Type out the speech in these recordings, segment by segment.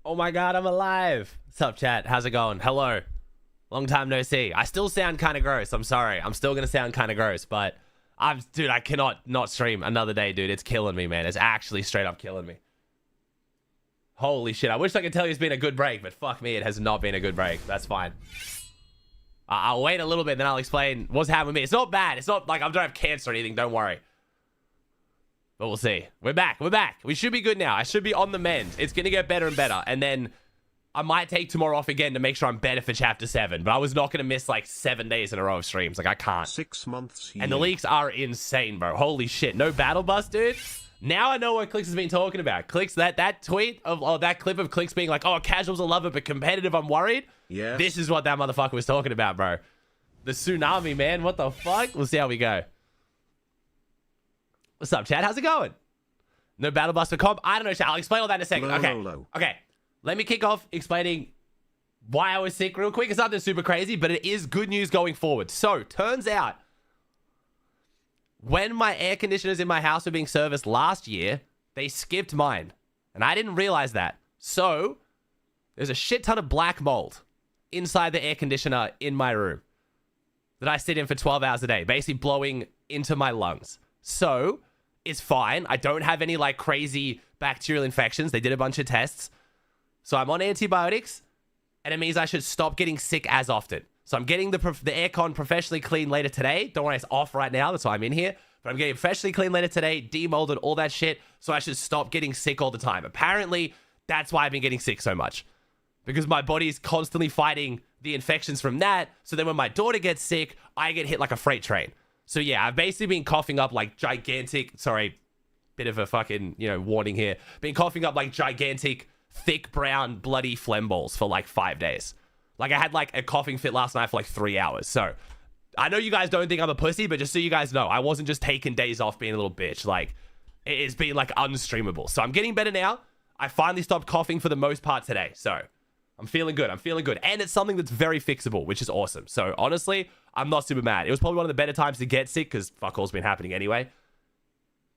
Oh my god, I'm alive. What's up, chat? How's it going? Hello. Long time no see. I still sound kind of gross. I'm sorry. I'm still gonna sound kind of gross, but dude, I cannot not stream another day, dude. It's killing me, man. It's actually straight up killing me. Holy shit. I wish I could tell you it's been a good break, but fuck me, it has not been a good break. That's fine. I'll wait a little bit, then I'll explain what's happened with me. It's not bad. It's not like I don't have cancer or anything. Don't worry. But we'll see. We're back. We're back. We should be good now. I should be on the mend. It's going to get better and better. And then I might take tomorrow off again to make sure I'm better for Chapter 7. But I was not going to miss like 7 days in a row of streams. Like, I can't. 6 months. And the leaks are insane, bro. Holy shit. No battle bus, dude. Now I know what Clicks has been talking about. Clicks, that tweet of that clip of Clicks being like, oh, casuals will love it, but competitive, I'm worried. Yeah. This is what that motherfucker was talking about, bro. The tsunami, man. What the fuck? We'll see how we go. What's up, Chad? How's it going? No battle bus for comp? I don't know, Chad. I'll explain all that in a second. Okay. Let me kick off explaining why I was sick real quick. It's nothing super crazy, but it is good news going forward. So, turns out, when my air conditioners in my house were being serviced last year, they skipped mine. And I didn't realize that. So, there's a shit ton of black mold inside the air conditioner in my room that I sit in for 12 hours a day, basically blowing into my lungs. So, it's fine. I don't have any like crazy bacterial infections. They did a bunch of tests. So I'm on antibiotics, and it means I should stop getting sick as often. So I'm getting the aircon professionally cleaned later today. Don't worry, it's off right now. That's why I'm in here. But I'm getting professionally cleaned later today, demolded, all that shit. So I should stop getting sick all the time. Apparently, that's why I've been getting sick so much. Because my body's constantly fighting the infections from that. So then when my daughter gets sick, I get hit like a freight train. So yeah, I've basically been coughing up like gigantic, sorry, bit of a fucking, warning here. Been coughing up like gigantic, thick, brown, bloody phlegm balls for like 5 days. Like I had like a coughing fit last night for like 3 hours. So I know you guys don't think I'm a pussy, but just so you guys know, I wasn't just taking days off being a little bitch. Like it's been like unstreamable. So I'm getting better now. I finally stopped coughing for the most part today. So I'm feeling good. I'm feeling good. And it's something that's very fixable, which is awesome. So honestly, I'm not super mad. It was probably one of the better times to get sick because fuck all's been happening anyway.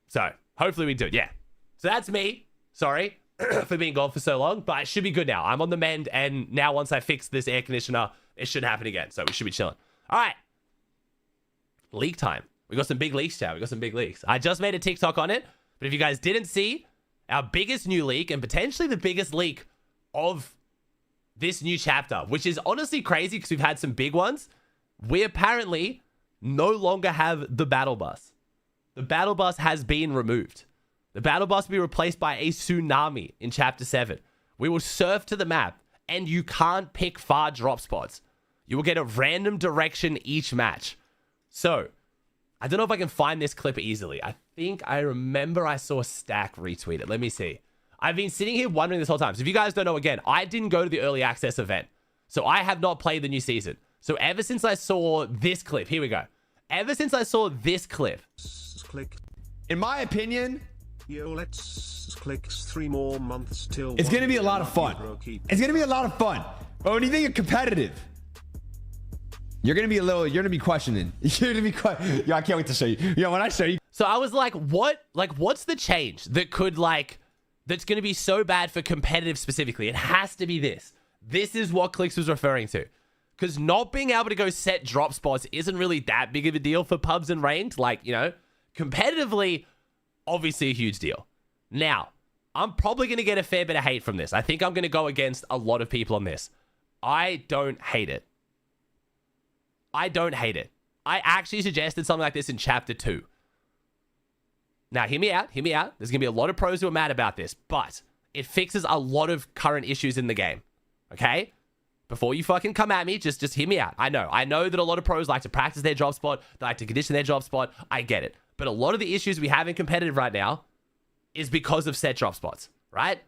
So hopefully we do it. Yeah. So that's me. Sorry for being gone for so long, but I should be good now. I'm on the mend. And now once I fix this air conditioner, it shouldn't happen again. So we should be chilling. All right. Leak time. We got some big leaks, chat. We got some big leaks. I just made a TikTok on it. But if you guys didn't see, our biggest new leak and potentially the biggest leak of this new chapter, which is honestly crazy because we've had some big ones. We apparently no longer have the battle bus. The battle bus has been removed. The battle bus will be replaced by a tsunami in chapter 7. We will surf to the map and you can't pick far drop spots. You will get a random direction each match. So, I don't know if I can find this clip easily. I think I remember I saw Stack retweet it. Let me see. I've been sitting here wondering this whole time. So if you guys don't know, again, I didn't go to the early access event. So I have not played the new season. So ever since I saw this clip, here we go. Ever since I saw this clip. Click. In my opinion, let's click 3 more months till it's going to be a lot of fun. It's going to be a lot of fun. But when you think of competitive, you're going to be questioning. You're going to be Yo, I can't wait to show you. When I show you. So I was like, what's the change that could that's going to be so bad for competitive specifically? It has to be this. This is what Clicks was referring to. Because not being able to go set drop spots isn't really that big of a deal for pubs and ranked. Competitively, obviously a huge deal. Now, I'm probably going to get a fair bit of hate from this. I think I'm going to go against a lot of people on this. I don't hate it. I actually suggested something like this in chapter 2. Now, hear me out. There's going to be a lot of pros who are mad about this, but it fixes a lot of current issues in the game. Okay? Before you fucking come at me, just hear me out. I know that a lot of pros like to practice their drop spot. They like to condition their drop spot. I get it. But a lot of the issues we have in competitive right now is because of set drop spots, right?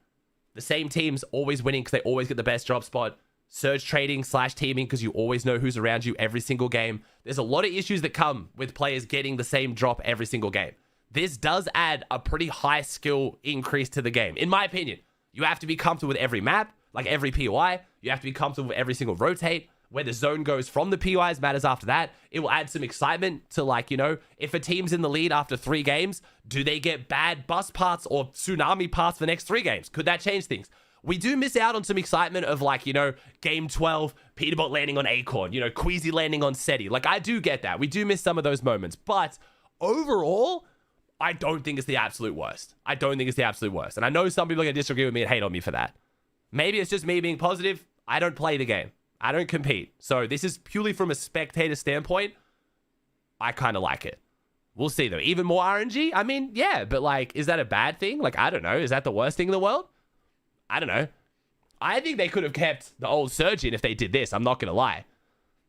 The same team's always winning because they always get the best drop spot. Surge trading / teaming because you always know who's around you every single game. There's a lot of issues that come with players getting the same drop every single game. This does add a pretty high skill increase to the game. In my opinion, you have to be comfortable with every map, like every POI. You have to be comfortable with every single rotate. Where the zone goes from the POIs matters after that. It will add some excitement to if a team's in the lead after 3 games, do they get bad bus parts or tsunami parts for the next 3 games? Could that change things? we do miss out on some excitement of like, you know, game 12, Peterbot landing on Acorn, you know, Queasy landing on SETI. Like, I do get that. We do miss some of those moments. But overall, I don't think it's the absolute worst. I don't think it's the absolute worst. And I know some people are going to disagree with me and hate on me for that. Maybe it's just me being positive. I don't play the game. I don't compete. So this is purely from a spectator standpoint. I kind of like it. We'll see, though. Even more RNG? I mean, yeah, but like, is that a bad thing? Like, I don't know. Is that the worst thing in the world? I don't know. I think they could have kept the old Surge in if they did this. I'm not going to lie.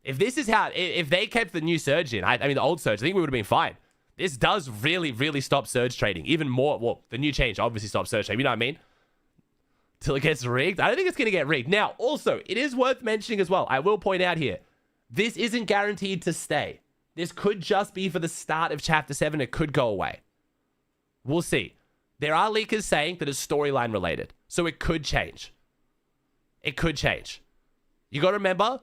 If this is how, if they kept the new Surge in, I mean, the old Surge, I think we would have been fine. This does really, really stop Surge trading. Even more, well, the new change obviously stops Surge trading. You know what I mean? Till it gets rigged. I don't think it's going to get rigged. Now, also, it is worth mentioning as well. I will point out here, this isn't guaranteed to stay. This could just be for the start of Chapter 7. It could go away. We'll see. There are leakers saying that it's storyline related. So it could change. It could change. You got to remember,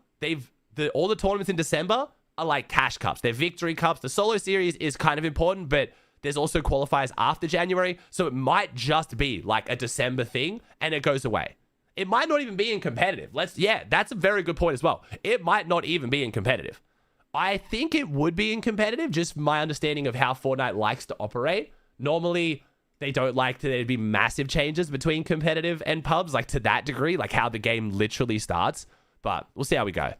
all the tournaments in December are like cash cups. They're victory cups. The solo series is kind of important, but there's also qualifiers after January. So it might just be like a December thing and it goes away. It might not even be in competitive. Yeah, that's a very good point as well. It might not even be in competitive. I think it would be in competitive, just my understanding of how Fortnite likes to operate. Normally, they don't like there to be massive changes between competitive and pubs, like to that degree, like how the game literally starts. But we'll see how we go.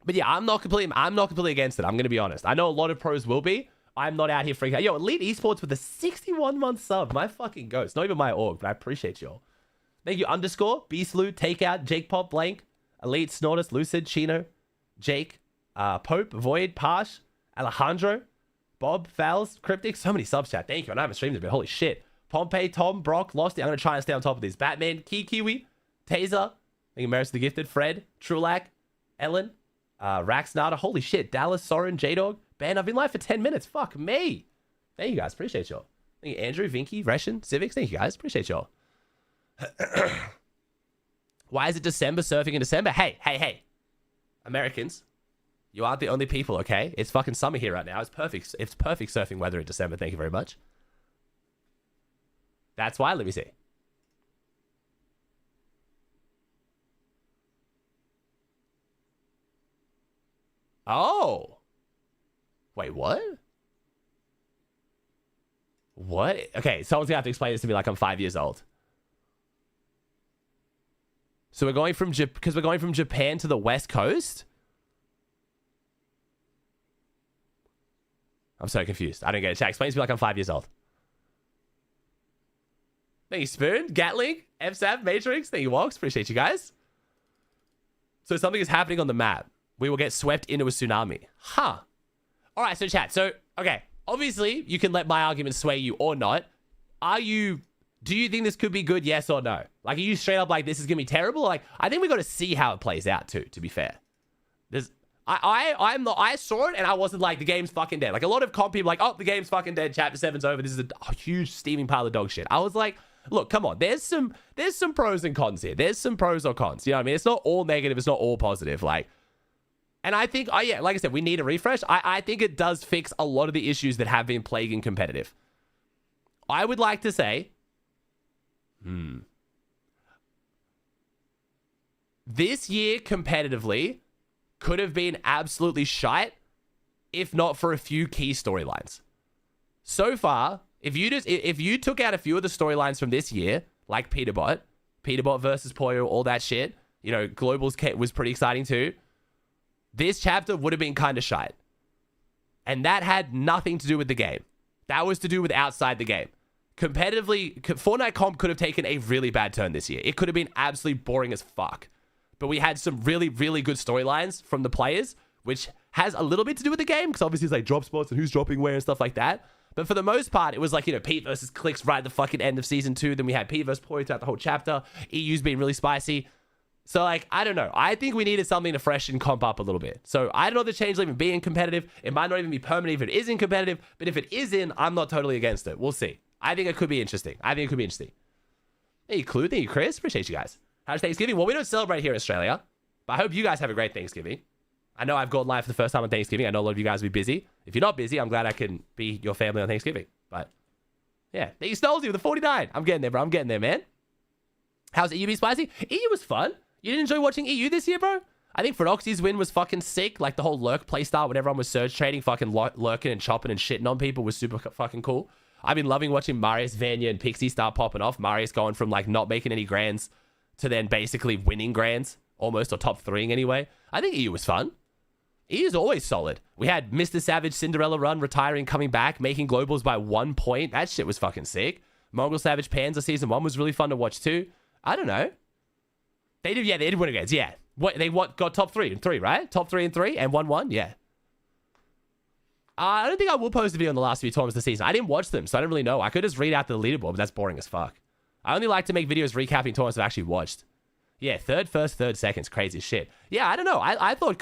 But yeah, I'm not completely against it. I'm going to be honest. I know a lot of pros will be. I'm not out here freaking out. Yo, Elite Esports with a 61-month sub. My fucking ghost. Not even my org, but I appreciate y'all. Thank you, underscore, Beastlu, Takeout, Jake Pop, Blank, Elite, Snortus, Lucid, Chino, Jake, Pope, Void, Parsh, Alejandro, Bob, Fowls, Cryptic. So many subs, chat. Thank you. And I haven't streamed it, but holy shit. Pompey, Tom, Brock, Losty. I'm going to try and stay on top of these. Batman, Kiwi, Taser. Thank you, Maris the Gifted, Fred, Trulac, Ellen, Raxnada. Holy shit. Dallas, Soren, J-Dog. Ben, I've been live for 10 minutes. Fuck me. Thank you, guys. Appreciate y'all. Thank you, Andrew, Vinky, Reshin, Civics. Thank you, guys. Appreciate y'all. Why is it December surfing in December? Hey. Americans. You aren't the only people, okay? It's fucking summer here right now. It's perfect. It's perfect surfing weather in December. Thank you very much. That's why. Let me see. Oh. Wait, what? What? Okay, someone's gonna have to explain this to me like I'm 5 years old. So we're going from Japan to the West Coast? I'm so confused. I don't get it. Chat, explain to me like I'm 5 years old. Thank you, Spoon, Gatling, FSAP, Matrix. Thank you, Walks. Appreciate you guys. So something is happening on the map. We will get swept into a tsunami. Huh. All right, so chat. So, okay. Obviously, you can let my argument sway you or not. Do you think this could be good? Yes or no? Like, are you straight up like, this is going to be terrible? Like, I think we got to see how it plays out too, to be fair. I saw it and I wasn't like, the game's fucking dead. Like, a lot of comp people like, oh, the game's fucking dead. Chapter 7's over. This is a huge steaming pile of dog shit. I was like, look, come on. There's some pros and cons here. There's some pros or cons. You know what I mean? It's not all negative. It's not all positive. Like, and I think, oh yeah, like I said, we need a refresh. I think it does fix a lot of the issues that have been plaguing competitive. I would like to say, this year competitively could have been absolutely shite if not for a few key storylines. So far, if you took out a few of the storylines from this year, like Peterbot versus Poyo, all that shit, you know, Globals was pretty exciting too. This chapter would have been kind of shite. And that had nothing to do with the game. That was to do with outside the game. Competitively, Fortnite comp could have taken a really bad turn this year. It could have been absolutely boring as fuck. But we had some really, really good storylines from the players, which has a little bit to do with the game, because obviously it's like drop spots and who's dropping where and stuff like that. But for the most part, it was like, you know, Pete versus Clicks right at the fucking end of Season 2. Then we had Pete versus Poyo throughout the whole chapter. EU's been really spicy. So, like, I don't know. I think we needed something to freshen comp up a little bit. So, I don't know if the change will even be in competitive. It might not even be permanent if it is in competitive. But if it is in, I'm not totally against it. We'll see. I think it could be interesting. Thank you, Clue. Thank you, Chris. Appreciate you guys. How's Thanksgiving? Well, we don't celebrate here in Australia. But I hope you guys have a great Thanksgiving. I know I've gone live for the first time on Thanksgiving. I know a lot of you guys will be busy. If you're not busy, I'm glad I can be your family on Thanksgiving. But, yeah. Thank you, Stolzy, with the 49. I'm getting there, bro. I'm getting there, man. How's EU be spicy? EU was fun. You didn't enjoy watching EU this year, bro? I think Feroxy's win was fucking sick. Like the whole lurk playstyle when everyone was surge trading, fucking lurking and chopping and shitting on people was super fucking cool. I've been loving watching Marius, Vanya, and Pixie start popping off. Marius going from like not making any grands to then basically winning grands, almost, or top 3ing anyway. I think EU was fun. EU is always solid. We had Mr. Savage Cinderella run, retiring, coming back, making globals by 1 point. That shit was fucking sick. Mongol Savage Panzer Season 1 was really fun to watch too. I don't know. They did win against, yeah. Got top 3 and 3, right? Top 3 and 3 and 1-1, yeah. I don't think I will post a video on the last few tournaments of the season. I didn't watch them, so I don't really know. I could just read out the leaderboard, but that's boring as fuck. I only like to make videos recapping tournaments I've actually watched. Yeah, third, first, third, seconds. Crazy as shit. Yeah, I don't know. I thought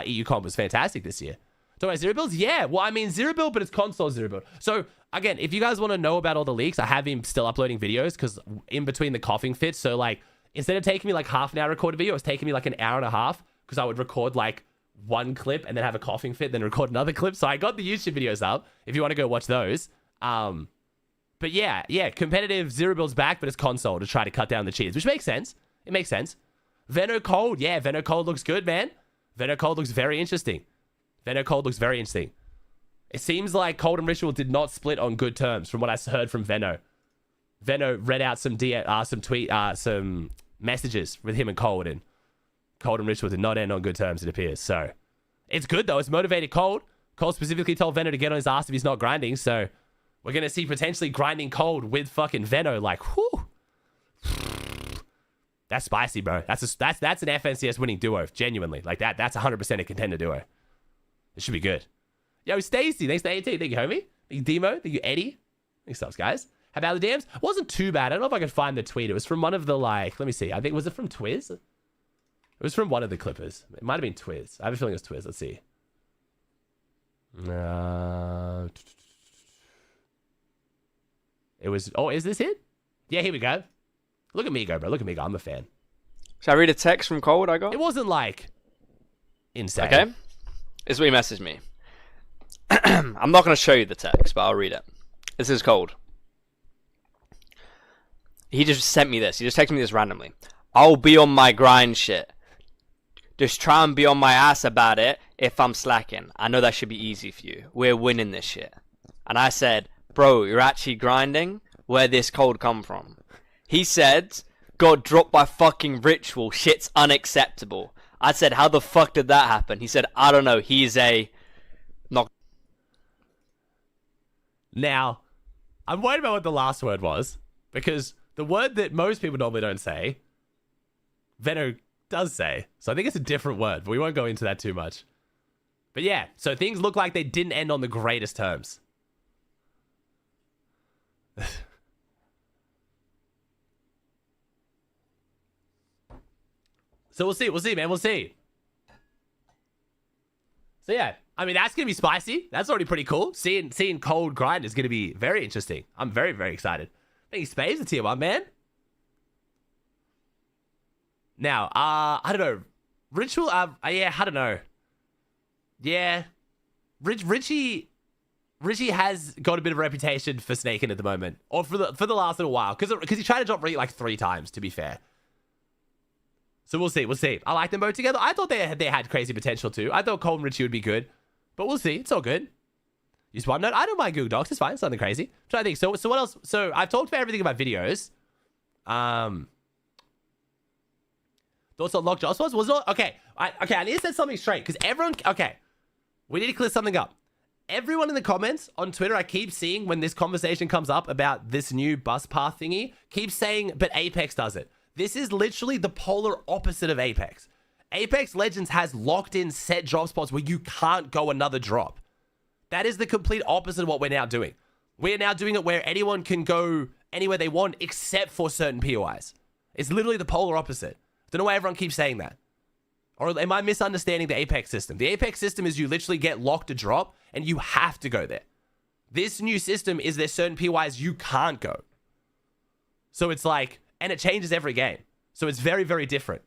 EU comp was fantastic this year. Talking about Zero Builds? Yeah, well, I mean, Zero Build, but it's console Zero Build. So, again, if you guys want to know about all the leaks, I have been still uploading videos because in between the coughing fits, so, like, instead of taking me, like, half an hour to record a video, it was taking me, like, an hour and a half because I would record, like, one clip and then have a coughing fit, then record another clip. So I got the YouTube videos up if you want to go watch those. But yeah, competitive Zero Build's back, but it's console to try to cut down the cheats, which makes sense. It makes sense. Veno Cold, yeah, Veno Cold looks good, man. Veno Cold looks very interesting. It seems like Cold and Ritual did not split on good terms from what I heard from Veno. Veno read out some messages with him and Cold, and Cold and Ritual did not end on good terms, it appears. So it's good though. It's motivated Cold. Cold specifically told Veno to get on his ass if he's not grinding. So we're gonna see potentially grinding Cold with fucking Veno. Like, whoo, that's spicy, bro. That's an FNCS winning duo. Genuinely, like that. That's 100% a contender duo. It should be good. Yo, Stacy, thanks to AT. Thank you, homie. Thank you, Demo. Thank you, Eddie. Thanks, guys. How about the dams? Wasn't too bad. I don't know if I could find the tweet. It was from one of the, like, let me see. I think, was it from Twiz? It was from one of the Clippers. It might have been Twiz. I have a feeling it was Twiz. Let's see. It was, oh, is this it? Yeah, here we go. Look at me go, bro. Look at me go. I'm a fan. Shall I read a text from Cold I got? It wasn't, like, insane. Okay. This is what he messaged me. I'm not going to show you the text, but I'll read it. This is Cold. He just sent me this. He just texted me this randomly. I'll be on my grind shit. Just try and be on my ass about it if I'm slacking. I know that should be easy for you. We're winning this shit. And I said, bro, you're actually grinding? Where'd this Cold come from? He said, got dropped by fucking Ritual. Shit's unacceptable. I said, how the fuck did that happen? He said, I don't know. He's a... Not... Now, I'm worried about what the last word was. Because the word that most people normally don't say, Veno does say. So I think it's a different word, but we won't go into that too much. But yeah, so things look like they didn't end on the greatest terms. So we'll see, man, we'll see. So yeah, I mean, that's going to be spicy. That's already pretty cool. Seeing Cold grind is going to be very interesting. I'm very, very excited. I think Spade's a tier 1, man. Now, I don't know. Ritual, yeah, I don't know. Yeah. Richie has got a bit of a reputation for snaking at the moment. Or for the last little while. Because he tried to drop Rite like 3 times, to be fair. So we'll see. I like them both together. I thought they had crazy potential too. I thought Cole and Richie would be good. But we'll see. It's all good. Use OneNote. I don't mind Google Docs. It's fine. It's nothing crazy. I'm trying to think. So what else? So I've talked about everything about videos. Thoughts on Lockjaw? Was not okay. I need to set something straight because everyone. Okay, we need to clear something up. Everyone in the comments on Twitter, I keep seeing when this conversation comes up about this new bus path thingy, keep saying, but Apex does it. This is literally the polar opposite of Apex. Apex Legends has locked in set drop spots where you can't go another drop. That is the complete opposite of what we're now doing. We're now doing it where anyone can go anywhere they want except for certain POIs. It's literally the polar opposite. Don't know why everyone keeps saying that. Or am I misunderstanding the Apex system? The Apex system is you literally get locked a drop and you have to go there. This new system is there's certain POIs you can't go. So it's like, and it changes every game. So it's very, very different.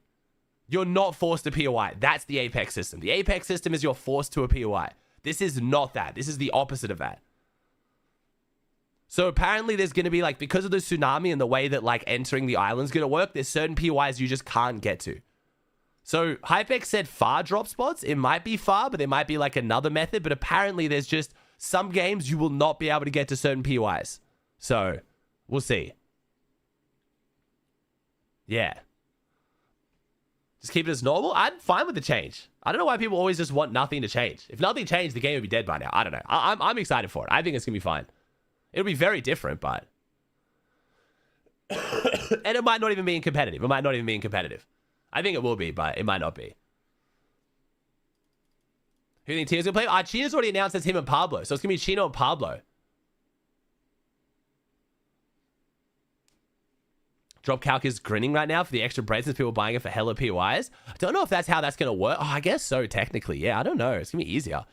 You're not forced to POI. That's the Apex system. The Apex system is you're forced to a POI. This is not that. This is the opposite of that. So apparently there's going to be like, because of the tsunami and the way that like entering the island's going to work, there's certain POIs you just can't get to. So Hypex said far drop spots. It might be far, but there might be like another method. But apparently there's just some games you will not be able to get to certain POIs. So we'll see. Yeah. Just keep it as normal. I'm fine with the change. I don't know why people always just want nothing to change. If nothing changed, the game would be dead by now. I don't know. I'm excited for it. I think it's going to be fine. It'll be very different, but... and it might not even be in competitive. It might not even be in competitive. I think it will be, but it might not be. Who do you think Tio's going to play? Chino's already announced it's him and Pablo. So it's going to be Chino and Pablo. Drop Calc is grinning right now for the extra bread since people are buying it for hella POIs. I don't know if that's how that's going to work. Oh, I guess so, technically. Yeah, I don't know. It's going to be easier.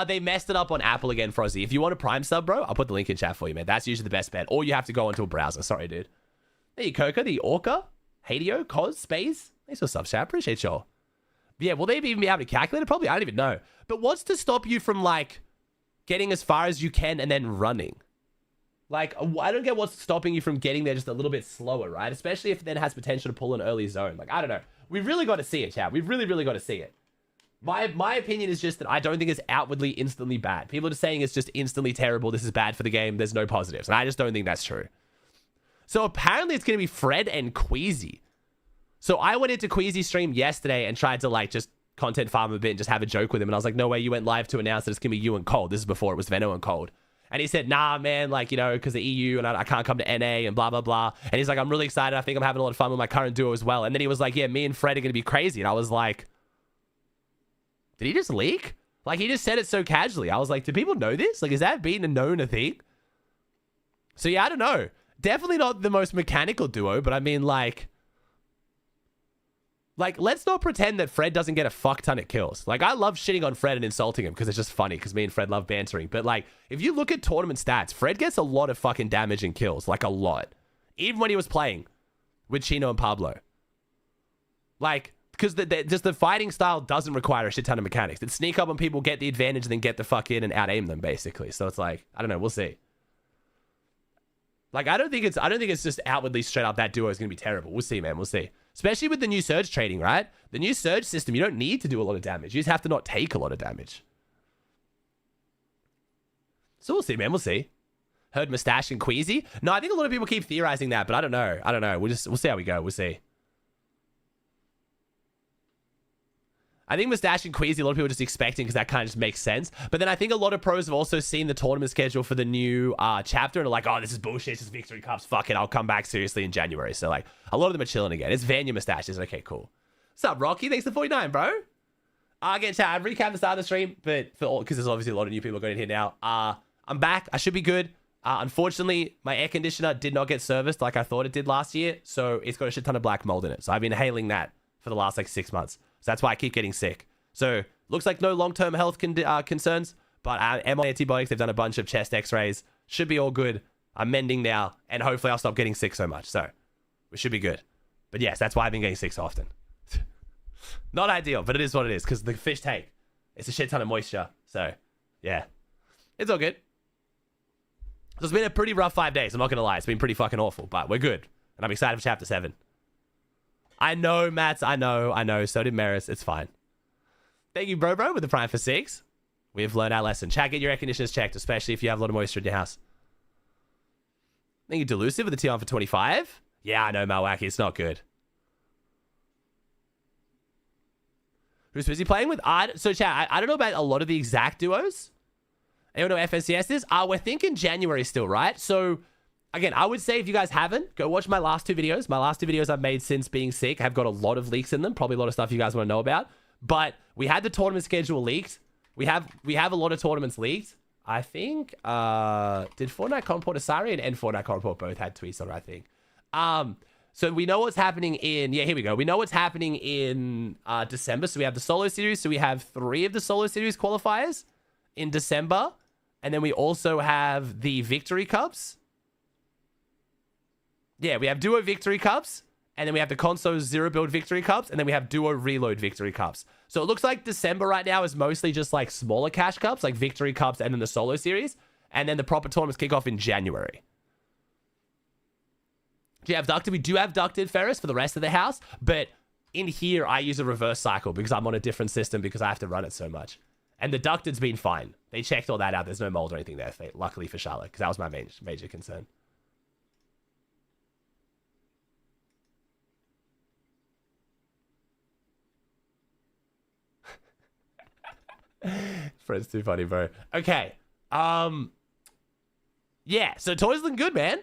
They messed it up on Apple again, Frozzy. If you want a Prime sub, bro, I'll put the link in chat for you, man. That's usually the best bet. Or you have to go into a browser. Sorry, dude. There you Coca, the Orca, Hadio, Cos, Space. Thanks for sub chat. Appreciate y'all. Yeah, will they even be able to calculate it? Probably. I don't even know. But what's to stop you from, like, getting as far as you can and then running? Like, I don't get what's stopping you from getting there just a little bit slower, right? Especially if it then has potential to pull an early zone. Like, I don't know. We've really got to see it, chat. We've really, really got to see it. My opinion is just that I don't think it's outwardly instantly bad. People are just saying it's just instantly terrible. This is bad for the game. There's no positives. And I just don't think that's true. So apparently it's going to be Fred and Queasy. So I went into Queasy's stream yesterday and tried to, like, just content farm a bit and just have a joke with him. And I was like, no way, you went live to announce that it's going to be you and Cold. This is before it was Veno and Cold. And he said, nah, man, like, you know, because the EU and I can't come to NA and blah, blah, blah. And he's like, I'm really excited. I think I'm having a lot of fun with my current duo as well. And then he was like, yeah, me and Fred are going to be crazy. And I was like, did he just leak? Like, he just said it so casually. I was like, do people know this? Like, is that being a known thing? So, yeah, I don't know. Definitely not the most mechanical duo, but I mean, like, let's not pretend that Fred doesn't get a fuck ton of kills. Like, I love shitting on Fred and insulting him because it's just funny because me and Fred love bantering. But, like, if you look at tournament stats, Fred gets a lot of fucking damage and kills. Like, a lot. Even when he was playing with Chino and Pablo. Like, because just the fighting style doesn't require a shit ton of mechanics. It sneak up on people, get the advantage, and then get the fuck in and out-aim them, basically. So it's like, I don't know. We'll see. Like, I don't think it's just outwardly straight up that duo is going to be terrible. We'll see, man. We'll see. Especially with the new Surge trading, right? The new Surge system, you don't need to do a lot of damage. You just have to not take a lot of damage. So we'll see, man. We'll see. Heard Mustache and Queasy? No, I think a lot of people keep theorizing that, but I don't know. I don't know. We'll see how we go. We'll see. I think Mustache and Queasy, a lot of people are just expecting because that kind of just makes sense. But then I think a lot of pros have also seen the tournament schedule for the new chapter and are like, oh, this is bullshit. It's just Victory Cups. Fuck it. I'll come back seriously in January. So, like, a lot of them are chilling again. It's Vanya Mustaches. Okay, cool. What's up, Rocky? Thanks for 49, bro. Again, chat, I've recapped the start of the stream, but because there's obviously a lot of new people going in here now. I'm back. I should be good. Unfortunately, my air conditioner did not get serviced like I thought it did last year. So it's got a shit ton of black mold in it. So I've been inhaling that for the last, like, 6 months. So that's why I keep getting sick. So looks like no long-term health concerns, but I'm on antibiotics. They've done a bunch of chest x-rays. Should be all good. I'm mending now, and hopefully I'll stop getting sick so much. So we should be good. But yes, that's why I've been getting sick so often. Not ideal, but it is what it is, because the fish tank, it's a shit ton of moisture. So yeah, it's all good. So it's been a pretty rough 5 days. I'm not going to lie. It's been pretty fucking awful, but we're good. And I'm excited for Chapter 7. I know, Mats. I know. So did Maris. It's fine. Thank you, bro, with the Prime for 6. We have learned our lesson. Chat, get your air conditioners checked, especially if you have a lot of moisture in your house. Thank you, Delusive, with the T-on for 25. Yeah, I know, Malwacky. It's not good. Who's busy playing with? So, chat, I don't know about a lot of the exact duos. Anyone know what FNCS is? We're thinking January still, right? So, again, I would say if you guys haven't, go watch my last 2 videos. My last 2 videos I've made since being sick have got a lot of leaks in them. Probably a lot of stuff you guys want to know about. But we had the tournament schedule leaked. We have a lot of tournaments leaked. I think, did Fortnite Comport Asari and Fortnite Comport both had tweets on it, I think. So we know what's happening in, here we go. We know what's happening in December. So we have the solo series. So we have 3 of the solo series qualifiers in December. And then we also have the Victory Cups. Yeah, we have Duo Victory Cups. And then we have the console Zero Build Victory Cups. And then we have Duo Reload Victory Cups. So it looks like December right now is mostly just like smaller cash cups, like Victory Cups and then the solo series. And then the proper tournaments kick off in January. Do you have ducted? We do have ducted, Ferris, for the rest of the house. But in here, I use a reverse cycle because I'm on a different system because I have to run it so much. And the ducted's been fine. They checked all that out. There's no mold or anything there, luckily for Charlotte, because that was my major concern. Fred's too funny, bro. Okay. Yeah, so toys looking good, man.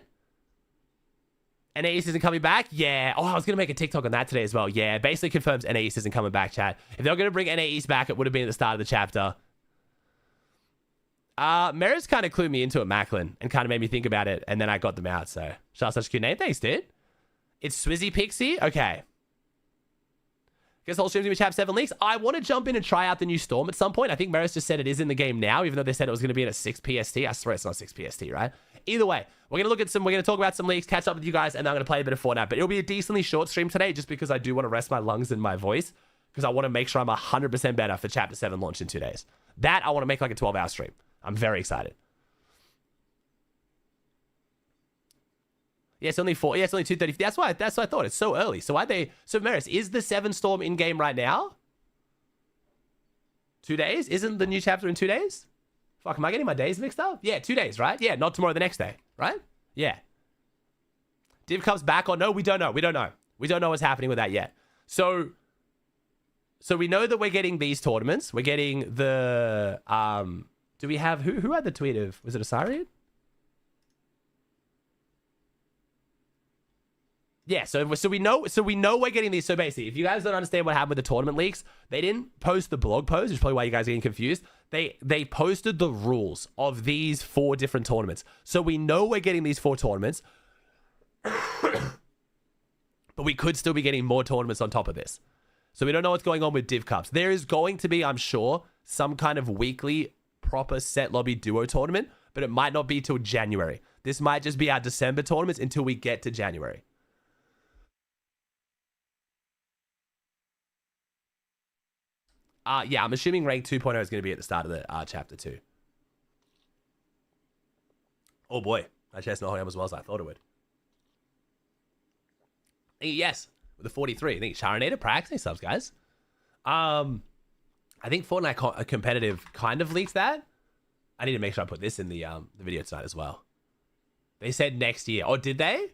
NA East isn't coming back? Yeah. Oh, I was going to make a TikTok on that today as well. Yeah, basically confirms NA East isn't coming back, chat. If they were going to bring NA East back, it would have been at the start of the chapter. Maris kind of clued me into it, Macklin, and kind of made me think about it, and then I got them out, so. Shout out, such a cute name. Thanks, dude. It's Swizzy Pixie? Okay. Guess the whole stream's gonna be Chap 7 leaks. I want to jump in and try out the new Storm at some point. I think Maris just said it is in the game now, even though they said it was going to be at a 6 PST. I swear it's not 6 PST, right? Either way, we're going to talk about some leaks, catch up with you guys, and then I'm going to play a bit of Fortnite. But it'll be a decently short stream today just because I do want to rest my lungs and my voice because I want to make sure I'm 100% better for Chapter 7 launch in 2 days. That, I want to make like a 12-hour stream. I'm very excited. Yeah, it's only 4. Yeah, it's only 2:30. That's what I thought. It's so early. So so Maris, is the 7 Storm in game right now? 2 days? Isn't the new chapter in 2 days? Fuck, am I getting my days mixed up? Yeah, 2 days, right? Yeah, not tomorrow, the next day, right? Yeah. Div comes back or no? We don't know. We don't know. We don't know what's happening with that yet. So we know that we're getting these tournaments. We're getting the do we have who had the tweet of, was it Asarian? Yeah, so we know we're getting these. So basically, if you guys don't understand what happened with the tournament leaks, they didn't post the blog post, which is probably why you guys are getting confused. They posted the rules of these 4 different tournaments. So we know we're getting these 4 tournaments, but we could still be getting more tournaments on top of this. So we don't know what's going on with Div Cups. There is going to be, I'm sure, some kind of weekly proper set lobby duo tournament, but it might not be till January. This might just be our December tournaments until we get to January. Yeah, I'm assuming rank 2.0 is going to be at the start of the chapter 2. Oh boy, my chest's not holding up as well as I thought it would. Yes, with the 43. I think Sharonator, practicing subs, guys. I think Fortnite competitive kind of leaked that. I need to make sure I put this in the video tonight as well. They said next year. Oh, did they?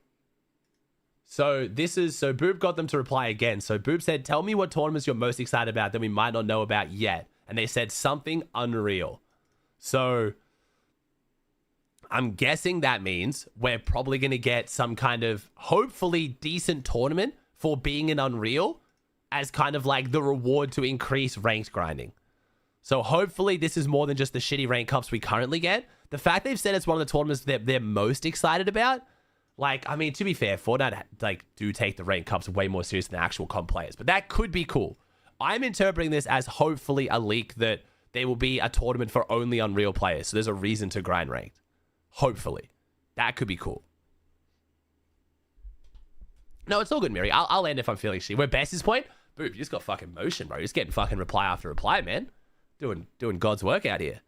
So Boob got them to reply again. So Boob said, tell me what tournaments you're most excited about that we might not know about yet. And they said something unreal. So I'm guessing that means we're probably going to get some kind of hopefully decent tournament for being an Unreal as kind of like the reward to increase ranked grinding. So hopefully this is more than just the shitty rank cups we currently get. The fact they've said it's one of the tournaments that they're most excited about, like, I mean, to be fair, Fortnite, like, do take the rank cups way more serious than actual comp players. But that could be cool. I'm interpreting this as hopefully a leak that there will be a tournament for only Unreal players. So there's a reason to grind ranked. Hopefully. That could be cool. No, it's all good, Miri. I'll end if I'm feeling shitty. Where Best's point, boop, you just got fucking motion, bro. You're just getting fucking reply after reply, man. Doing God's work out here.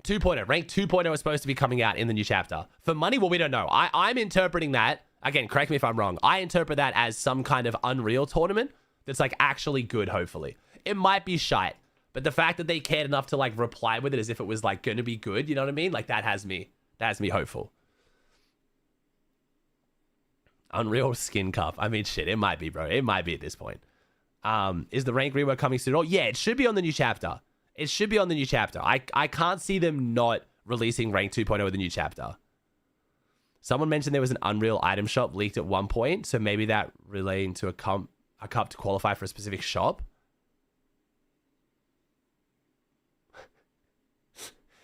2.0. Rank 2.0 is supposed to be coming out in the new chapter. For money, well, we don't know. I'm interpreting that, again, correct me if I'm wrong, I interpret that as some kind of Unreal tournament that's, like, actually good, hopefully. It might be shite, but the fact that they cared enough to, like, reply with it as if it was, like, going to be good, you know what I mean? Like, that has me hopeful. Unreal Skin Cup. I mean, shit, it might be, bro. It might be at this point. Is the rank rework coming soon? Oh, yeah, it should be on the new chapter. It should be on the new chapter. I can't see them not releasing rank 2.0 with the new chapter. Someone mentioned there was an Unreal item shop leaked at one point, so maybe that relating to a cup to qualify for a specific shop.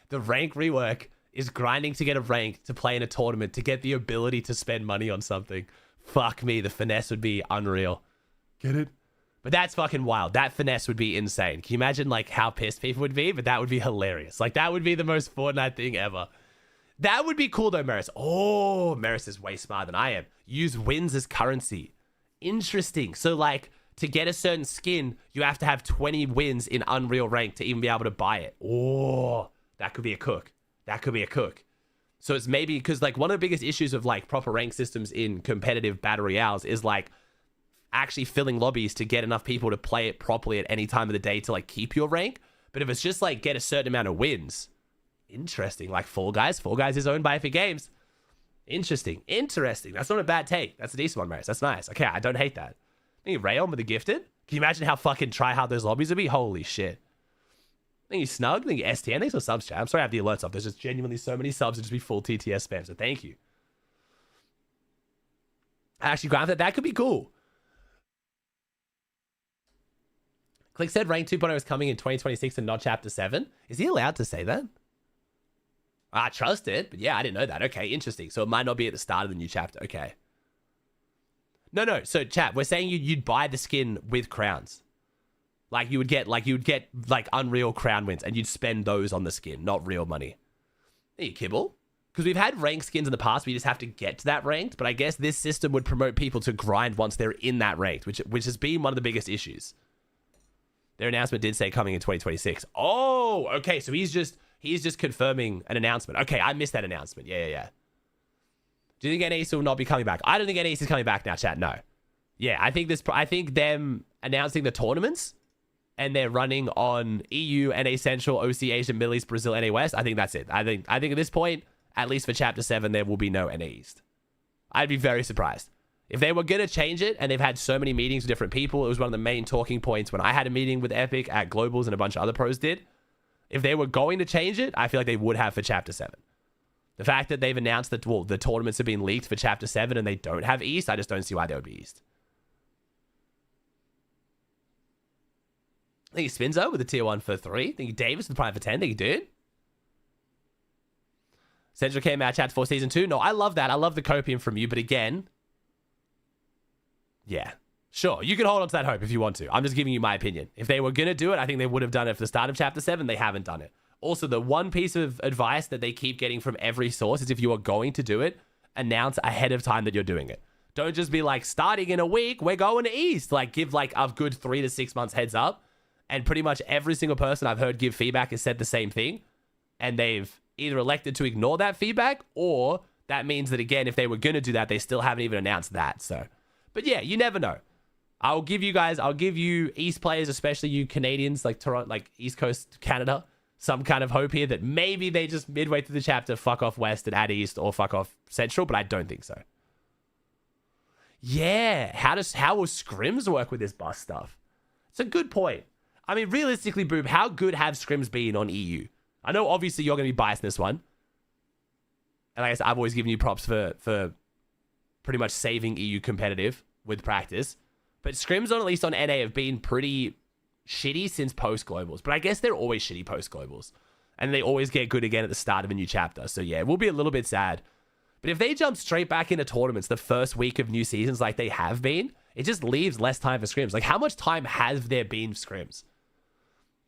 The rank rework is grinding to get a rank to play in a tournament to get the ability to spend money on something. Fuck me, the finesse would be unreal. Get it? But that's fucking wild. That finesse would be insane. Can you imagine, like, how pissed people would be? But that would be hilarious. Like, that would be the most Fortnite thing ever. That would be cool, though, Maris. Oh, Maris is way smarter than I am. Use wins as currency. Interesting. So, like, to get a certain skin, you have to have 20 wins in Unreal rank to even be able to buy it. Oh, That could be a cook. That could be a cook. So it's maybe because like one of the biggest issues of like proper rank systems in competitive battle royales is like actually filling lobbies to get enough people to play it properly at any time of the day to like keep your rank. But if it's just like get a certain amount of wins, interesting. Like Fall Guys is owned by Epic Games. Interesting. That's not a bad take. That's a decent one, Maris. That's nice. Okay, I don't hate that. I think Rayon with the Gifted. Can you imagine how fucking try hard those lobbies would be? Holy shit. I think you Snug. I think you STN. Thanks for subs, chat. I'm sorry I have the alerts off. There's just genuinely so many subs to just be full TTS spam. So thank you. Actually, Grant, that could be cool. Click said Rank 2.0 is coming in 2026 and not Chapter 7. Is he allowed to say that? I trust it, but yeah, I didn't know that. Okay, interesting. So it might not be at the start of the new chapter. Okay. No. So chat, we're saying you'd buy the skin with crowns. Like you would get Unreal crown wins and you'd spend those on the skin, not real money. There you kibble. Because we've had ranked skins in the past, we just have to get to that ranked. But I guess this system would promote people to grind once they're in that ranked, which has been one of the biggest issues. Their announcement did say coming in 2026. Oh, okay. So he's just confirming an announcement. Okay, I missed that announcement. Yeah. Do you think NAs will not be coming back? I don't think NAs is coming back now, chat. No. Yeah, I think them announcing the tournaments and they're running on EU, NA Central, OC, Asia, Middle East, Brazil, NA West. I think that's it. I think at this point, at least for Chapter 7, there will be no NA East. I'd be very surprised. If they were going to change it, and they've had so many meetings with different people, it was one of the main talking points when I had a meeting with Epic at Globals and a bunch of other pros did. If they were going to change it, I feel like they would have for Chapter 7. The fact that they've announced that, well, the tournaments have been leaked for Chapter 7 and they don't have East, I just don't see why they would be East. I think you Spinzo with the tier 1 for 3. I think you Davis with the prime for 10. I think you Dude. Central came out chat for Season 2. No, I love that. I love the copium from you, but again... Yeah, sure. You can hold on to that hope if you want to. I'm just giving you my opinion. If they were going to do it, I think they would have done it for the start of Chapter 7. They haven't done it. Also, the one piece of advice that they keep getting from every source is if you are going to do it, announce ahead of time that you're doing it. Don't just be like, starting in a week, we're going to East. Like, give like a good 3 to 6 months heads up. And pretty much every single person I've heard give feedback has said the same thing. And they've either elected to ignore that feedback, or that means that, again, if they were going to do that, they still haven't even announced that. So... But yeah, you never know. I'll give you East players, especially you Canadians, like Toronto, like East Coast Canada, some kind of hope here that maybe they just midway through the chapter fuck off West and add East, or fuck off Central, but I don't think so. Yeah, how will scrims work with this bus stuff? It's a good point. I mean, realistically, Boob, how good have scrims been on EU? I know obviously you're going to be biased in this one. And like I said, I've always given you props for pretty much saving EU competitive with practice. But scrims, at least on NA, have been pretty shitty since post-globals. But I guess they're always shitty post-globals. And they always get good again at the start of a new chapter. So yeah, it will be a little bit sad. But if they jump straight back into tournaments the first week of new seasons like they have been, it just leaves less time for scrims. Like, how much time has there been for scrims?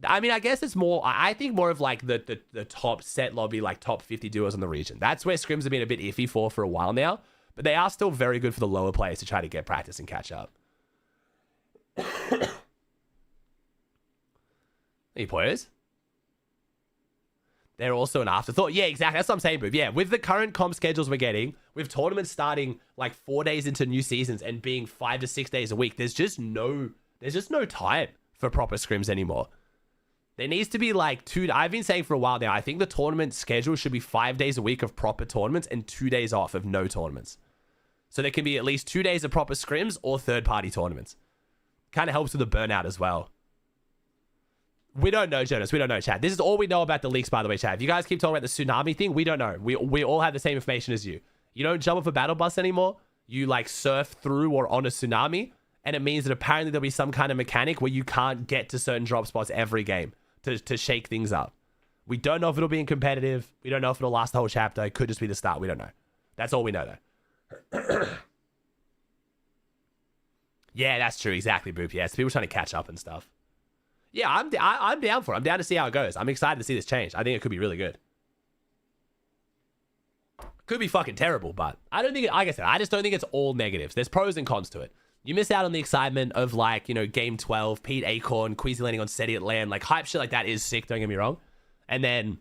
I mean, I guess it's more... I think more of like the top set lobby, like top 50 duos in the region. That's where scrims have been a bit iffy for a while now. But they are still very good for the lower players to try to get practice and catch up. Any players? They're also an afterthought. Yeah, exactly. That's what I'm saying, Boob. Yeah, with the current comp schedules we're getting, with tournaments starting like 4 days into new seasons and being 5 to 6 days a week, there's just no time for proper scrims anymore. There needs to be like I've been saying for a while now, I think the tournament schedule should be 5 days a week of proper tournaments and 2 days off of no tournaments. So there can be at least 2 days of proper scrims or third-party tournaments. Kind of helps with the burnout as well. We don't know, Jonas. We don't know, chat. This is all we know about the leaks, by the way, chat. If you guys keep talking about the tsunami thing, we don't know. We all have the same information as you. You don't jump off a battle bus anymore. You like surf through or on a tsunami. And it means that apparently there'll be some kind of mechanic where you can't get to certain drop spots every game to shake things up. We don't know if it'll be in competitive. We don't know if it'll last the whole chapter. It could just be the start. We don't know. That's all we know, though. Yeah, that's true. Exactly, Boop. Yeah, it's people trying to catch up and stuff. Yeah, I'm down for it. I'm down to see how it goes. I'm excited to see this change. I think it could be really good. Could be fucking terrible, but I don't think it, like I said, I just don't think it's all negatives. There's pros and cons to it. You miss out on the excitement of like, you know, Game 12, Pete Acorn, Queasy landing on SETI at LAN, like hype shit like that is sick, don't get me wrong. And then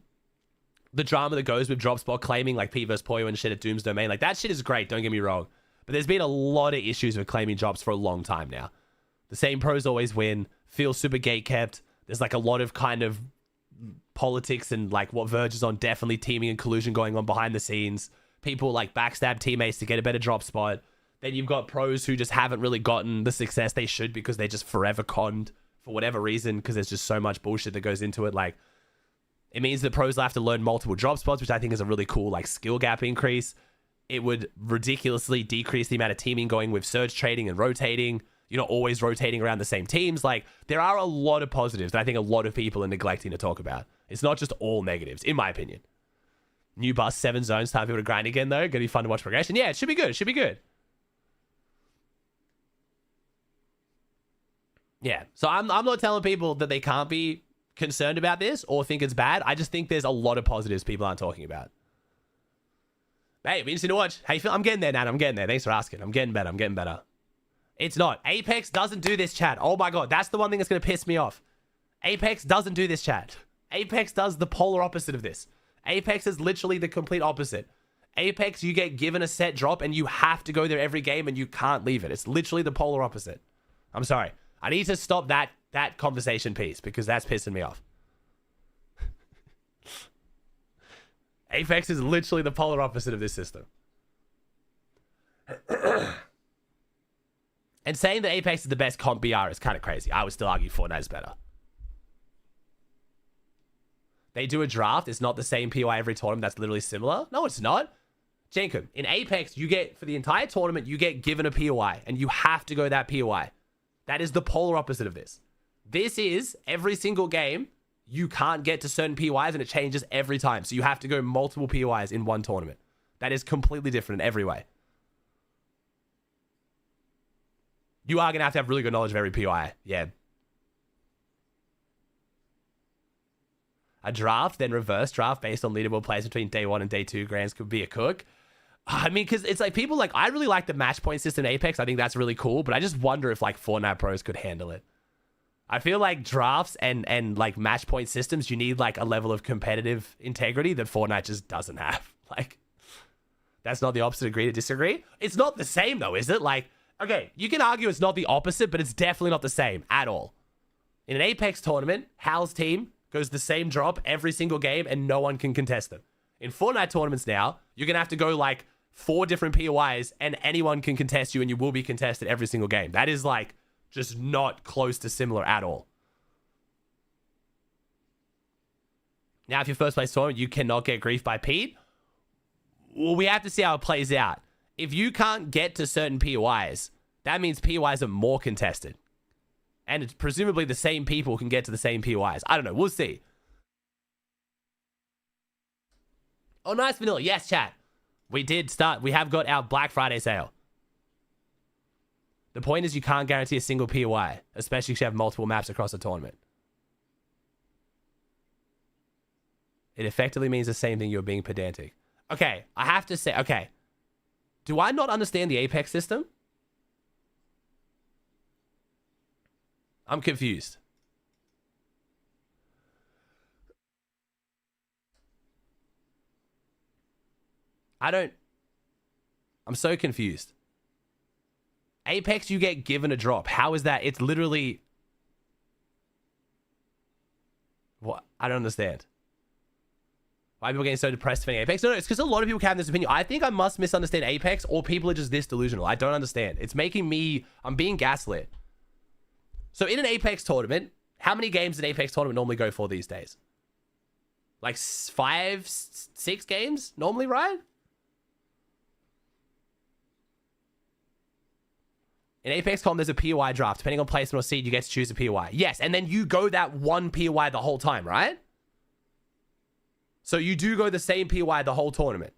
the drama that goes with drop spot claiming like Pete vs. Poyo and shit at Doom's Domain. Like that shit is great, don't get me wrong. But there's been a lot of issues with claiming drops for a long time now. The same pros always win, feels super gate kept. There's like a lot of kind of politics and like what verges on definitely teaming and collusion going on behind the scenes. People like backstab teammates to get a better drop spot. Then you've got pros who just haven't really gotten the success they should because they're just forever conned for whatever reason because there's just so much bullshit that goes into it. Like, it means that pros will have to learn multiple drop spots, which I think is a really cool like skill gap increase. It would ridiculously decrease the amount of teaming going with surge trading and rotating. You're not always rotating around the same teams. Like, there are a lot of positives that I think a lot of people are neglecting to talk about. It's not just all negatives, in my opinion. New bus, 7 zones, time for people to grind again, though. Gonna be fun to watch progression. Yeah, it should be good. It should be good. Yeah, so I'm not telling people that they can't be concerned about this or think it's bad. I just think there's a lot of positives people aren't talking about. Hey, it'll be interesting to watch. How you feel? I'm getting there, Nat. I'm getting there. Thanks for asking. I'm getting better. I'm getting better. It's not. Apex doesn't do this, chat. Oh my god, that's the one thing that's going to piss me off. Apex doesn't do this, chat. Apex does the polar opposite of this. Apex is literally the complete opposite. Apex, you get given a set drop and you have to go there every game and you can't leave it. It's literally the polar opposite. I'm sorry. I need to stop that conversation piece because that's pissing me off. Apex is literally the polar opposite of this system. And saying that Apex is the best comp BR is kind of crazy. I would still argue Fortnite is better. They do a draft. It's not the same POI every tournament. That's literally similar. No, it's not. Jacob, in Apex, you get, for the entire tournament, you get given a POI and you have to go that POI. That is the polar opposite of this. This is every single game, you can't get to certain POIs and it changes every time. So you have to go multiple POIs in one tournament. That is completely different in every way. You are going to have really good knowledge of every POI. Yeah. A draft, then reverse draft based on leaderboard plays between day 1 and day 2 grands could be a cook. I mean, because it's like people like, I really like the match point system in Apex. I think that's really cool, but I just wonder if like Fortnite pros could handle it. I feel like drafts and like match point systems, you need like a level of competitive integrity that Fortnite just doesn't have. Like, that's not the opposite. Agree to disagree. It's not the same though, is it? Like, okay, you can argue it's not the opposite, but it's definitely not the same at all. In an Apex tournament, Hal's team goes the same drop every single game and no one can contest them. In Fortnite tournaments now, you're going to have to go like 4 different POIs and anyone can contest you and you will be contested every single game. That is like just not close to similar at all. Now, if you're first place tournament, you cannot get grief by Pete. Well, we have to see how it plays out. If you can't get to certain POIs, that means POIs are more contested. And it's presumably the same people can get to the same POIs. I don't know. We'll see. Oh, nice, Vanilla. Yes, chat. We did start. We have got our Black Friday sale. The point is you can't guarantee a single POI, especially if you have multiple maps across a tournament. It effectively means the same thing. You're being pedantic. Okay, I have to say, okay. Do I not understand the Apex system? I'm confused. I'm so confused. Apex, you get given a drop. How is that? It's literally... What? I don't understand. Why are people getting so depressed defending Apex? No, it's because a lot of people have this opinion. I think I must misunderstand Apex or people are just this delusional. I don't understand. It's making me... I'm being gaslit. So in an Apex tournament, how many games an Apex tournament normally go for these days? Like 5, 6 games normally, right? In Apex Com, there's a POI draft. Depending on placement or seed, you get to choose a POI. Yes, and then you go that one POI the whole time, right? So you do go the same POI the whole tournament.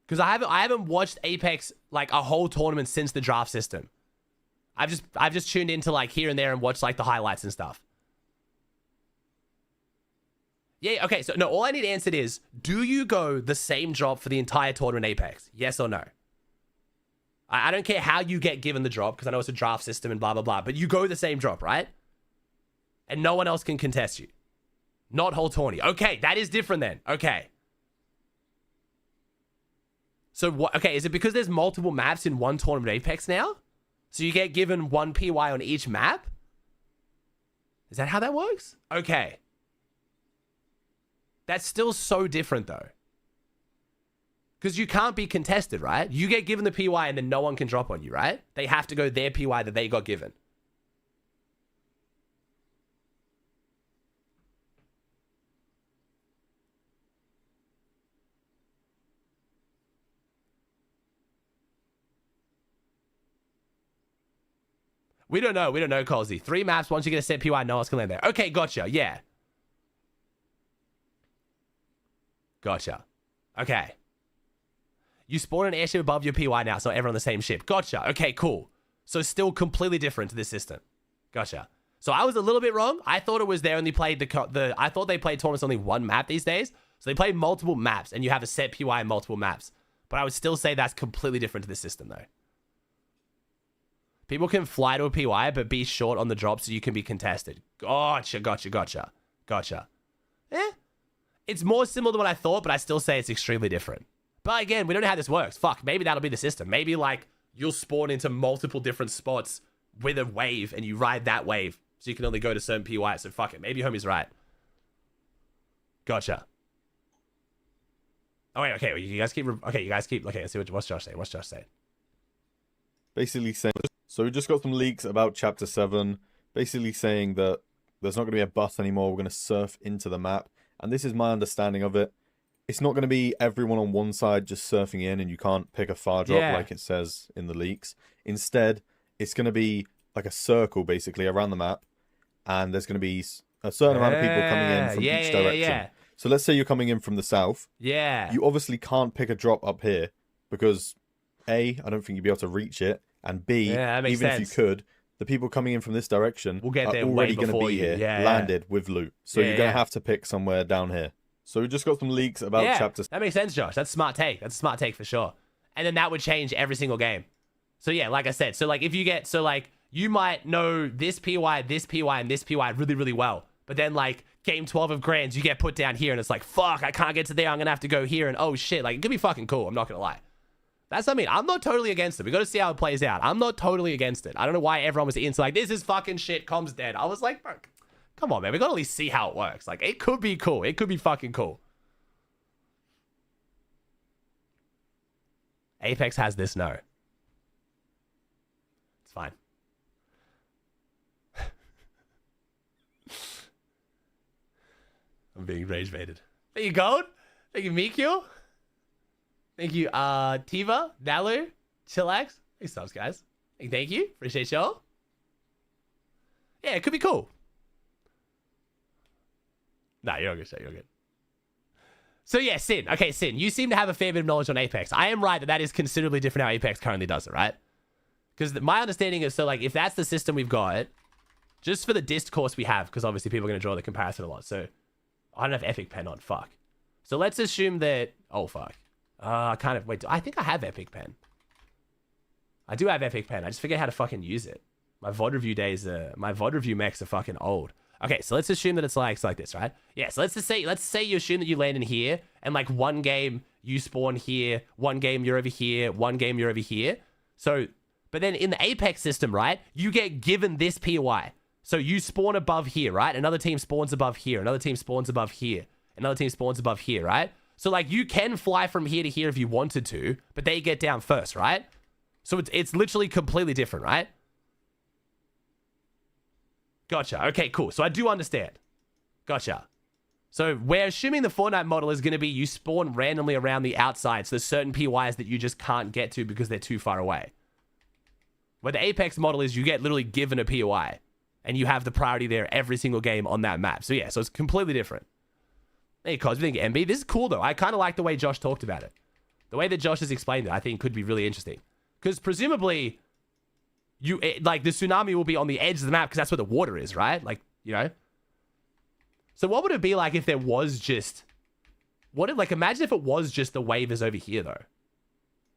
Because I haven't watched Apex like a whole tournament since the draft system. I've just tuned into like here and there and watched like the highlights and stuff. Yeah, okay, so no, all I need answered is, do you go the same drop for the entire tournament Apex? Yes or no? I don't care how you get given the drop, because I know it's a draft system and blah, blah, blah. But you go the same drop, right? And no one else can contest you. Not whole tourney. Okay, that is different then. Okay. So what? Okay, is it because there's multiple maps in one tournament Apex now? So you get given one PY on each map? Is that how that works? Okay. That's still so different though. Because you can't be contested, right? You get given the PY and then no one can drop on you, right? They have to go their PY that they got given. We don't know. We don't know, Colsey. 3 maps. Once you get a set PY, no one else can land there. Okay, gotcha. Yeah. Gotcha. Okay. You spawn an airship above your PY now, so everyone on the same ship. Gotcha. Okay, cool. So still completely different to this system. Gotcha. So I was a little bit wrong. I thought it was they only played I thought they played tournaments only one map these days. So they play multiple maps, and you have a set PY and multiple maps. But I would still say that's completely different to this system, though. People can fly to a PY, but be short on the drop so you can be contested. Gotcha, gotcha, gotcha. Gotcha. It's more similar to what I thought, but I still say it's extremely different. But again, we don't know how this works. Fuck, maybe that'll be the system. Maybe, like, you'll spawn into multiple different spots with a wave, and you ride that wave, so you can only go to certain PY. So fuck it. Maybe homie's right. Gotcha. Oh, wait, okay. You guys keep... Okay, let's see what's Josh saying. What's Josh saying? Basically saying... So we just got some leaks about Chapter 7, basically saying that there's not going to be a bus anymore, we're going to surf into the map, and this is my understanding of it. It's not going to be everyone on one side just surfing in and you can't pick a far drop like it says in the leaks. Instead, it's going to be like a circle, basically, around the map, and there's going to be a certain amount of people coming in from each direction. So let's say you're coming in from the south. Yeah. You obviously can't pick a drop up here, because A, I don't think you'd be able to reach it, and B, even if you could, the people coming in from this direction will get there are already going to be here, landed with loot. So you're going to have to pick somewhere down here. So we just got some leaks about Chapter 7. That makes sense, Josh. That's a smart take. That's a smart take for sure. And then that would change every single game. So yeah, like I said, so like if you get, so like you might know this PY, and this PY really, really well. But then like game 12 of Grands, you get put down here and it's like, fuck, I can't get to there. I'm going to have to go here. And oh shit, like it could be fucking cool. I'm not going to lie. That's what I mean. I'm not totally against it. We got to see how it plays out. I'm not totally against it. I don't know why everyone was into like, this is fucking shit. Comms dead. I was like, fuck, come on, man. We got to at least see how it works. Like, it could be cool. It could be fucking cool. Apex has this, no. It's fine. I'm being rage baited. Thank you, Gold. Thank you, Mikio. Thank you, Tiva, Nalu, Chillax. Hey, subs, guys. Thank you. Appreciate y'all. Yeah, it could be cool. Nah, you're good, you're good. So yeah, Sin. Okay, Sin, you seem to have a fair bit of knowledge on Apex. I am right that is considerably different how Apex currently does it, right? Because my understanding is, so like, if that's the system we've got, just for the discourse we have, because obviously people are going to draw the comparison a lot. So I don't have Epic Pen on. Fuck. So let's assume that... Oh, fuck. Kind of... Wait, I think I have Epic Pen. I do have Epic Pen. I just forget how to fucking use it. My VOD review days... my VOD review mechs are fucking old. Okay, so let's assume that it's like this, right? Yeah, so let's say you assume that you land in here, and like one game you spawn here, one game you're over here, one game you're over here. So, but then in the Apex system, right, you get given this POI. So you spawn above here, right? Another team spawns above here. Another team spawns above here. Another team spawns above here, right? So like you can fly from here to here if you wanted to, but they get down first, right? So it's literally completely different, right? Gotcha. Okay, cool. So I do understand. Gotcha. So we're assuming the Fortnite model is going to be you spawn randomly around the outside. So there's certain PYs that you just can't get to because they're too far away. Where the Apex model is you get literally given a POI and you have the priority there every single game on that map. So yeah, so it's completely different. Hey, Cos, you think MB? This is cool though. I kind of like the way Josh talked about it. The way that Josh has explained it, I think could be really interesting. Because presumably... like the tsunami will be on the edge of the map because that's where the water is, right? Like, you know. So what would it be like if there was just imagine if it was just the wave is over here though,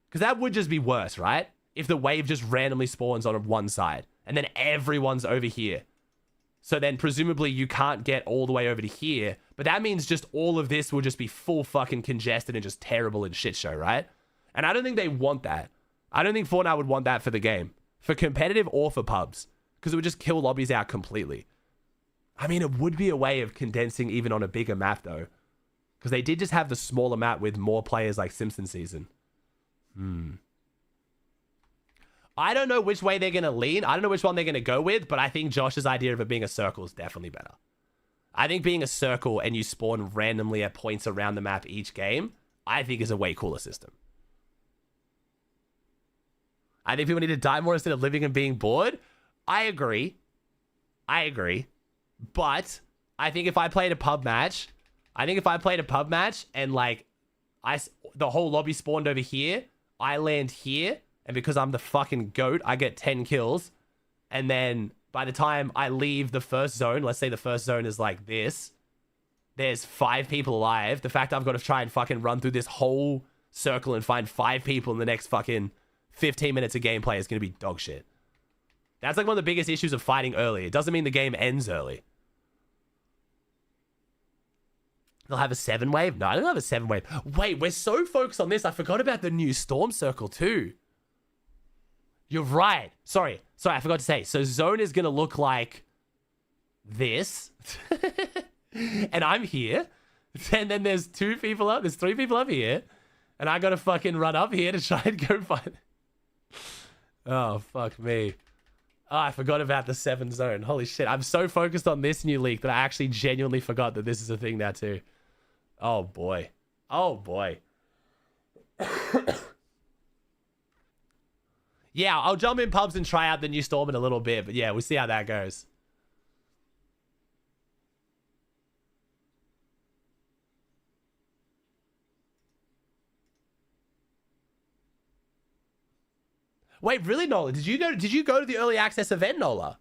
because that would just be worse, right? if the wave just randomly spawns on one side and then everyone's over here. So then presumably you can't get all the way over to here, but that means just all of this will just be full fucking congested and just terrible and shit show, right? And I don't think they want that. I don't think Fortnite would want that for the game, for competitive or for pubs, because it would just kill lobbies out completely. I mean, it would be a way of condensing even on a bigger map though, because they did just have the smaller map with more players like Simpson season. I don't know which way they're going to lean. I don't know which one they're going to go with, but I think Josh's idea of it being a circle is definitely better. I think being a circle and you spawn randomly at points around the map each game, I think is a way cooler system. I think people need to die more instead of living and being bored. I agree. But I think if I played a pub match and like the whole lobby spawned over here, I land here, and because I'm the fucking GOAT, I get 10 kills. And then by the time I leave the first zone, let's say the first zone is like this, there's 5 people alive. The fact I've got to try and fucking run through this whole circle and find 5 people in the next fucking 15 minutes of gameplay is going to be dog shit. That's like one of the biggest issues of fighting early. It doesn't mean the game ends early. They'll have a 7 wave? No, I don't have a 7 wave. Wait, we're so focused on this. I forgot about the new storm circle too. You're right. Sorry, I forgot to say. So zone is going to look like this. And I'm here. And then there's 2 people up. There's 3 people up here. And I got to fucking run up here to try and go find... Oh, fuck me. Oh, I forgot about the 7 zone. Holy shit. I'm so focused on this new leak that I actually genuinely forgot that this is a thing now too. Oh, boy. Oh, boy. Yeah, I'll jump in pubs and try out the new storm in a little bit. But yeah, we'll see how that goes. Wait, really, Nola? Did you go to the early access event, Nola?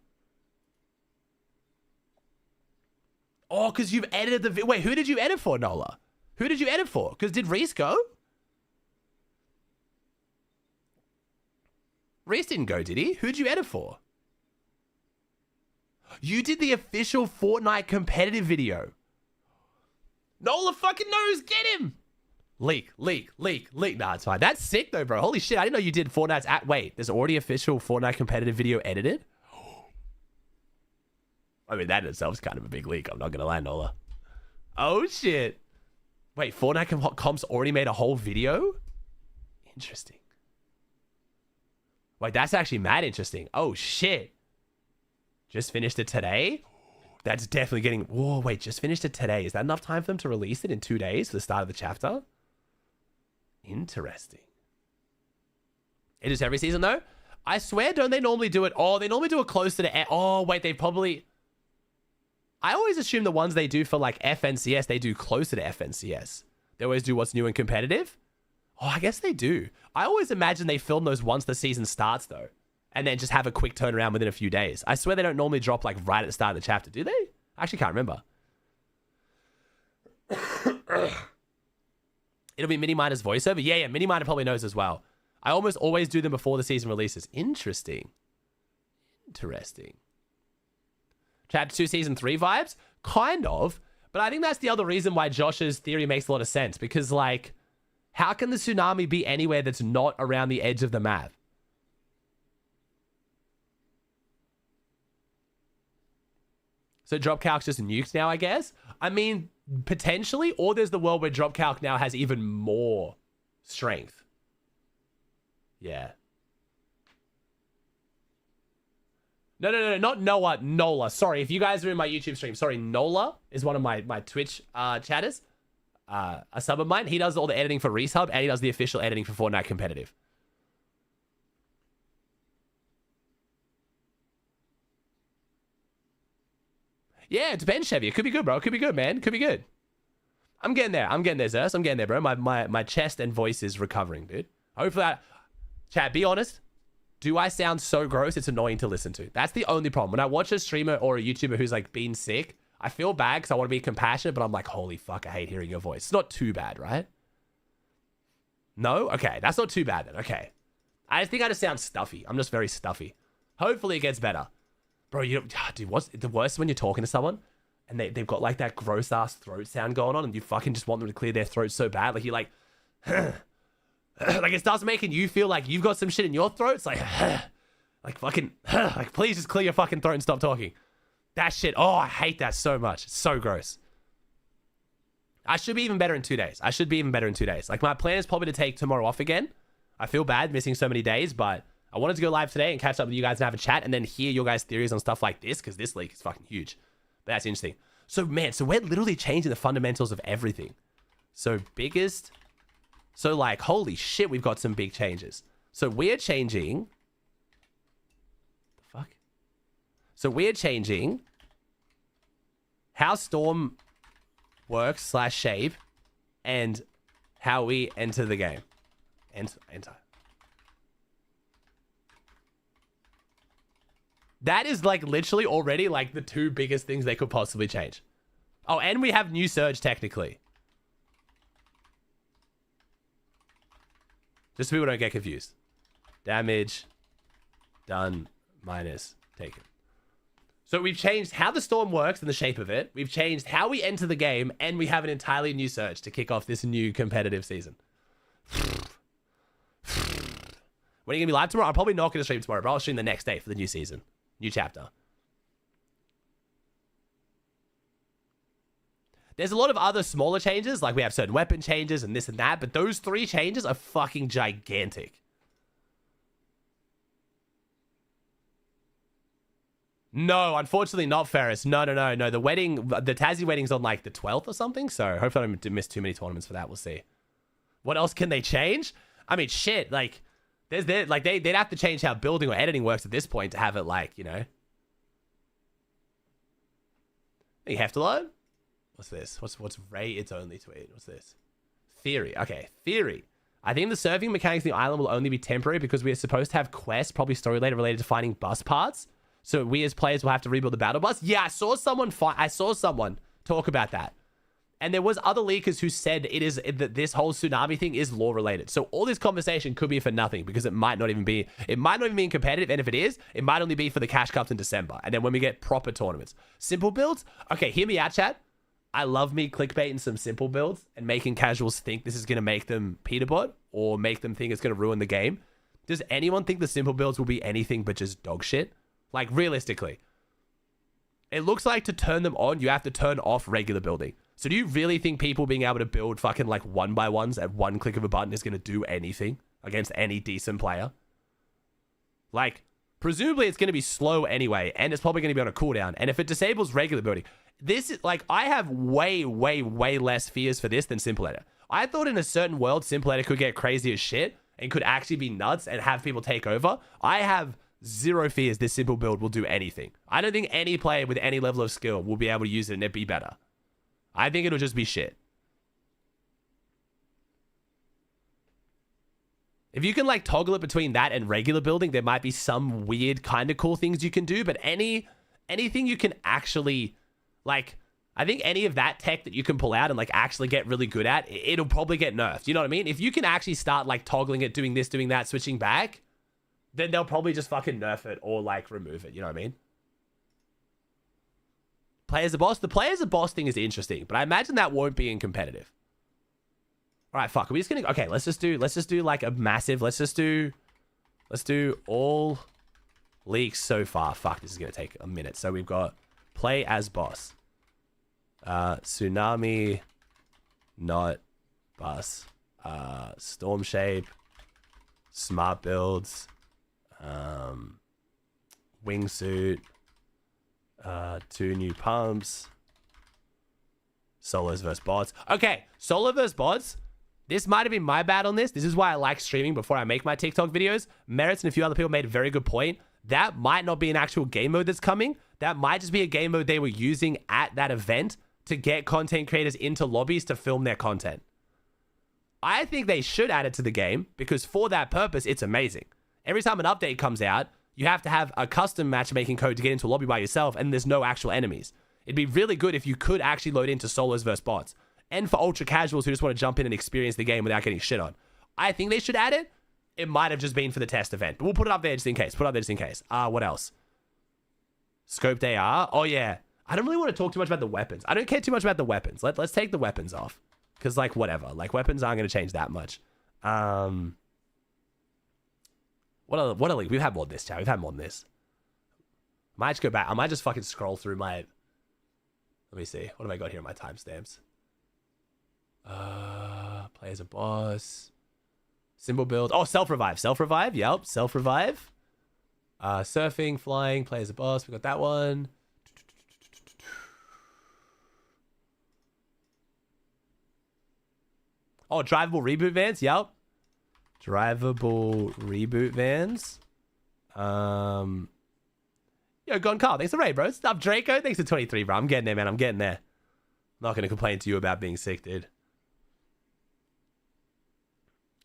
Oh, because you've edited the... Wait, who did you edit for, Nola? Who did you edit for? Because did Reese go? Reese didn't go, did he? Who did you edit for? You did the official Fortnite competitive video. Nola fucking knows. Get him. Leak. Nah, it's fine. That's sick though, bro. Holy shit. I didn't know you did Fortnite's... Wait, there's already official Fortnite competitive video edited? I mean, that in itself is kind of a big leak. I'm not going to lie, Nola. Oh, shit. Wait, Fortnite Comp's already made a whole video? Interesting. Wait, that's actually mad interesting. Oh, shit. Just finished it today? That's definitely getting... Whoa, wait, just finished it today. Is that enough time for them to release it in 2 days for the start of the chapter? Interesting. It is every season, though? I swear, don't they normally do it... Oh, they normally do it close to the... Oh, wait, they probably... I always assume the ones they do for, like, FNCS, they do closer to FNCS. They always do what's new and competitive. Oh, I guess they do. I always imagine they film those once the season starts, though. And then just have a quick turnaround within a few days. I swear they don't normally drop, like, right at the start of the chapter. Do they? I actually can't remember. It'll be Mini Miner's voiceover? Yeah, Mini Miner probably knows as well. I almost always do them before the season releases. Interesting. Chapter 2, Season 3 vibes? Kind of. But I think that's the other reason why Josh's theory makes a lot of sense. Because, like, how can the tsunami be anywhere that's not around the edge of the map? So drop calc's just nuked now, I guess? I mean, potentially. Or there's the world where drop calc now has even more strength. Yeah. No, not Noah, Nola. Sorry, if you guys are in my YouTube stream. Sorry, Nola is one of my Twitch chatters. A sub of mine. He does all the editing for Resub, and he does the official editing for Fortnite Competitive. Yeah, it depends, Chevy. It could be good, bro. It could be good, man. Could be good. I'm getting there, Zeus. I'm getting there, bro. My chest and voice is recovering, dude. Hopefully Chat, be honest. Do I sound so gross? It's annoying to listen to. That's the only problem. When I watch a streamer or a YouTuber who's like been sick, I feel bad because I want to be compassionate, but I'm like, holy fuck, I hate hearing your voice. It's not too bad, right? No? Okay, that's not too bad then. Okay. I think I just sound stuffy. I'm just very stuffy. Hopefully it gets better. Bro, dude, what's the worst when you're talking to someone and they've got like that gross ass throat sound going on and you fucking just want them to clear their throat so bad. Like you're like, like it starts making you feel like you've got some shit in your throat. It's like, like fucking, like please just clear your fucking throat and stop talking. That shit, oh, I hate that so much. It's so gross. I should be even better in 2 days. Like my plan is probably to take tomorrow off again. I feel bad missing so many days, but I wanted to go live today and catch up with you guys and have a chat and then hear your guys' theories on stuff like this because this leak is fucking huge. But that's interesting. So, man, we're literally changing the fundamentals of everything. So, like, holy shit, we've got some big changes. So, we're changing... The fuck? So, we're changing how Storm works / shape and how we enter the game. Enter. That is like literally already like the 2 biggest things they could possibly change. Oh, and we have new surge technically. Just so people don't get confused. Damage done minus taken. So we've changed how the storm works and the shape of it. We've changed how we enter the game, and we have an entirely new surge to kick off this new competitive season. When are you going to be live tomorrow? I'm probably not going to stream tomorrow, but I'll stream the next day for the new season. New chapter. There's a lot of other smaller changes, like we have certain weapon changes and this and that, but those 3 changes are fucking gigantic. No, unfortunately not, Ferris. No. The Tassie wedding's on like the 12th or something, so hopefully I don't miss too many tournaments for that. We'll see. What else can they change? I mean, shit, like... they'd have to change how building or editing works at this point to have it like, you know. You have to load? What's this? What's Ray? It's only tweet. What's this? Theory. Okay, theory. I think the serving mechanics in the island will only be temporary because we are supposed to have quests, probably story later related to finding bus parts. So we as players will have to rebuild the battle bus. Yeah, I saw someone talk about that. And there was other leakers who said that this whole tsunami thing is lore related. So all this conversation could be for nothing because it might not even be in competitive. And if it is, it might only be for the cash cups in December. And then when we get proper tournaments, simple builds. Okay, hear me out, chat. I love me clickbaiting some simple builds and making casuals think this is going to make them peter-bot or make them think it's going to ruin the game. Does anyone think the simple builds will be anything but just dog shit? Like realistically, it looks like to turn them on, you have to turn off regular building. So do you really think people being able to build fucking like 1x1s at one click of a button is going to do anything against any decent player? Like, presumably it's going to be slow anyway, and it's probably going to be on a cooldown. And if it disables regular building, this is like, I have way less fears for this than simple edit. I thought in a certain world, simple edit could get crazy as shit and could actually be nuts and have people take over. I have zero fears this simple build will do anything. I don't think any player with any level of skill will be able to use it and it be better. I think it'll just be shit. If you can like toggle it between that and regular building, there might be some weird kind of cool things you can do, but anything you can actually like, I think any of that tech that you can pull out and like actually get really good at, it'll probably get nerfed. You know what I mean? If you can actually start like toggling it, doing this, doing that, switching back, then they'll probably just fucking nerf it or like remove it. You know what I mean? Play as a boss. The play as a boss thing is interesting, but I imagine that won't be in competitive. All right, fuck. Are we just gonna? Okay, let's just do like a massive. Let's do all leaks so far. Fuck, this is gonna take a minute. So we've got play as boss, tsunami, not bus, storm shape, smart builds, wingsuit, 2 new pumps, solos versus bots. Okay, solo versus bots. This might have been my bad on this. This is why I like streaming before I make my TikTok videos. Merits and a few other people made a very good point. That might not be an actual game mode that's coming. That might just be a game mode they were using at that event to get content creators into lobbies to film their content. I think they should add it to the game because for that purpose, it's amazing. Every time an update comes out, you have to have a custom matchmaking code to get into a lobby by yourself, and there's no actual enemies. It'd be really good if you could actually load into solos versus bots. And for ultra casuals who just want to jump in and experience the game without getting shit on. I think they should add it. it might have just been for the test event. But we'll put it up there just in case. What else? Scoped AR. Oh, yeah. I don't really want to talk too much about the weapons. I don't care too much about the weapons. Let's take the weapons off. Because, like, whatever. Like, weapons aren't going to change that much. What other league? We've had more than this, chat. We've had more than this. Might just go back. I might just fucking scroll through my... Let me see. What have I got here in my timestamps? Play as a boss. Symbol build. Oh, self-revive. Self-revive. Yep. Self-revive. Surfing, flying, play as a boss. We got that one. Oh, drivable reboot vans. Yep. Drivable reboot vans. Yo, Gone Carl. Thanks for the raid, bro. Stop, Draco. Thanks for 23, bro. I'm getting there, man. I'm getting there. Not going to complain to you about being sick, dude.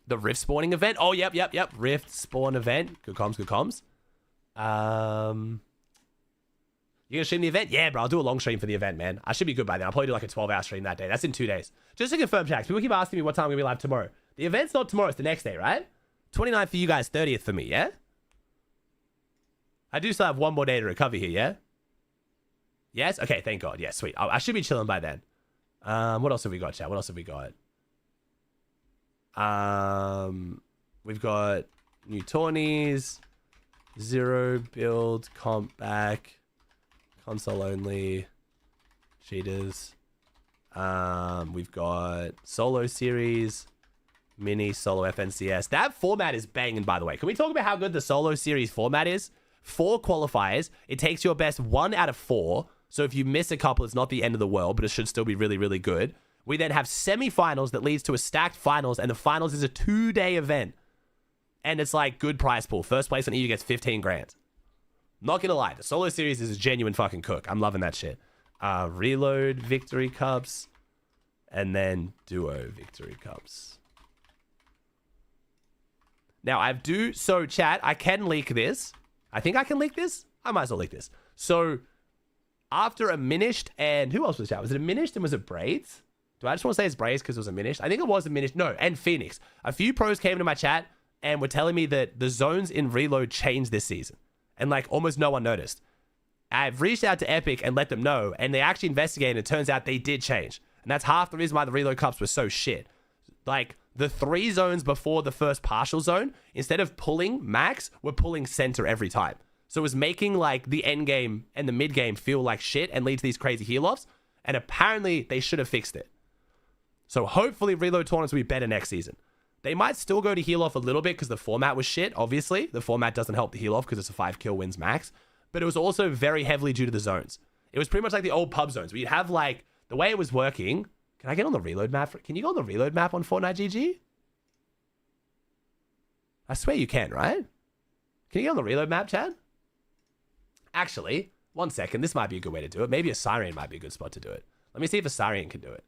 The Rift spawning event. Oh, yep. Rift spawn event. Good comms. You gonna stream the event? Yeah, bro. I'll do a long stream for the event, man. I should be good by then. I'll probably do like a 12-hour stream that day. That's in 2 days. Just to confirm, chat. People keep asking me what time I'm gonna be live tomorrow. The event's not tomorrow. It's the next day, right? 29th for you guys, 30th for me, yeah? I do still have one more day to recover here, yeah? Yes? Okay, thank God. Yeah, sweet. I should be chilling by then. What else have we got, chat? What else have we got? We've got new tourneys, 0 build, comp back, console only, cheaters. We've got solo series, mini solo FNCS. That format is banging, by the way. Can we talk about how good the solo series format is? 4 qualifiers. It takes your best 1 out of 4. So if you miss a couple, it's not the end of the world, but it should still be really, really good. We then have semi-finals that leads to a stacked finals, and the finals is a 2-day event. And it's like good prize pool. First place on EU gets 15 grand. Not gonna lie, the solo series is a genuine fucking cook. I'm loving that shit. Reload victory cups, and then duo victory cups. Now so chat, I can leak this. I think I can leak this. I might as well leak this. So after a Minished and who else was chat? Was it a Minished and was it Braids? Do I just want to say it's Braids because it was a Minished? I think it was a Minished. No, and Phoenix. A few pros came into my chat and were telling me that the zones in Reload changed this season. And like almost no one noticed. I've reached out to Epic and let them know, and they actually investigated, and it turns out they did change. And that's half the reason why the Reload Cups were so shit. Like, the 3 zones before the first partial zone, instead of pulling max, we're pulling center every time. So it was making, like, the end game and the mid game feel like shit and lead to these crazy heal-offs. And apparently, they should have fixed it. So hopefully, Reload tournaments will be better next season. They might still go to heal-off a little bit because the format was shit, obviously. The format doesn't help the heal-off because it's a 5 kill wins max. But it was also very heavily due to the zones. It was pretty much like the old pub zones, where you'd have, like, the way it was working... Can I get on the reload map? Can you go on the reload map on Fortnite GG? I swear you can, right? Can you get on the reload map, Chad? Actually, 1 second. This might be a good way to do it. Maybe a Siren might be a good spot to do it. Let me see if a Siren can do it.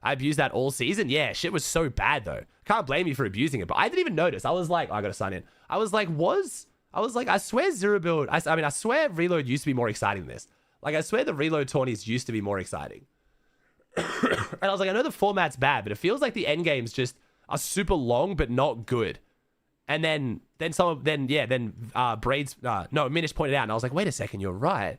I abused that all season. Yeah, shit was so bad, though. Can't blame you for abusing it, but I didn't even notice. I was like, oh, I got to sign in. I was like, I swear Zero Build... I swear Reload used to be more exciting than this. Like, I swear the Reload tourneys used to be more exciting. And I was like, I know the format's bad, but it feels like the end games just are super long but not good. And then Braids, Minish pointed out, and I was like, wait a second, you're right.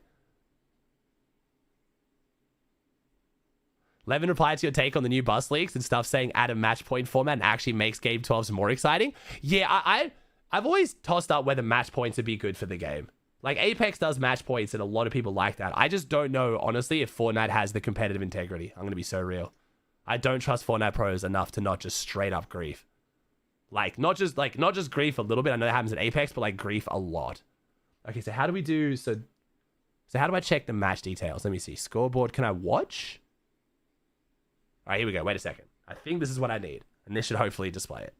Levin replied to your take on the new bus leaks and stuff, saying add a match point format and actually makes Game 12s more exciting. Yeah, I've always tossed up whether match points would be good for the game. Like, Apex does match points, and a lot of people like that. I just don't know, honestly, if Fortnite has the competitive integrity. I'm going to be so real. I don't trust Fortnite pros enough to not just straight up grief. Not just grief a little bit. I know that happens at Apex, but, like, grief a lot. Okay, so how do we do... So how do I check the match details? Let me see. Scoreboard. Can I watch? All right, here we go. Wait a second. I think this is what I need. And this should hopefully display it.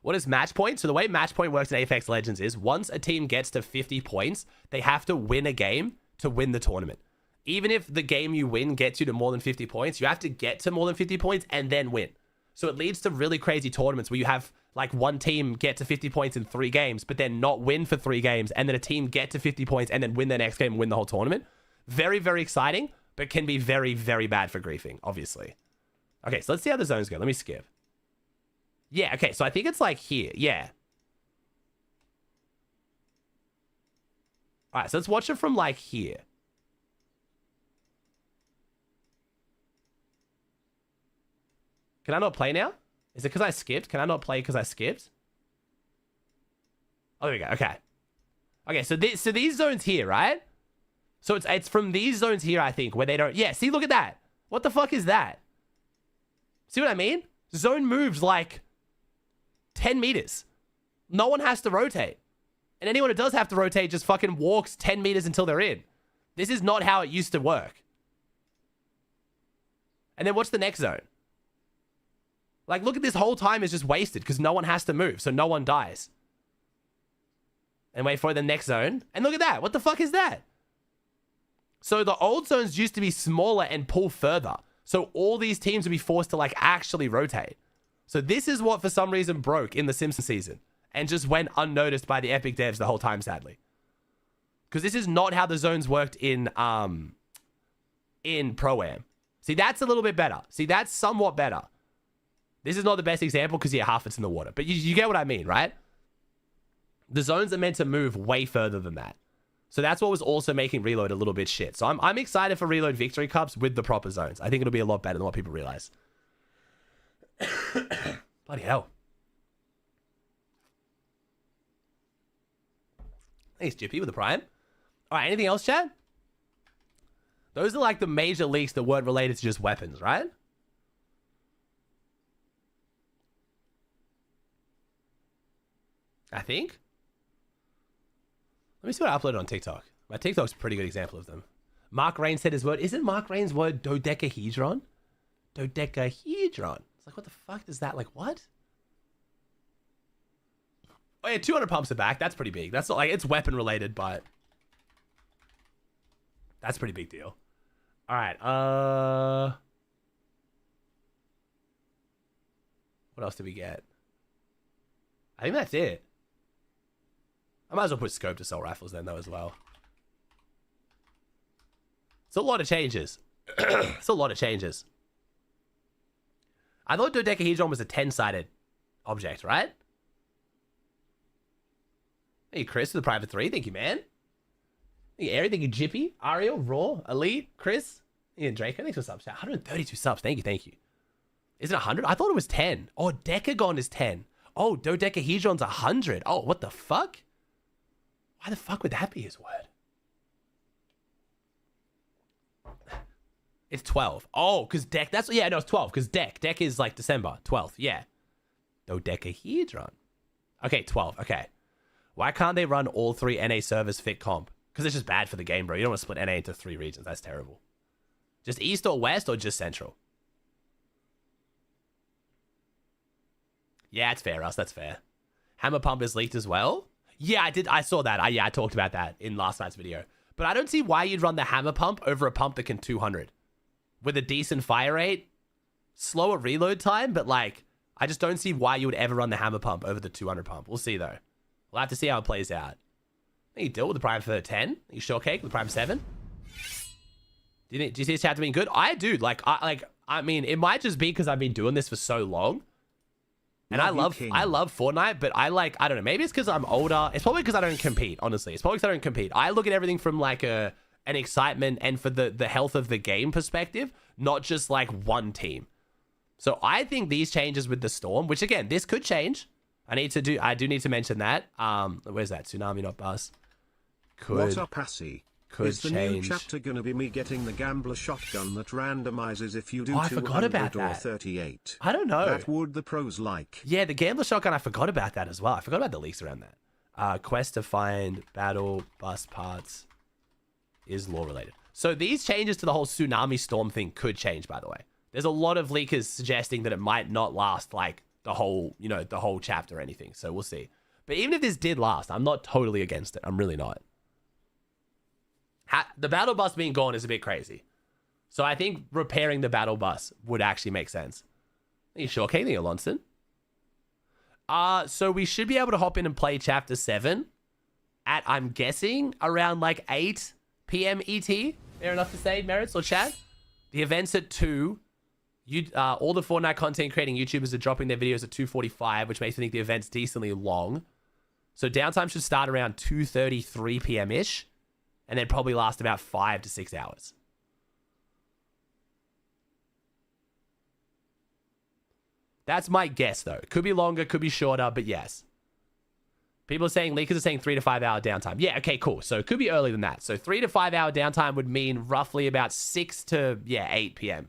What is match point? So the way match point works in Apex Legends is once a team gets to 50 points, they have to win a game to win the tournament. Even if the game you win gets you to more than 50 points, you have to get to more than 50 points and then win. So it leads to really crazy tournaments where you have like one team get to 50 points in 3 games, but then not win for 3 games, and then a team get to 50 points and then win their next game and win the whole tournament. Very, very exciting. but can be very, very bad for griefing, obviously. Okay, so let's see how the zones go. Let me skip. Yeah, okay, so I think it's like here. Yeah. All right, so let's watch it from like here. Can I not play now? Is it because I skipped? Can I not play because I skipped? Oh, there we go. Okay. Okay, so these zones here, right? So it's from these zones here, I think, where they don't... Yeah, see, look at that. What the fuck is that? See what I mean? Zone moves like 10 meters. No one has to rotate. And anyone who does have to rotate just fucking walks 10 meters until they're in. This is not how it used to work. And then what's the next zone? Like, look at this whole time is just wasted because no one has to move, so no one dies. And wait for the next zone. And look at that. What the fuck is that? So the old zones used to be smaller and pull further. So all these teams would be forced to, like, actually rotate. So this is what, for some reason, broke in the Simpsons season. And just went unnoticed by the Epic devs the whole time, sadly. Because this is not how the zones worked in Pro-Am. See, that's a little bit better. See, that's somewhat better. This is not the best example because, yeah, half it's in the water. But you get what I mean, right? The zones are meant to move way further than that. So that's what was also making Reload a little bit shit. So I'm excited for Reload Victory Cups with the proper zones. I think it'll be a lot better than what people realize. Bloody hell. Thanks, Jippy, with the Prime. All right, anything else, chat? Those are like the major leaks that weren't related to just weapons, right? I think. Let me see what I uploaded on TikTok. My TikTok's a pretty good example of them. Mark Rain said his word. Isn't Mark Rain's word dodecahedron? Dodecahedron. It's like, what the fuck does that, like, what? Oh yeah, 200 pumps are back. That's pretty big. That's not like, it's weapon related, but that's a pretty big deal. All right. What else did we get? I think that's it. I might as well put scope to sell rifles then, though, as well. It's a lot of changes. It's a lot of changes. I thought dodecahedron was a 10-sided object, right? Thank you, Chris, for the private 3. Thank you, man. Thank you, Ari. Thank you, Jippy, Ariel, Raw, Elite, Chris. Thank you, Draco. Thanks for subs. 132 subs. Thank you. Is it 100? I thought it was 10. Oh, decagon is 10. Oh, dodecahedron's 100. Oh, what the fuck? Why the fuck would that be his word? It's 12. Oh, because deck. That's, yeah, no, it's 12. Because deck. Deck is like December 12th. Yeah. Dodecahedron. Okay, 12. Okay. Why can't they run all 3 NA servers fit comp? Because it's just bad for the game, bro. You don't want to split NA into 3 regions. That's terrible. Just East or West or just Central? Yeah, it's fair, Russ. That's fair. Hammer Pump is leaked as well. Yeah, I did. I saw that. I talked about that in last night's video. But I don't see why you'd run the Hammer Pump over a pump that can 200. With a decent fire rate, slower reload time, but like, I just don't see why you would ever run the Hammer Pump over the 200 pump. We'll see, though. We'll have to see how it plays out. I think you deal with the Prime for 10. You shortcake with the Prime 7. Do you see this chapter being good? I do. I mean, it might just be because I've been doing this for so long. And I love Fortnite, but I don't know. Maybe it's because I'm older. It's probably because I don't compete, honestly. It's probably because I don't compete. I look at everything from like an excitement and for the health of the game perspective, not just like one team. So I think these changes with the Storm, which again, this could change. I do need to mention that. Where's that? Tsunami, not bus. What up, Assy? Is the change. new chapter gonna be me getting the gambler shotgun that randomizes if you do I forgot about 200 or that. 38? I don't know. That would the pros like. Yeah, the Gambler Shotgun, I forgot about that as well. I forgot about the leaks around that. Quest to find battle bus parts is lore related. So these changes to the whole Tsunami Storm thing could change, by the way. There's a lot of leakers suggesting that it might not last like the whole chapter or anything. So we'll see. But even if this did last, I'm not totally against it. I'm really not. The battle bus being gone is a bit crazy. So I think repairing the battle bus would actually make sense. Are you sure, Kaylee or Lonson? So we should be able to hop in and play chapter 7 at, I'm guessing, around like 8 p.m. ET. Fair enough to say, Merits or Chad? The event's at 2. All the Fortnite content creating YouTubers are dropping their videos at 2:45, which makes me think the event's decently long. So downtime should start around 2:30, 3 p.m.-ish, and then probably last about 5 to 6 hours. That's my guess, though. Could be longer, could be shorter, but yes. People are saying, leakers are saying 3 to 5 hour downtime. Yeah, okay, cool. So it could be earlier than that. So 3 to 5 hour downtime would mean roughly about 6 to, 8 p.m.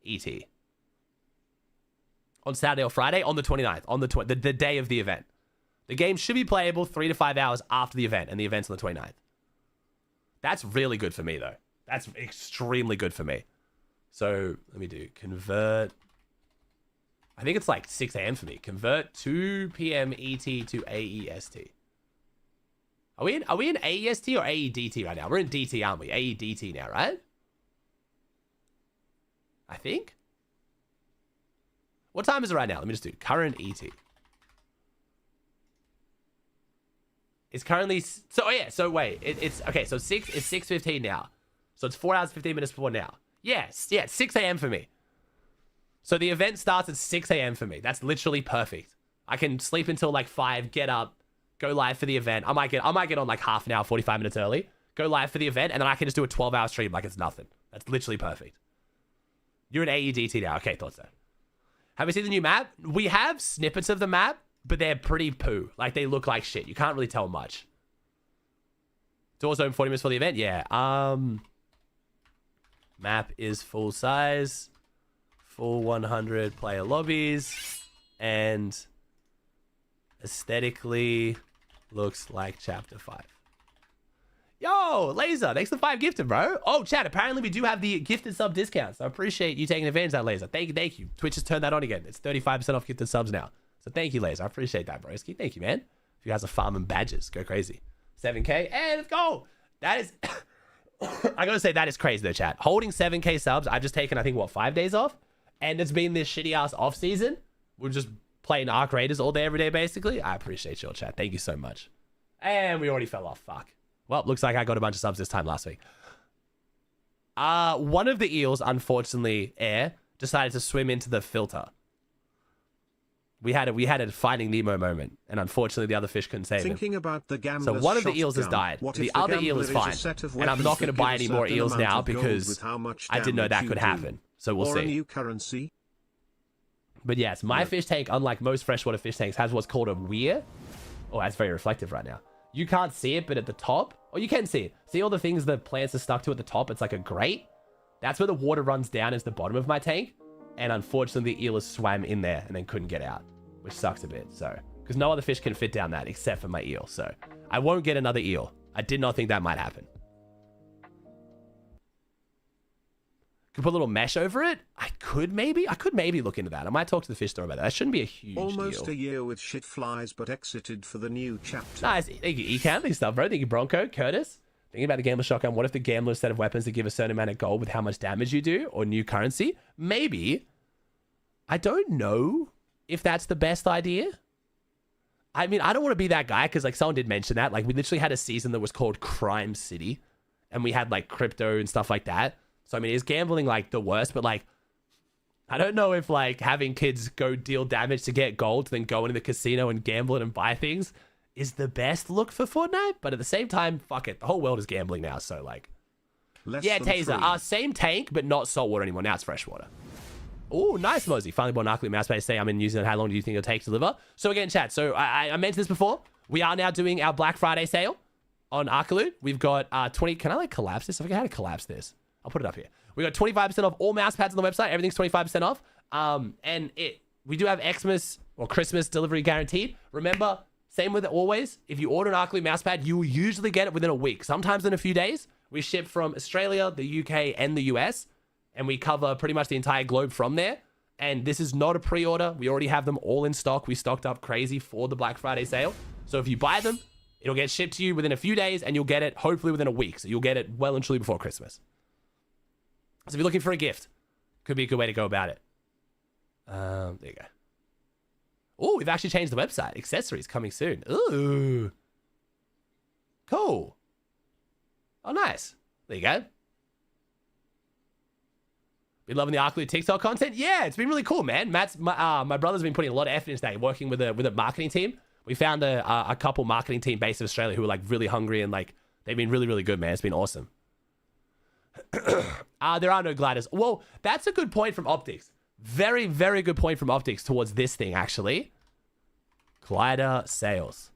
ET. On Saturday or Friday, on the 29th, on the day of the event. The game should be playable 3 to 5 hours after the event, and the event's on the 29th. That's really good for me, though. That's extremely good for me. So let me do convert. I think it's like 6 a.m. for me. Convert 2 p.m. ET to AEST. Are we in AEST or AEDT right now? We're in DT, aren't we? AEDT now, right? I think. What time is it right now? Let me just do current ET. It's currently so wait, it's okay, so it's 6:15 now. So it's 4 hours 15 minutes before now. Yes, yeah, it's 6 a.m. for me. So the event starts at 6 a.m. for me. That's literally perfect. I can sleep until like 5, get up, go live for the event. I might get on like half an hour, 45 minutes early, go live for the event, and then I can just do a 12-hour stream like it's nothing. That's literally perfect. You're in AEDT now. Okay, thought so. Have you seen the new map? We have snippets of the map, but they're pretty poo. Like, they look like shit. You can't really tell much. Doors open 40 minutes for the event? Yeah. Map is full size. Full 100 player lobbies. And aesthetically looks like Chapter 5. Yo, Laser, thanks for 5 gifted, bro. Oh, chat, apparently we do have the gifted sub discounts. I appreciate you taking advantage of that, Laser. Thank you. Twitch has turned that on again. It's 35% off gifted subs now. So thank you, Laser. I appreciate that, broski. Thank you, man. If you guys are farming badges, go crazy. 7K, and let's go. That is, I gotta say, that is crazy though, chat. Holding 7K subs, I've just taken, I think, 5 days off? And it's been this shitty ass off season. We're just playing Arc Raiders all day, every day, basically. I appreciate your chat. Thank you so much. And we already fell off. Fuck. Well, looks like I got a bunch of subs this time last week. One of the eels, unfortunately, decided to swim into the filter. We had a Finding Nemo moment, and unfortunately, the other fish couldn't save Thinking him. about the So one of the eels has died. The other eel is fine, and I'm not going to buy any more eels now because I didn't know that could happen. So we'll see. A new currency. But yes, my fish tank, unlike most freshwater fish tanks, has what's called a weir. Oh, that's very reflective right now. You can't see it, but at the top, or you can see it. See all the things the plants are stuck to at the top? It's like a grate. That's where the water runs down is the bottom of my tank. And unfortunately, the eel has swam in there and then couldn't get out, which sucks a bit. So, because no other fish can fit down that except for my eel. So I won't get another eel. I did not think that might happen. Could put a little mesh over it. I could maybe look into that. I might talk to the fish store about that. That shouldn't be a huge Almost deal. a year with shit flies, but exited for the new chapter. Nice. Thank you, Ecam. Thank you, stuff, bro. Thank you, Bronco. Curtis. Thinking about the gambler shotgun. What if the gambler set of weapons that give a certain amount of gold with how much damage you do, or new currency? Maybe. I don't know if that's the best idea. I mean, I don't want to be that guy because, like, someone did mention that. Like, we literally had a season that was called Crime City, and we had like crypto and stuff like that. So I mean, is gambling like the worst? But like, I don't know if like having kids go deal damage to get gold, then go into the casino and gamble it and buy things is the best look for Fortnite. But at the same time, fuck it, the whole world is gambling now. So like, yeah, Taser, same tank, but not saltwater anymore. Now it's freshwater. Oh, nice, Mosey. Finally bought an Arclight mouse base. Say I'm in New Zealand. How long do you think it'll take to deliver? So again, chat. So I mentioned this before. We are now doing our Black Friday sale on Arcaloot. We've got 20. Can I like collapse this? I forget how to collapse this. I'll put it up here. We got 25% off all mouse pads on the website. Everything's 25% off. And we do have Xmas or Christmas delivery guaranteed. Remember, same with it always. If you order an Arcaloot mouse pad, you will usually get it within a week. Sometimes in a few days. We ship from Australia, the UK, and the US. And we cover pretty much the entire globe from there. And this is not a pre-order. We already have them all in stock. We stocked up crazy for the Black Friday sale. So if you buy them, it'll get shipped to you within a few days. And you'll get it hopefully within a week. So you'll get it well and truly before Christmas. So if you're looking for a gift, could be a good way to go about it. There you go. Oh, we've actually changed the website. Accessories coming soon. Ooh. Cool. Oh, nice. There you go. Been loving the Arcloot TikTok content? Yeah, it's been really cool, man. My brother's been putting a lot of effort into that, working with a marketing team. We found a couple marketing team based in Australia who are like really hungry and like they've been really, really good, man. It's been awesome. There are no gliders. Well, that's a good point from Optics. Very, very good point from Optics towards this thing, actually. Glider sales.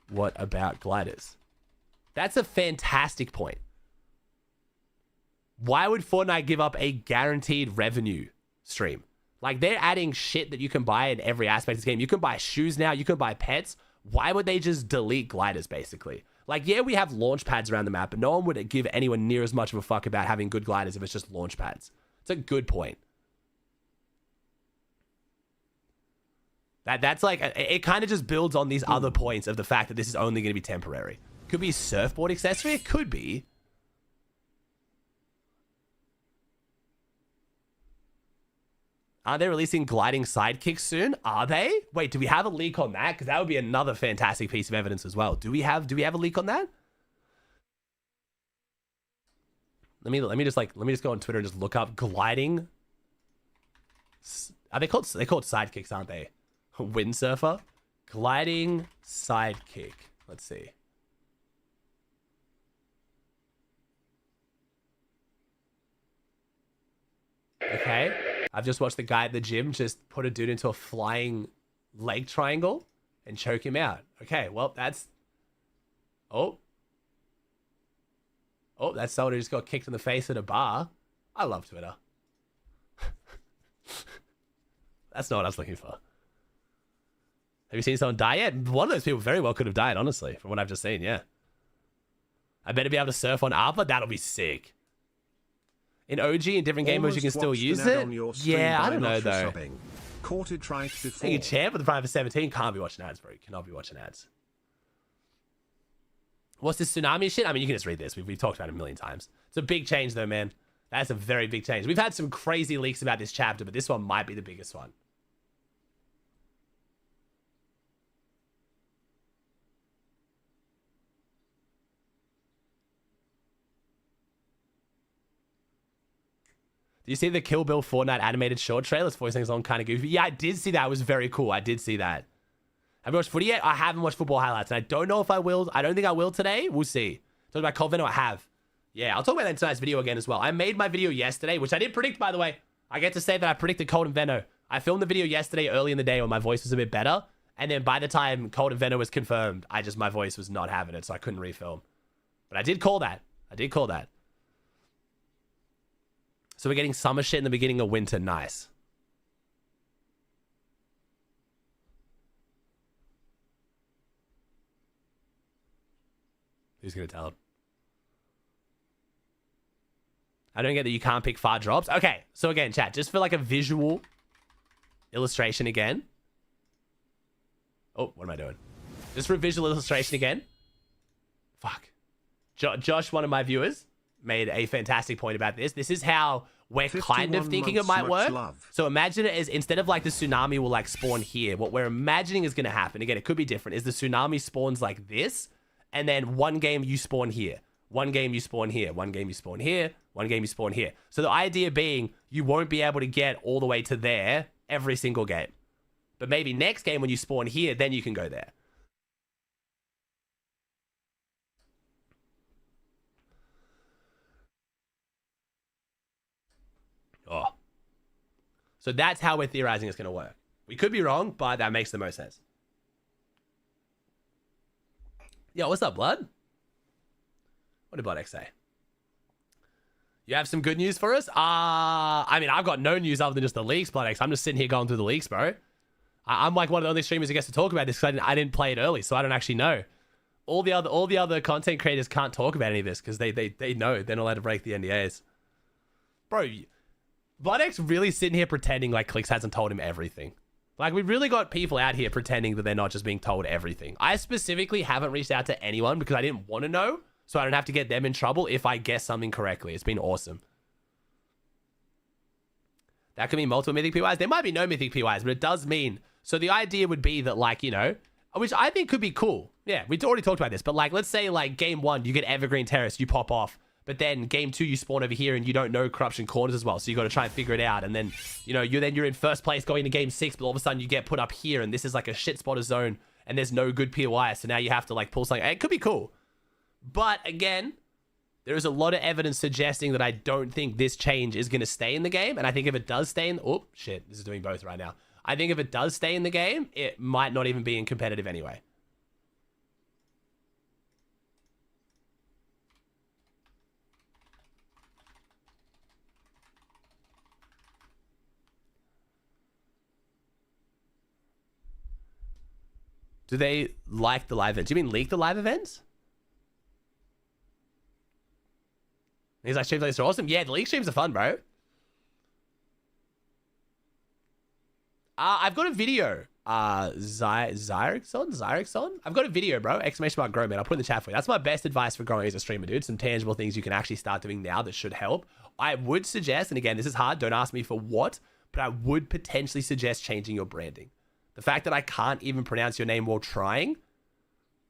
What about gliders? That's a fantastic point. Why would Fortnite give up a guaranteed revenue stream? Like, they're adding shit that you can buy in every aspect of this game. You can buy shoes now. You can buy pets. Why would they just delete gliders, basically? Like, yeah, we have launch pads around the map, but no one would give anyone near as much of a fuck about having good gliders if it's just launch pads. It's a good point. That's like, it kind of just builds on these other points of the fact that this is only going to be temporary. Could be a surfboard accessory. It could be. Are they releasing gliding sidekicks soon? Are they? Wait, do we have a leak on that? Because that would be another fantastic piece of evidence as well. Do we have a leak on that? Let me just go on Twitter and just look up gliding. Are they called sidekicks, aren't they? Windsurfer? Gliding sidekick. Let's see. Okay. I've just watched the guy at the gym just put a dude into a flying leg triangle and choke him out. Okay, well, that's... Oh, that's someone who just got kicked in the face at a bar. I love Twitter. That's not what I was looking for. Have you seen someone die yet? One of those people very well could have died, honestly, from what I've just seen, yeah. I better be able to surf on Arpa. That'll be sick. In OG and different game modes, you can still use it. Yeah, I don't know, though. Caught it right before. Being a champ with the Prime for 17 can't be watching ads, bro. You cannot be watching ads. What's this tsunami shit? I mean, you can just read this. We've talked about it a million times. It's a big change, though, man. That's a very big change. We've had some crazy leaks about this chapter, but this one might be the biggest one. Do you see the Kill Bill Fortnite animated short trailer? It's voicing song kind of goofy. Yeah, I did see that. It was very cool. I did see that. Have you watched footy yet? I haven't watched football highlights, and I don't know if I will. I don't think I will today. We'll see. Talking about Cold Venom, I have. Yeah, I'll talk about that in tonight's video again as well. I made my video yesterday, which I did predict, by the way. I get to say that I predicted Cold and Veno. I filmed the video yesterday early in the day when my voice was a bit better, and then by the time Cold and Veno was confirmed, my voice was not having it, so I couldn't refilm. But I did call that. So we're getting summer shit in the beginning of winter. Nice. Who's going to tell him? I don't get that you can't pick far drops. Okay, so again, chat, just for like a visual illustration again. Oh, what am I doing? Just for a visual illustration again. Fuck. Josh, one of my viewers, made a fantastic point about this. This is how we're kind of thinking it might work. So imagine it as, instead of like the tsunami will like spawn here, what we're imagining is going to happen, again, it could be different, is the tsunami spawns like this, and then one game you spawn here, one game you spawn here, one game you spawn here, one game you spawn here. So the idea being you won't be able to get all the way to there every single game. But maybe next game when you spawn here, then you can go there. Oh. So that's how we're theorizing it's going to work. We could be wrong, but that makes the most sense. Yo, what's up, Blood? What did BloodX say? You have some good news for us? I mean, I've got no news other than just the leaks, BloodX. I'm just sitting here going through the leaks, bro. I'm like one of the only streamers who gets to talk about this because I didn't play it early, so I don't actually know. All the other content creators can't talk about any of this because they know they're not allowed to break the NDAs. Bro, BloodX really sitting here pretending like Clicks hasn't told him everything. Like, we've really got people out here pretending that they're not just being told everything. I specifically haven't reached out to anyone because I didn't want to know, so I don't have to get them in trouble if I guess something correctly. It's been awesome. That could mean multiple mythic PYs. There might be no mythic PYs, but it does mean... So the idea would be that, like, you know, which I think could be cool. Yeah, we already talked about this, but, like, let's say, like, game one, you get Evergreen Terrace, you pop off. But then game 2, you spawn over here and you don't know corruption corners as well. So you got to try and figure it out. And then, you know, you're in first place going to game 6, but all of a sudden you get put up here and this is like a shit spotter zone and there's no good POI. So now you have to like pull something. It could be cool. But again, there is a lot of evidence suggesting that I don't think this change is going to stay in the game. And I think if it does stay in... Oh, shit. This is doing both right now. I think if it does stay in the game, it might not even be in competitive anyway. Do they like the live events? Do you mean leak the live events? He's like, streams are awesome. Yeah, the league streams are fun, bro. I've got a video. Zyrixon? I've got a video, bro. Exclamation mark grow, man. I'll put in the chat for you. That's my best advice for growing as a streamer, dude. Some tangible things you can actually start doing now that should help. I would suggest, and again, this is hard. Don't ask me for what, but I would potentially suggest changing your branding. The fact that I can't even pronounce your name while trying,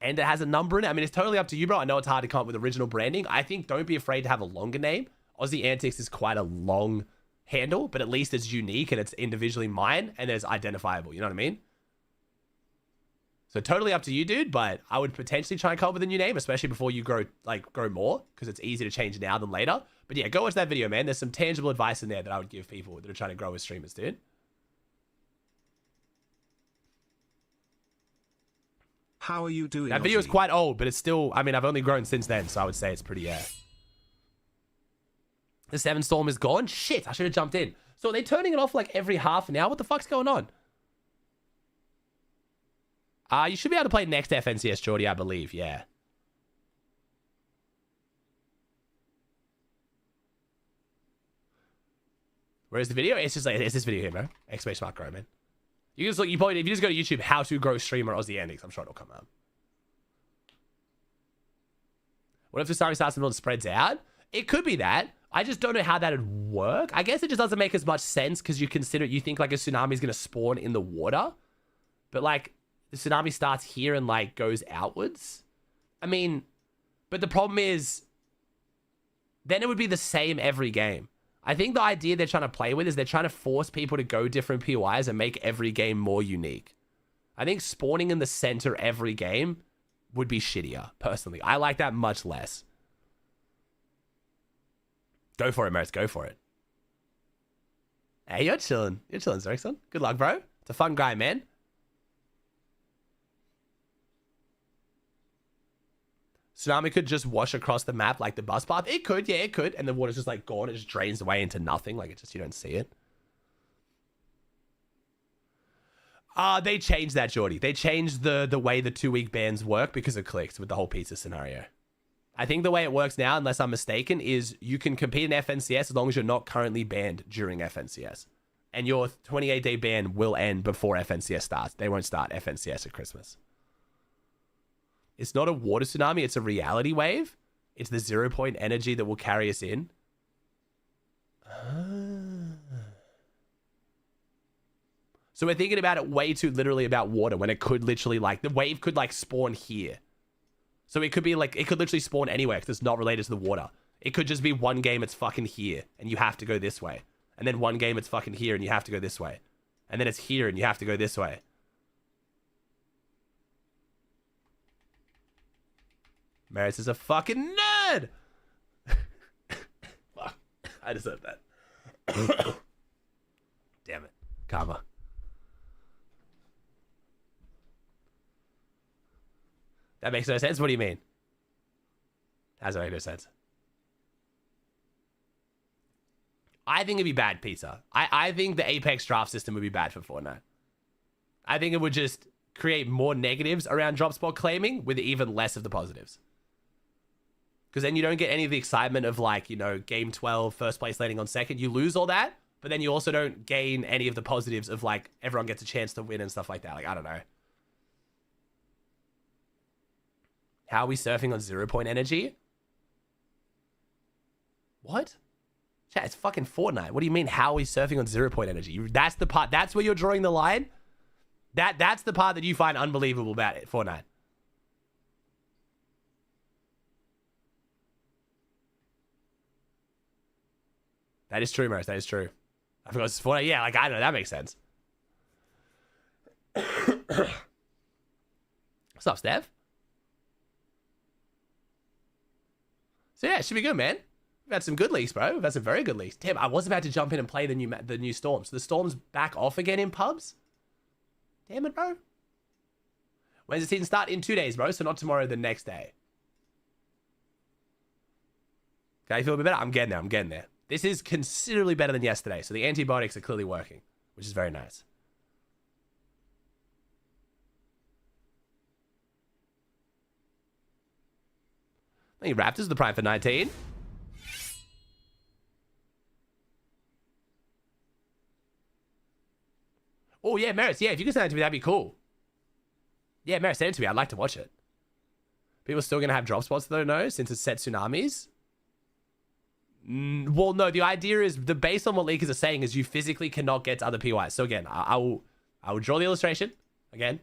and it has a number in it. I mean, it's totally up to you, bro. I know it's hard to come up with original branding. I think don't be afraid to have a longer name. Aussie Antics is quite a long handle, but at least it's unique and it's individually mine and it's identifiable. You know what I mean? So totally up to you, dude. But I would potentially try and come up with a new name, especially before you grow more, because it's easier to change now than later. But yeah, go watch that video, man. There's some tangible advice in there that I would give people that are trying to grow as streamers, dude. How are you doing? That video is Aussie? quite old, but it's still, I mean, I've only grown since then, so I would say it's pretty, yeah. The 7 Storm is gone? Shit, I should have jumped in. So are they turning it off like every half an hour? What the fuck's going on? You should be able to play next FNCS, Jordy, I believe, yeah. Where's the video? It's just like, it's this video here, bro. Exclamation mark grow, man. You just look, if you just go to YouTube, how to grow streamer Aussie Antics, I'm sure it'll come up. What if the tsunami starts and build spreads out? It could be that. I just don't know how that would work. I guess it just doesn't make as much sense because you think like a tsunami is going to spawn in the water. But like the tsunami starts here and like goes outwards. I mean, but the problem is then it would be the same every game. I think the idea they're trying to play with is they're trying to force people to go different POIs and make every game more unique. I think spawning in the center every game would be shittier, personally. I like that much less. Go for it, Mertz. Go for it. Hey, you're chilling. You're chilling, Zerixon. Good luck, bro. It's a fun guy, man. Tsunami could just wash across the map like the bus path. It could, yeah, it could. And the water's just like gone. It just drains away into nothing. Like it just, you don't see it. They changed that, Jordy. They changed the way the 2-week bans work because of clicks with the whole pizza scenario. I think the way it works now, unless I'm mistaken, is you can compete in FNCS as long as you're not currently banned during FNCS. And your 28-day ban will end before FNCS starts. They won't start FNCS at Christmas. It's not a water tsunami, it's a reality wave. It's the 0 point energy that will carry us in. So we're thinking about it way too literally about water when it could literally like, the wave could like spawn here. So it could be like, it could literally spawn anywhere because it's not related to the water. It could just be one game it's fucking here and you have to go this way. And then one game it's fucking here and you have to go this way. And then it's here and you have to go this way. Maris is a fucking nerd! Fuck. I deserve that. Damn it. Karma. That makes no sense? What do you mean? How does that make no sense? I think it'd be bad, Pizza. I think the Apex draft system would be bad for Fortnite. I think it would just create more negatives around drop spot claiming with even less of the positives. Because then you don't get any of the excitement of like, you know, game 12, first place landing on second. You lose all that, but then you also don't gain any of the positives of like everyone gets a chance to win and stuff like that. Like, I don't know. How are we surfing on 0 point energy? What? Chat, it's fucking Fortnite. What do you mean, how are we surfing on 0 point energy? That's the part, that's where you're drawing the line? That's the part that you find unbelievable about it, Fortnite. That is true, Maris. That is true. I forgot it's Fortnite. Yeah, like, I know. That makes sense. What's up, Steph? So, yeah, it should be good, man. We've had some good leaks, bro. We've had some very good leaks. Damn, I was about to jump in and play the new Storm. So the Storm's back off again in pubs? Damn it, bro. When's the season start? In 2 days, bro. So not tomorrow, the next day. Okay, you feel a bit better? I'm getting there. I'm getting there. This is considerably better than yesterday. So the antibiotics are clearly working, which is very nice. Thank you, Raptors, the prime for 19. Oh, yeah, Maris. Yeah, if you could send it to me, that'd be cool. Yeah, Maris, send it to me. I'd like to watch it. People still going to have drop spots, though, no? Since it's set tsunamis? Well, no, the idea is, the based on what leakers are saying is you physically cannot get to other POIs. So, again, I will draw the illustration. Again.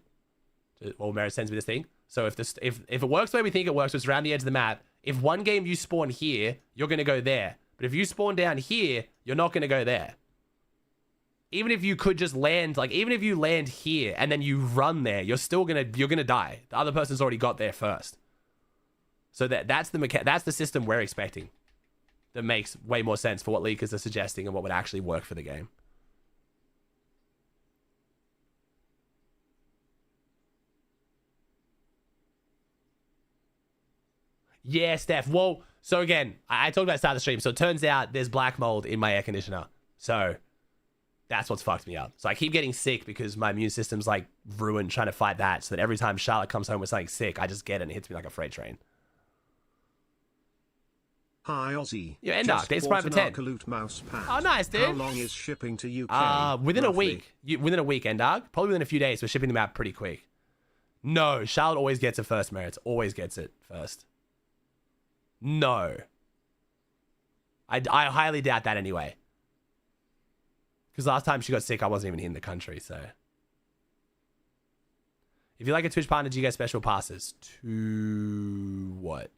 Well, Maris sends me this thing. So, if it works the way we think it works, it's around the edge of the map. If one game you spawn here, you're going to go there. But if you spawn down here, you're not going to go there. Even if you could just land, like, even if you land here and then you run there, you're gonna die. The other person's already got there first. So that's the system we're expecting. That makes way more sense for what leakers are suggesting and what would actually work for the game. Yeah, Steph. Well, so again, I talked about at the start of the stream. So it turns out there's black mold in my air conditioner. So that's what's fucked me up. So I keep getting sick because my immune system's like ruined trying to fight that. So that every time Charlotte comes home with something sick, I just get it and it hits me like a freight train. Hi, Aussie. Yeah, Endark. Thanks for Prime for 10. Mouse pad. Oh, nice, dude. How long is shipping to UK? Within roughly? a week. Within a week, Endark. Probably within a few days. We're shipping them out pretty quick. No, Charlotte always gets it first, Merits. Always gets it first. No. I highly doubt that anyway. Because last time she got sick, I wasn't even in the country, so. If you like a Twitch partner, do you get special passes? To what?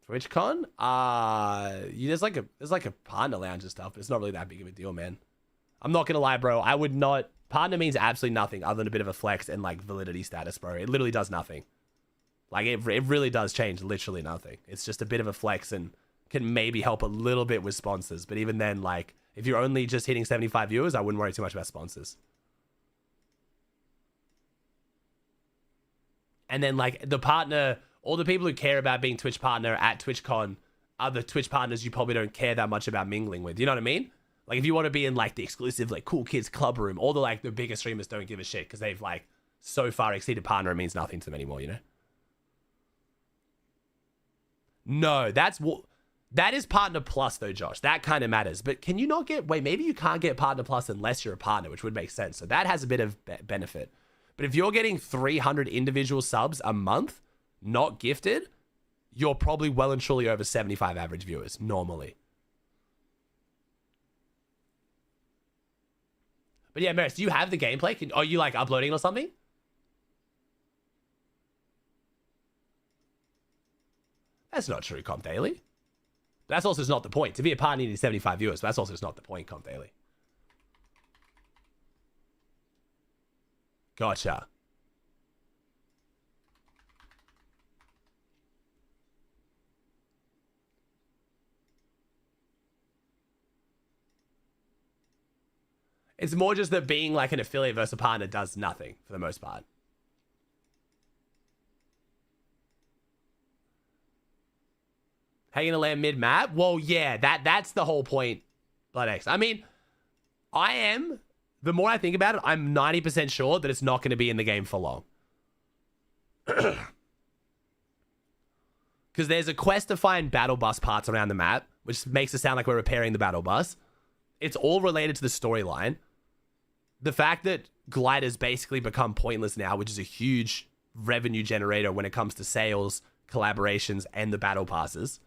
TwitchCon? There's like a partner lounge and stuff, but it's not really that big of a deal, man. I'm not gonna lie, bro. I would not. Partner means absolutely nothing other than a bit of a flex and like validity status, bro. It literally does nothing. Like, it really does change literally nothing. It's just a bit of a flex and can maybe help a little bit with sponsors. But even then, like, if you're only just hitting 75 viewers, I wouldn't worry too much about sponsors. And then, like, the partner, all the people who care about being Twitch partner at TwitchCon are the Twitch partners you probably don't care that much about mingling with. You know what I mean? Like, if you want to be in, like, the exclusive, like, cool kids club room, all the, like, the bigger streamers don't give a shit because they've, like, so far exceeded partner, it means nothing to them anymore, you know? No, that is partner plus though, Josh. That kind of matters. But can you not get, wait, maybe you can't get partner plus unless you're a partner, which would make sense. So that has a bit of benefit. But if you're getting 300 individual subs a month, not gifted, you're probably well and truly over 75 average viewers normally. But yeah, Maris, do you have the gameplay? Are you like uploading it or something? That's not true, Comp Daily. That's also not the point. To be a partner, you need 75 viewers, but that's also not the point, Comp Daily. Gotcha. It's more just that being like an affiliate versus a partner does nothing for the most part. How you gonna land mid-map? Well, yeah, that's the whole point, Blood X. I mean, the more I think about it, I'm 90% sure that it's not going to be in the game for long. Because there's a quest to find battle bus parts around the map, which makes it sound like we're repairing the battle bus. It's all related to the storyline. The fact that gliders basically become pointless now, which is a huge revenue generator when it comes to sales, collaborations, and the battle passes.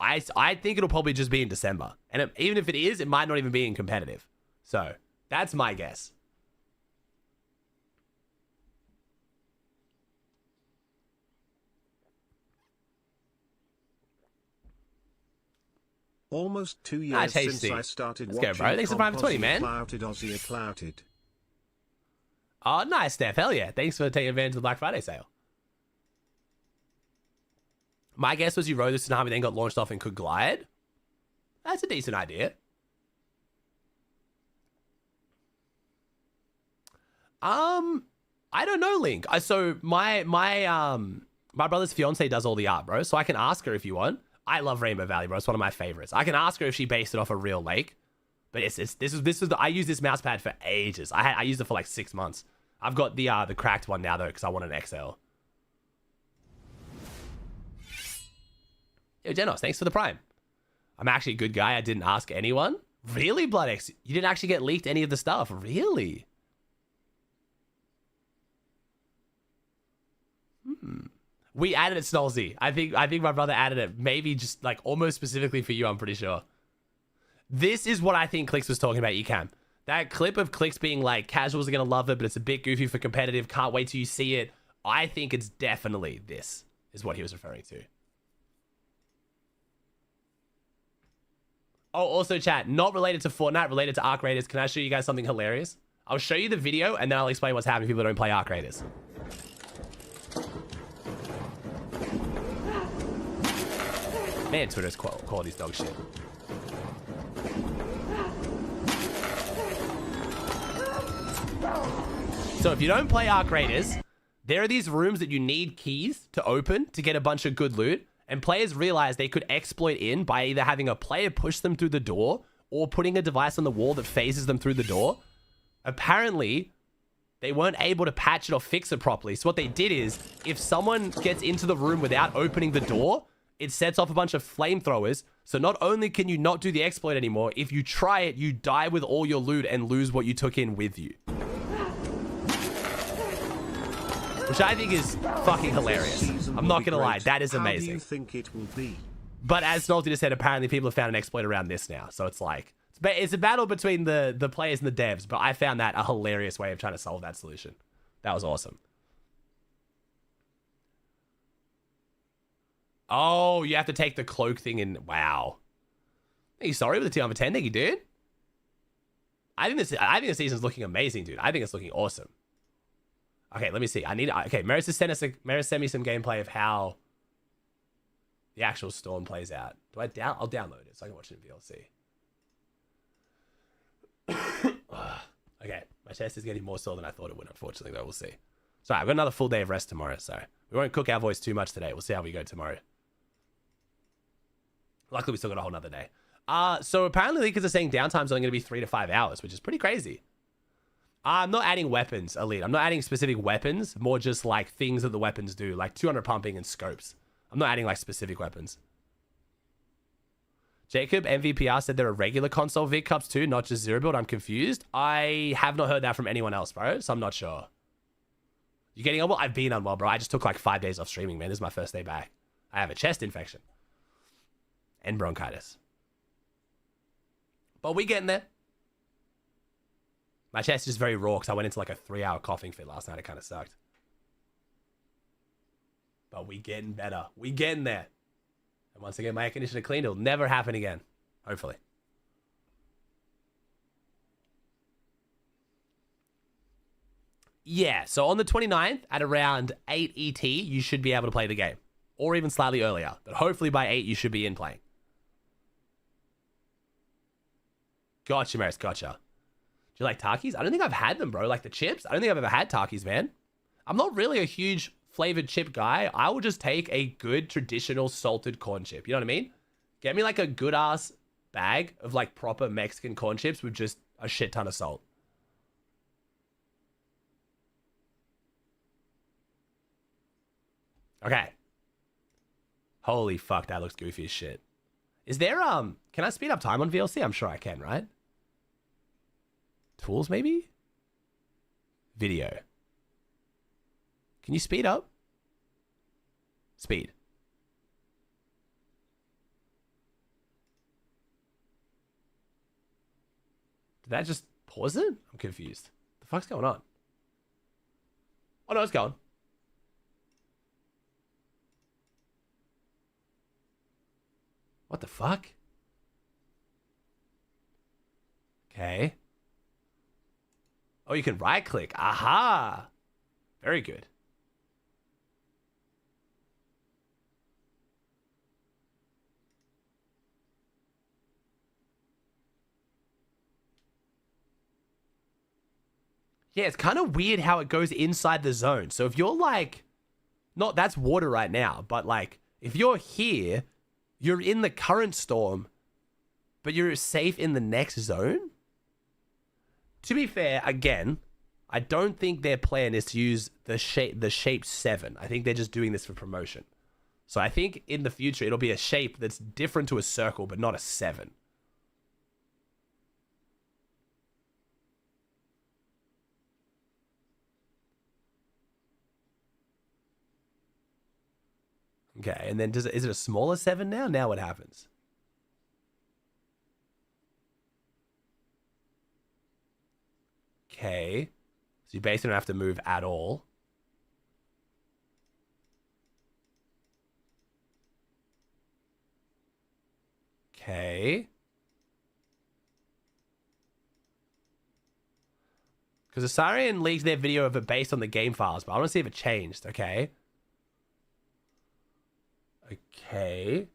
I think it'll probably just be in December. And even if it is, it might not even be in competitive. So, that's my guess. Almost 2 Ah, years since tasty. I started Let's go, watching. bro. Thanks for 5 for 20, man. Clouted Aussie clouted. Oh, nice, Steph. Hell yeah. Thanks for taking advantage of the Black Friday sale. My guess was you rode the tsunami, then got launched off and could glide. That's a decent idea. I don't know, Link. So my brother's fiance does all the art, bro. So I can ask her if you want. I love Rainbow Valley, bro. It's one of my favorites. I can ask her if she based it off a real lake. But I used this mouse pad for ages. I used it for like 6 months. I've got the cracked one now though because I want an XL. Yo, Genos, thanks for the Prime. I'm actually a good guy. I didn't ask anyone. Really, BloodX? You didn't actually get leaked any of the stuff? Really? We added it, Snolzy. I think my brother added it. Maybe just like almost specifically for you, I'm pretty sure. This is what I think Clicks was talking about, Ecam. That clip of Clicks being like, casuals are going to love it, but it's a bit goofy for competitive. Can't wait till you see it. I think it's definitely this is what he was referring to. Oh, also chat, not related to Fortnite, related to Arc Raiders. Can I show you guys something hilarious? I'll show you the video and then I'll explain what's happening to people that don't play Arc Raiders. Man, Twitter's quality's dog shit. So if you don't play Arc Raiders, there are these rooms that you need keys to open to get a bunch of good loot. And players realize they could exploit in by either having a player push them through the door or putting a device on the wall that phases them through the door. Apparently, they weren't able to patch it or fix it properly. So what they did is, if someone gets into the room without opening the door, it sets off a bunch of flamethrowers. So not only can you not do the exploit anymore, if you try it, you die with all your loot and lose what you took in with you. Which I think is fucking hilarious. I'm not gonna lie, that is amazing. How do you think it will be? But as Nolte just said, apparently people have found an exploit around this now. So it's like, it's a battle between the players and the devs, but I found that a hilarious way of trying to solve that solution. That was awesome. Oh, you have to take the cloak thing in. Wow. Thank you, sorry, with the 2 over 10. Thank you, dude. I think the season's looking amazing, dude. I think it's looking awesome. Okay, let me see. Okay, Maris sent me some gameplay of how the actual storm plays out. I'll download it so I can watch it in VLC. Okay, my chest is getting more sore than I thought it would, unfortunately, though. We'll see. Sorry, I've got another full day of rest tomorrow, so we won't cook our voice too much today. We'll see how we go tomorrow. Luckily, we still got a whole nother day. So apparently leakers are saying downtime's only going to be 3 to 5 hours, which is pretty crazy. I'm not adding weapons, Elite. I'm not adding specific weapons, more just like things that the weapons do, like 200 pumping and scopes. I'm not adding like specific weapons. Jacob, MVPR said there are regular console Vic Cups too, not just zero build. I'm confused. I have not heard that from anyone else, bro, so I'm not sure. You getting unwell? I've been unwell, bro. I just took like 5 days off streaming, man. This is my first day back. I have a chest infection. And bronchitis. But we getting there. My chest is just very raw because I went into like a 3-hour coughing fit last night. It kind of sucked. But we getting better. We getting there. And once I get my air conditioner cleaned, it'll never happen again. Hopefully. Yeah, so on the 29th at around 8 ET, you should be able to play the game. Or even slightly earlier. But hopefully by 8, you should be in playing. Gotcha, Maris. Gotcha. Do you like Takis? I don't think I've had them, bro. Like the chips? I don't think I've ever had Takis, man. I'm not really a huge flavored chip guy. I will just take a good traditional salted corn chip. You know what I mean? Get me like a good ass bag of like proper Mexican corn chips with just a shit ton of salt. Okay. Holy fuck, that looks goofy as shit. Is there, can I speed up time on VLC? I'm sure I can, right? Tools, maybe? Video. Can you speed up? Speed. Did that just pause it? I'm confused. The fuck's going on? Oh no, it's going. What the fuck? Okay. Oh, you can right click. Aha. Very good. Yeah, it's kind of weird how it goes inside the zone. So if you're like, not that's water right now, but like if you're here, you're in the current storm, but you're safe in the next zone. To be fair, again, I don't think their plan is to use the shape 7. I think they're just doing this for promotion. So I think in the future it'll be a shape that's different to a circle, but not a 7. Okay, and then is it a smaller 7 now? Now what happens? Okay. So you basically don't have to move at all. Okay. Because Asarian leaked their video of it based on the game files, but I want to see if it changed. Okay. Okay.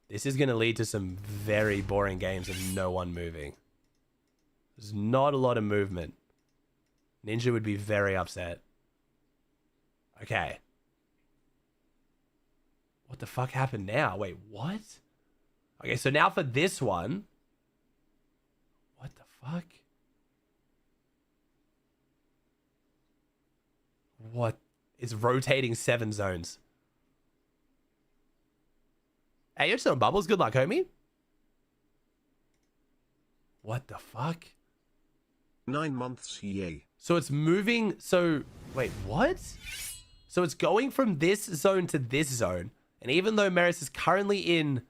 This is going to lead to some very boring games of no one moving. There's not a lot of movement. Ninja would be very upset. Okay. What the fuck happened now? Wait, what? Okay, so now for this one. What the fuck? What? It's rotating 7 zones. Hey, you're still in bubbles. Good luck, homie. What the fuck? 9 months, yay. So it's moving. So, wait, what? So it's going from this zone to this zone. And even though Meris is currently in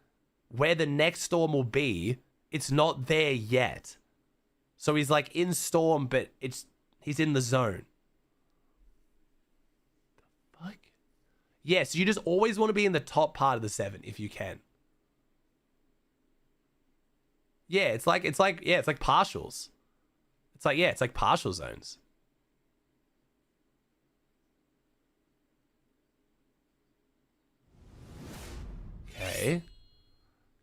where the next storm will be, it's not there yet. So he's like in storm, but he's in the zone. The fuck? Yeah, so you just always want to be in the top part of the 7 if you can. Yeah, it's like partials. It's like partial zones. Okay.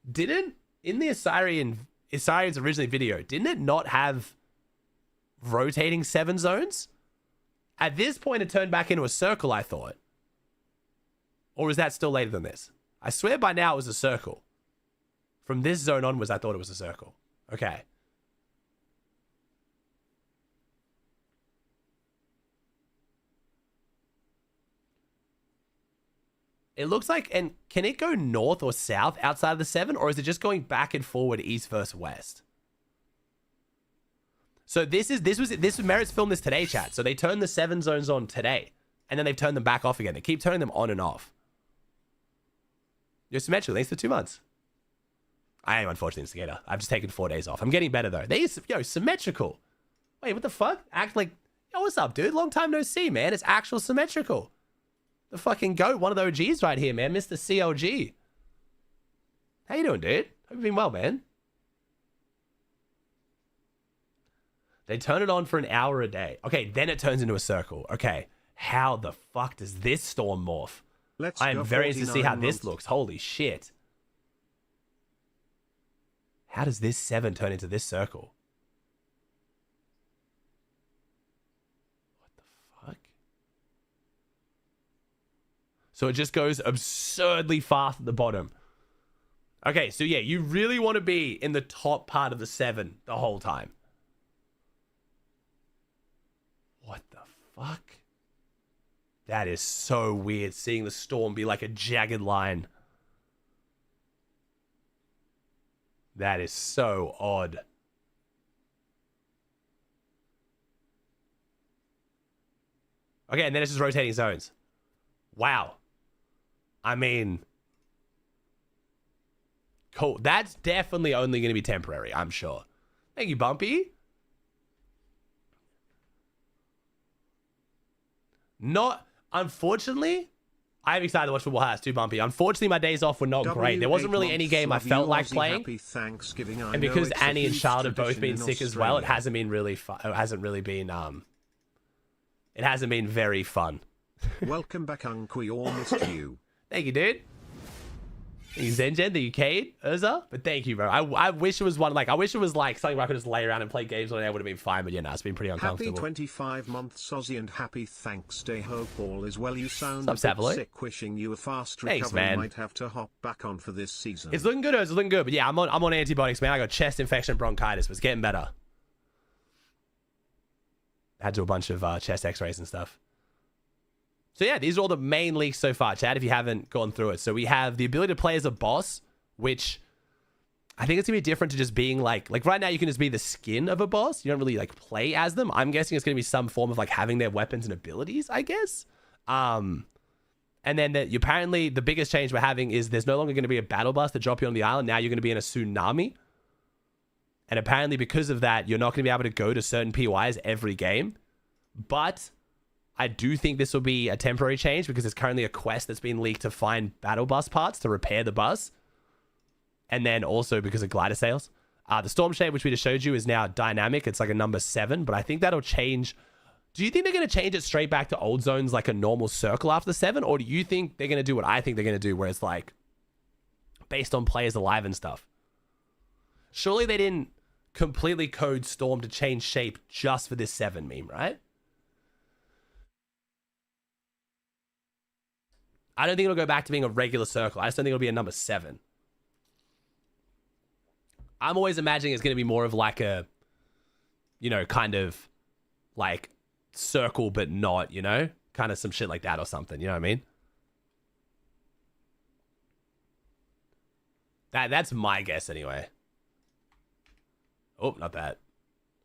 Didn't in the Asarian's originally video, didn't it not have rotating 7 zones? At this point, it turned back into a circle, I thought. Or is that still later than this? I swear by now it was a circle. From this zone onwards, I thought it was a circle. Okay. It looks like, and can it go north or south outside of the 7, or is it just going back and forward east versus west? So this Merit's filmed this today, chat. So they turned the 7 zones on today, and then they've turned them back off again. They keep turning them on and off. You're symmetrical. Thanks for 2 months. I am unfortunately Instigator. I've just taken 4 days off. I'm getting better though. Symmetrical. Wait, what the fuck? Act like, yo, what's up, dude? Long time no see, man. It's actual symmetrical. The fucking GOAT, one of the OGs right here, man. Mr. CLG. How you doing, dude? Hope you've been well, man. They turn it on for an hour a day. Okay, then it turns into a circle. Okay, how the fuck does this storm morph? I am very interested to see how this looks. Holy shit. How does this 7 turn into this circle? What the fuck? So it just goes absurdly fast at the bottom. Okay, so yeah, you really want to be in the top part of the 7 the whole time. What the fuck? That is so weird, seeing the storm be like a jagged line. That is so odd. Okay, and then it's just rotating zones. Wow. I mean, cool. That's definitely only going to be temporary, I'm sure. Thank you, Bumpy. Not, unfortunately, I'm excited to watch football. It's too bumpy. Unfortunately, my days off were not great. There wasn't really any game I felt like playing. And because Annie and Charlotte have both been sick as well, it hasn't been really fun. It hasn't been very fun. Welcome back, Uncle. We all missed you. Thank you, dude. Thank you, Zengen, the UK, Urza. But thank you, bro. I wish it was one, like, I wish it was like something where I could just lay around and play games all day. It would have been fine, but yeah, no, it's been pretty uncomfortable. Happy 25 months, Aussie, and happy Thanks Day. Hope all is well. You sound What's up, a bit Savaloy? sick. Wishing you a fast Thanks, recovery. man. Might have to hop back on for this season. It's looking good, Urza. It's looking good. But yeah, I'm on antibiotics, man. I got chest infection, bronchitis, but it's getting better. Had to do a bunch of chest x-rays and stuff. So yeah, these are all the main leaks so far, Chad, if you haven't gone through it. So we have the ability to play as a boss, which I think it's going to be different to just being like right now you can just be the skin of a boss. You don't really like play as them. I'm guessing it's going to be some form of like having their weapons and abilities, I guess. And then apparently the biggest change we're having is there's no longer going to be a battle bus to drop you on the island. Now you're going to be in a tsunami. And apparently because of that, you're not going to be able to go to certain PYs every game. But I do think this will be a temporary change because there's currently a quest that's been leaked to find battle bus parts to repair the bus. And then also because of glider sales. The Storm Shade, which we just showed you, is now dynamic. It's like a number 7, but I think that'll change. Do you think they're going to change it straight back to old zones like a normal circle after 7? Or do you think they're going to do what I think they're going to do, where it's like based on players alive and stuff? Surely they didn't completely code Storm to change shape just for this 7 meme, right? I don't think it'll go back to being a regular circle. I just don't think it'll be a number 7. I'm always imagining it's going to be more of like a, you know, kind of like circle, but not, you know, kind of some shit like that or something. You know what I mean? That's my guess anyway. Oh, not that.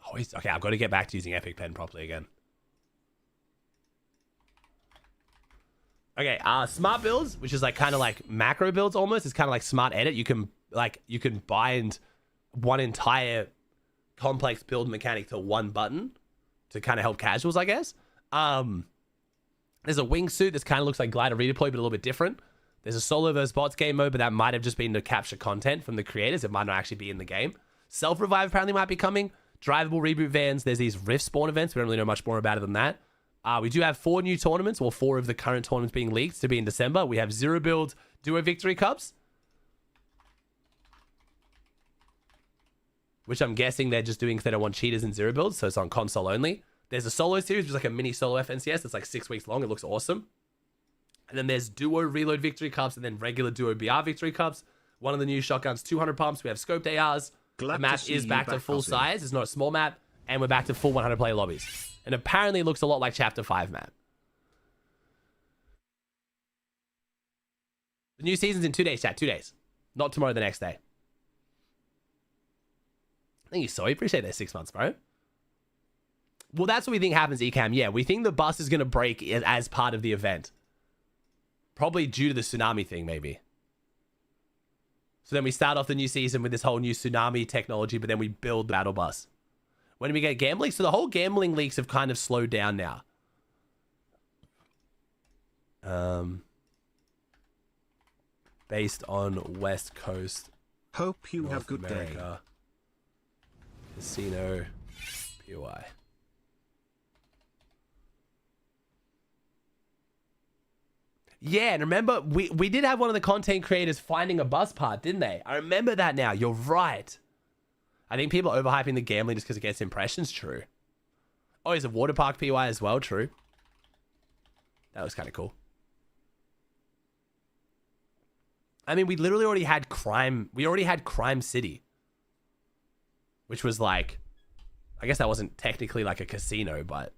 Oh, okay, I've got to get back to using Epic Pen properly again. Okay, smart builds, which is like kind of like macro builds almost. It's kind of like smart edit. You can bind one entire complex build mechanic to one button to kind of help casuals, I guess. There's a wingsuit that kind of looks like glider redeploy, but a little bit different. There's a solo versus bots game mode, but that might have just been to capture content from the creators. It might not actually be in the game. Self-revive apparently might be coming. Drivable reboot vans. There's these rift spawn events. We don't really know much more about it than that. We do have 4 new tournaments, or 4 of the current tournaments being leaked to be in December. We have 0 build duo victory cups, which I'm guessing they're just doing because they don't want cheaters in 0 builds, so it's on console only. There's a solo series, which is like a mini solo FNCS. It's like 6 weeks long. It looks awesome. And then there's duo reload victory cups and then regular duo BR victory cups. One of the new shotguns, 200 pumps. We have scoped ARs. The map is back to full size. It's not a small map. And we're back to full 100 player lobbies. And apparently it looks a lot like Chapter 5 map. The new season's in 2 days, chat. 2 days. Not tomorrow, the next day. Thank you, Soy. Appreciate that 6 months, bro. Well, that's what we think happens, Ecam. Yeah, we think the bus is going to break as part of the event. Probably due to the tsunami thing, maybe. So then we start off the new season with this whole new tsunami technology, but then we build the battle bus. When do we get gambling? So the whole gambling leaks have kind of slowed down now. Based on West Coast. Hope you North have good America, Casino, POI. Yeah, and remember, we did have one of the content creators finding a bus part, didn't they? I remember that now. You're right. I think people are overhyping the gambling just because it gets impressions. True. Oh, there's a water park PY as well. True. That was kind of cool. I mean, we literally already had crime. We already had Crime City. Which was like, I guess that wasn't technically like a casino, but.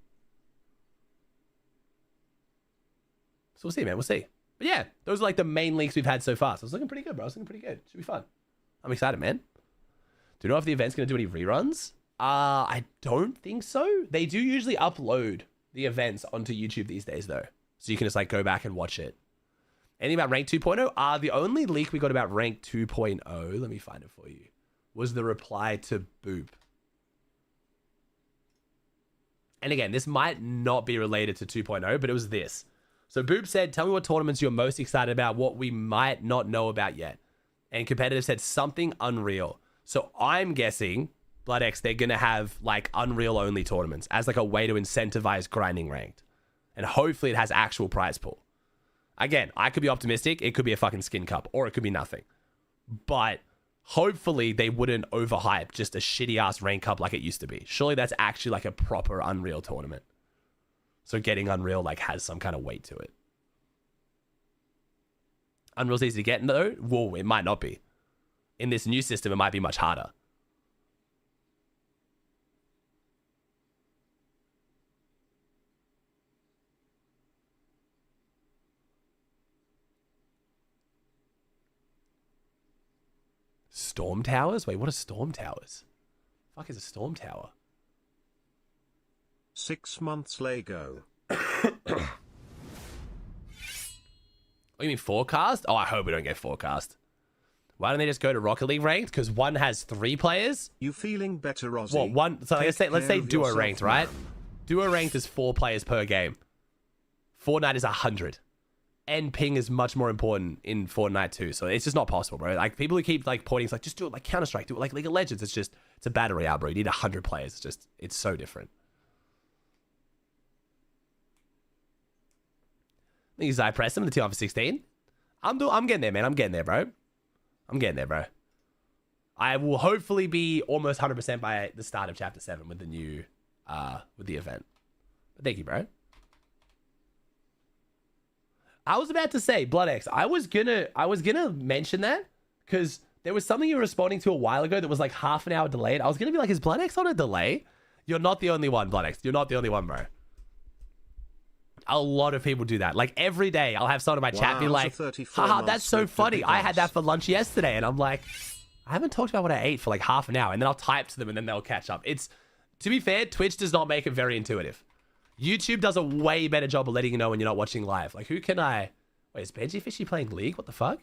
So we'll see, man. We'll see. But yeah, those are like the main leaks we've had so far. So it's looking pretty good, bro. It's looking pretty good. Should be fun. I'm excited, man. Do you know if the event's going to do any reruns? I don't think so. They do usually upload the events onto YouTube these days, though. So you can just like go back and watch it. Anything about Rank 2.0? The only leak we got about Rank 2.0, let me find it for you, was the reply to Boop. And again, this might not be related to 2.0, but it was this. So Boob said, tell me what tournaments you're most excited about, what we might not know about yet. And Competitive said something Unreal. So I'm guessing Blood X, they're going to have like Unreal only tournaments as like a way to incentivize grinding ranked. And hopefully it has actual prize pool. Again, I could be optimistic. It could be a fucking skin cup or it could be nothing. But hopefully they wouldn't overhype just a shitty ass rank cup like it used to be. Surely that's actually like a proper Unreal tournament. So getting Unreal like has some kind of weight to it. Unreal's easy to get though? Whoa, it might not be. In this new system, it might be much harder. Storm towers? Wait, what are storm towers? Fuck is a storm tower? 6 months Lego. Oh, you mean forecast? Oh, I hope we don't get forecast. Why don't they just go to Rocket League ranked? Because one has 3 players. You feeling better, Aussie? Well, one. So let's say Take duo care of ranked, yourself, right? man. Duo ranked is 4 players per game. Fortnite is 100. And ping is much more important in Fortnite too. So it's just not possible, bro. Like people who keep like pointing, it's like just do it like Counter-Strike, do it like League of Legends. It's a battle royale, bro. You need 100 players. It's so different. I think I pressed him in the 2 for 16. I'm getting there, man. I'm getting there, bro. I'm getting there, bro. I will hopefully be almost 100% by the start of chapter 7 with the new with the event. But thank you, bro. I was about to say, Blood X, I was gonna mention that because there was something you were responding to a while ago that was like half an hour delayed. I was gonna be like, is Blood X on a delay? You're not the only one, Blood X. You're not the only one, bro. A lot of people do that. Like every day, I'll have someone in my chat be like, haha, that's so funny. I had that for lunch yesterday. And I'm like, I haven't talked about what I ate for like half an hour. And then I'll type to them and then they'll catch up. It's, to be fair, Twitch does not make it very intuitive. YouTube does a way better job of letting you know when you're not watching live. Like who can I... Wait, is Benji Fishy playing League? What the fuck?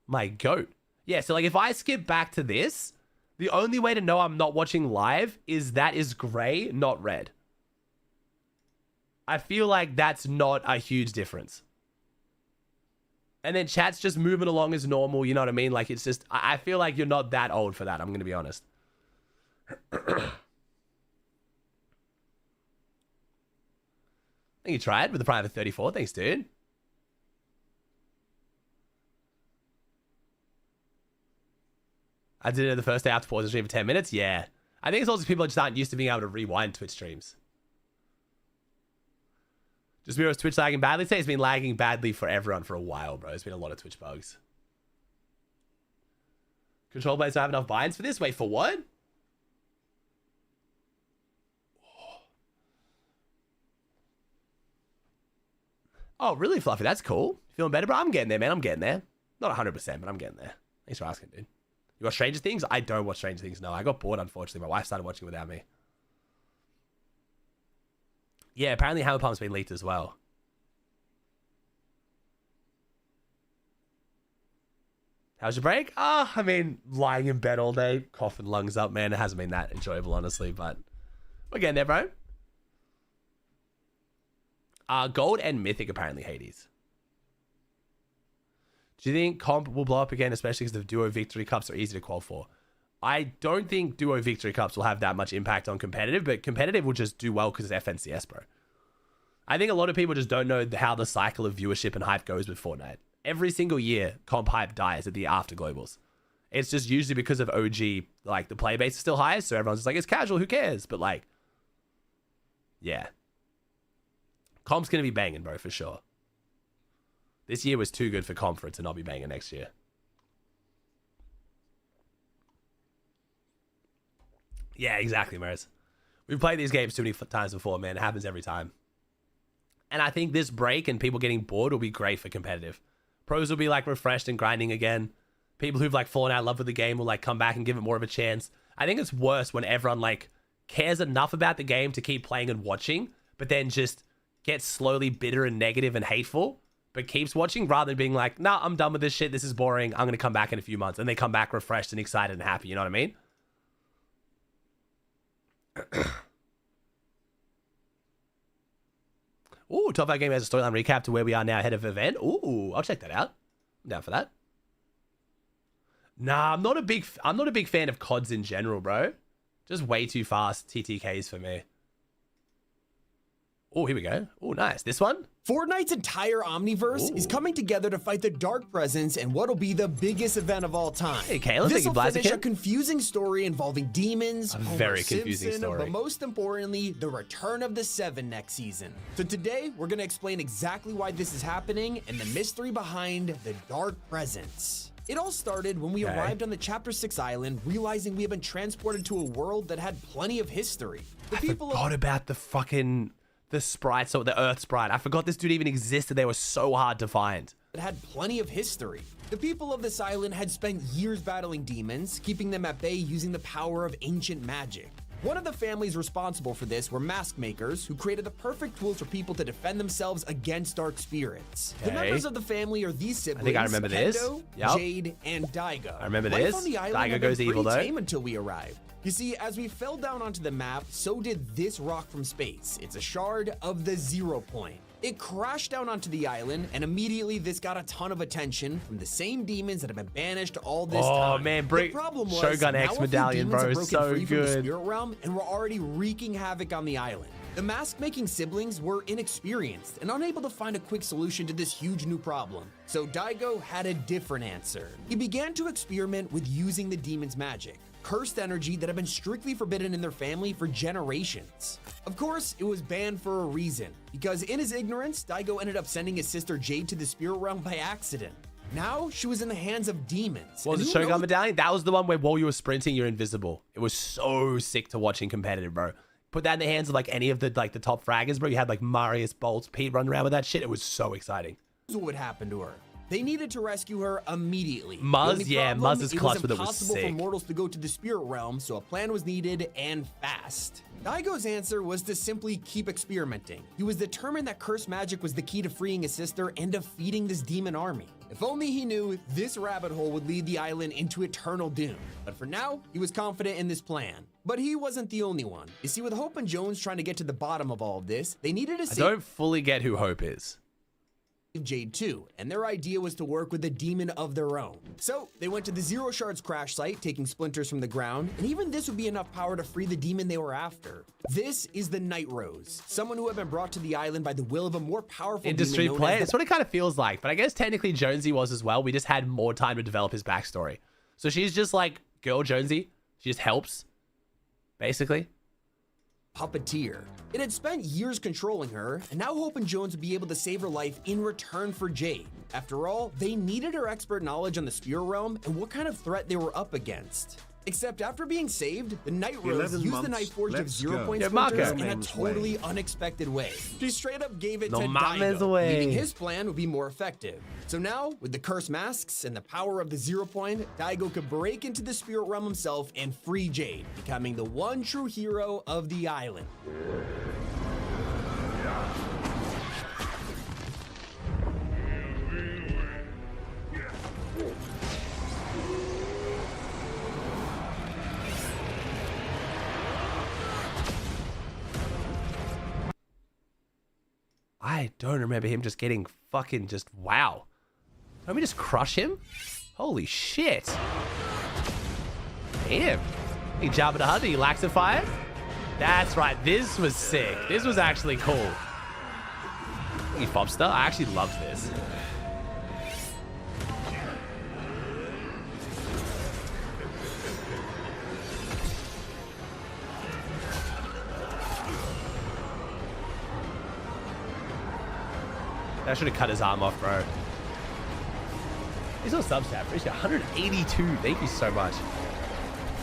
My goat. Yeah, so like if I skip back to this, the only way to know I'm not watching live is that is gray, not red. I feel like that's not a huge difference. And then chat's just moving along as normal, you know what I mean? Like it's just, I feel like you're not that old for that, I'm going to be honest. I think you tried with the private 34. Thanks, dude. I did it the first day after pause the stream for 10 minutes. Yeah. I think it's also people just aren't used to being able to rewind Twitch streams. Just Miro's Twitch lagging badly. Say it's been lagging badly for everyone for a while, bro. There's been a lot of Twitch bugs. Control players don't have enough binds for this? Wait, for what? Oh, really, Fluffy? That's cool. Feeling better, bro? I'm getting there, man. I'm getting there. Not 100%, but I'm getting there. Thanks for asking, dude. You watch Stranger Things? I don't watch Stranger Things, no. I got bored, unfortunately. My wife started watching without me. Yeah, apparently Hammer Pump's been leaked as well. How's your break? I mean, lying in bed all day, coughing lungs up, man. It hasn't been that enjoyable, honestly, but we're getting there, bro. Gold and Mythic, apparently, Hades. Do you think comp will blow up again, especially because the duo victory cups are easy to qual for? I don't think duo victory cups will have that much impact on competitive, but competitive will just do well because it's FNCS, bro. I think a lot of people just don't know how the cycle of viewership and hype goes with Fortnite. Every single year, comp hype dies at the after globals. It's just usually because of OG, like the player base is still high, so everyone's just like, it's casual, who cares? But like, yeah. Comp's going to be banging, bro, for sure. This year was too good for comp for it to not be banging next year. Yeah, exactly, Maris. We've played these games too many times before, man. It happens every time. And I think this break and people getting bored will be great for competitive. Pros will be like refreshed and grinding again. People who've like fallen out of love with the game will like come back and give it more of a chance. I think it's worse when everyone like cares enough about the game to keep playing and watching, but then just gets slowly bitter and negative and hateful, but keeps watching rather than being like, nah, I'm done with this shit. This is boring. I'm going to come back in a few months. And they come back refreshed and excited and happy. You know what I mean? Ooh, Top 5 Game has a storyline recap to where we are now ahead of event. Ooh, I'll check that out. I'm down for that. Nah, I'm not a big fan of CODs in general, bro. Just way too fast TTKs for me. Oh, here we go. Oh, nice. This one? Fortnite's entire Omniverse is coming together to fight the Dark Presence in what'll be the biggest event of all time. Hey, Caleb, this will finish a kid. confusing story involving demons, A Homer very confusing Simpson, story. but most importantly, the return of the Seven next season. So today, we're going to explain exactly why this is happening and the mystery behind the Dark Presence. It all started when we arrived on the Chapter 6 island, realizing we have been transported to a world that had plenty of history. The people Forgot about the fucking... the sprites, or the Earth sprite. I forgot this dude even existed. They were so hard to find. It had plenty of history. The people of this island had spent years battling demons, keeping them at bay using the power of ancient magic. One of the families responsible for this were mask makers, who created the perfect tools for people to defend themselves against dark spirits. The members of the family are these siblings, think I remember this. Kendo, Yep. Jade, and Daigo. I remember Life this. on the island Daigo had goes been evil, pretty though. tame until we arrived. You see, as we fell down onto the map, so did this rock from space. It's a shard of the 0 point. It crashed down onto the island, and immediately this got a ton of attention from the same demons that have been banished all this time. Oh man, the problem was, Shogun now X a few medallion, demons bro, have broken so free from the good. spirit realm and were already wreaking havoc on the island. The mask-making siblings were inexperienced and unable to find a quick solution to this huge new problem. So Daigo had a different answer. He began to experiment with using the demon's magic, cursed energy that had been strictly forbidden in their family for generations. Of course, it was banned for a reason, because in his ignorance, Daigo ended up sending his sister Jade to the spirit realm by accident. Now, she was in the hands of demons. What was And it, who Shogun knows- medallion? That was the one where while you were sprinting, you're invisible. It was so sick to watch in competitive, bro. Put that in the hands of like any of the top fraggers, bro. You had like Marius, Bolts, Pete running around with that shit. It was so exciting. What would happen to her? They needed to rescue her immediately. Muzz, The only yeah, problem, Muzz's clutch with it was impossible for sick. mortals to go to the spirit realm, so a plan was needed and fast. Daigo's answer was to simply keep experimenting. He was determined that cursed magic was the key to freeing his sister and defeating this demon army. If only he knew this rabbit hole would lead the island into eternal doom. But for now, he was confident in this plan. But he wasn't the only one. You see, with Hope and Jones trying to get to the bottom of all of this, they needed to I save don't fully get who Hope is. Jade too, and their idea was to work with a demon of their own. So they went to the Zero Shards crash site, taking splinters from the ground, and even this would be enough power to free the demon they were after. This is the Night Rose, someone who had been brought to the island by the will of a more powerful Industry demon known player. as That's what it kind of feels like. But I guess technically Jonesy was as well. We just had more time to develop his backstory. So she's just like girl Jonesy. She just helps, basically. puppeteer. It had spent years controlling her, and now Hope and Jones would be able to save her life in return for Jade. After all, they needed her expert knowledge on the spirit realm and what kind of threat they were up against. Except after being saved, the Night Rose 11 used the months, Night Forge of let's 0 go. point Yeah, splinters Marco. in a Name's totally way. unexpected way. She straight up gave it No to mames Daigo, way. meaning his plan would be more effective. So now, with the cursed masks and the power of the 0 point, Daigo could break into the spirit realm himself and free Jade, becoming the one true hero of the island. I don't remember him just getting fucking just wow. Let me just crush him? Holy shit. Damn. He Jabba the Hutt, he laxified? That's right, this was sick. This was actually cool. He Fobster, I actually love this. That should have cut his arm off, bro. He's on Substat. He's got 182. Thank you so much.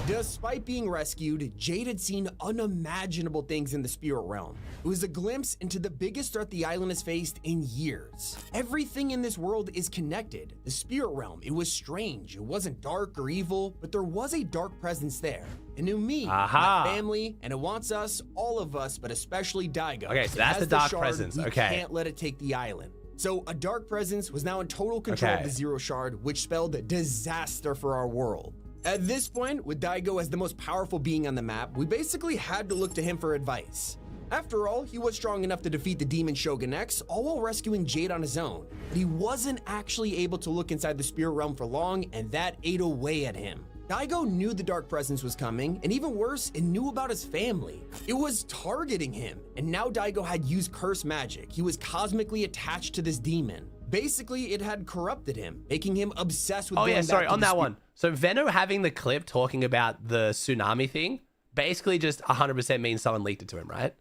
Despite being rescued, Jade had seen unimaginable things in the spirit realm. It was a glimpse into the biggest threat the island has faced in years. Everything in this world is connected. The spirit realm, it was strange. It wasn't dark or evil, but there was a dark presence there. It knew me, Aha. my family, and it wants us, all of us, but especially Daigo. Okay, so It that's has the dark shard, presence, we okay. can't let it take the island. So a dark presence was now in total control Okay. of the Zero Shard, which spelled disaster for our world. At this point, with Daigo as the most powerful being on the map, we basically had to look to him for advice. After all, he was strong enough to defeat the demon Shogun X, all while rescuing Jade on his own. But he wasn't actually able to look inside the spirit realm for long, and that ate away at him. Daigo knew the Dark Presence was coming, and even worse, it knew about his family. It was targeting him, and now Daigo had used curse magic. He was cosmically attached to this demon. Basically, it had corrupted him, making him obsessed with going back to on the that one. So Venno having the clip talking about the tsunami thing basically just 100% means someone leaked it to him, right?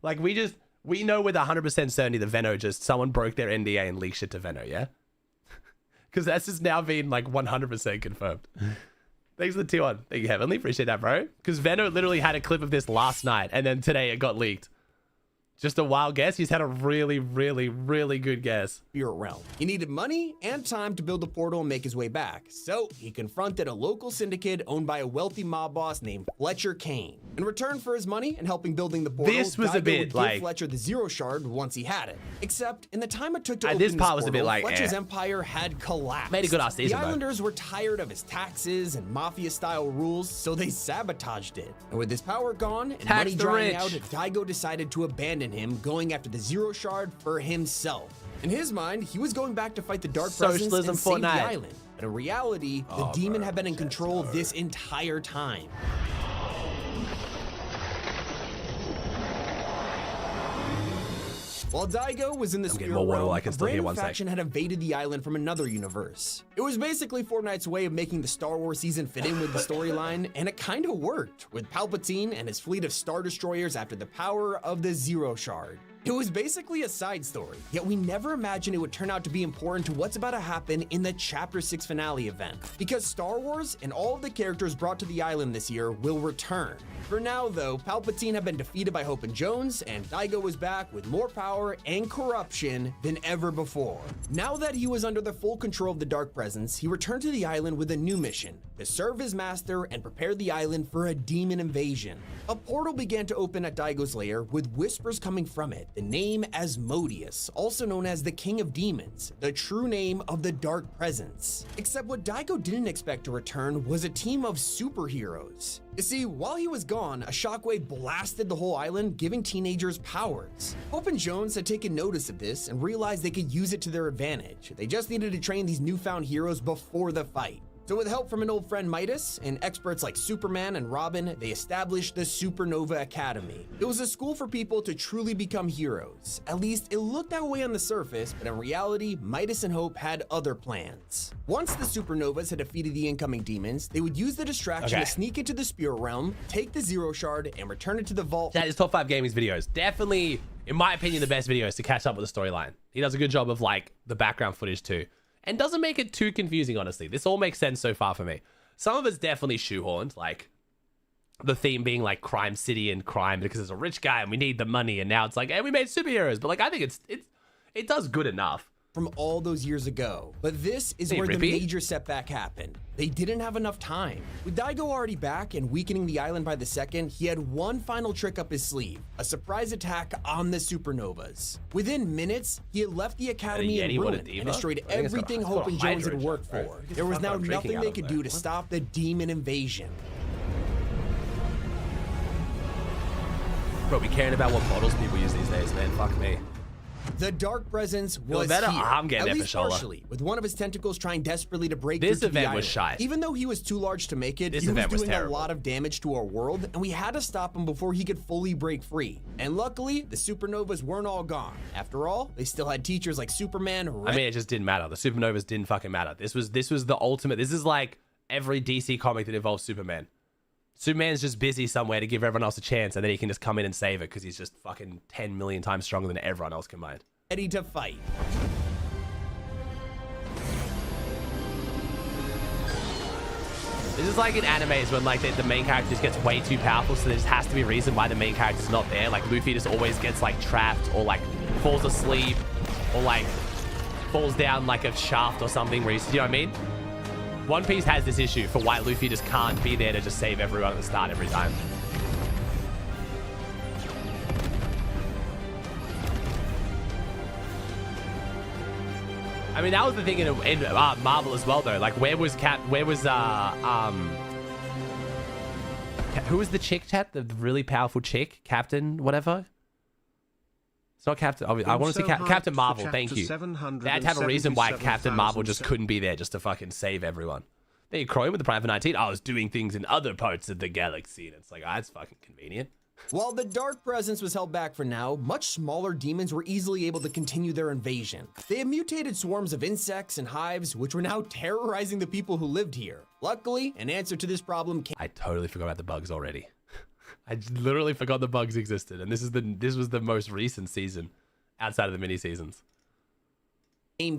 Like, we know with 100% certainty that Venno someone broke their NDA and leaked shit to Venno, yeah? Because that's just now been like 100% confirmed. Thanks for the 2-1. Thank you, Heavenly. Appreciate that, bro. Because Venno literally had a clip of this last night, and then today it got leaked. Just a wild guess. He's had a really, really, really good guess. Spirit realm. He needed money and time to build a portal and make his way back. So he confronted a local syndicate owned by a wealthy mob boss named Fletcher Kane. In return for his money and helping building the portal, This was Daigo a bit would give like Fletcher the Zero Shard once he had it. Except in the time it took to open this part was a portal, bit like, Fletcher's empire had collapsed. Made a good ass season, The though. Islanders were tired of his taxes and mafia-style rules, so they sabotaged it. And with his power gone and Tax money the drying rich. out, Daigo decided to abandon him, going after the Zero Shard for himself. In his mind, he was going back to fight the Dark Presence Socialism and save the Fortnite. island. But in reality, the demon had been in control this entire time. While Daigo was in the spirit more water realm, while I can a still hear brand new one sec. faction had invaded the island from another universe. It was basically Fortnite's way of making the Star Wars season fit in with the storyline, and it kind of worked, with Palpatine and his fleet of Star Destroyers after the power of the Zero Shard. It was basically a side story, yet we never imagined it would turn out to be important to what's about to happen in the Chapter 6 finale event. Because Star Wars and all of the characters brought to the island this year will return. For now though, Palpatine had been defeated by Hope and Jones, and Daigo was back with more power and corruption than ever before. Now that he was under the full control of the Dark Presence, he returned to the island with a new mission, to serve his master and prepare the island for a demon invasion. A portal began to open at Daigo's lair, with whispers coming from it. The name Asmodeus, also known as the King of Demons, the true name of the Dark Presence. Except what Daigo didn't expect to return was a team of superheroes. You see, while he was gone, a shockwave blasted the whole island, giving teenagers powers. Hope and Jones had taken notice of this and realized they could use it to their advantage. They just needed to train these newfound heroes before the fight. So with help from an old friend Midas and experts like Superman and Robin, they established the Supernova Academy. It was a school for people to truly become heroes. At least it looked that way on the surface, but in reality, Midas and Hope had other plans. Once the Supernovas had defeated the incoming demons, they would use the distraction to sneak into the spirit realm, take the Zero Shard, and return it to the vault. That is top 5 gaming's videos. Definitely, in my opinion, the best videos to catch up with the storyline. He does a good job of like the background footage too. And doesn't make it too confusing, honestly. This all makes sense so far for me. Some of it's definitely shoehorned, like the theme being like crime city and crime because there's a rich guy and we need the money. And now it's like, hey, we made superheroes. But like, I think it does good enough. From all those years ago. But this is where the major setback happened. They didn't have enough time. With Daigo already back and weakening the island by the second, he had one final trick up his sleeve, a surprise attack on the Supernovas. Within minutes, he had left the academy in ruin and destroyed everything Hope and Jones had worked for. There was now nothing they could do to stop the demon invasion. Bro, we caring about what models people use these days, man. Fuck me. The Dark Presence was better? here, I'm getting at that for least Shola. partially, with one of his tentacles trying desperately to break This through to the event was island. shite. Even though he was too large to make it, This he was event was doing a terrible. lot of damage to our world, and we had to stop him before he could fully break free. And luckily, the Supernovas weren't all gone. After all, they still had teachers like Superman. I mean, it just didn't matter. The Supernovas didn't fucking matter. This was the ultimate. This is like every DC comic that involves Superman. Superman's just busy somewhere to give everyone else a chance, and then he can just come in and save it because he's just fucking 10 million times stronger than everyone else combined. Ready to fight. This is like in animes when like the main character just gets way too powerful, so there just has to be a reason why the main character's not there. Like Luffy just always gets like trapped or like falls asleep or like falls down like a shaft or something where he's, you know what I mean? One Piece has this issue for why Luffy just can't be there to just save everyone at the start every time. I mean, that was the thing in Marvel as well, though. Like, where was Who was the chick, chat? The really powerful chick? Captain whatever? It's not Captain. I want to say Captain Marvel. Thank you. They had to have a reason why Captain Marvel just couldn't be there just to fucking save everyone. There you Croy with the Private 19. I was doing things in other parts of the galaxy. And it's like, ah, it's fucking convenient. While the Dark Presence was held back for now, much smaller demons were easily able to continue their invasion. They had mutated swarms of insects and hives, which were now terrorizing the people who lived here. Luckily, an answer to this problem came. I totally forgot about the bugs already. I literally forgot the bugs existed, and this was the most recent season outside of the mini seasons.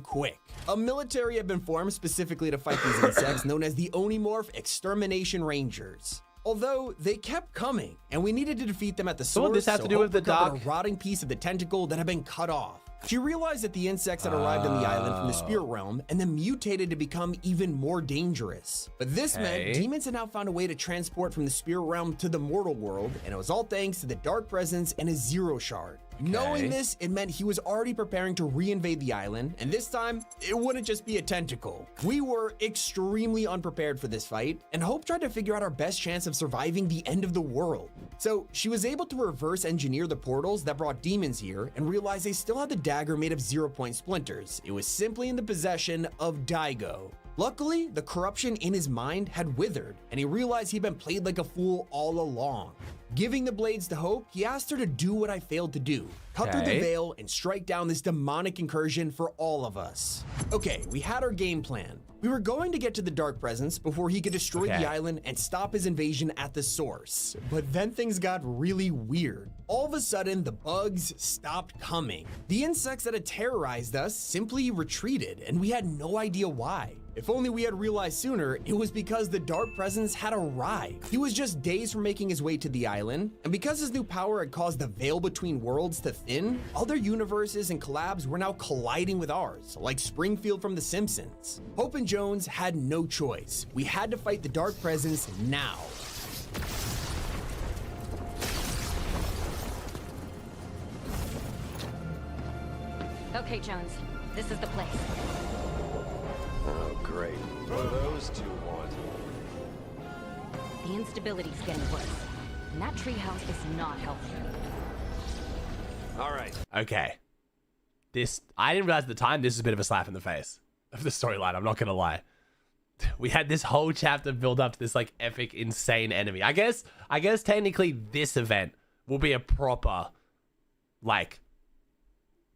Quick. A military had been formed specifically to fight these insects known as the Onimorph Extermination Rangers. Although they kept coming, and we needed to defeat them at the source. What does this have to do with the Hope dog? a rotting piece of the tentacle that had been cut off. She realized that the insects had arrived on the island from the spirit realm and then mutated to become even more dangerous. But this meant demons had now found a way to transport from the spirit realm to the mortal world, and it was all thanks to the Dark Presence and a Zero Shard. Knowing this, it meant he was already preparing to reinvade the island, and this time, it wouldn't just be a tentacle. We were extremely unprepared for this fight, and Hope tried to figure out our best chance of surviving the end of the world. So she was able to reverse engineer the portals that brought demons here and realized they still had the dagger made of 0-point splinters. It was simply in the possession of Daigo. Luckily, the corruption in his mind had withered, and he realized he'd been played like a fool all along. Giving the blades to Hope, he asked her to do what I failed to do. Cut through the veil and strike down this demonic incursion for all of us. Okay, we had our game plan. We were going to get to the Dark Presence before he could destroy the island and stop his invasion at the source. But then things got really weird. All of a sudden, the bugs stopped coming. The insects that had terrorized us simply retreated, and we had no idea why. If only we had realized sooner, it was because the Dark Presence had arrived. He was just days from making his way to the island, and because his new power had caused the veil between worlds to thin, other universes and collabs were now colliding with ours, like Springfield from The Simpsons. Hope and Jones had no choice. We had to fight the Dark Presence now. Okay, Jones, this is the place. Oh, great. What do those two want? The instability's getting worse, and that treehouse is not helpful. All right. Okay. I didn't realize at the time this is a bit of a slap in the face of the storyline, I'm not gonna lie. We had this whole chapter build up to this like epic, insane enemy. I guess technically this event will be a proper like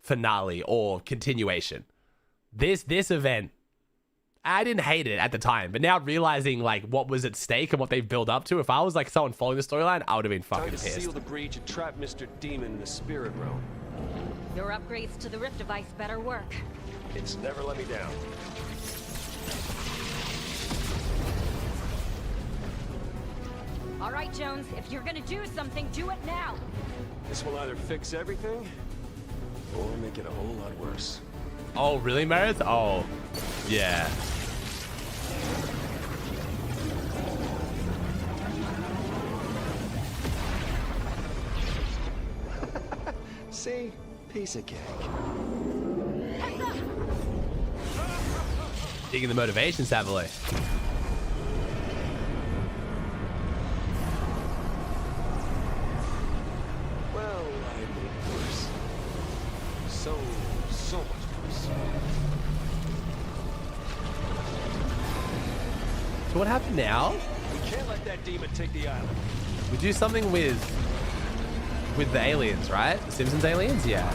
finale or continuation. This event, I didn't hate it at the time, but now realizing like what was at stake and what they've built up to, if I was like someone following the storyline, I would have been fucking Time to pissed. seal the breach and trap Mr. Demon in the spirit realm. Your upgrades to the Rift device better work. It's never let me down. All right, Jones, if you're gonna do something, do it now. This will either fix everything or make it a whole lot worse. Oh, really, Meredith? Oh, yeah. See? Piece of cake. Digging the motivation, Savoy. Well, I made it worse. So much worse. So what happened now? We can't let that demon take the island. We do something with the aliens, right? The Simpsons aliens? Yeah.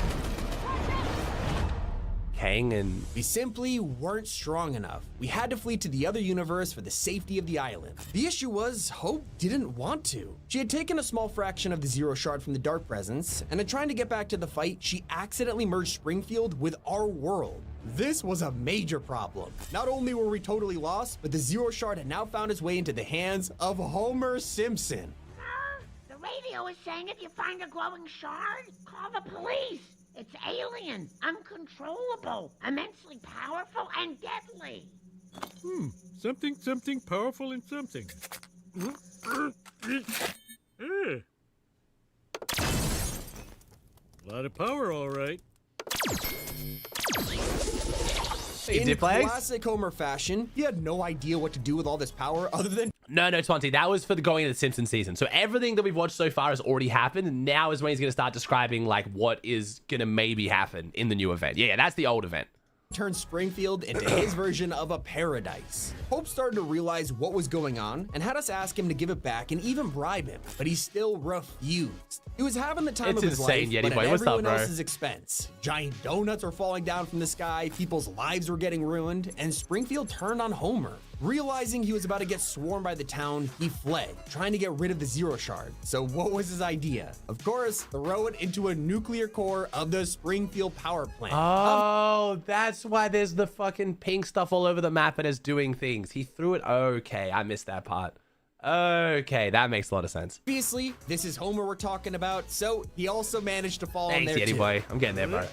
Kang and... We simply weren't strong enough. We had to flee to the other universe for the safety of the island. The issue was, Hope didn't want to. She had taken a small fraction of the Zero Shard from the Dark Presence, and in trying to get back to the fight, she accidentally merged Springfield with our world. This was a major problem. Not only were we totally lost, but the Zero Shard had now found its way into the hands of Homer Simpson. Sir, the radio is saying if you find a glowing shard, call the police. It's alien, uncontrollable, immensely powerful, and deadly. Something powerful and something. A lot of power, all right. Hey, In Diplex? classic Homer fashion, he had no idea what to do with all this power other than No, 20. That was for the going into the Simpsons season. So everything that we've watched so far has already happened. And now is when he's going to start describing like what is going to maybe happen in the new event. Yeah, that's the old event. Turned Springfield into his version of a paradise. Hope started to realize what was going on and had us ask him to give it back and even bribe him, but he still refused. He was having the time of his life, Yeti but boy. at What's up, everyone bro? else's expense. Giant donuts were falling down from the sky, people's lives were getting ruined, and Springfield turned on Homer. Realizing he was about to get swarmed by the town, he fled, trying to get rid of the Zero Shard. So what was his idea? Of course, throw it into a nuclear core of the Springfield power plant. Oh, that's why there's the fucking pink stuff all over the map and is doing things. He threw it. Okay, I missed that part. Okay, that makes a lot of sense. Obviously, this is Homer we're talking about, so he also managed to fall in Thanks, there Yeti too. boy. I'm getting there, bro.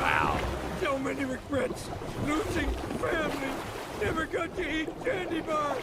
Wow. So many regrets. Losing family. Never got to eat candy bar.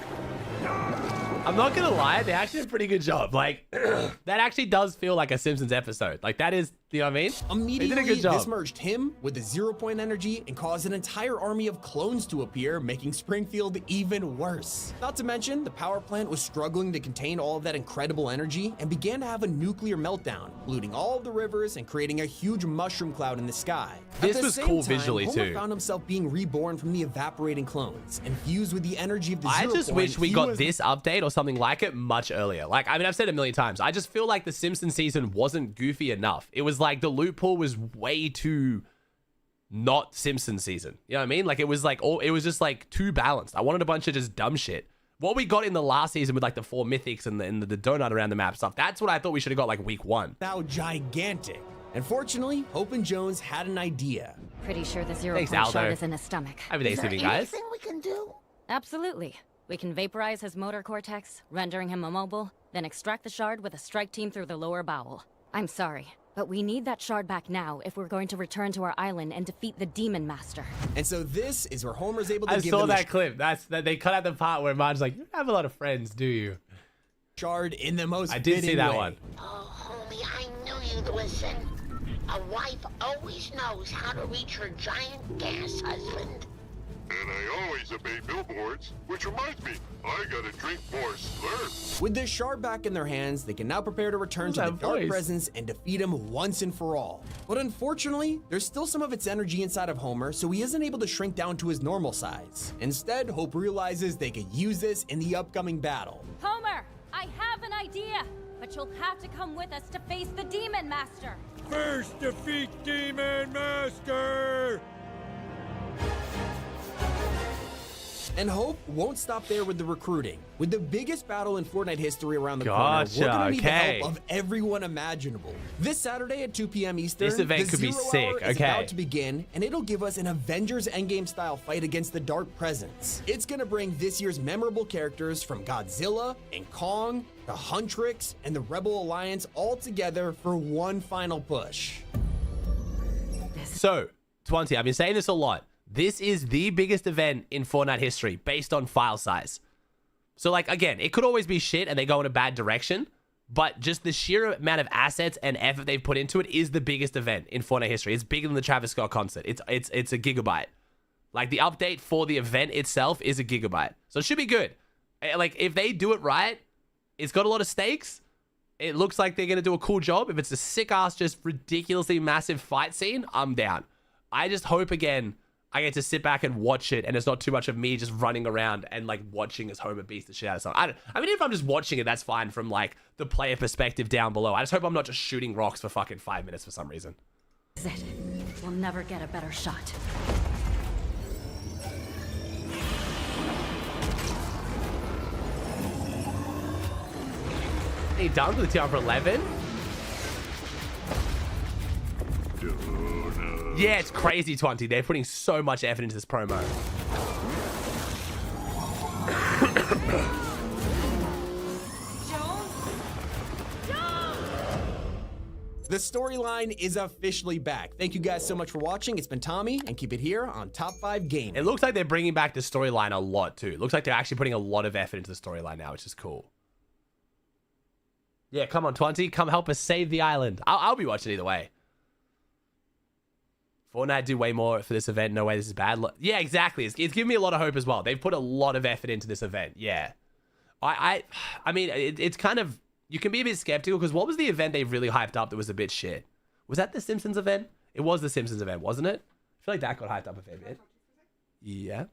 I'm not gonna lie, they actually did a pretty good job. Like, that actually does feel like a Simpsons episode. Like, that is, you know what I mean? Immediately, they did a good job. this merged him with the 0-point energy and caused an entire army of clones to appear, making Springfield even worse. Not to mention, the power plant was struggling to contain all of that incredible energy and began to have a nuclear meltdown, polluting all of the rivers and creating a huge mushroom cloud in the sky. This At the was same cool time, visually, Homer too. found himself being reborn from the evaporating clones and fused with the energy of the I 0 just point, wish we he got was this update or something like it much earlier. Like, I mean, I've said it a million times. I just feel like the Simpsons season wasn't goofy enough. It was like the loot pool was way too not Simpsons season. You know what I mean? Like, it was like, it was just like too balanced. I wanted a bunch of just dumb shit. What we got in the last season with like the 4 mythics and the donut around the map stuff, that's what I thought we should have got like week 1. now gigantic. Unfortunately, Hope and Jones had an idea. Pretty sure the Thanks, 0-point Aldo. shard is in his stomach. Happy Thanksgiving, guys. Anything we can do? Absolutely. We can vaporize his motor cortex, rendering him immobile, then extract the shard with a strike team through the lower bowel. I'm sorry, but we need that shard back now if we're going to return to our island and defeat the Demon Master. And so this is where Homer's able to I give saw them the that clip. That they cut out the part where Marge's like, you don't have a lot of friends, do you? shard in the most I did see fitting that way. one. Oh, homie, I knew you'd listen. A wife always knows how to reach her giant gas husband. And I always obey billboards, which reminds me, I gotta drink more Slurp. With this shard back in their hands, they can now prepare to return Who's to the that Dark voice? Presence and defeat him once and for all. But unfortunately, there's still some of its energy inside of Homer, so he isn't able to shrink down to his normal size. Instead, Hope realizes they could use this in the upcoming battle. Homer, I have an idea, but you'll have to come with us to face the Demon Master. First defeat Demon Master. And Hope won't stop there with the recruiting. With the biggest battle in Fortnite history around the Gotcha, corner, we're gonna need okay. the help of everyone imaginable. This Saturday at 2 p.m. Eastern, This event the could be 0 sick, hour is okay. about to begin, and it'll give us an Avengers Endgame style fight against the Dark Presence. It's gonna bring this year's memorable characters from Godzilla and Kong, the Huntrix, and the Rebel Alliance all together for one final push. So, 20, I've been saying this a lot. This is the biggest event in Fortnite history based on file size. So, like, again, it could always be shit and they go in a bad direction, but just the sheer amount of assets and effort they've put into it is the biggest event in Fortnite history. It's bigger than the Travis Scott concert. It's a gigabyte. Like, the update for the event itself is a gigabyte. So, it should be good. Like, if they do it right, it's got a lot of stakes. It looks like they're going to do a cool job. If it's a sick-ass, just ridiculously massive fight scene, I'm down. I just hope, again, I get to sit back and watch it, and it's not too much of me just running around and, like, watching as Homer beats the shit out of someone. I mean, if I'm just watching it, that's fine from, like, the player perspective down below. I just hope I'm not just shooting rocks for fucking 5 minutes for some reason. Is it? We'll never get a better shot. He done with the TR for 11? Yeah, it's crazy, 20. They're putting so much effort into this promo. The storyline is officially back. Thank you guys so much for watching. It's been Tommy, and keep it here on Top 5 Gaming. It looks like they're bringing back the storyline a lot, too. It looks like they're actually putting a lot of effort into the storyline now, which is cool. Yeah, come on, 20. Come help us save the island. I'll be watching either way. Fortnite do way more for this event. No way this is bad. Yeah, exactly. It's giving me a lot of hope as well. They've put a lot of effort into this event. Yeah. I mean, it's kind of... You can be a bit skeptical because what was the event they really hyped up that was a bit shit? Was that the Simpsons event? It was the Simpsons event, wasn't it? I feel like that got hyped up a fair bit. Yeah.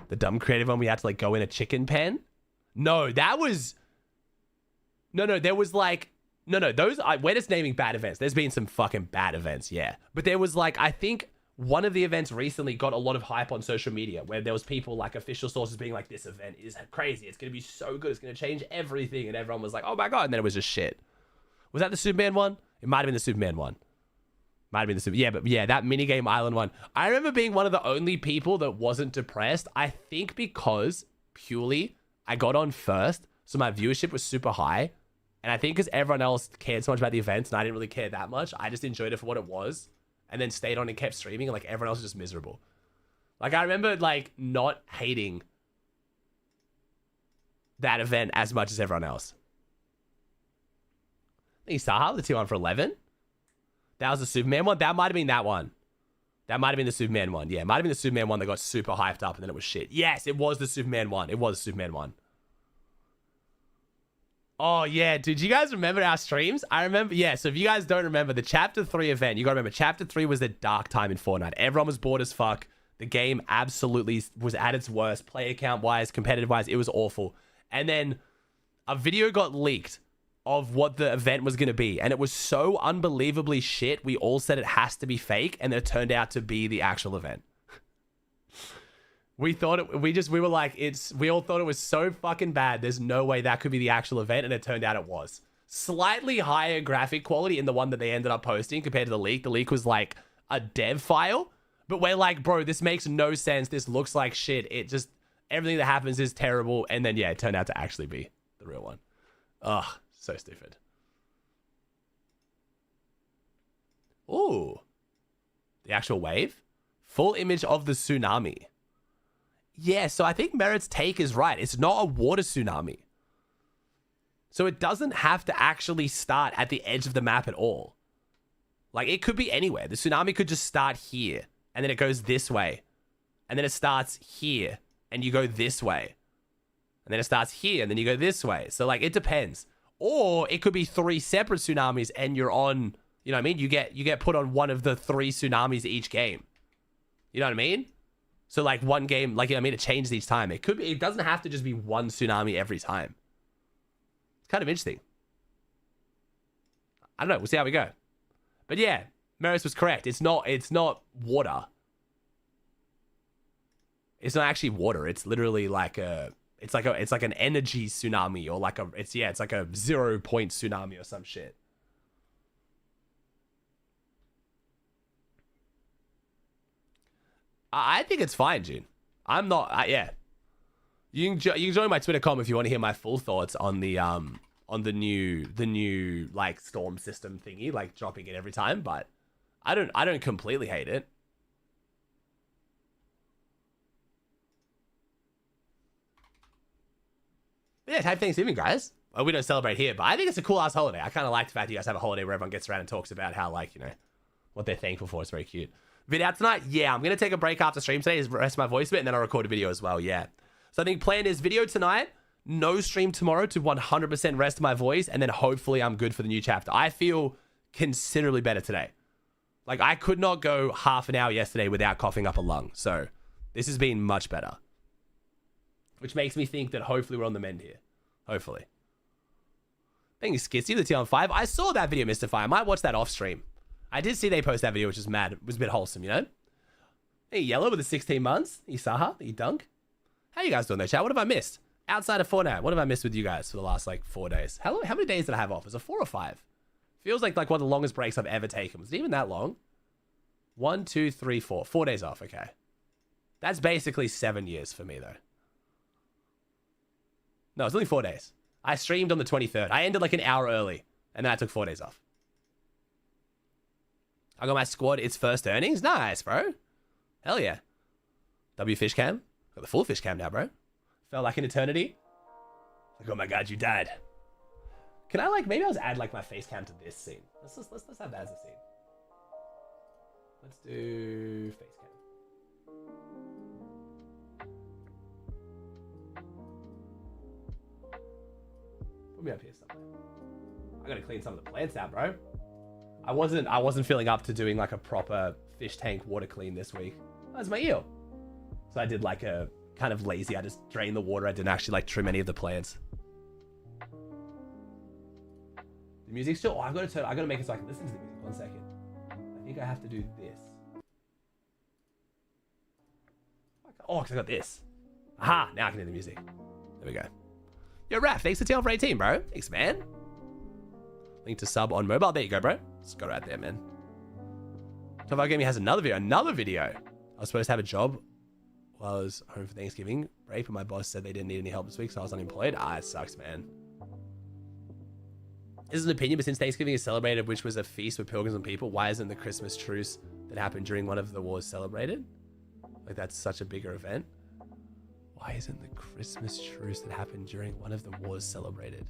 The dumb creative one, we had to like go in a chicken pen. No, that was... No, there was like... No, those... We're just naming bad events. There's been some fucking bad events, yeah. But there was like, I think one of the events recently got a lot of hype on social media where there was people like official sources being like, this event is crazy. It's going to be so good. It's going to change everything. And everyone was like, oh my God. And then it was just shit. Was that the Superman one? It might have been the Superman one. Might have been the Super... Yeah, but yeah, that minigame island one. I remember being one of the only people that wasn't depressed. I think because purely I got on first. So my viewership was super high. And I think because everyone else cared so much about the events and I didn't really care that much, I just enjoyed it for what it was and then stayed on and kept streaming. And like everyone else was just miserable. Like I remember like not hating that event as much as everyone else. I think Saha, the T1 for 11. That was the Superman one. That might have been that one. That might have been the Superman one. Yeah, it might have been the Superman one that got super hyped up and then it was shit. Yes, it was the Superman one. It was the Superman one. Oh, yeah. Did you guys remember our streams? I remember. Yeah, so if you guys don't remember the Chapter 3 event, you got to remember Chapter 3 was the dark time in Fortnite. Everyone was bored as fuck. The game absolutely was at its worst. Player count-wise, competitive-wise, it was awful. And then a video got leaked of what the event was going to be. And it was so unbelievably shit. We all said it has to be fake. And then it turned out to be the actual event. We thought it, we were like, we all thought it was so fucking bad. There's no way that could be the actual event. And it turned out it was. Slightly higher graphic quality in the one that they ended up posting compared to the leak. The leak was like a dev file. But we're like, bro, this makes no sense. This looks like shit. It just, everything that happens is terrible. And then, yeah, it turned out to actually be the real one. Ugh. So stupid. Ooh. The actual wave? Full image of the tsunami. Yeah, so I think Merit's take is right. It's not a water tsunami. So it doesn't have to actually start at the edge of the map at all. Like, it could be anywhere. The tsunami could just start here, and then it goes this way. And then it starts here, and you go this way. And then it starts here, and then you go this way. So, like, it depends. Or it could be 3 separate tsunamis and you're on, you know what I mean? You get put on one of the 3 tsunamis each game. You know what I mean? So like one game, like, you know what I mean? It changes each time. It could be, it doesn't have to just be one tsunami every time. It's kind of interesting. I don't know. We'll see how we go. But yeah, Maris was correct. It's not water. It's not actually water. It's literally like it's like an energy tsunami or like it's like a 0 point tsunami or some shit. I think it's fine, June. I'm not. Yeah. You can join my Twitter com if you want to hear my full thoughts on the new like storm system thingy, like dropping it every time. But I don't completely hate it. Yeah, happy Thanksgiving, guys. Well, we don't celebrate here, but I think it's a cool ass holiday. I kind of like the fact that you guys have a holiday where everyone gets around and talks about how, like, you know, what they're thankful for. It's very cute. Video out tonight? Yeah, I'm going to take a break after stream today, rest my voice a bit, and then I'll record a video as well. Yeah. So I think plan is video tonight, no stream tomorrow to 100% rest my voice, and then hopefully I'm good for the new chapter. I feel considerably better today. Like, I could not go half an hour yesterday without coughing up a lung. So this has been much better. Which makes me think that hopefully we're on the mend here. Hopefully. Thank you, Skitsy, the T on 5. I saw that video, Mystify. I might watch that off stream. I did see they post that video, which is mad. It was a bit wholesome, you know? Hey, Yellow with the 16 months. Isaha, you dunk. How you guys doing there, chat? What have I missed? Outside of Fortnite, what have I missed with you guys for the last, like, 4 days? How many days did I have off? Was it 4 or 5? Feels like one of the longest breaks I've ever taken. Was it even that long? 1, 2, 3, 4. 4 days off, okay. That's basically 7 years for me, though. No, it's only 4 days. I streamed on the 23rd. I ended like an hour early, and then I took 4 days off. I got my squad its first earnings. Nice, bro. Hell yeah. W fish cam. Got the full fish cam now, bro. Felt like an eternity. Like, oh my god, you died. Can I like, maybe I'll just add like my face cam to this scene. Let's have that as a scene. Let's do face cam. Put me up here somewhere. I gotta clean some of the plants out, bro. I wasn't feeling up to doing like a proper fish tank water clean this week. Oh, that's my eel. So I did like a kind of lazy. I just drained the water. I didn't actually like trim any of the plants. The music still. Oh, I gotta make it so I can listen to the music. 1 second. I think I have to do this. Oh, because I got this. Aha! Now I can hear the music. There we go. Yo, Raph, thanks for for 18, bro. Thanks, man. Link to sub on mobile. There you go, bro. Just got right there, man. Top Gaming has another video. I was supposed to have a job while I was home for Thanksgiving break, but my boss said they didn't need any help this week, so I was unemployed. Ah, it sucks, man. This is an opinion, but since Thanksgiving is celebrated, which was a feast with pilgrims and people, why isn't the Christmas truce that happened during one of the wars celebrated? Like, that's such a bigger event. Why isn't the Christmas truce that happened during one of the wars celebrated?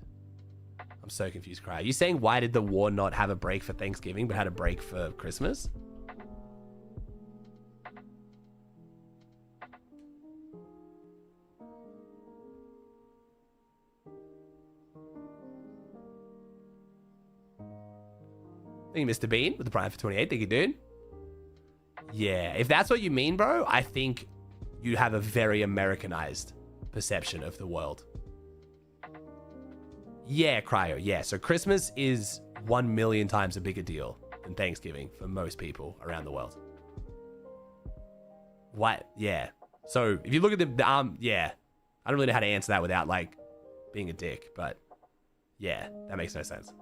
I'm so confused, Cry. Are you saying why did the war not have a break for Thanksgiving, but had a break for Christmas? Thank you, Mr. Bean, with the Prime for 28. Thank you, dude. Yeah, if that's what you mean, bro, I think you have a very Americanized perception of the world. Yeah, Cryo, yeah. So Christmas is 1 million times a bigger deal than Thanksgiving for most people around the world. What? Yeah. So if you look at the yeah. I don't really know how to answer that without, like, being a dick, but yeah, that makes no sense.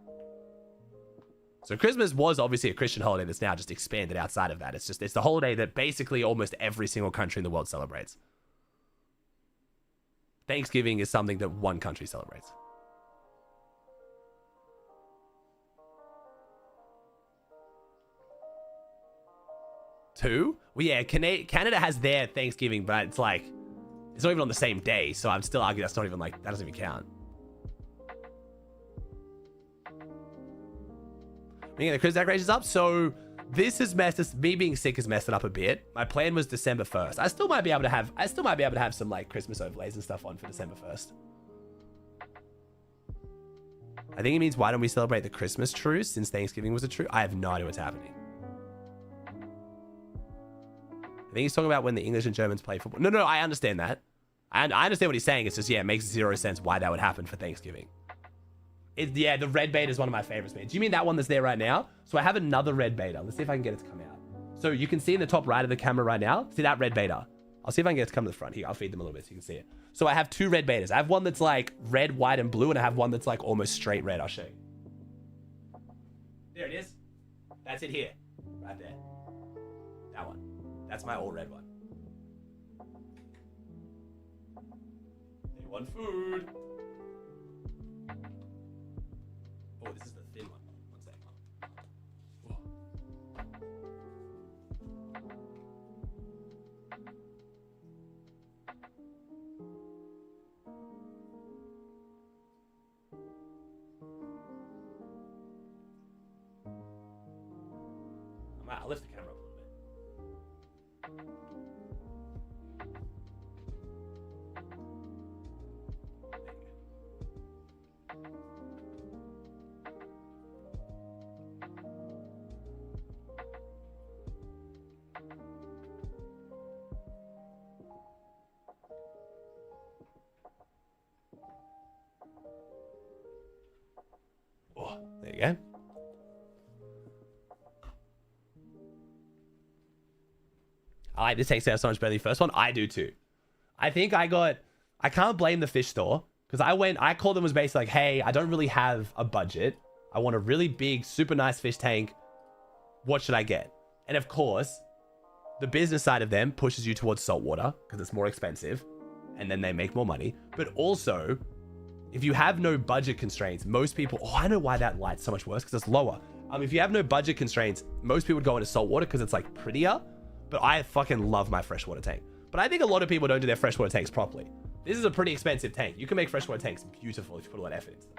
So Christmas was obviously a Christian holiday that's now just expanded outside of that. It's the holiday that basically almost every single country in the world celebrates. Thanksgiving is something that one country celebrates. Two? Well, yeah, Canada has their Thanksgiving, but it's like, it's not even on the same day. So I'm still arguing that's not even like, that doesn't even count. The Christmas decorations up. So this has messed us. Me being sick has messed it up a bit. My plan was December 1st. I still might be able to have some like Christmas overlays and stuff on for December 1st. I think it means why don't we celebrate the Christmas truce since Thanksgiving was a truce? I have no idea what's happening. I think he's talking about when the English and Germans play football. No, I understand that. I understand what he's saying. It's just, yeah, it makes zero sense why that would happen for Thanksgiving. Yeah, the red beta is one of my favorites, man. Do you mean that one that's there right now? So I have another red beta. Let's see if I can get it to come out. So you can see in the top right of the camera right now. See that red beta? I'll see if I can get it to come to the front. Here, I'll feed them a little bit so you can see it. So I have two red betas. I have one that's like red, white, and blue, and I have one that's like almost straight red. I'll show you. There it is. That's it here. Right there. That one. That's my all red one. They want food. Oh, this is the thin one. One second. Whoa. I'll lift the camera up a little bit. Oh, there you go. I like this takes out so much better than the first one. I do too. I think I can't blame the fish store because I called them was basically like, hey, I don't really have a budget. I want a really big, super nice fish tank. What should I get? And of course, the business side of them pushes you towards saltwater because it's more expensive and then they make more money. But also, if you have no budget constraints, most people, oh, I know why that light's so much worse, because it's lower. If you have no budget constraints, most people would go into salt water because it's like prettier, but I fucking love my freshwater tank. But I think a lot of people don't do their freshwater tanks properly. This is a pretty expensive tank. You can make freshwater tanks beautiful if you put a lot of effort into them.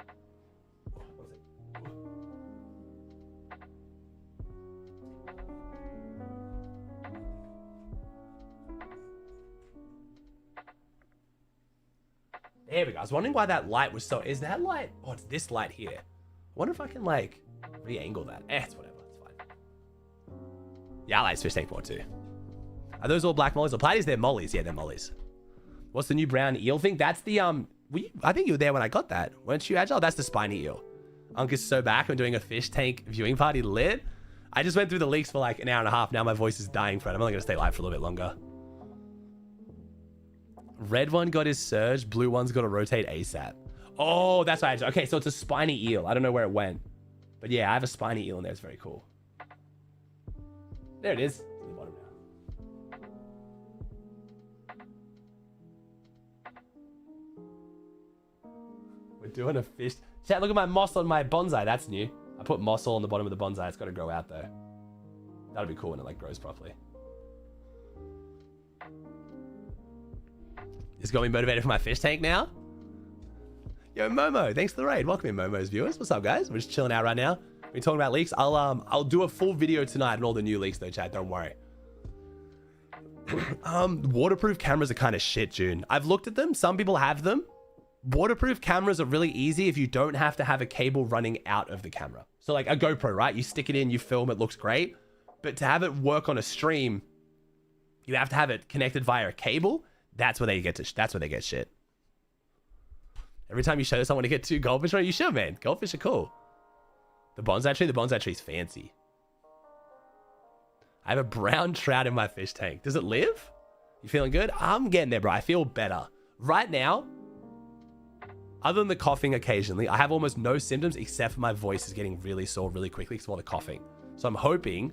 There we go. I was wondering why that light was so... Is that light? Oh, it's this light here. I wonder if I can, like, re-angle that. It's whatever. It's fine. Yeah, I like fish tank more, too. Are those all black mollies or platies? They're mollies. Yeah, they're mollies. What's the new brown eel thing? That's the, I think you were there when I got that. Weren't you, Agile? That's the spiny eel. Unk is so back. I'm doing a fish tank viewing party lit. I just went through the leaks for, like, an hour and a half. Now my voice is dying for it. I'm only going to stay live for a little bit longer. Red one got his surge, blue one's got to rotate ASAP. Oh, that's right. Okay, so it's a spiny eel. I don't know where it went. But yeah, I have a spiny eel in there. It's very cool. There it is. It's at the bottom now. We're doing a fish. Chat, look at my moss on my bonsai. That's new. I put moss all on the bottom of the bonsai. It's got to grow out though. That'll be cool when it like grows properly. It's got me motivated for my fish tank now. Yo, Momo, thanks for the raid. Welcome in, Momo's viewers. What's up, guys? We're just chilling out right now. We're talking about leaks. I'll do a full video tonight on all the new leaks though, chat. Don't worry. Waterproof cameras are kind of shit, June. I've looked at them. Some people have them. Waterproof cameras are really easy if you don't have to have a cable running out of the camera. So like a GoPro, right? You stick it in, you film, it looks great. But to have it work on a stream, you have to have it connected via a cable. That's where they get shit. Every time you show someone to get 2 goldfish, right? You should, man. Goldfish are cool. The bonsai tree's fancy. I have a brown trout in my fish tank. Does it live? You feeling good? I'm getting there, bro. I feel better. Right now, other than the coughing occasionally, I have almost no symptoms except for my voice is getting really sore really quickly because of all the coughing. So I'm hoping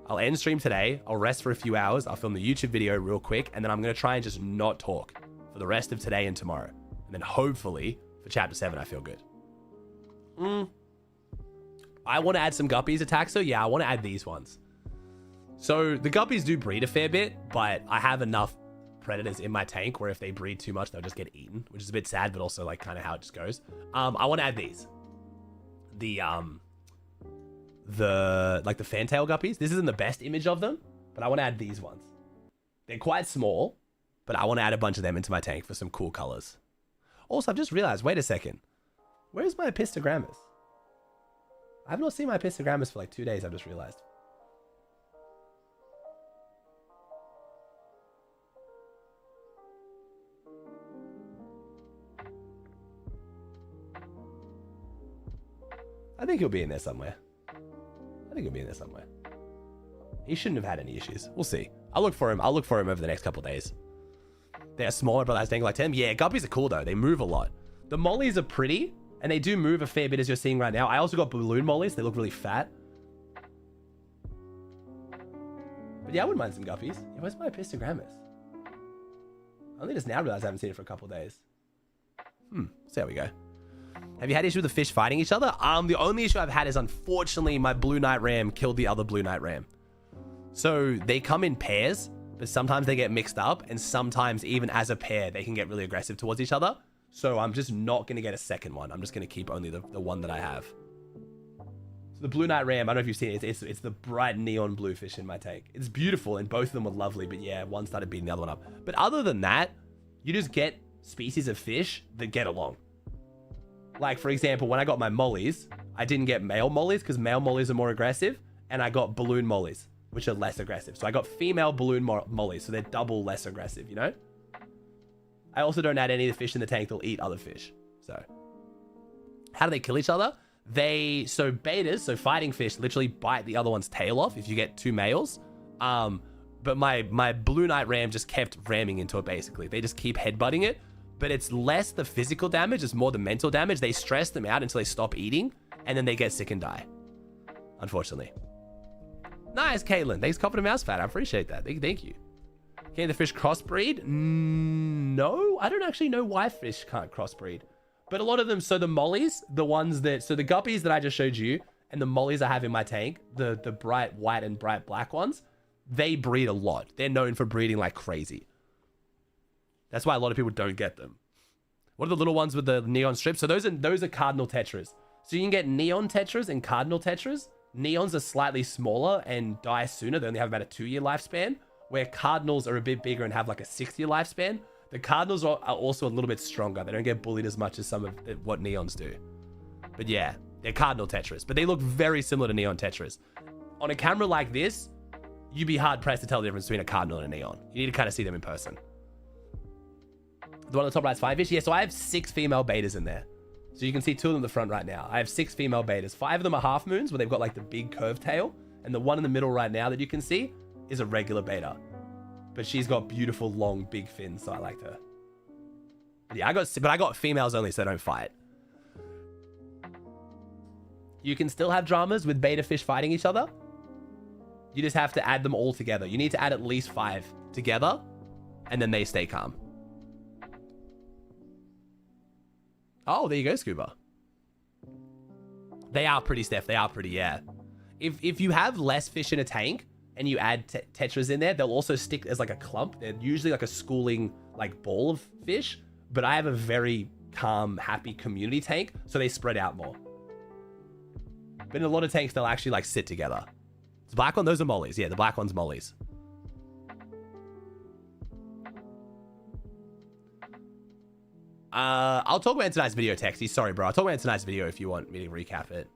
I'll end stream today. I'll rest for a few hours. I'll film the YouTube video real quick. And then I'm going to try and just not talk for the rest of today and tomorrow. And then hopefully for chapter 7, I feel good. I want to add some guppies attacks. So yeah, I want to add these ones. So the guppies do breed a fair bit, but I have enough predators in my tank where if they breed too much, they'll just get eaten, which is a bit sad, but also like kind of how it just goes. I want to add these. The fantail guppies. This isn't the best image of them, but I want to add these ones. They're quite small, but I want to add a bunch of them into my tank for some cool colors. Also, I've just realized, wait a second. Where's my pistogrammus? I've not seen my pistogrammus for like 2 days, I've just realized. I think he'll be in there somewhere. He shouldn't have had any issues. We'll see. I'll look for him over the next couple of days. They're smaller, but I was thinking like 10. Yeah, guppies are cool though. They move a lot. The mollies are pretty, and they do move a fair bit as you're seeing right now. I also got balloon mollies. They look really fat. But yeah, I wouldn't mind some guppies. Yeah, where's my pistogrammus? I only just now realized I haven't seen it for a couple of days. See how we go. Have you had issues with the fish fighting each other? The only issue I've had is unfortunately my blue night ram killed the other blue night ram. So they come in pairs, but sometimes they get mixed up, and sometimes even as a pair, they can get really aggressive towards each other. So I'm just not going to get a second one. I'm just going to keep only the one that I have. So the blue night ram, I don't know if you've seen it. It's the bright neon blue fish in my tank. It's beautiful, and both of them were lovely, but yeah, one started beating the other one up. But other than that, you just get species of fish that get along. Like, for example, when I got my mollies, I didn't get male mollies because male mollies are more aggressive, and I got balloon mollies, which are less aggressive. So I got female balloon mollies, so they're double less aggressive, you know? I also don't add any of the fish in the tank. They'll eat other fish. So how do they kill each other? So betas, so fighting fish, literally bite the other one's tail off if you get 2 males. But my blue night ram just kept ramming into it, basically. They just keep headbutting it. But it's less the physical damage, it's more the mental damage. They stress them out until they stop eating, and then they get sick and die, unfortunately. Nice, Caitlin. Thanks for copping a mouse fat. I appreciate that. Thank you. Can the fish crossbreed? No, I don't actually know why fish can't crossbreed. But a lot of them, so the mollies, the ones that, so the guppies that I just showed you, and the mollies I have in my tank, the bright white and bright black ones, they breed a lot. They're known for breeding like crazy. That's why a lot of people don't get them. What are the little ones with the neon strips? So those are cardinal tetras. So you can get neon tetras and cardinal tetras. Neons are slightly smaller and die sooner. They only have about a 2-year lifespan, where cardinals are a bit bigger and have like a 6-year lifespan. The cardinals are also a little bit stronger. They don't get bullied as much as some of what neons do. But yeah, they're cardinal tetras, but they look very similar to neon tetras. On a camera like this, you'd be hard pressed to tell the difference between a cardinal and a neon. You need to kind of see them in person. The one on the top right's 5-ish. Yeah, so I have 6 female betas in there. So you can see 2 of them in the front right now. I have 6 female betas. 5 of them are half moons, where they've got like the big curved tail. And the one in the middle right now that you can see is a regular beta. But she's got beautiful, long, big fins, so I liked her. But yeah, I got females only, so they don't fight. You can still have dramas with beta fish fighting each other. You just have to add them all together. You need to add at least 5 together, and then they stay calm. Oh, there you go, Scuba. They are pretty, Steph. They are pretty, yeah. If you have less fish in a tank and you add tetras in there, they'll also stick as like a clump. They're usually like a schooling like ball of fish, but I have a very calm, happy community tank, so they spread out more. But in a lot of tanks, they'll actually like sit together. The black one, those are mollies. Yeah, the black one's mollies. I'll talk about it in tonight's video, Texty. Sorry, bro. I'll talk about it in tonight's video if you want me to recap it.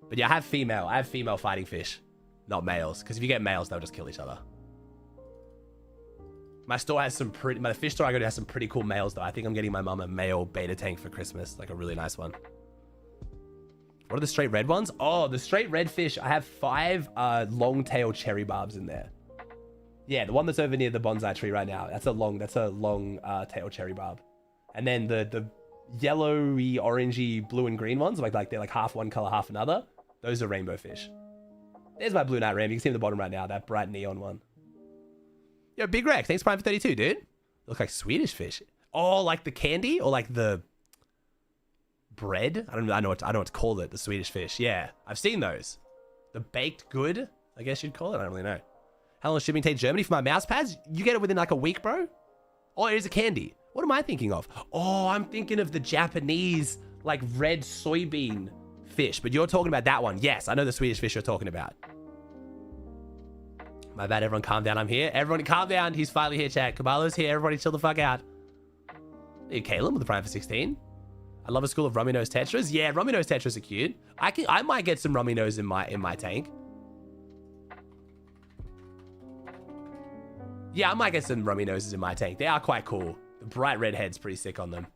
But yeah, I have female fighting fish, not males. Because if you get males, they'll just kill each other. My store has some my fish store I go to has some pretty cool males though. I think I'm getting my mum a male beta tank for Christmas, like a really nice one. What are the straight red ones? Oh, the straight red fish. I have 5 long-tailed cherry barbs in there. Yeah, the one that's over near the bonsai tree right now. That's a long tail cherry barb. And then the yellowy, orangey, blue and green ones, like they're like half one color, half another. Those are rainbow fish. There's my blue night ram. You can see him at the bottom right now, that bright neon one. Yo, Big Rex, thanks Prime for 32, dude. Look like Swedish fish. Oh, like the candy or like the bread? I don't know what to call it. The Swedish fish. Yeah, I've seen those. The baked good, I guess you'd call it. I don't really know. How long does shipping take Germany for my mouse pads? You get it within like a week, bro. Oh, it is a candy. What am I thinking of? Oh, I'm thinking of the Japanese like red soybean fish, but you're talking about that one. Yes, I know the Swedish fish you're talking about. My bad, everyone calm down. I'm here. Everyone calm down. He's finally here, chat. Kabalo's here. Everybody chill the fuck out. Hey, Caleb with the Prime for 16. I love a school of rummy nose tetras. Yeah, rummy nose tetras are cute. I might get some rummy nose in my tank. Yeah, I might get some rummy noses in my tank. They are quite cool. The bright red head's pretty sick on them.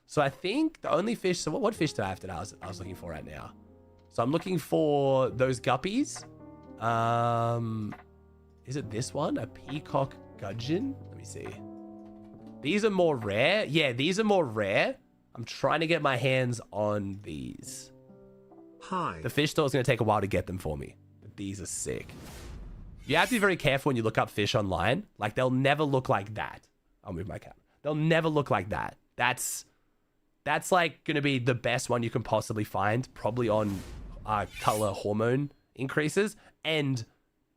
So I think the only fish... So what fish do I have that I was looking for right now? So I'm looking for those guppies. Is it this one? A peacock gudgeon? Let me see. These are more rare. Yeah, these are more rare. I'm trying to get my hands on these. Hi. The fish store is going to take a while to get them for me. But these are sick. You have to be very careful when you look up fish online. Like, they'll never look like that. I'll move my camera. They'll never look like that. That's like going to be the best one you can possibly find. Probably on color hormone increases. And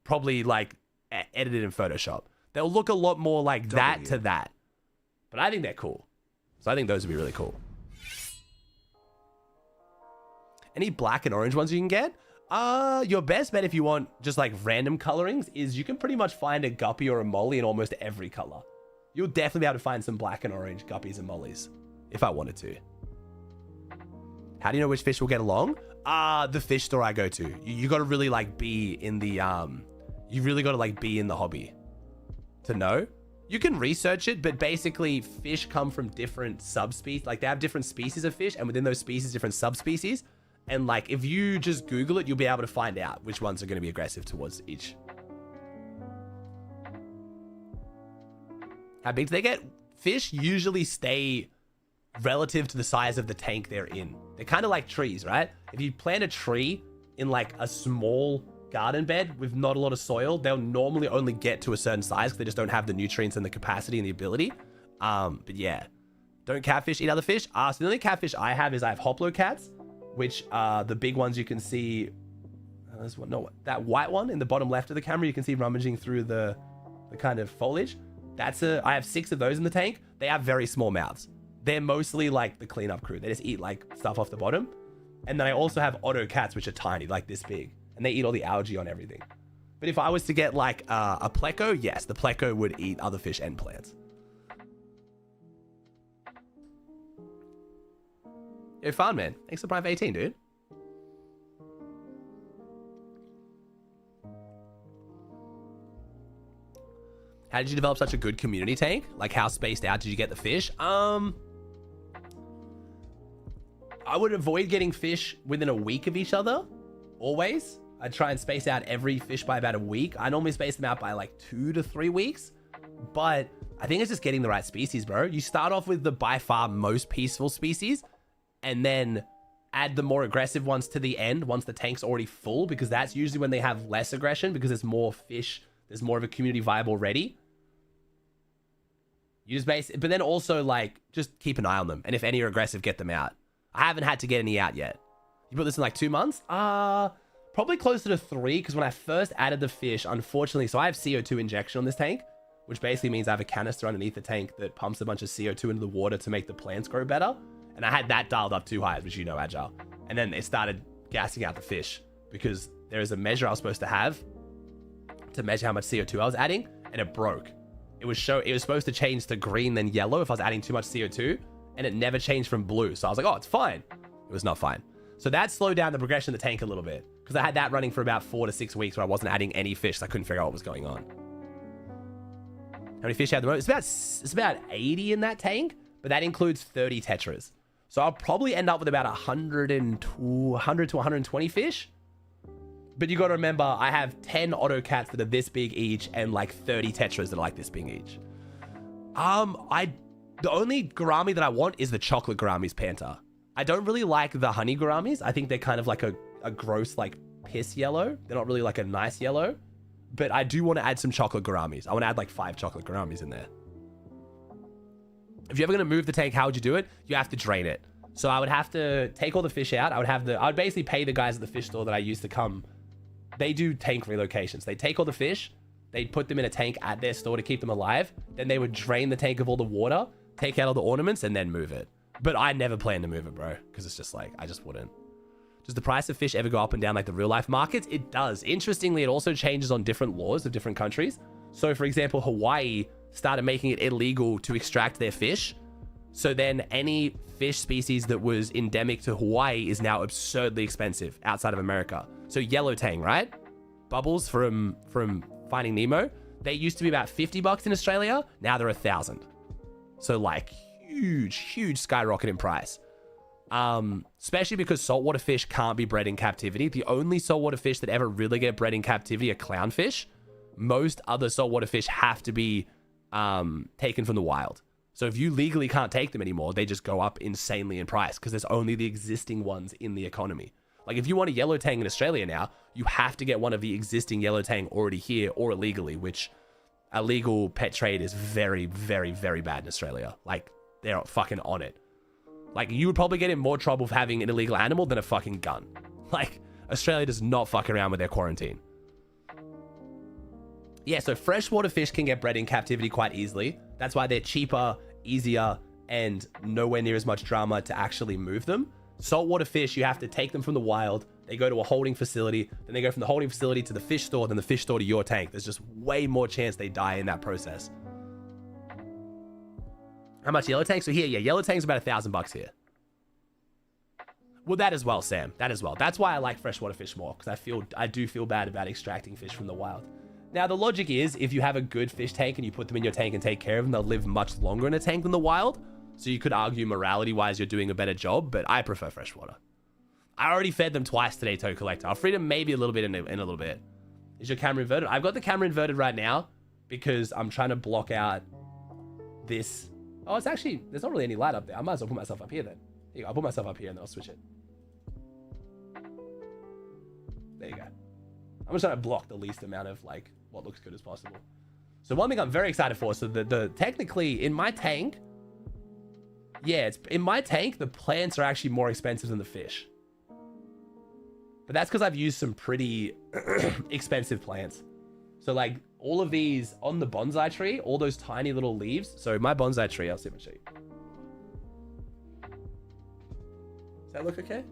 probably, like, edited in Photoshop. They'll look a lot more like that to that. But I think they're cool. So I think those would be really cool. Any black and orange ones you can get? Your best bet if you want just like random colorings is you can pretty much find a guppy or a molly in almost every color. You'll definitely be able to find some black and orange guppies and mollies if I wanted to. How do you know which fish will get along? The fish store I go to. You got to really like be in the you really got to like be in the hobby to know. You can research it, but basically fish come from different subspecies. Like they have different species of fish, and within those species, different subspecies. And like, if you just Google it, you'll be able to find out which ones are going to be aggressive towards each. How big do they get? Fish usually stay relative to the size of the tank they're in. They're kind of like trees, right? If you plant a tree in like a small garden bed with not a lot of soil, they'll normally only get to a certain size because they just don't have the nutrients and the capacity and the ability. But yeah, Don't catfish eat other fish? So the only catfish I have is I have hoplo cats, which are the big ones you can see. There's one, no, that white one in the bottom left of the camera, you can see rummaging through the kind of foliage. I have 6 of those in the tank. They have very small mouths. They're mostly like the cleanup crew. They just eat like stuff off the bottom. And then I also have Otto cats, which are tiny, like this big. And they eat all the algae on everything. But if I was to get like a pleco, yes, the pleco would eat other fish and plants. You're fun, man. Thanks for Prime 18, dude. How did you develop such a good community tank? Like, how spaced out did you get the fish? I would avoid getting fish within a week of each other. Always. I'd try and space out every fish by about a week. I normally space them out by like 2 to 3 weeks. But I think it's just getting the right species, bro. You start off with the by far most peaceful species, and then add the more aggressive ones to the end once the tank's already full, because that's usually when they have less aggression, because there's more fish. There's more of a community vibe already. You just but then also like just keep an eye on them, and if any are aggressive, get them out. I haven't had to get any out yet. You put this in like 2 months? Probably closer to 3, because when I first added the fish, unfortunately, so I have CO2 injection on this tank, which basically means I have a canister underneath the tank that pumps a bunch of CO2 into the water to make the plants grow better. And I had that dialed up too high, which you know, Agile. And then it started gassing out the fish, because there is a measure I was supposed to have to measure how much CO2 I was adding, and it broke. It was supposed to change to green then yellow if I was adding too much CO2, and it never changed from blue. So I was like, oh, it's fine. It was not fine. So that slowed down the progression of the tank a little bit, because I had that running for about 4 to 6 weeks where I wasn't adding any fish, so I couldn't figure out what was going on. How many fish I have at the moment? It's about 80 in that tank, but that includes 30 tetras. So I'll probably end up with about 100 to 120 fish. But you got to remember, I have 10 Otto cats that are this big each, and like 30 tetras that are like this big each. The only gourami that I want is the chocolate gouramis panta. I don't really like the honey gouramis. I think they're kind of like a gross, like piss yellow. They're not really like a nice yellow. But I do want to add some chocolate gouramis. I want to add like 5 chocolate gouramis in there. If you're ever going to move the tank, how would you do it? You have to drain it. So I would have to take all the fish out. I would basically pay the guys at the fish store that I used to come. They do tank relocations. They take all the fish, they'd put them in a tank at their store to keep them alive. Then they would drain the tank of all the water, take out all the ornaments, and then move it. But I never plan to move it, bro, because it's just like, I just wouldn't. Does the price of fish ever go up and down like the real life markets? It does. Interestingly, it also changes on different laws of different countries. So for example, Hawaii started making it illegal to extract their fish. So then any fish species that was endemic to Hawaii is now absurdly expensive outside of America. So yellow tang, right? Bubbles from Finding Nemo. They used to be about $50 in Australia. Now they're $1,000. So like huge skyrocket in price. Especially because saltwater fish can't be bred in captivity. The only saltwater fish that ever really get bred in captivity are clownfish. Most other saltwater fish have to be taken from the wild. So if you legally can't take them anymore, they just go up insanely in price because there's only the existing ones in the economy. Like if you want a yellow tang in Australia now, you have to get one of the existing yellow tang already here or illegally, which illegal pet trade is very bad in Australia. Like they're fucking on it. Like you would probably get in more trouble for having an illegal animal than a fucking gun. Like Australia does not fuck around with their quarantine. Yeah, so freshwater fish can get bred in captivity quite easily. That's why they're cheaper, easier, and nowhere near as much drama to actually move them. Saltwater fish, you have to take them from the wild. They go to a holding facility. Then they go from the holding facility to the fish store, then the fish store to your tank. There's just way more chance they die in that process. How much yellow tank? So here, yeah, yellow tank's about $1,000 here. Well, that as well, Sam. That as well. That's why I like freshwater fish more, because I do feel bad about extracting fish from the wild. Now, the logic is, if you have a good fish tank and you put them in your tank and take care of them, they'll live much longer in a tank than the wild. So you could argue morality-wise you're doing a better job, but I prefer freshwater. I already fed them twice today, Toe Collector. I'll feed them maybe a little bit in a little bit. Is your camera inverted? I've got the camera inverted right now because I'm trying to block out this. Oh, it's actually, there's not really any light up there. I might as well put myself up here then. Here you go. I'll put myself up here and then I'll switch it. There you go. I'm just trying to block the least amount of like what looks good as possible. So one thing I'm very excited for, so the technically in my tank, Yeah, it's in my tank, the plants are actually more expensive than the fish. But that's because I've used some pretty expensive plants. So like all of these on the bonsai tree, all those tiny little leaves. So my bonsai tree, I'll see if I show you. Does that look okay?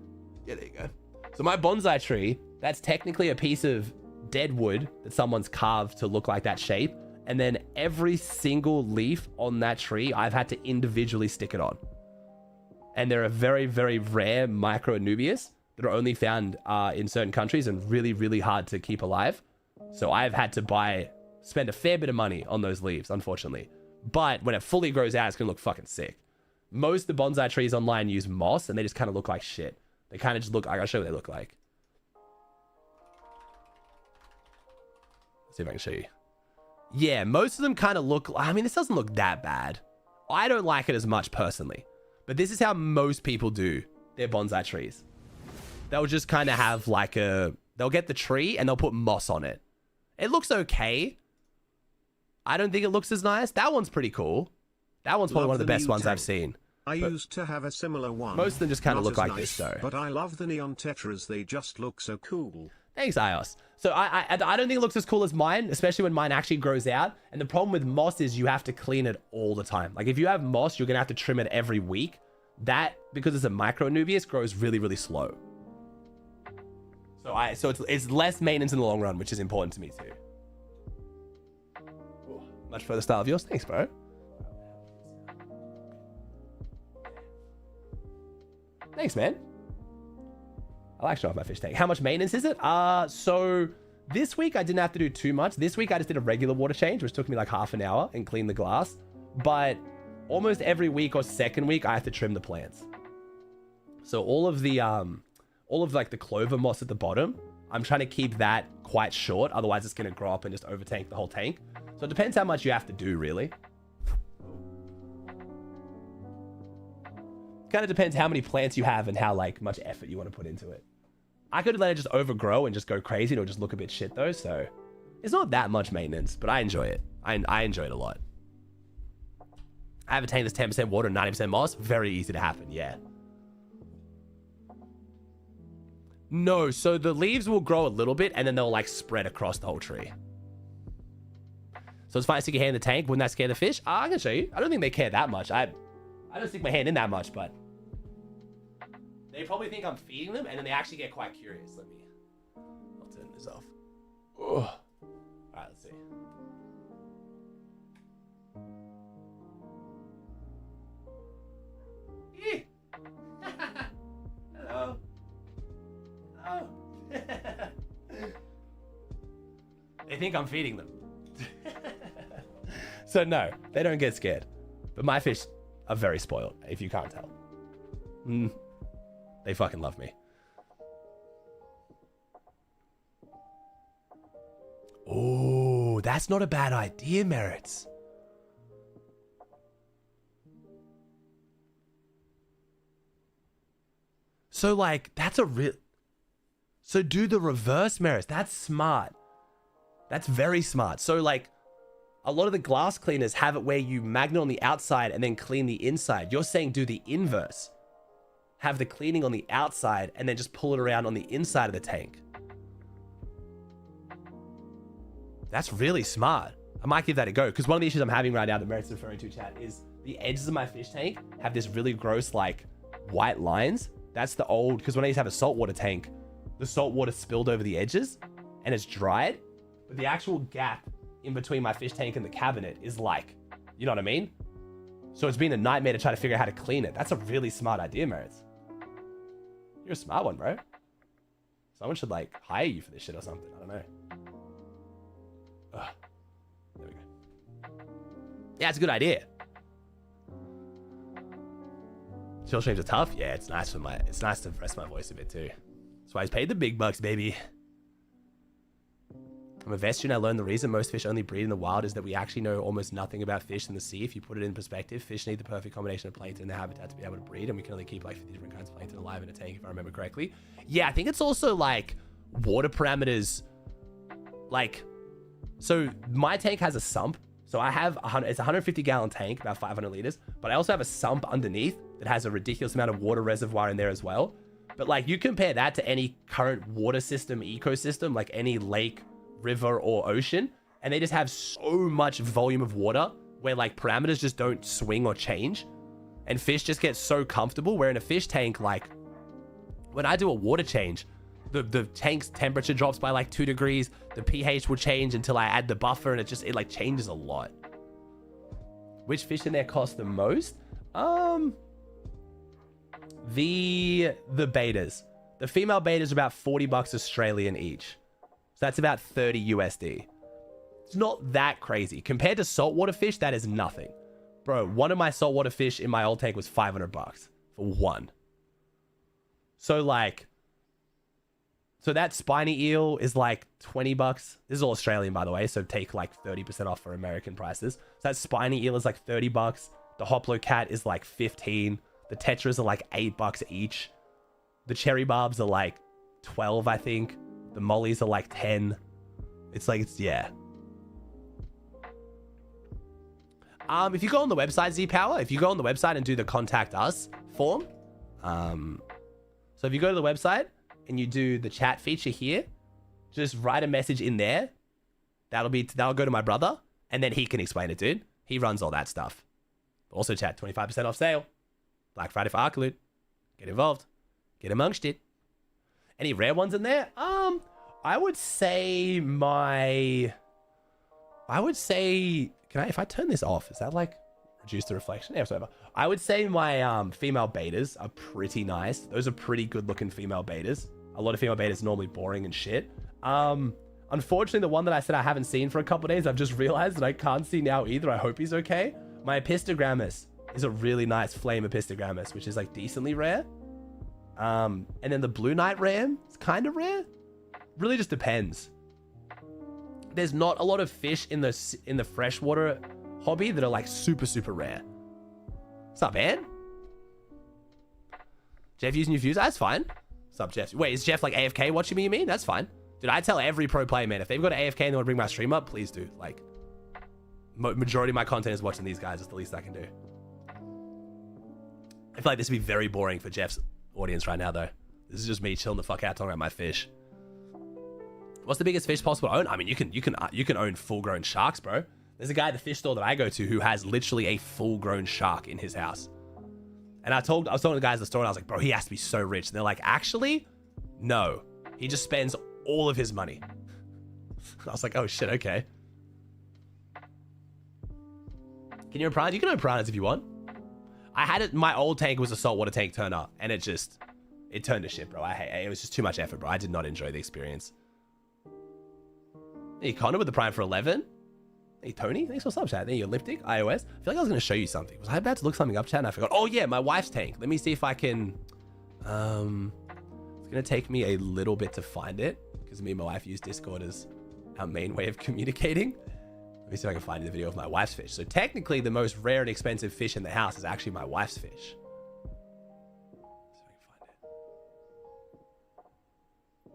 Yeah, there you go. So my bonsai tree, that's technically a piece of dead wood that someone's carved to look like that shape. And then every single leaf on that tree, I've had to individually stick it on. And they're a very, very rare micro Anubias that are only found in certain countries and really, really hard to keep alive. So I've had to spend a fair bit of money on those leaves, unfortunately. But when it fully grows out, it's going to look fucking sick. Most of the bonsai trees online use moss and they just kind of look like shit. They kind of just look, I'll show you what they look like. Let's see if I can show you. Yeah, most of them kind of look, I mean, this doesn't look that bad. I don't like it as much personally, but this is how most people do their bonsai trees. They'll just kind of have like they'll get the tree and they'll put moss on it. It looks okay. I don't think it looks as nice. That one's pretty cool. That one's probably one of the best ones I've seen. I used to have a similar one. Most of them just kind of Not look as like this though. But I love the neon tetras. They just look so cool. Thanks, Ios. So I don't think it looks as cool as mine, especially when mine actually grows out. And the problem with moss is you have to clean it all the time. Like if you have moss, you're gonna have to trim it every week. That, because it's a micro Anubias, grows really, really slow. So it's less maintenance in the long run, which is important to me too. Ooh, much further style of yours. Thanks, bro. Thanks, man. I like showing off my fish tank. How much maintenance is it? So this week I didn't have to do too much. This week I just did a regular water change, which took me like half an hour and cleaned the glass. But almost every week or second week I have to trim the plants. So all of like the clover moss at the bottom, I'm trying to keep that quite short. Otherwise it's going to grow up and just overtank the whole tank. So it depends how much you have to do, really. Kind of depends how many plants you have and how like much effort you want to put into it. I could let it just overgrow and just go crazy and it'll just look a bit shit though. So it's not that much maintenance, but I enjoy it. I enjoy it a lot. I have a tank that's 10% water and 90% moss. Very easy to happen. Yeah. No, so the leaves will grow a little bit and then they'll like spread across the whole tree. So it's fine to stick your hand in the tank. Wouldn't that scare the fish? I can show you. I don't think they care that much. I don't stick my hand in that much, but they probably think I'm feeding them and then they actually get quite curious. I'll turn this off. Ugh. All right, let's see. Hello. Hello. They think I'm feeding them. So no, they don't get scared. But my fish are very spoiled, if you can't tell. They fucking love me. Oh, that's not a bad idea, Merits. So like, that's a real... So do the reverse, Merits. That's smart. That's very smart. So like, a lot of the glass cleaners have it where you magnet on the outside and then clean the inside. You're saying do the inverse. Have the cleaning on the outside and then just pull it around on the inside of the tank. That's really smart. I might give that a go because one of the issues I'm having right now that Merit's referring to, chat, is the edges of my fish tank have this really gross like white lines. That's the old, because when I used to have a saltwater tank, the salt water spilled over the edges and it's dried, but the actual gap in between my fish tank and the cabinet is like, you know what I mean? So it's been a nightmare to try to figure out how to clean it. That's a really smart idea, Merits. You're a smart one, bro. Someone should like hire you for this shit or something. I don't know. Ugh. There we go. Yeah, it's a good idea. Chill streams are tough. Yeah, it's nice to rest my voice a bit too. That's why he's paid the big bucks, baby. I'm a vegetarian. I learned the reason most fish only breed in the wild is that we actually know almost nothing about fish in the sea. If you put it in perspective, fish need the perfect combination of plankton in their habitat to be able to breed, and we can only keep like 50 different kinds of plankton alive in a tank, if I remember correctly. Yeah, I think it's also like water parameters. Like, so my tank has a sump, So I have it's a 150 gallon tank, about 500 liters, but I also have a sump underneath that has a ridiculous amount of water reservoir in there as well. But like you compare that to any current water system, ecosystem, like any lake, river, or ocean, and they just have so much volume of water where like parameters just don't swing or change. And fish just get so comfortable, where in a fish tank, like when I do a water change, the tank's temperature drops by like 2 degrees. The pH will change until I add the buffer, and it like changes a lot. Which fish in there cost the most? The betas. The female betas are about 40 bucks Australian each. So that's about 30 USD. It's not that crazy. Compared to saltwater fish, that is nothing. Bro, one of my saltwater fish in my old tank was 500 bucks for one. So like, so that spiny eel is like 20 bucks. This is all Australian, by the way, so take like 30% off for American prices. So that spiny eel is like 30 bucks. The hoplo cat is like 15. The tetras are like 8 bucks each. The cherry barbs are like 12, I think. The mollies are like 10. Yeah. If you go on the website, Z-Power, if you go on the website and do the contact us form, so if you go to the website and you do the chat feature here, just write a message in there. That'll go to my brother, and then he can explain it, dude. He runs all that stuff. Also, chat, 25% off sale. Black Friday for Arcaloot. Get involved. Get amongst it. Any rare ones in there? I would say if I turn this off, is that like reduce the reflection? Yeah, whatever. I would say my female betas are pretty nice. Those are pretty good looking female betas. A lot of female betas are normally boring and shit. Unfortunately, the one that I said I haven't seen for a couple of days, I've just realized that I can't see now either. I hope he's okay. My Epistogrammus is a really nice flame Epistogrammus, which is like decently rare. And then the Blue Knight ram is kind of rare. Really just depends. There's not a lot of fish in the freshwater hobby that are like super, super rare. What's up, man? Jeff using your views? That's fine. What's up, Jeff? Wait, is Jeff like AFK watching me, you mean? That's fine. Dude, I tell every pro player, man, if they've got an AFK and they want to bring my stream up, please do. Like, majority of my content is watching these guys. It's the least I can do. I feel like this would be very boring for Jeff's audience right now, though. This is just me chilling the fuck out talking about my fish. What's the biggest fish possible to own? I mean, you can own full-grown sharks, bro. There's a guy at the fish store that I go to who has literally a full-grown shark in his house. And I was talking to the guys at the store, and I was like, bro, he has to be so rich. And they're like, actually, no. He just spends all of his money. I was like, oh shit, okay. Can you own piranhas? You can own piranhas if you want. I had it, my old tank was a saltwater tank turner, and it turned to shit, bro. It was just too much effort, bro. I did not enjoy the experience. Hey, Connor with the Prime for 11. Hey, Tony, thanks for sub chat. There you go, Elliptic, iOS. I feel like I was going to show you something. Was I about to look something up, chat, and I forgot? Oh, yeah, my wife's tank. Let me see if I can... It's going to take me a little bit to find it, because me and my wife use Discord as our main way of communicating. Let me see if I can find the video of my wife's fish. So technically, the most rare and expensive fish in the house is actually my wife's fish. See if I can find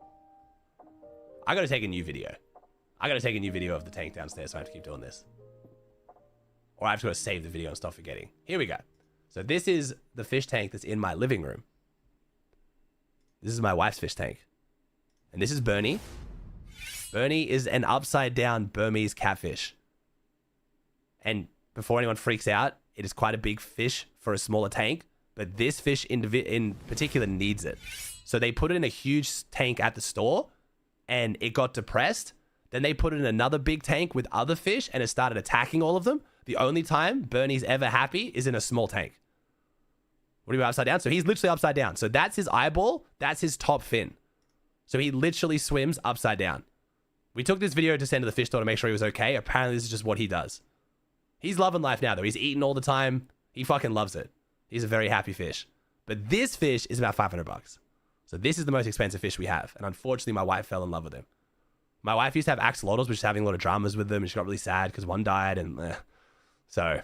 it. I got to take a new video. I got to take a new video of the tank downstairs, so I have to keep doing this. Or I have to go save the video and stop forgetting. Here we go. So this is the fish tank that's in my living room. This is my wife's fish tank. And this is Bernie. Bernie is an upside down Burmese catfish. And before anyone freaks out, it is quite a big fish for a smaller tank. But this fish in particular needs it. So they put it in a huge tank at the store and it got depressed. Then they put it in another big tank with other fish and it started attacking all of them. The only time Bernie's ever happy is in a small tank. What do you mean upside down? So he's literally upside down. So that's his eyeball. That's his top fin. So he literally swims upside down. We took this video to send to the fish store to make sure he was okay. Apparently this is just what he does. He's loving life now though. He's eating all the time. He fucking loves it. He's a very happy fish. But this fish is about 500 bucks. So this is the most expensive fish we have. And unfortunately my wife fell in love with him. My wife used to have axolotls, which is having a lot of dramas with them. And she got really sad because one died and So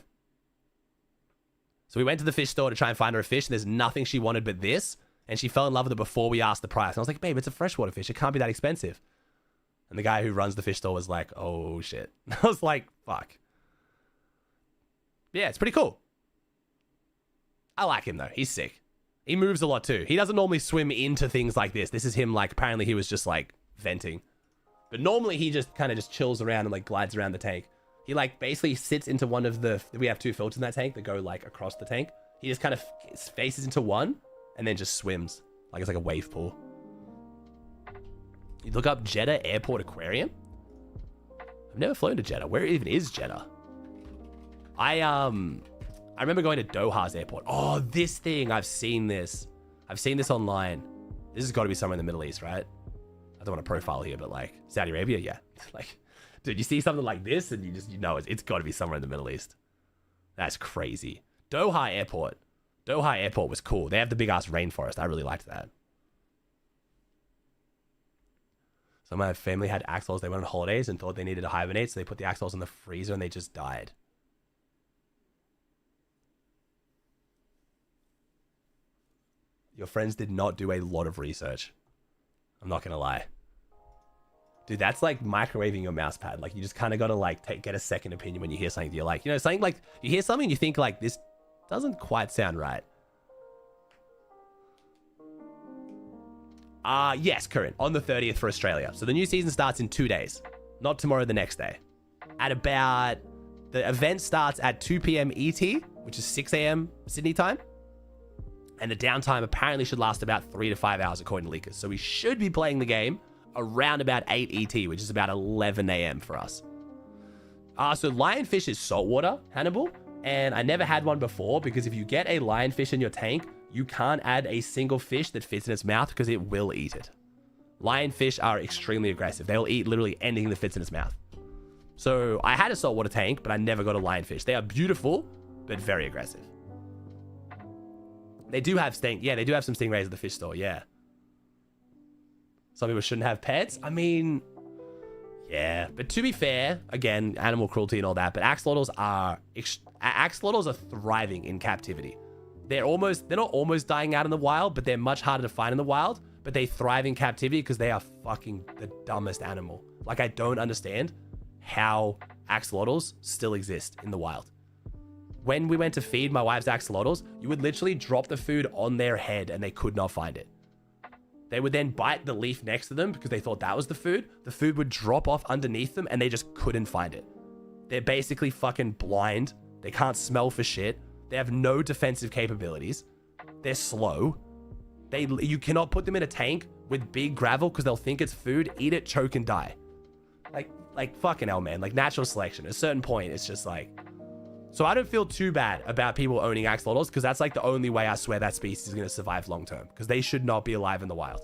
we went to the fish store to try and find her a fish. And there's nothing she wanted but this. And she fell in love with it before we asked the price. And I was like, babe, it's a freshwater fish. It can't be that expensive. And the guy who runs the fish store was like, oh shit. I was like, fuck. Yeah, it's pretty cool. I like him though. He's sick. He moves a lot too. He doesn't normally swim into things like this. This is him like, apparently he was just like venting. But normally he just kind of just chills around and like glides around the tank. He like basically sits into one of the, we have 2 filters in that tank that go like across the tank. He just kind of faces into one and then just swims. Like it's like a wave pool. You look up Jeddah Airport Aquarium. I've never flown to Jeddah. Where even is Jeddah? I remember going to Doha's airport. Oh, this thing. I've seen this. I've seen this online. This has got to be somewhere in the Middle East, right? I don't want to profile here, but like Saudi Arabia, yeah. Like, dude, you see something like this and you know it's got to be somewhere in the Middle East. That's crazy. Doha Airport. Doha Airport was cool. They have the big ass rainforest. I really liked that. So my family had axolotls. They went on holidays and thought they needed to hibernate, so they put the axolotls in the freezer and they just died. Your friends did not do a lot of research. I'm not gonna lie. Dude, that's like microwaving your mouse pad. Like, you just kind of gotta like get a second opinion when you hear something that you like. You know, something like, you hear something and you think like, this doesn't quite sound right. Yes, Current, on the 30th for Australia. So the new season starts in 2 days. Not tomorrow, the next day. At about, the event starts at 2 p.m. ET, which is 6 a.m. Sydney time. And the downtime apparently should last about 3 to 5 hours according to leakers. So we should be playing the game around about 8 ET, which is about 11 a.m. for us. So lionfish is saltwater, Hannibal. And I never had one before because if you get a lionfish in your tank, you can't add a single fish that fits in its mouth because it will eat it. Lionfish are extremely aggressive. They'll eat literally anything that fits in its mouth. So I had a saltwater tank, but I never got a lionfish. They are beautiful, but very aggressive. They do have they do have some stingrays at the fish store, yeah. Some people shouldn't have pets. I mean, yeah. But to be fair, again, animal cruelty and all that, but axolotls are thriving in captivity. They're not almost dying out in the wild, but they're much harder to find in the wild, but they thrive in captivity because they are fucking the dumbest animal. Like, I don't understand how axolotls still exist in the wild. When we went to feed my wife's axolotls, you would literally drop the food on their head and they could not find it. They would then bite the leaf next to them because they thought that was the food. The food would drop off underneath them and they just couldn't find it. They're basically fucking blind. They can't smell for shit. They have no defensive capabilities. They're slow. You cannot put them in a tank with big gravel because they'll think it's food, eat it, choke, and die. Like fucking hell, man. Like, natural selection. At a certain point, it's just like... So I don't feel too bad about people owning axolotls because that's like the only way I swear that species is going to survive long term because they should not be alive in the wild.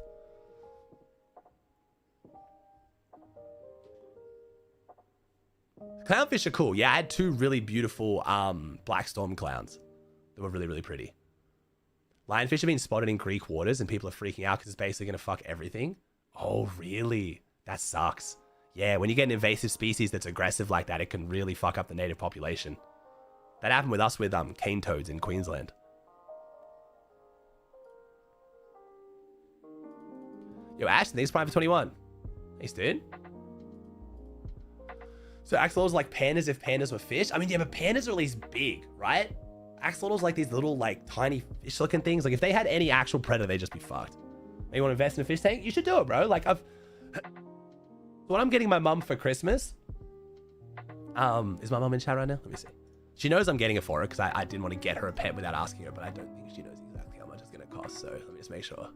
Clownfish are cool. Yeah, I had 2 really beautiful black storm clowns that were really, really pretty. Lionfish have been spotted in Greek waters and people are freaking out because it's basically going to fuck everything. Oh, really? That sucks. Yeah, when you get an invasive species that's aggressive like that, it can really fuck up the native population. That happened with us with cane toads in Queensland. Yo, Ashton, thanks Prime for 21. Thanks, dude. So axolotls like pandas if pandas were fish? I mean, yeah, but pandas are at least big, right? Axolotls like these little, like, tiny fish-looking things. Like, if they had any actual predator, they'd just be fucked. You want to invest in a fish tank? You should do it, bro. Like, what I'm getting my mum for Christmas... is my mum in chat right now? Let me see. She knows I'm getting it for her because I didn't want to get her a pet without asking her, but I don't think she knows exactly how much it's going to cost. So let me just make sure.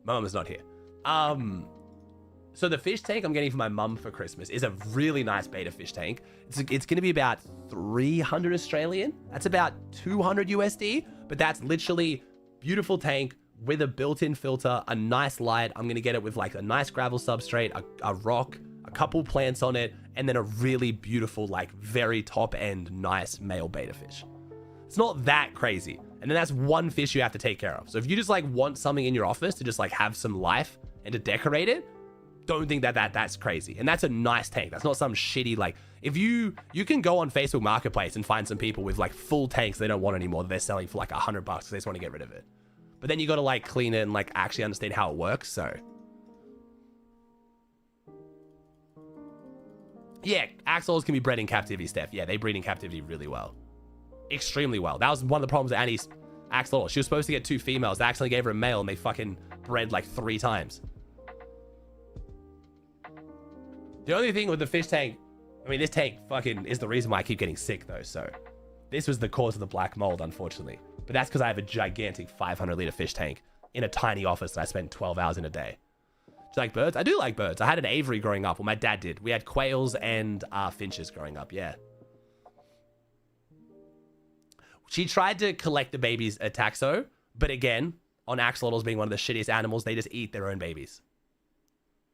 My mum is not here. So the fish tank I'm getting for my mum for Christmas is a really nice beta fish tank. It's going to be about 300 Australian. That's about 200 USD, but that's literally beautiful tank with a built-in filter, a nice light. I'm going to get it with like a nice gravel substrate, a rock, a couple plants on it, and then a really beautiful, like very top end, nice male beta fish. It's not that crazy. And then that's one fish you have to take care of. So if you just like want something in your office to just like have some life and to decorate it, don't think that's crazy. And that's a nice tank. That's not some shitty, like, if you can go on Facebook Marketplace and find some people with like full tanks they don't want anymore that they're selling for like $100 because they just want to get rid of it. But then you got to like clean it and like actually understand how it works. So Yeah, axolotls can be bred in captivity, Steph. Yeah, they breed in captivity really well. Extremely well. That was one of the problems with Annie's axolotl. She was supposed to get 2 females. They accidentally gave her a male, and they fucking bred like 3 times. The only thing with the fish tank, I mean, this tank fucking is the reason why I keep getting sick, though, so. This was the cause of the black mold, unfortunately. But that's because I have a gigantic 500-liter fish tank in a tiny office that I spend 12 hours in a day. Do you like birds? I do like birds. I had an aviary growing up. Well, my dad did. We had quails and finches growing up, yeah. She tried to collect the babies at Taxo, but again, on axolotls being one of the shittiest animals, they just eat their own babies.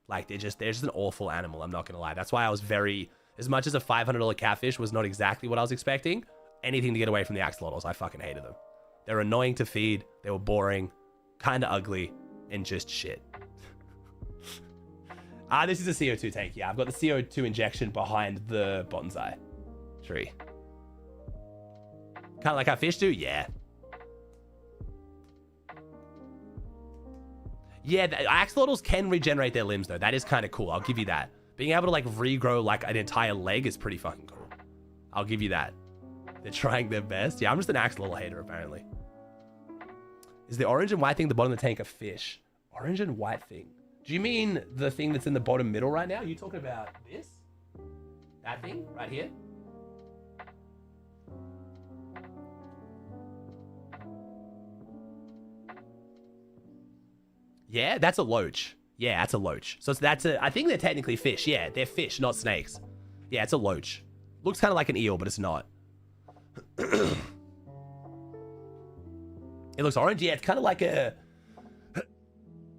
Like, they're just an awful animal, I'm not going to lie. That's why I was very... As much as a $500 catfish was not exactly what I was expecting, anything to get away from the axolotls, I fucking hated them. They're annoying to feed, they were boring, kind of ugly, and just shit. This is a CO2 tank. Yeah, I've got the CO2 injection behind the bonsai tree. Kind of like how fish do? Yeah. Yeah, the axolotls can regenerate their limbs, though. That is kind of cool. I'll give you that. Being able to, like, regrow, like, an entire leg is pretty fucking cool. I'll give you that. They're trying their best. Yeah, I'm just an axolotl hater, apparently. Is the orange and white thing at the bottom of the tank a fish? Orange and white thing. Do you mean the thing that's in the bottom middle right now? Are you talking about this? That thing right here? Yeah, that's a loach. Yeah, that's a loach. So that's a... I think they're technically fish. Yeah, they're fish, not snakes. Yeah, it's a loach. Looks kind of like an eel, but it's not. It looks orange. Yeah, it's kind of like a...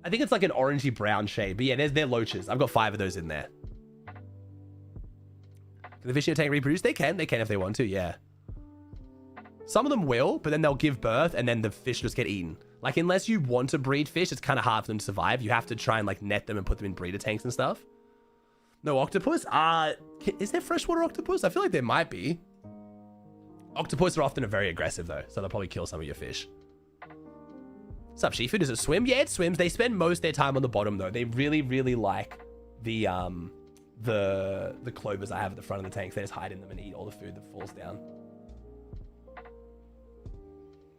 I think it's like an orangey brown shade. But yeah, they're loaches. I've got 5 of those in there. Can the fish in your tank reproduce? They can. They can if they want to, yeah. Some of them will, but then they'll give birth and then the fish just get eaten. Like, unless you want to breed fish, it's kind of hard for them to survive. You have to try and, like, net them and put them in breeder tanks and stuff. No octopus? Is there freshwater octopus? I feel like there might be. Octopus are often very aggressive, though, so they'll probably kill some of your fish. What's up, Shifu? Does it swim? Yeah, it swims. They spend most of their time on the bottom, though. They really, really like the clovers I have at the front of the tanks. They just hide in them and eat all the food that falls down.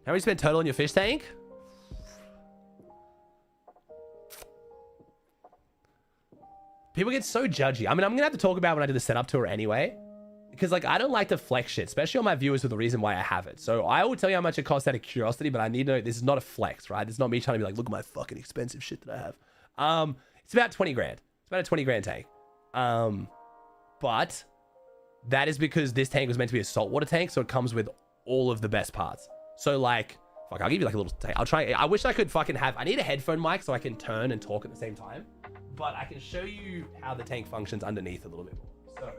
How much you spend total on your fish tank? People get so judgy. I mean, I'm going to have to talk about when I do the setup tour anyway. Because, like, I don't like to flex shit, especially on my viewers with the reason why I have it. So I will tell you how much it costs out of curiosity, but I need to know this is not a flex, right? This is not me trying to be like, look at my fucking expensive shit that I have. It's about 20 grand. It's about a 20 grand tank. But that is because this tank was meant to be a saltwater tank, so it comes with all of the best parts. So, like, fuck, I'll give you like a little tank. I'll try. I wish I could fucking have... I need a headphone mic so I can turn and talk at the same time. But I can show you how the tank functions underneath a little bit more. So,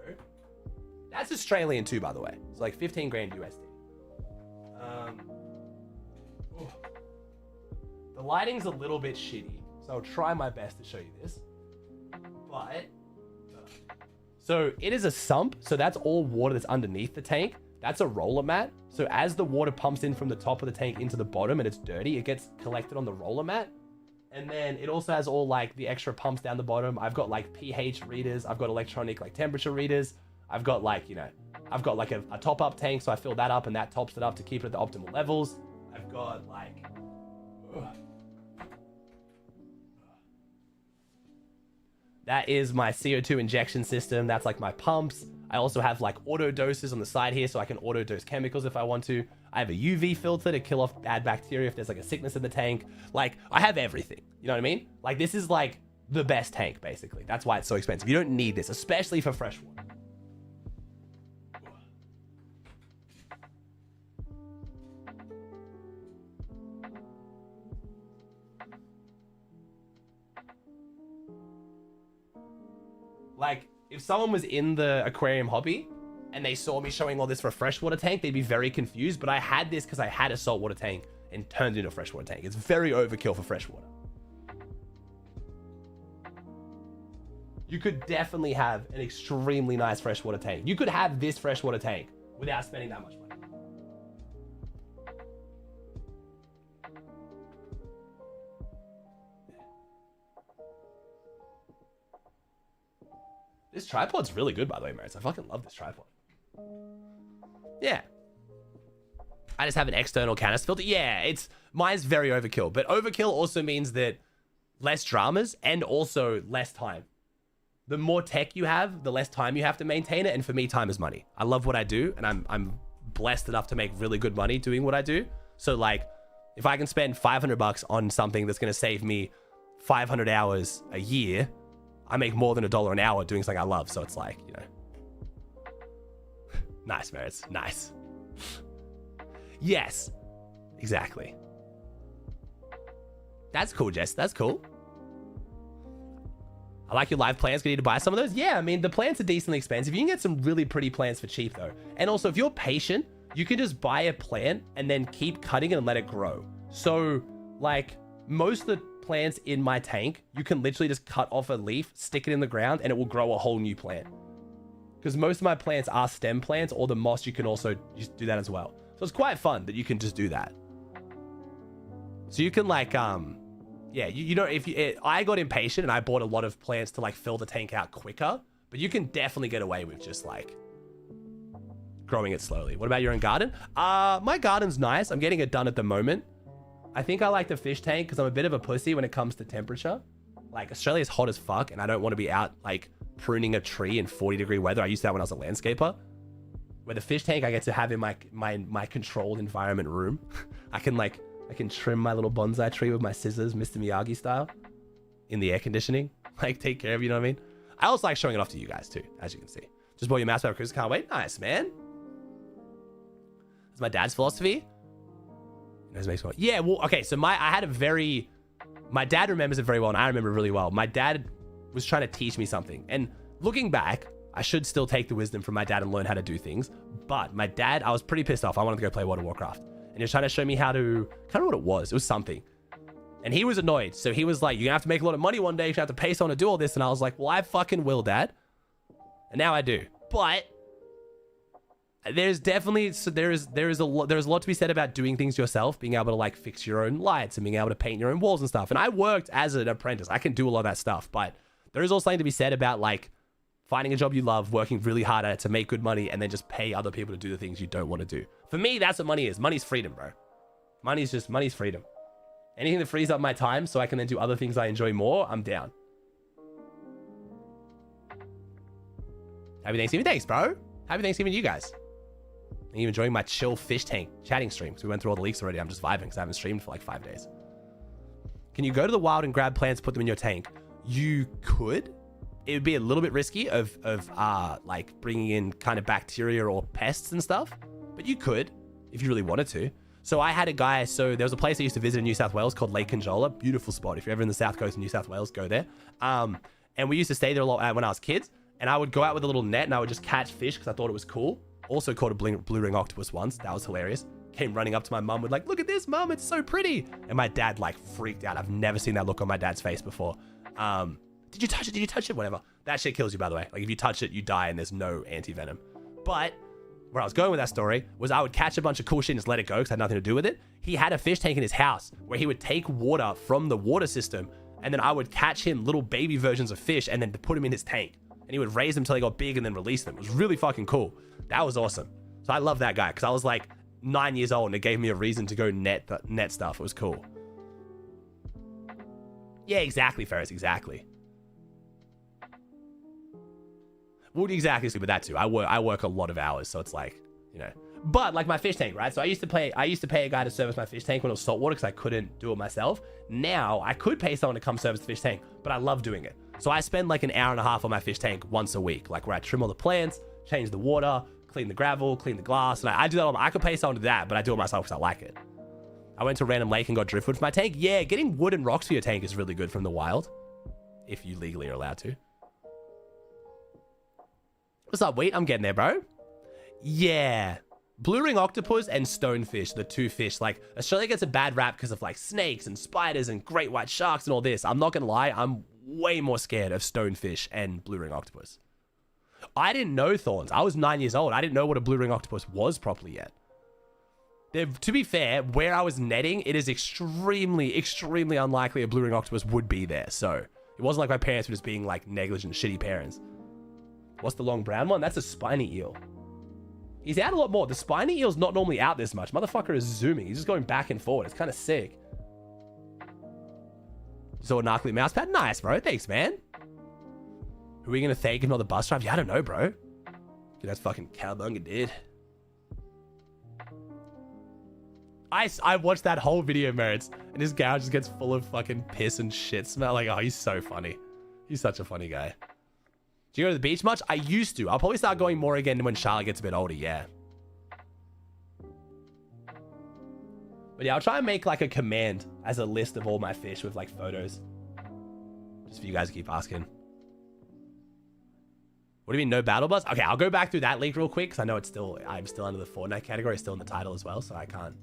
that's Australian too, by the way. It's like 15 grand USD. The lighting's a little bit shitty, so I'll try my best to show you this. But, so it is a sump. So that's all water that's underneath the tank. That's a roller mat. So as the water pumps in from the top of the tank into the bottom and it's dirty, it gets collected on the roller mat. And then it also has all like the extra pumps down the bottom. I've got like pH readers. I've got electronic like temperature readers. I've got like, you know, I've got like a top up tank. So I fill that up and that tops it up to keep it at the optimal levels. I've got like, that is my CO2 injection system. That's like my pumps. I also have like auto doses on the side here so I can auto dose chemicals if I want to. I have a UV filter to kill off bad bacteria if there's like a sickness in the tank. Like, I have everything. You know what I mean? Like, this is like the best tank, basically. That's why it's so expensive. You don't need this, especially for freshwater. Like, if someone was in the aquarium hobby and they saw me showing all this for a freshwater tank, they'd be very confused. But I had this because I had a saltwater tank and turned it into a freshwater tank. It's very overkill for freshwater. You could definitely have an extremely nice freshwater tank. You could have this freshwater tank without spending that much money. This tripod's really good, by the way, Maris. I fucking love this tripod. Yeah. I just have an external canister filter. Yeah, mine's very overkill. But overkill also means that less dramas and also less time. The more tech you have, the less time you have to maintain it. And for me, time is money. I love what I do, and I'm blessed enough to make really good money doing what I do. So like, if I can spend $500 on something that's going to save me 500 hours a year, I make more than $1 an hour doing something I love. So it's like, you know, nice, Merits. Nice. Yes, exactly. That's cool, Jess. That's cool. I like your live plants. Can you need to buy some of those? Yeah, I mean, the plants are decently expensive. You can get some really pretty plants for cheap, though. And also, if you're patient, you can just buy a plant and then keep cutting it and let it grow. So, like, most of the plants in my tank, you can literally just cut off a leaf, stick it in the ground, and it will grow a whole new plant. Because most of my plants are stem plants, or the moss, you can also just do that as well. So it's quite fun that you can just do that. So you can, like, yeah, you know, I got impatient and I bought a lot of plants to like fill the tank out quicker, but you can definitely get away with just like growing it slowly. What about your own garden? My garden's nice. I'm getting it done at the moment. I think I like the fish tank because I'm a bit of a pussy when it comes to temperature. Like, Australia's hot as fuck and I don't want to be out like pruning a tree in 40-degree weather. I used to that when I was a landscaper. Where the fish tank I get to have in my controlled environment room. I can trim my little bonsai tree with my scissors, Mr. Miyagi style, in the air conditioning. Like, take care of, you know what I mean? I also like showing it off to you guys too, as you can see. Just bought your mouse cruise. Can't wait. Nice, man. That's my dad's philosophy. Yeah, well, okay, so my dad remembers it very well, and I remember it really well. My dad was trying to teach me something. And looking back, I should still take the wisdom from my dad and learn how to do things. But my dad, I was pretty pissed off. I wanted to go play World of Warcraft. And he was trying to show me how to, I can't remember what it was. It was something. And he was annoyed. So he was like, you're gonna have to make a lot of money one day. You're gonna have to pay someone to do all this. And I was like, well, I fucking will, Dad. And now I do. But there's definitely, so there's a lot to be said about doing things yourself, being able to like fix your own lights and being able to paint your own walls and stuff. And I worked as an apprentice. I can do a lot of that stuff. But there is also something to be said about like finding a job you love, working really hard at it to make good money, and then just pay other people to do the things you don't want to do. For me, that's what money is. Money's freedom, bro. Money's freedom. Anything that frees up my time so I can then do other things I enjoy more, I'm down. Happy Thanksgiving. Thanks, bro. Happy Thanksgiving to you guys. And you enjoying my chill fish tank chatting stream, because we went through all the leaks already. I'm just vibing because I haven't streamed for like 5 days. Can you go to the wild and grab plants, put them in your tank? You could. It would be a little bit risky of like bringing in kind of bacteria or pests and stuff, but you could if you really wanted to. So I had a guy, so there was a place I used to visit in New South Wales called Lake Conjola. Beautiful spot. If you're ever in the south coast of New South Wales, go there. And we used to stay there a lot when I was kids, and I would go out with a little net and I would just catch fish because I thought it was cool. Also caught a blue ring octopus once. That was hilarious. Came running up to my mum with like, look at this, mum, it's so pretty. And my dad like freaked out. I've never seen that look on my dad's face before. Did you touch it? Did you touch it? Whatever. That shit kills you, by the way. Like, if you touch it, you die, and there's no anti-venom. But where I was going with that story was I would catch a bunch of cool shit and just let it go because I had nothing to do with it. He had a fish tank in his house where he would take water from the water system, and then I would catch him little baby versions of fish and then put them in his tank. And he would raise them until they got big and then release them. It was really fucking cool. That was awesome. So I love that guy because I was like 9 years old and it gave me a reason to go net stuff. It was cool. Yeah, exactly, Ferris. Exactly. Well, exactly, with that too. I work a lot of hours, so it's like, you know. But like my fish tank, right? So I used to pay a guy to service my fish tank when it was saltwater because I couldn't do it myself. Now I could pay someone to come service the fish tank, but I love doing it. So I spend like an hour and a half on my fish tank once a week, like where I trim all the plants, change the water, clean the gravel, clean the glass, and I do that all. I could pay someone to do that, but I do it myself because I like it. I went to a random lake and got driftwood for my tank. Yeah, getting wood and rocks for your tank is really good from the wild, if you legally are allowed to. What's up, Wheat? I'm getting there, bro. Yeah. Blue ring octopus and stonefish, the two fish. Like, Australia gets a bad rap because of like snakes and spiders and great white sharks and all this. I'm not gonna lie, I'm way more scared of stonefish and blue ring octopus. I didn't know thorns. I was 9 years old. I didn't know what a blue ring octopus was properly yet. To be fair, where I was netting, it is extremely, extremely unlikely a blue ring octopus would be there. So it wasn't like my parents were just being like negligent, shitty parents. What's the long brown one? That's a spiny eel. He's out a lot more. The spiny eel's not normally out this much. Motherfucker is zooming. He's just going back and forward. It's kind of sick. So a Narcly mouse pad. Nice, bro. Thanks, man. Who are we going to thank if not the bus driver? Yeah, I don't know, bro. Dude, that's fucking cowbunga, dude. I watched that whole video, Merits, and this guy just gets full of fucking piss and shit smell. Like, oh, he's so funny. He's such a funny guy. Do you go to the beach much? I used to. I'll probably start going more again when Charlotte gets a bit older, yeah. But yeah, I'll try and make like a command as a list of all my fish with like photos. Just for you guys to keep asking. What do you mean, no battle bus? Okay, I'll go back through that leak real quick, because I know I'm still under the Fortnite category, still in the title as well, so I can't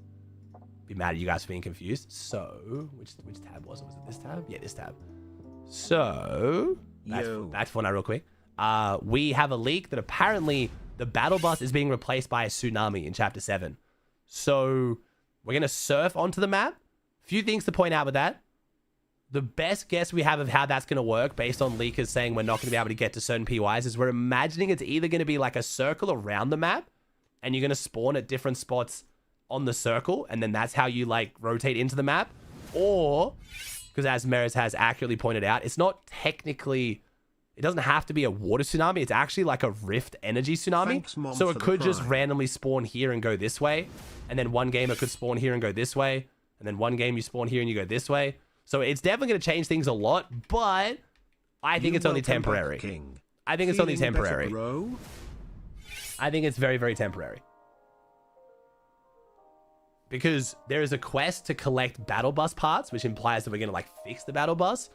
be mad at you guys for being confused. So, which tab was it? Was it this tab? Yeah, this tab. So, that's Fortnite real quick. We have a leak that apparently the battle bus is being replaced by a tsunami in Chapter 7. So, we're going to surf onto the map. Few things to point out with that. The best guess we have of how that's going to work, based on leakers saying we're not going to be able to get to certain PYs, is we're imagining it's either going to be like a circle around the map, and you're going to spawn at different spots on the circle, and then that's how you like rotate into the map. Or, because as Meris has accurately pointed out, it's not technically, it doesn't have to be a water tsunami. It's actually like a rift energy tsunami. Thanks, Mom, so it for the could just prime. randomly spawn here and go this way. And then one game it could spawn here and go this way. And then one game you spawn here and you go this way. So it's definitely going to change things a lot, but I think it's only temporary. I think it's only temporary. I think it's very, very temporary. Because there is a quest to collect battle bus parts, which implies that we're going to like fix the battle bus.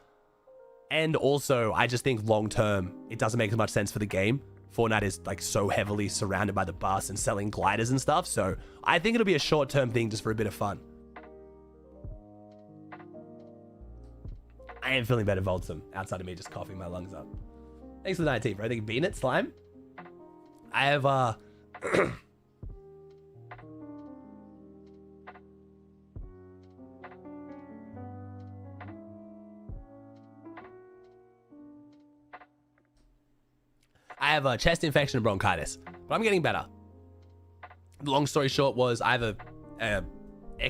And also, I just think long term, it doesn't make as much sense for the game. Fortnite is like so heavily surrounded by the bus and selling gliders and stuff. So I think it'll be a short term thing just for a bit of fun. I am feeling better, Voltsum, outside of me just coughing my lungs up. Thanks for the 19th, bro. I think Bean It, Slime. I have, I have a chest infection and bronchitis, but I'm getting better. The long story short was I have a air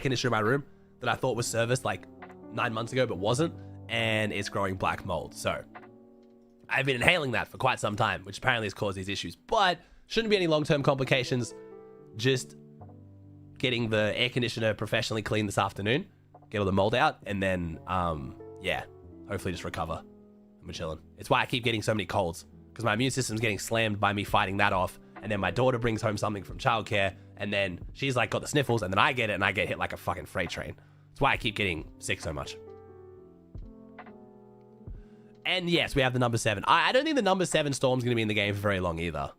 conditioner in my room that I thought was serviced like 9 months ago, but wasn't. And it's growing black mold. So I've been inhaling that for quite some time, which apparently has caused these issues, but shouldn't be any long-term complications. Just getting the air conditioner professionally cleaned this afternoon, get all the mold out, and then, yeah, hopefully just recover. And we're chilling. It's why I keep getting so many colds, because my immune system's getting slammed by me fighting that off. And then my daughter brings home something from childcare, and then she's like got the sniffles, and then I get it, and I get hit like a fucking freight train. That's why I keep getting sick so much. And yes, we have the number 7. I don't think the number 7 Storm's going to be in the game for very long either.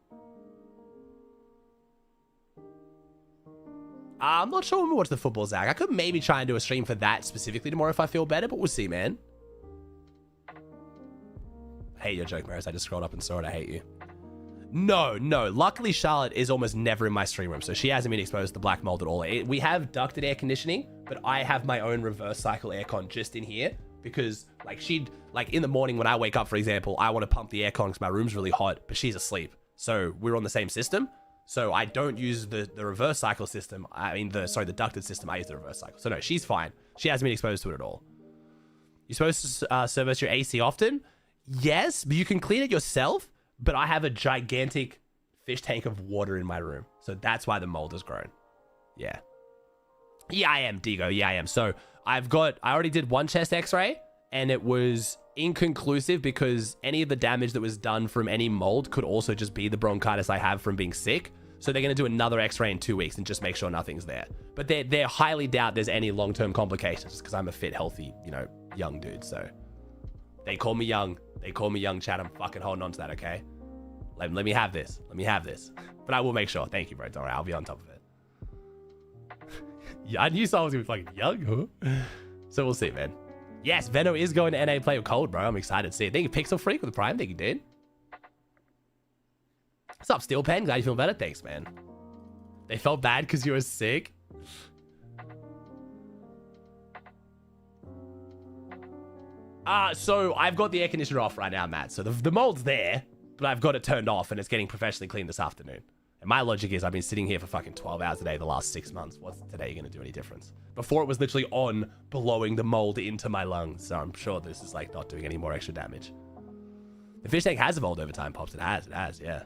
I'm not sure when we watch the football, Zach. I could maybe try and do a stream for that specifically tomorrow if I feel better, but we'll see, man. I hate your joke, Maris. I just scrolled up and saw it. I hate you. No. Luckily, Charlotte is almost never in my stream room, so she hasn't been exposed to the black mold at all. We have ducted air conditioning, but I have my own reverse cycle aircon just in here. Because like in the morning when I wake up, for example, I want to pump the aircon because my room's really hot, but she's asleep. So we're on the same system. So I don't use the reverse cycle system. I mean, the ducted system. I use the reverse cycle. So no, she's fine. She hasn't been exposed to it at all. You're supposed to service your AC often? Yes, but you can clean it yourself. But I have a gigantic fish tank of water in my room. So that's why the mold has grown. Yeah. Yeah, I am, Digo. Yeah, I am. So I already did one chest x-ray and it was inconclusive because any of the damage that was done from any mold could also just be the bronchitis I have from being sick. So they're going to do another x-ray in 2 weeks and just make sure nothing's there. But they highly doubt there's any long-term complications because I'm a fit, healthy, young dude. So they call me young. They call me young, Chad. I'm fucking holding on to that, okay? Let me have this. Let me have this. But I will make sure. Thank you, bro. Don't worry. I'll be on top of it. Yeah, I knew someone was going to be fucking young, huh? So we'll see, man. Yes, Veno is going to NA play with Cold, bro. I'm excited to see it. Thank you, Pixel Freak with the Prime. Thank you, dude. What's up, Steel Pen? Glad you feel better. Thanks, man. They felt bad because you were sick. So I've got the air conditioner off right now, Matt. So the mold's there, but I've got it turned off and it's getting professionally cleaned this afternoon. And my logic is I've been sitting here for fucking 12 hours a day the last 6 months. What's today going to do any difference? Before it was literally on blowing the mold into my lungs. So I'm sure this is like not doing any more extra damage. The fish tank has evolved over time, Pops. It has, yeah.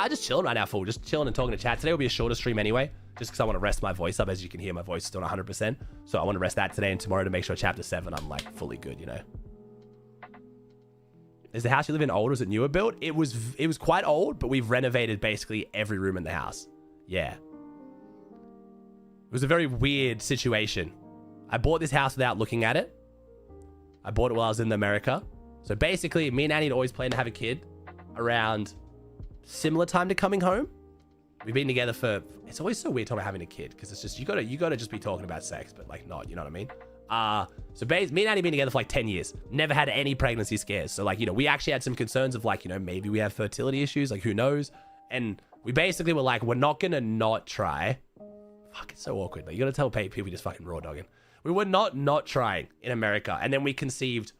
Just chilling right now, fool. Just chilling and talking to chat. Today will be a shorter stream anyway, just because I want to rest my voice up. As you can hear, my voice is still not 100%. So I want to rest that today and tomorrow to make sure chapter 7 I'm like fully good, you know. Is the house you live in old or is it newer built? It was quite old, but we've renovated basically every room in the house. Yeah. It was a very weird situation. I bought this house without looking at it. I bought it while I was in America. So basically, me and Annie had always planned to have a kid around similar time to coming home. We've been together for... It's always so weird talking about having a kid because it's just... You gotta just be talking about sex, but like not, you know what I mean? So me and Annie been together for like 10 years. Never had any pregnancy scares. So like, you know, we actually had some concerns of like, you know, maybe we have fertility issues. Like, who knows? And we basically were like, we're not gonna not try. Fuck, it's so awkward. Like, you gotta tell people just fucking raw dogging. We were not trying in America. And then we conceived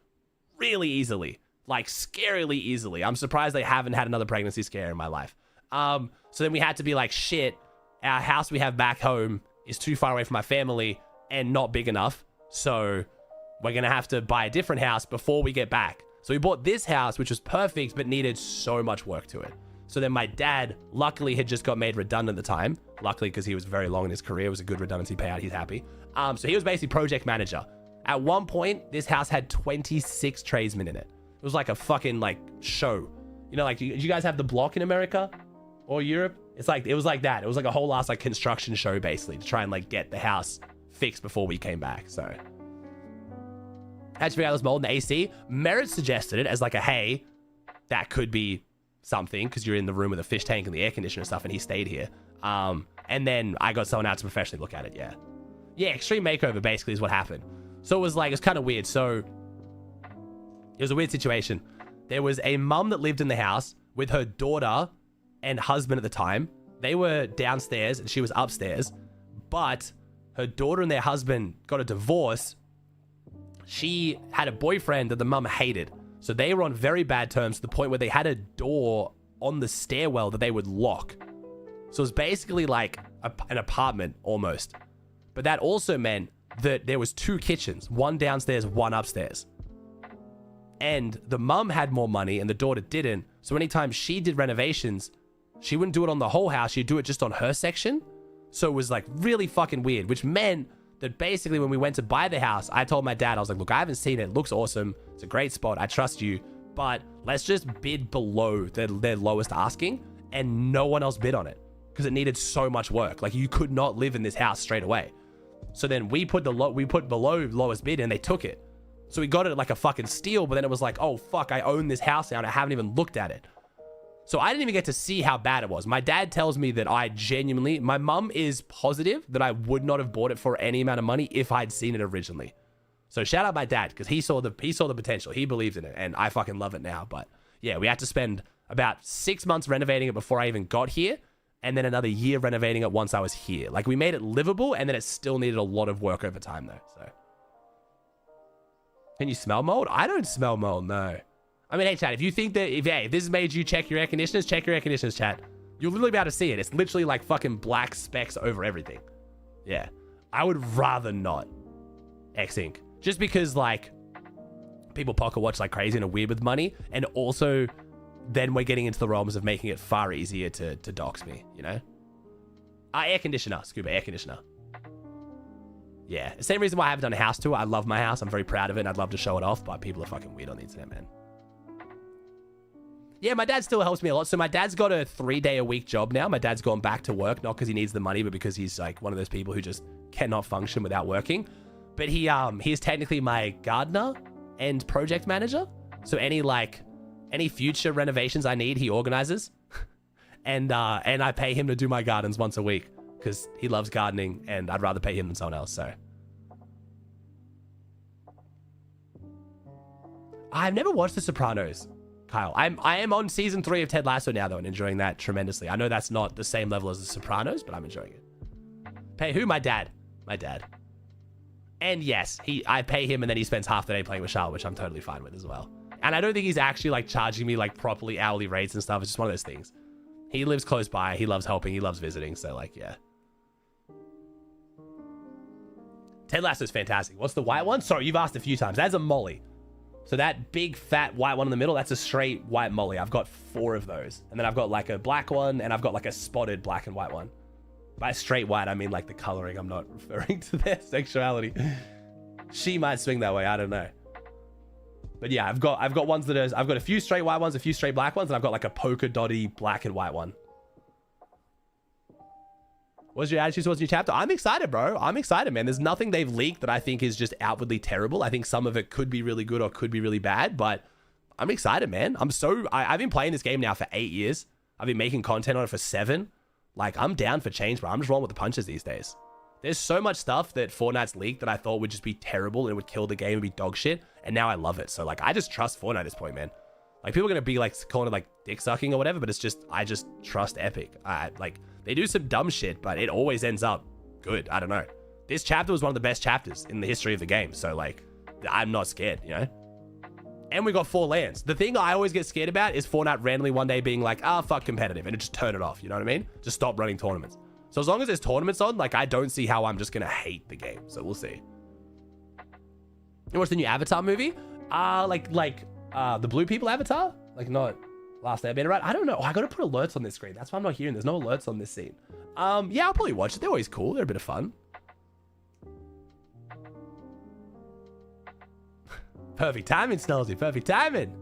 really easily. Like, scarily easily. I'm surprised they haven't had another pregnancy scare in my life. So then we had to be like, shit, our house we have back home is too far away from my family and not big enough. So we're going to have to buy a different house before we get back. So we bought this house, which was perfect, but needed so much work to it. So then my dad, luckily, had just got made redundant at the time. Luckily, because he was very long in his career. It was a good redundancy payout. He's happy. So he was basically project manager. At one point, this house had 26 tradesmen in it. It was like a fucking like show. You know, like, you guys have the block in America or Europe? It's like, it was like that. It was like a whole ass like construction show, basically, to try and like get the house fixed before we came back. So how'd you figure out this mold in the AC? Merritt suggested it as like a, hey, that could be something because you're in the room with a fish tank and the air conditioner and stuff, and he stayed here. And then I got someone out to professionally look at it. Yeah, extreme makeover basically is what happened. So it was like, it's kind of weird. So it was a weird situation. There was a mum that lived in the house with her daughter and husband at the time. They were downstairs and she was upstairs, but her daughter and their husband got a divorce. She had a boyfriend that the mum hated. So they were on very bad terms to the point where they had a door on the stairwell that they would lock. So it was basically like an apartment almost. But that also meant that there was 2 kitchens, one downstairs, one upstairs. And the mum had more money and the daughter didn't. So anytime she did renovations, she wouldn't do it on the whole house. She'd do it just on her section. So it was like really fucking weird, which meant that basically when we went to buy the house, I told my dad, I was like, look, I haven't seen it. It looks awesome. It's a great spot. I trust you, but let's just bid below their lowest asking. And no one else bid on it because it needed so much work. Like, you could not live in this house straight away. So then we put below lowest bid and they took it. So we got it like a fucking steal, but then it was like, oh fuck, I own this house now and I haven't even looked at it. So I didn't even get to see how bad it was. My dad tells me that my mum is positive that I would not have bought it for any amount of money if I'd seen it originally. So shout out my dad, because he saw the potential. He believed in it, and I fucking love it now. But yeah, we had to spend about 6 months renovating it before I even got here, and then another year renovating it once I was here. Like, we made it livable, and then it still needed a lot of work over time though. So can you smell mold? I don't smell mold, no. I mean, hey, chat, if you think that, if this has made you check your air conditioners, chat. You'll literally be able to see it. It's literally like fucking black specks over everything. Yeah. I would rather not X-Ink. Just because, like, people pocket watch like crazy and are weird with money. And also, then we're getting into the realms of making it far easier to dox me, you know? Air conditioner. Scuba, air conditioner. Yeah. The same reason why I haven't done a house tour. I love my house. I'm very proud of it and I'd love to show it off. But people are fucking weird on the internet, man. Yeah, my dad still helps me a lot. So my dad's got a 3-day-a-week job now. My dad's gone back to work, not because he needs the money, but because he's like one of those people who just cannot function without working. But he is technically my gardener and project manager. So any future renovations I need, he organizes. and I pay him to do my gardens once a week because he loves gardening and I'd rather pay him than someone else. So I've never watched The Sopranos. Kyle, I am on season 3 of Ted Lasso now, though, and enjoying that tremendously. I know that's not the same level as The Sopranos, but I'm enjoying it. Pay who? My dad. My dad. And yes, I pay him, and then he spends half the day playing with Charlotte, which I'm totally fine with as well. And I don't think he's actually like charging me like properly hourly rates and stuff. It's just one of those things. He lives close by. He loves helping. He loves visiting. So like, yeah. Ted Lasso's fantastic. What's the white one? Sorry, you've asked a few times. That's a molly. So that big fat white one in the middle, that's a straight white molly. I've got 4 of those. And then I've got like a black one and I've got like a spotted black and white one. By straight white, I mean like the coloring. I'm not referring to their sexuality. She might swing that way. I don't know. But yeah, I've got ones that are, I've got a few straight white ones, a few straight black ones, and I've got like a polka dotty black and white one. What's your attitude towards new chapter? I'm excited, bro. I'm excited, man. There's nothing they've leaked that I think is just outwardly terrible. I think some of it could be really good or could be really bad, but I'm excited, man. I've been playing this game now for 8 years. I've been making content on it for 7. Like, I'm down for change, bro. I'm just rolling with the punches these days. There's so much stuff that Fortnite's leaked that I thought would just be terrible and it would kill the game and be dog shit. And now I love it. So like, I just trust Fortnite at this point, man. Like, people are going to be like calling it like dick sucking or whatever, but it's just, I just trust Epic. Like, they do some dumb shit, but it always ends up good. I don't know. This chapter was one of the best chapters in the history of the game. So like, I'm not scared, you know? And we got 4 lands. The thing I always get scared about is Fortnite randomly one day being like, fuck competitive, and it just turn it off. You know what I mean? Just stop running tournaments. So as long as there's tournaments on, like, I don't see how I'm just gonna hate the game. So we'll see. You watch the new Avatar movie? The blue people Avatar? Like, not Last Airbender, right? I don't know. I gotta put alerts on this screen. That's why I'm not hearing. There's no alerts on this scene. Yeah, I'll probably watch it. They're always cool. They're a bit of fun. Perfect timing, Snellsy. Perfect timing.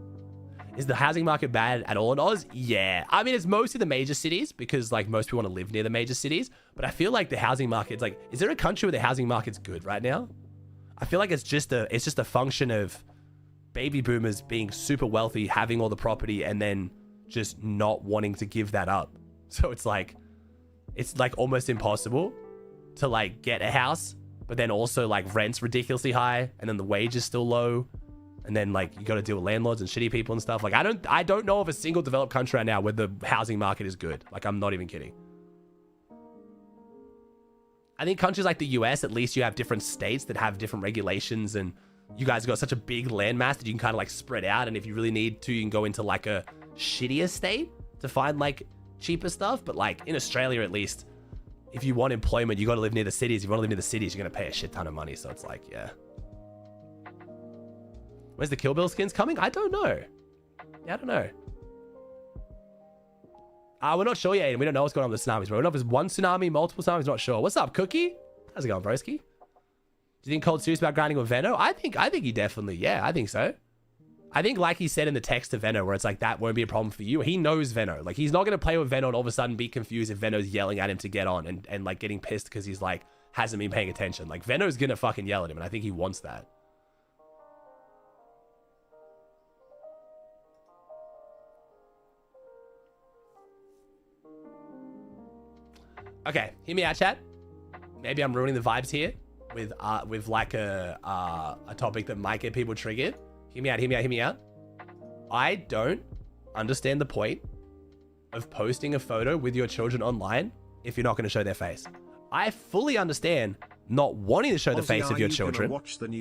Is the housing market bad at all in Oz? Yeah. I mean, it's mostly the major cities because like most people want to live near the major cities. But I feel like the housing market's like, is there a country where the housing market's good right now? I feel like it's just a function of baby boomers being super wealthy, having all the property, and then just not wanting to give that up. So it's like almost impossible to like get a house, but then also like rent's ridiculously high, and then the wage is still low. And then like you got to deal with landlords and shitty people and stuff. Like I don't know of a single developed country right now where the housing market is good. Like I'm not even kidding. I think countries like the US, at least you have different states that have different regulations, and you guys got such a big landmass that you can kind of like spread out. And if you really need to, you can go into like a shittier state to find like cheaper stuff. But like in Australia, at least, if you want employment, you got to live near the cities. If you want to live near the cities, you're going to pay a shit ton of money. So it's like, yeah. Where's the Kill Bill skins coming? I don't know. Yeah, I don't know. We're not sure yet. We don't know what's going on with the tsunamis, bro. We don't know if it's one tsunami, multiple tsunamis, not sure. What's up, Cookie? How's it going, broski? Do you think Cold's serious about grinding with Venno? I think he definitely, yeah, I think so. I think like he said in the text to Venno, where it's like, that won't be a problem for you. He knows Venno. Like, he's not going to play with Venno and all of a sudden be confused if Venno's yelling at him to get on and like getting pissed because he's like, hasn't been paying attention. Like, Venno's going to fucking yell at him, and I think he wants that. Okay, hear me out, chat. Maybe I'm ruining the vibes here with like a topic that might get people triggered. Hear me out, hear me out, hear me out. I don't understand the point of posting a photo with your children online if you're not going to show their face. I fully understand not wanting to show the face of your children.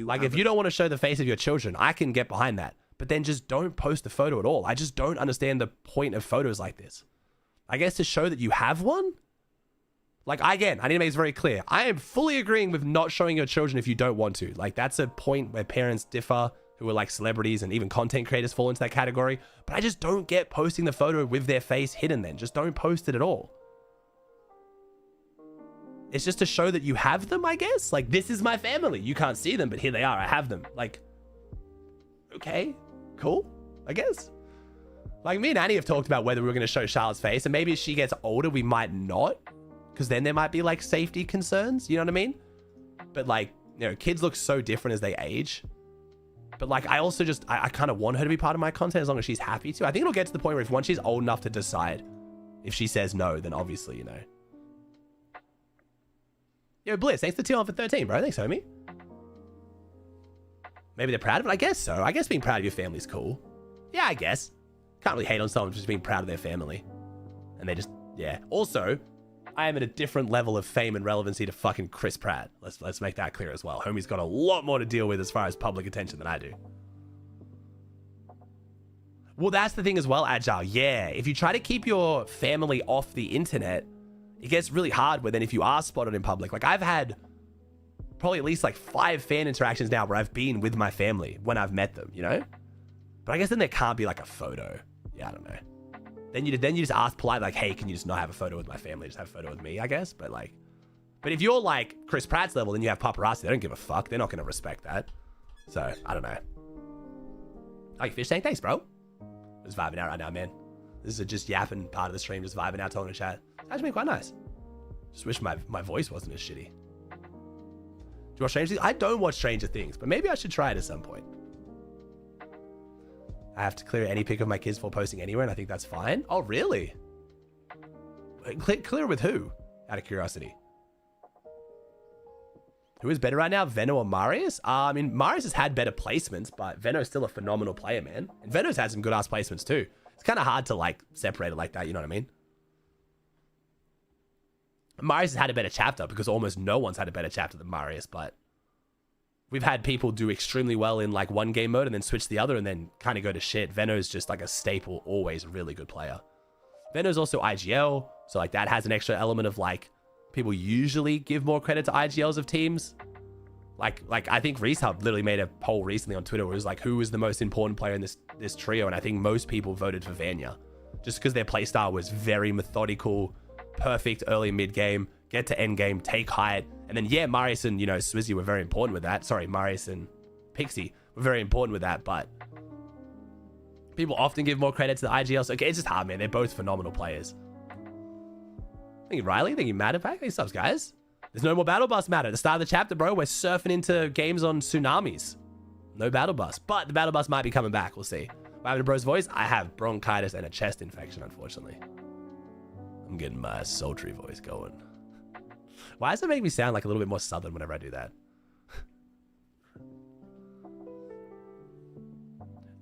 Like, if you don't want to show the face of your children, I can get behind that. But then just don't post the photo at all. I just don't understand the point of photos like this. I guess to show that you have one? Like, again, I need to make this very clear. I am fully agreeing with not showing your children if you don't want to. Like, that's a point where parents differ, who are like celebrities, and even content creators fall into that category. But I just don't get posting the photo with their face hidden then. Just don't post it at all. It's just to show that you have them, I guess. Like, this is my family. You can't see them, but here they are. I have them. Like, okay, cool, I guess. Like, me and Annie have talked about whether we're going to show Charlotte's face, and maybe as she gets older, we might not. Because then there might be like safety concerns, you know what I mean? But like, you know, kids look so different as they age. But like, I also just, I kind of want her to be part of my content as long as she's happy to. I think it'll get to the point where if once she's old enough to decide, if she says no, then obviously, you know. Yo, Bliss, thanks for T-on for 13, bro. Thanks, homie. Maybe they're proud of it? I guess so. I guess being proud of your family is cool. Yeah, I guess. Can't really hate on someone just being proud of their family. And they just, yeah. Also, I am at a different level of fame and relevancy to fucking Chris Pratt. Let's make that clear as well. Homie's got a lot more to deal with as far as public attention than I do. Well, that's the thing as well, Agile. Yeah, if you try to keep your family off the internet, it gets really hard. But then if you are spotted in public, like I've had probably at least like 5 fan interactions now where I've been with my family when I've met them, you know? But I guess then there can't be like a photo. Yeah, I don't know. Then you just ask polite, like, hey, can you just not have a photo with my family? Just have a photo with me, I guess. But if you're like Chris Pratt's level, then you have paparazzi. They don't give a fuck. They're not going to respect that. So, I don't know. Oh, you fish tank? Thanks, bro. Just vibing out right now, man. This is just yapping part of the stream, just vibing out, talking to chat. It's actually been quite nice. Just wish my voice wasn't as shitty. Do you watch Stranger Things? I don't watch Stranger Things, but maybe I should try it at some point. I have to clear any pic of my kids before posting anywhere, and I think that's fine. Oh, really? Clear with who? Out of curiosity. Who is better right now, Veno or Marius? I mean, Marius has had better placements, but Veno's still a phenomenal player, man. And Veno's had some good-ass placements, too. It's kind of hard to, like, separate it like that, you know what I mean? Marius has had a better chapter because almost no one's had a better chapter than Marius, but we've had people do extremely well in, like, one game mode and then switch to the other and then kind of go to shit. Veno's just, like, a staple, always a really good player. Veno's also IGL, so, like, that has an extra element of, like, people usually give more credit to IGLs of teams. Like I think ReseHub literally made a poll recently on Twitter where it was like, who was the most important player in this trio? And I think most people voted for Vanya. Just because their playstyle was very methodical, perfect early mid-game, get to end game, take height. And then, yeah, Marius and, Swizzy were very important with that. Sorry, Marius and Pixie were very important with that, but people often give more credit to the IGL. So, okay, it's just hard, man. They're both phenomenal players. Thank you, Riley. Thank you, Matter Pack. Hey, subs, guys. There's no more Battle Bus, Matter. At the start of the chapter, bro, we're surfing into games on tsunamis. No Battle Bus. But the Battle Bus might be coming back. We'll see. What happened to bro's voice? I have bronchitis and a chest infection, unfortunately. I'm getting my sultry voice going. Why does it make me sound like a little bit more southern whenever I do that?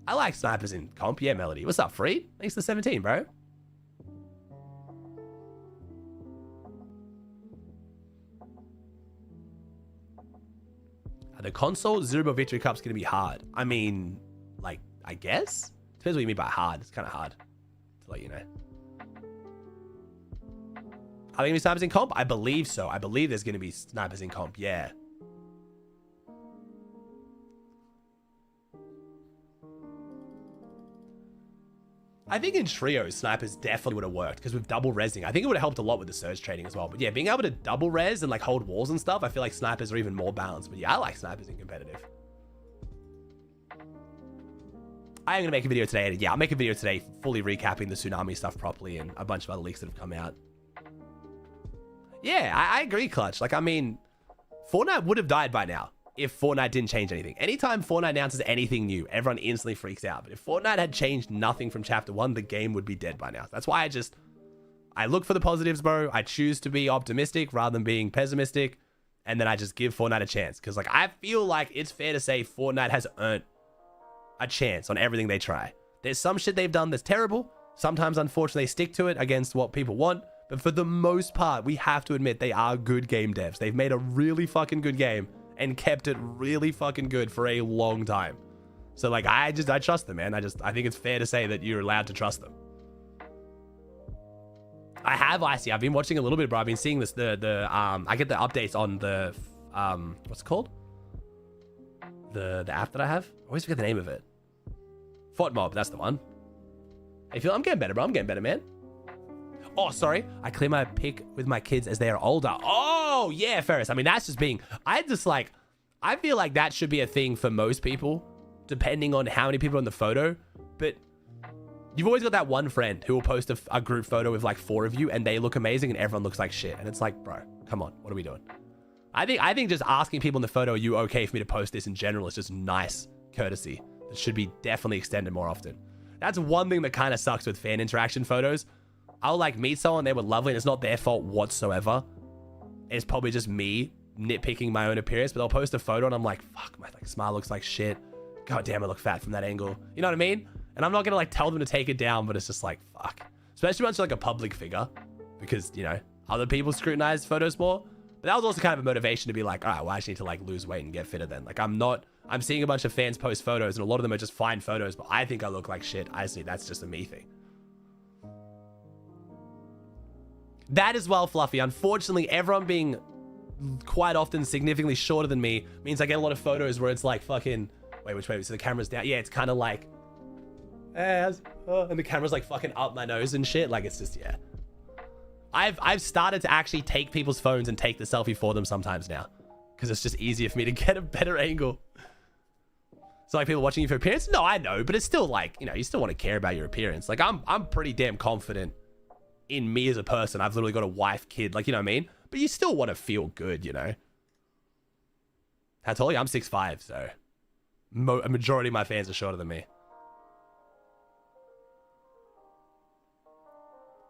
I like snipers in comp. Yeah, Melody. What's up, Free? Thanks for the 17, bro. The console Zero Victory Cup's going to be hard. I mean, like, I guess? Depends what you mean by hard. It's kind of hard to let you know. Are there going to be snipers in comp? I believe so. I believe there's going to be snipers in comp. Yeah. I think in trios, snipers definitely would have worked because with double resing, I think it would have helped a lot with the surge trading as well. But yeah, being able to double res and like hold walls and stuff, I feel like snipers are even more balanced. But yeah, I like snipers in competitive. I am going to make a video today. Yeah, I'll make a video today fully recapping the tsunami stuff properly and a bunch of other leaks that have come out. Yeah, I agree, Clutch. Like, I mean, Fortnite would have died by now if Fortnite didn't change anything. Anytime Fortnite announces anything new, everyone instantly freaks out. But if Fortnite had changed nothing from Chapter 1, the game would be dead by now. That's why I look for the positives, bro. I choose to be optimistic rather than being pessimistic. And then I just give Fortnite a chance. Because, like, I feel like it's fair to say Fortnite has earned a chance on everything they try. There's some shit they've done that's terrible. Sometimes, unfortunately, they stick to it against what people want. But for the most part, we have to admit they are good game devs. They've made a really fucking good game and kept it really fucking good for a long time. So, like, I trust them, man. I think it's fair to say that you're allowed to trust them. I have Icy. I've been watching a little bit, bro. I've been seeing this, I get the updates on the, what's it called? The app that I have? I always forget the name of it. FortMob, that's the one. Hey, Phil, I'm getting better, bro. I'm getting better, man. Oh, sorry. I clear my pic with my kids as they are older. Oh, yeah, Ferris. I mean, that's just being... I feel like that should be a thing for most people, depending on how many people are in the photo. But you've always got that one friend who will post a group photo with like 4 of you, and they look amazing, and everyone looks like shit. And it's like, bro, come on. What are we doing? I think just asking people in the photo, are you okay for me to post this in general, is just nice courtesy. That should be definitely extended more often. That's one thing that kind of sucks with fan interaction photos. I'll like meet someone, they were lovely, and it's not their fault whatsoever. It's probably just me nitpicking my own appearance, but they'll post a photo and I'm like, fuck, my like smile looks like shit. God damn, I look fat from that angle. You know what I mean? And I'm not gonna like tell them to take it down, but it's just like, fuck. Especially once you're like a public figure, because, you know, other people scrutinize photos more. But that was also kind of a motivation to be like, all right, well, I actually need to like lose weight and get fitter then. Like, I'm not I'm seeing a bunch of fans post photos, and a lot of them are just fine photos, but I think I look like shit. Honestly, that's just a me thing. That as well, Fluffy. Unfortunately, everyone being quite often significantly shorter than me means I get a lot of photos where it's like fucking... Wait, which way? So the camera's down. Yeah, it's kind of like... and the camera's like fucking up my nose and shit. Like, it's just, yeah. I've started to actually take people's phones and take the selfie for them sometimes now. Because it's just easier for me to get a better angle. So like people watching you for appearance? No, I know. But it's still like, you know, you still want to care about your appearance. Like I'm pretty damn confident in me as a person. I've literally got a wife, kid. Like, you know what I mean? But you still want to feel good, you know? I told you I'm 6'5", so... a majority of my fans are shorter than me.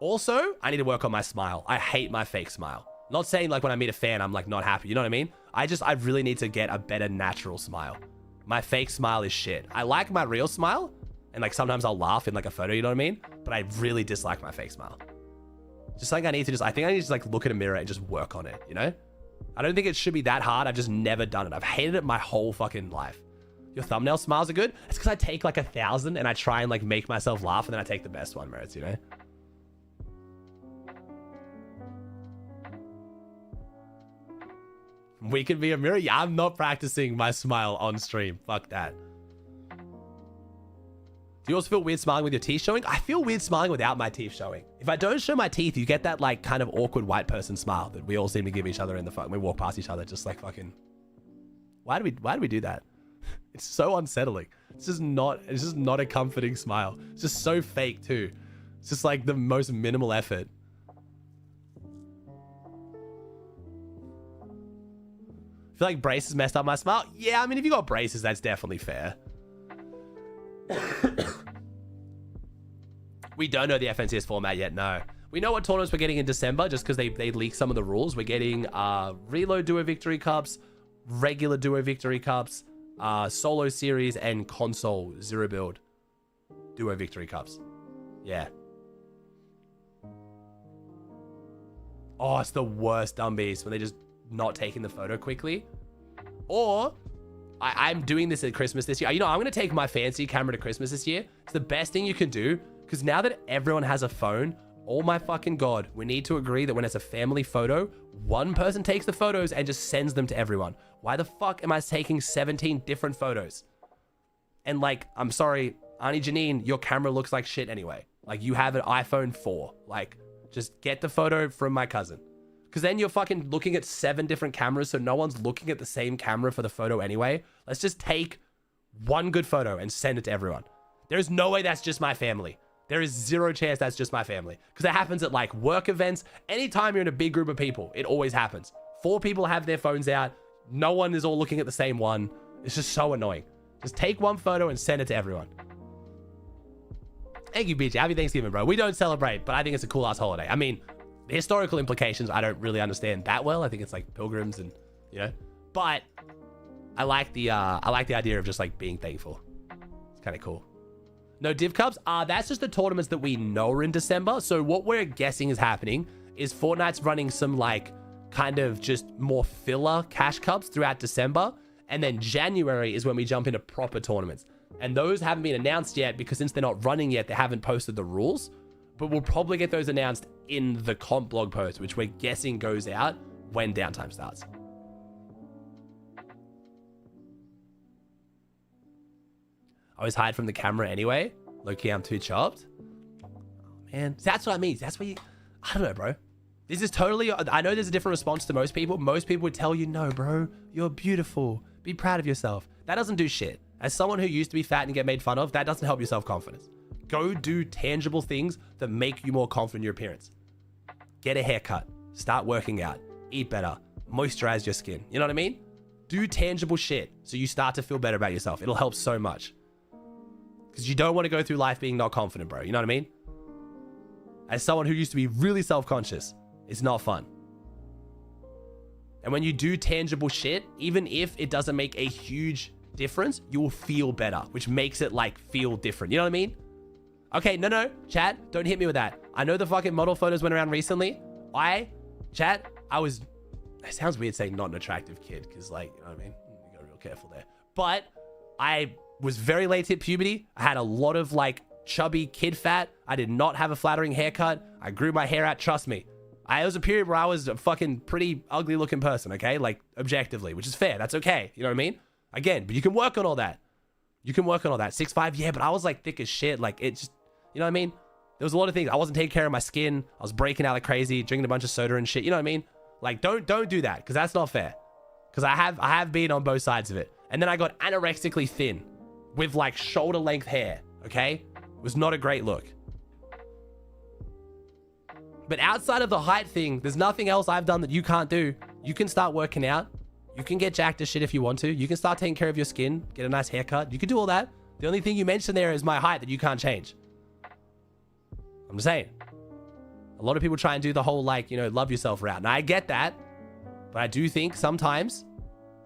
Also, I need to work on my smile. I hate my fake smile. Not saying like when I meet a fan, I'm like not happy. You know what I mean? I really need to get a better natural smile. My fake smile is shit. I like my real smile. And like sometimes I'll laugh in like a photo, you know what I mean? But I really dislike my fake smile. Just like I think I need to like look at a mirror and just work on it, you know? I don't think it should be that hard. I've just never done it. I've hated it my whole fucking life. Your thumbnail smiles are good? It's because I take like 1,000 and I try and like make myself laugh and then I take the best one, Merits, you know? We could be a mirror? Yeah, I'm not practicing my smile on stream. Fuck that. Do you also feel weird smiling with your teeth showing? I feel weird smiling without my teeth showing. If I don't show my teeth, you get that like kind of awkward white person smile that we all seem to give each other in the fuck. We walk past each other just like fucking... Why do we do that? It's so unsettling. It's just not a comforting smile. It's just so fake too. It's just like the most minimal effort. I feel like braces messed up my smile. Yeah, I mean, if you got braces, that's definitely fair. We don't know the FNCS format yet, no. We know what tournaments we're getting in December just because they leaked some of the rules. We're getting Reload Duo Victory Cups, regular Duo Victory Cups, Solo Series, and Console Zero Build Duo Victory Cups. Yeah. Oh, it's the worst dumb beast when they just not taking the photo quickly. Or I'm doing this at Christmas this year. You know, I'm going to take my fancy camera to Christmas this year. It's the best thing you can do because now that everyone has a phone, oh my fucking God, we need to agree that when it's a family photo, one person takes the photos and just sends them to everyone. Why the fuck am I taking 17 different photos? And like, I'm sorry, Auntie Janine, your camera looks like shit anyway. Like you have an iPhone 4. Like just get the photo from my cousin. Because then you're fucking looking at 7 different cameras, so no one's looking at the same camera for the photo anyway. Let's just take one good photo and send it to everyone. There's no way that's just my family. There is zero chance that's just my family. Because it happens at like work events. Anytime you're in a big group of people, it always happens. 4 people have their phones out. No one is all looking at the same one. It's just so annoying. Just take one photo and send it to everyone. Thank you, BJ. Happy Thanksgiving, bro. We don't celebrate, but I think it's a cool ass holiday. I mean, the historical implications, I don't really understand that well. I think it's like pilgrims and, you know, but I like the idea of just like being thankful. It's kind of cool. No Div Cups? That's just the tournaments that we know are in December. So what we're guessing is happening is Fortnite's running some like kind of just more filler cash cups throughout December. And then January is when we jump into proper tournaments. And those haven't been announced yet because since they're not running yet, they haven't posted the rules. But we'll probably get those announced in the comp blog post, which we're guessing goes out when downtime starts. I always hide from the camera anyway. Low-key, I'm too chopped. Oh, man. That's what I mean. That's what you... I don't know, bro. This is totally... I know there's a different response to most people. Most people would tell you, no, bro. You're beautiful. Be proud of yourself. That doesn't do shit. As someone who used to be fat and get made fun of, that doesn't help your self-confidence. Go do tangible things that make you more confident in your appearance. Get a haircut. Start working out. Eat better. Moisturize your skin. You know what I mean? Do tangible shit so you start to feel better about yourself. It'll help so much. Because you don't want to go through life being not confident, bro. You know what I mean? As someone who used to be really self-conscious, it's not fun. And when you do tangible shit, even if it doesn't make a huge difference, you will feel better, which makes it like feel different. You know what I mean? Okay, no, chat, don't hit me with that. I know the fucking model photos went around recently. It sounds weird saying not an attractive kid, because like, you know what I mean? You gotta be real careful there. But I was very late to hit puberty. I had a lot of like chubby kid fat. I did not have a flattering haircut. I grew my hair out, trust me. It was a period where I was a fucking pretty ugly looking person, okay? Like, objectively, which is fair. That's okay. You know what I mean? Again, but you can work on all that. You can work on all that. 6'5", yeah, but I was like thick as shit. Like, it just, you know what I mean? There was a lot of things. I wasn't taking care of my skin. I was breaking out like crazy, drinking a bunch of soda and shit. You know what I mean? Like, don't do that, because that's not fair. Because I have been on both sides of it. And then I got anorexically thin with like shoulder length hair, okay? It was not a great look. But outside of the height thing, there's nothing else I've done that you can't do. You can start working out. You can get jacked as shit if you want to. You can start taking care of your skin, get a nice haircut. You can do all that. The only thing you mentioned there is my height that you can't change. I'm just saying. A lot of people try and do the whole like, you know, love yourself route. And I get that. But I do think sometimes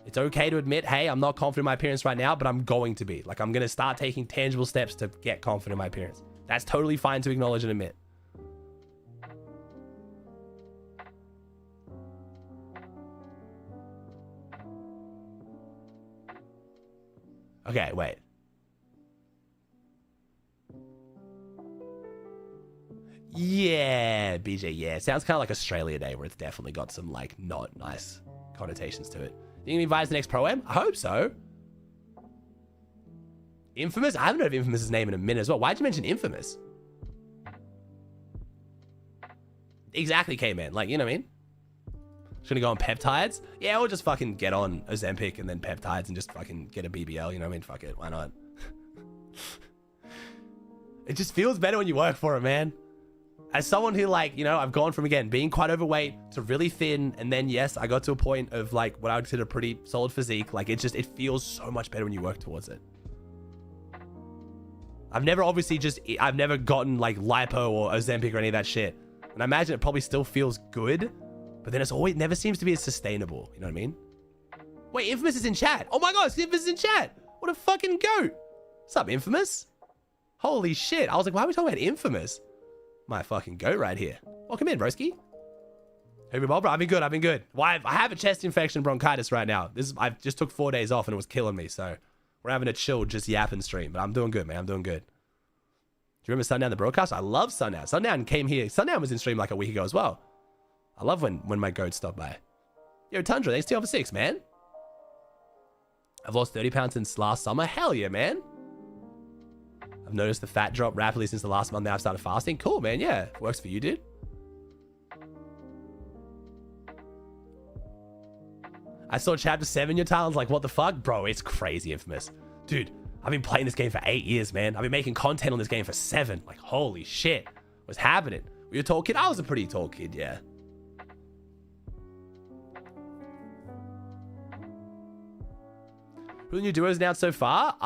it's okay to admit, hey, I'm not confident in my appearance right now, but I'm going to be. Like, I'm going to start taking tangible steps to get confident in my appearance. That's totally fine to acknowledge and admit. Okay, wait. Yeah, BJ, yeah. It sounds kind of like Australia Day, where it's definitely got some, like, not nice connotations to it. You gonna invite to the next Pro-Am? I hope so. Infamous? I haven't heard of Infamous's name in a minute as well. Why'd you mention Infamous? Exactly, K-Man. Like, you know what I mean? Just gonna go on peptides? Yeah, or just fucking get on Ozempic and then peptides and just fucking get a BBL, you know what I mean? Fuck it, why not? It just feels better when you work for it, man. As someone who, like, you know, I've gone from, again, being quite overweight to really thin, and then, yes, I got to a point of, like, what I would consider a pretty solid physique. Like, it feels so much better when you work towards it. I've never gotten, like, lipo or Ozempic or any of that shit. And I imagine it probably still feels good, but then it never seems to be as sustainable. You know what I mean? Wait, Infamous is in chat. Oh my god, Infamous is in chat. What a fucking goat. What's up, Infamous? Holy shit. I was like, why are we talking about Infamous? My fucking goat right here. Welcome in, broski. Hey, bro, I've been good. Why? I have a chest infection, bronchitis right now. I just took 4 days off and it was killing me. So we're having a chill, just yapping stream. But I'm doing good, man. I'm doing good. Do you remember Sundown, the broadcast? I love Sundown. Sundown came here. Sundown was in stream like a week ago as well. I love when my goats stop by. Yo, Tundra, thanks to for 6, man. I've lost 30 pounds since last summer. Hell yeah, man. I've noticed the fat drop rapidly since the last month. Now I've started fasting. Cool, man. Yeah, works for you, dude. I saw chapter 7 your talents. Like, what the fuck? Bro, it's crazy, Infamous. Dude, I've been playing this game for 8 years, man. I've been making content on this game for 7. Like, holy shit. What's happening? Were you a tall kid? I was a pretty tall kid, yeah. Who are the new duos announced so far?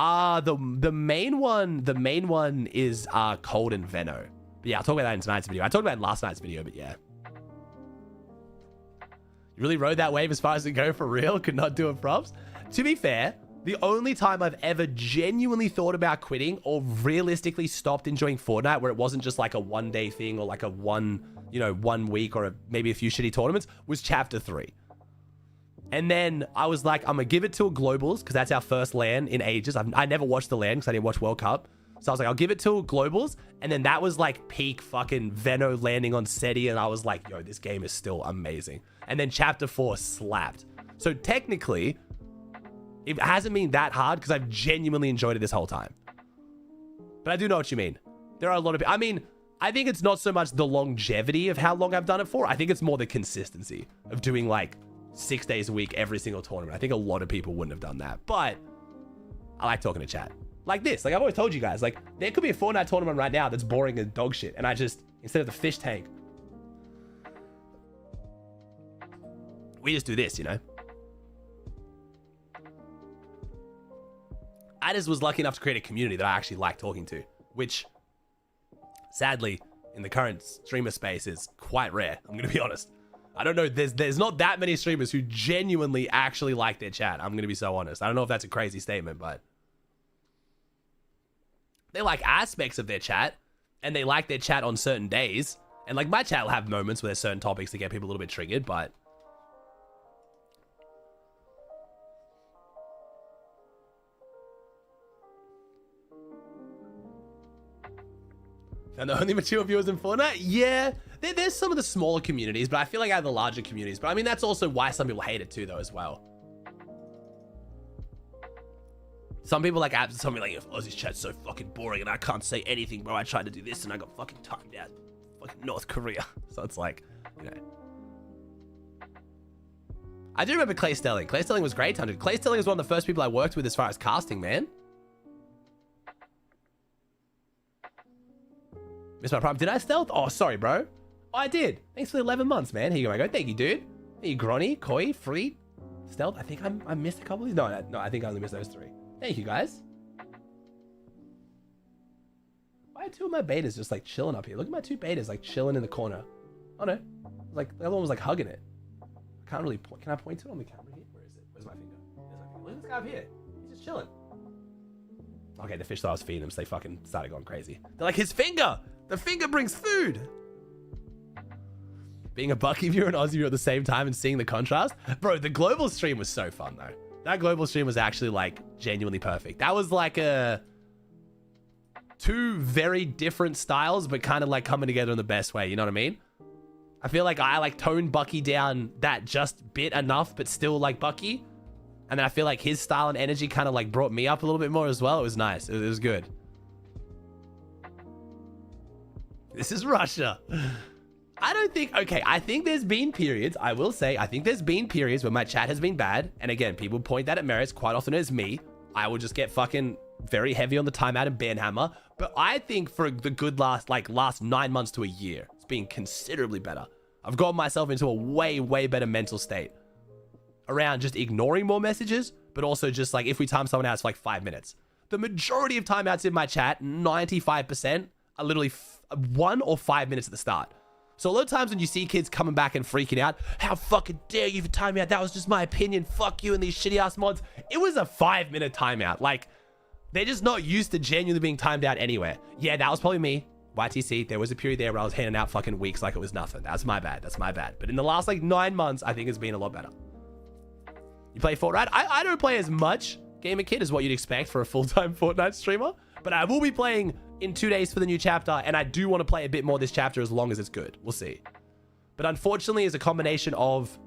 The main one is Cold and Veno. But yeah, I'll talk about that in tonight's video. I talked about it in last night's video, but yeah. You really rode that wave as far as it go for real? Could not do it, props. To be fair, the only time I've ever genuinely thought about quitting or realistically stopped enjoying Fortnite, where it wasn't just like a one-day thing or like a 1 week or maybe a few shitty tournaments, was chapter 3. And then I was like, I'm going to give it to a Globals because that's our first LAN in ages. I never watched the LAN because I didn't watch World Cup. So I was like, I'll give it to a Globals. And then that was like peak fucking Veno landing on SETI. And I was like, yo, this game is still amazing. And then chapter 4 slapped. So technically, it hasn't been that hard because I've genuinely enjoyed it this whole time. But I do know what you mean. There are a lot of people. I mean, I think it's not so much the longevity of how long I've done it for. I think it's more the consistency of doing like 6 days a week, every single tournament. I think a lot of people wouldn't have done that, but I like talking to chat like this. Like I've always told you guys, like there could be a Fortnite tournament right now that's boring as dog shit. And I just, instead of the fish tank, we just do this, you know? I just was lucky enough to create a community that I actually like talking to, which sadly in the current streamer space is quite rare. I'm going to be honest. I don't know. There's not that many streamers who genuinely actually like their chat. I'm going to be so honest. I don't know if that's a crazy statement, but they like aspects of their chat and they like their chat on certain days. And like my chat will have moments where there's certain topics that get people a little bit triggered, but And the only mature viewers in Fortnite? Yeah, there's some of the smaller communities, but I feel like I have the larger communities. But I mean, that's also why some people hate it too, though, as well. Some people like apps, some like, Aussie's chat's so fucking boring and I can't say anything, bro. I tried to do this and I got fucking timed out. Fucking North Korea. So it's like, you know. I do remember Clay Stelling. Clay Stelling was great, 100. Clay Stelling was one of the first people I worked with as far as casting, man. Missed my prime. Did I stealth? Oh, sorry, bro. Oh, I did. Thanks for the 11 months, man. Here you go, my guy. Thank you, dude. Hey, you Gronny, Koi, Free, Stealth. I think I missed a couple of these. No, I think I only missed those 3. Thank you, guys. Why are 2 of my betas just like chilling up here? Look at my 2 betas like chilling in the corner. Oh no, like the other one was like hugging it. I can't really point. Can I point to it on the camera here? Where is it? Where's my finger? There's my finger. Look at this guy up here. He's just chilling. Okay, the fish that I was feeding them, so they fucking started going crazy. They're like, his finger! The finger brings food! Being a Bucky viewer and Aussie viewer at the same time and seeing the contrast. Bro, the global stream was so fun though. That global stream was actually like genuinely perfect. That was like 2 very different styles, but kind of like coming together in the best way. You know what I mean? I feel like I like toned Bucky down that just bit enough, but still like Bucky. And then I feel like his style and energy kind of like brought me up a little bit more as well. It was nice. It was good. This is Russia. I don't think, okay, I think there's been periods, I will say, I think there's been periods where my chat has been bad. And again, people point that at Merits. Quite often it's me. I will just get fucking very heavy on the timeout and banhammer. But I think for the good last 9 months to a year, it's been considerably better. I've gotten myself into a way, way better mental state around just ignoring more messages, but also just like if we time someone out, it's like 5 minutes. The majority of timeouts in my chat, 95%, are literally 1 or 5 minutes at the start. So a lot of times when you see kids coming back and freaking out, how fucking dare you for time out? That was just my opinion. Fuck you and these shitty ass mods. It was a 5-minute timeout. Like, they're just not used to genuinely being timed out anywhere. Yeah, that was probably me. YTC, there was a period there where I was handing out fucking weeks like it was nothing. That's my bad. That's my bad. But in the last like 9 months, I think it's been a lot better. You play Fortnite? I don't play as much Gamer Kid as what you'd expect for a full-time Fortnite streamer. But I will be playing in 2 days for the new chapter, and I do want to play a bit more this chapter as long as it's good. We'll see. But unfortunately, it's a combination of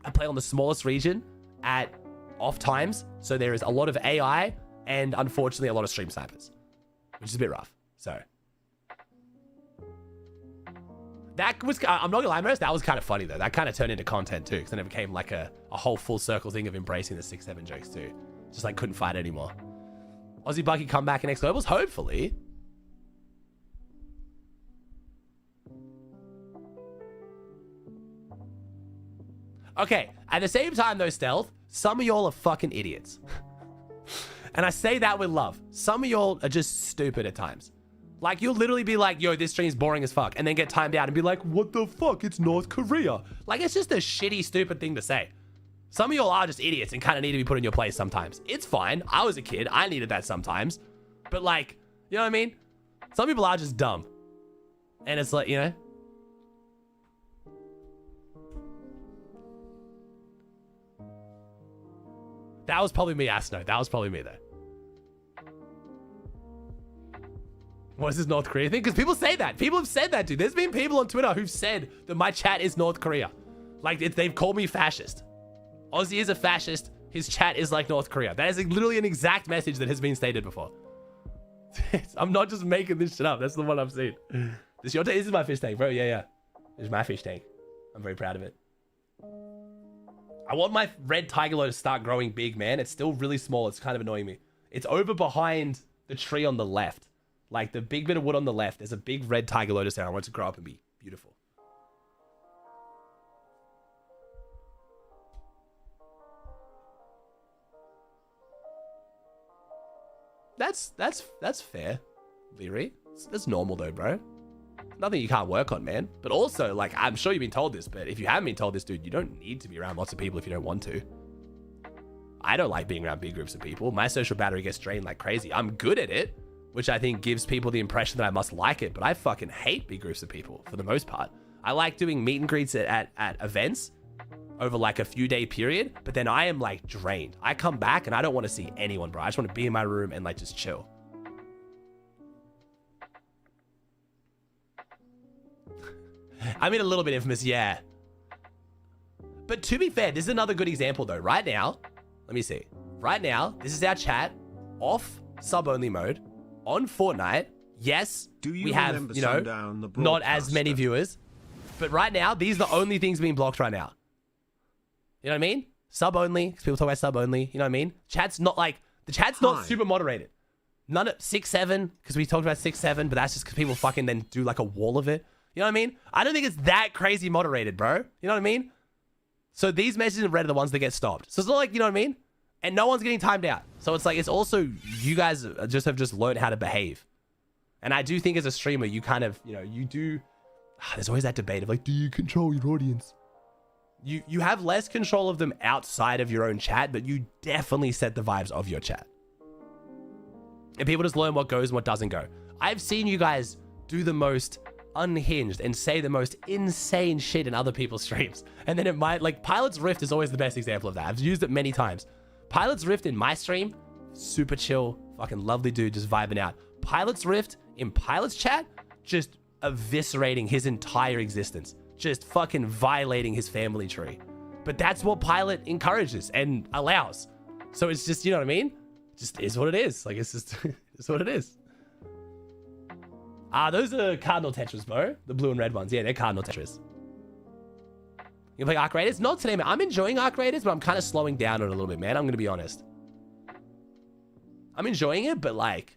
I play on the smallest region at off times, so there is a lot of AI and unfortunately a lot of stream snipers, which is a bit rough. So that was, I'm not gonna lie, Maris, that was kind of funny though. That kind of turned into content too, because then it became like a whole full circle thing of embracing the 6-7 jokes too. Just like couldn't fight anymore. Aussie Bucky come back in X Globals, hopefully. Okay, at the same time though, Stealth, some of y'all are fucking idiots. And I say that with love. Some of y'all are just stupid at times. Like, you'll literally be like, yo, this stream's boring as fuck, and then get timed out and be like, what the fuck? It's North Korea. Like, it's just a shitty, stupid thing to say. Some of y'all are just idiots and kind of need to be put in your place sometimes. It's fine. I was a kid. I needed that sometimes. But like, you know what I mean? Some people are just dumb. And it's like, you know? That was probably me, Asno. That was probably me, though. What is this North Korea thing? Because people say that. People have said that, dude. There's been people on Twitter who've said that my chat is North Korea. Like, they've called me fascist. Aussie is a fascist. His chat is like North Korea. That is literally an exact message that has been stated before. I'm not just making this shit up. That's the one I've seen. This is my fish tank, bro. Yeah. This is my fish tank. I'm very proud of it. I want my red tiger lode to start growing big, man. It's still really small. It's kind of annoying me. It's over behind the tree on the left. Like the big bit of wood on the left. There's a big red tiger lotus there. I want it to grow up and be beautiful. That's fair, Leary. That's normal though, bro. Nothing you can't work on, man. But also, like, I'm sure you've been told this, but if you haven't been told this, dude, you don't need to be around lots of people if you don't want to. I don't like being around big groups of people. My social battery gets drained like crazy. I'm good at it, which I think gives people the impression that I must like it, but I fucking hate big groups of people for the most part. I like doing meet and greets at events over like a few day period, but then I am like drained. I come back and I don't want to see anyone, bro. I just want to be in my room and like just chill. I mean, a little bit infamous, yeah. But to be fair, this is another good example though. Right now, let me see. Right now, this is our chat off sub-only mode on Fortnite. Yes, we have, you know, not as many viewers. But right now, these are the only things being blocked right now. You know what I mean? Sub-only, because people talk about sub-only. You know what I mean? Chat's not like, the chat's not super moderated. None of 6-7, because we talked about 6-7, but that's just because people fucking then do like a wall of it. You know what I mean? I don't think it's that crazy moderated, bro. You know what I mean? So these messages in red are the ones that get stopped. So it's not like, you know what I mean? And no one's getting timed out. So it's like, it's also, you guys just have just learned how to behave. And I do think as a streamer, you kind of, you know, you do, there's always that debate of like, do you control your audience? You have less control of them outside of your own chat, but you definitely set the vibes of your chat. And people just learn what goes and what doesn't go. I've seen you guys do the most unhinged and say the most insane shit in other people's streams. And then it might, like, Pilot's Rift is always the best example of that. I've used it many times. Pilot's Rift in my stream, super chill, fucking lovely dude, just vibing out. Pilot's Rift in Pilot's chat, just eviscerating his entire existence. Just fucking violating his family tree. But that's what Pilot encourages and allows. So it's just, you know what I mean? Just is what it is. Like, it's just, it's what it is. Those are Cardinal Tetras, bro. The blue and red ones. Yeah, they're Cardinal Tetras. You play Arc Raiders? Not today, man. I'm enjoying Arc Raiders, but I'm kind of slowing down on it a little bit, man. I'm going to be honest. I'm enjoying it, but like,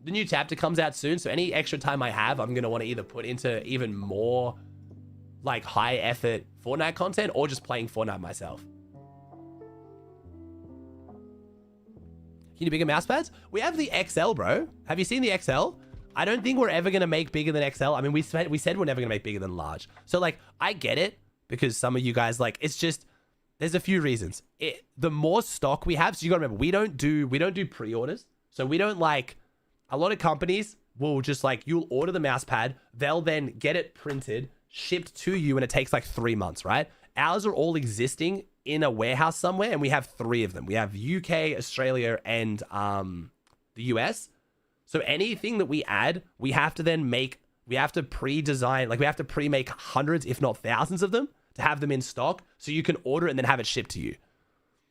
the new chapter comes out soon, so any extra time I have, I'm going to want to either put into even more like high effort Fortnite content or just playing Fortnite myself. You need bigger mouse pads? We have the XL, bro. Have you seen the XL? I don't think we're ever going to make bigger than XL. I mean, we said we're never going to make bigger than large. So like, I get it because some of you guys like, it's just, there's a few reasons. The more stock we have, so you got to remember, we don't do pre-orders. So we don't like, a lot of companies will just like, you'll order the mouse pad. They'll then get it printed, shipped to you, and it takes like 3 months, right? Ours are all existing in a warehouse somewhere, and we have 3 of them. We have UK, Australia, and the US. So anything that we add, we have to then make, we have to pre-design, like we have to pre-make hundreds, if not thousands of them to have them in stock so you can order it and then have it shipped to you.